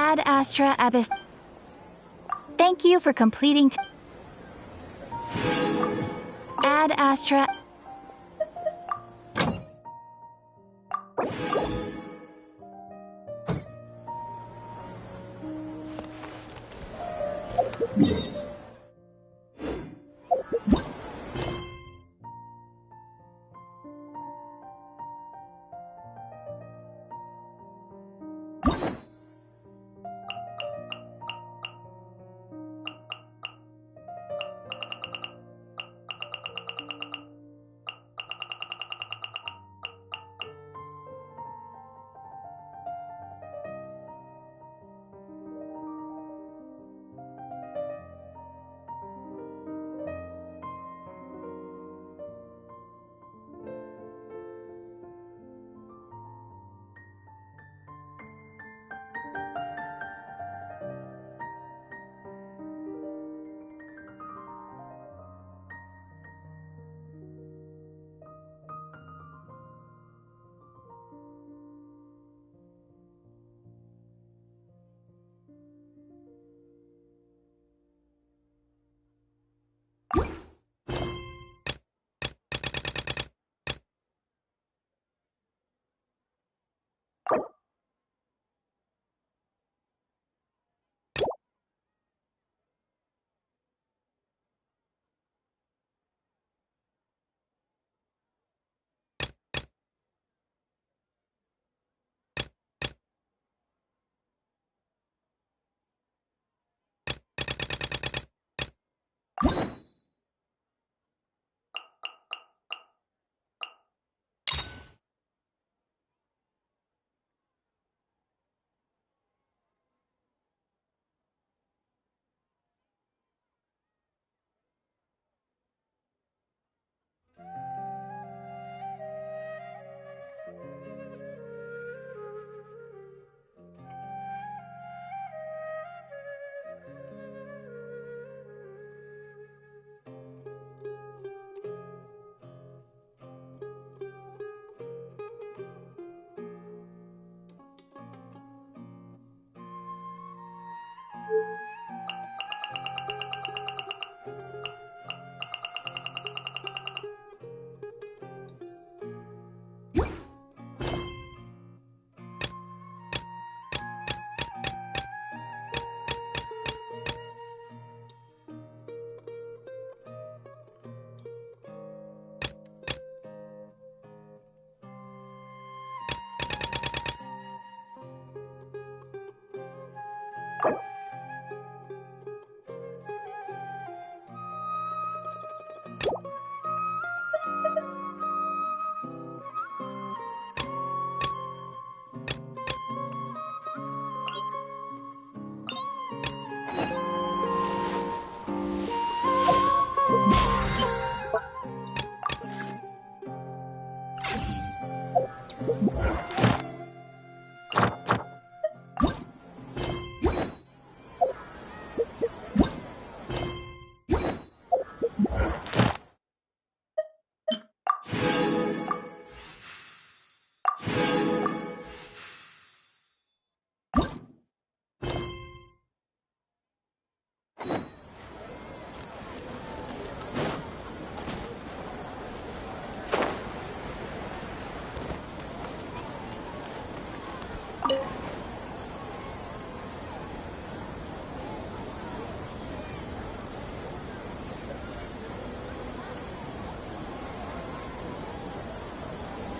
Ad Astra Abyss. Thank you for completing. Ad Astra.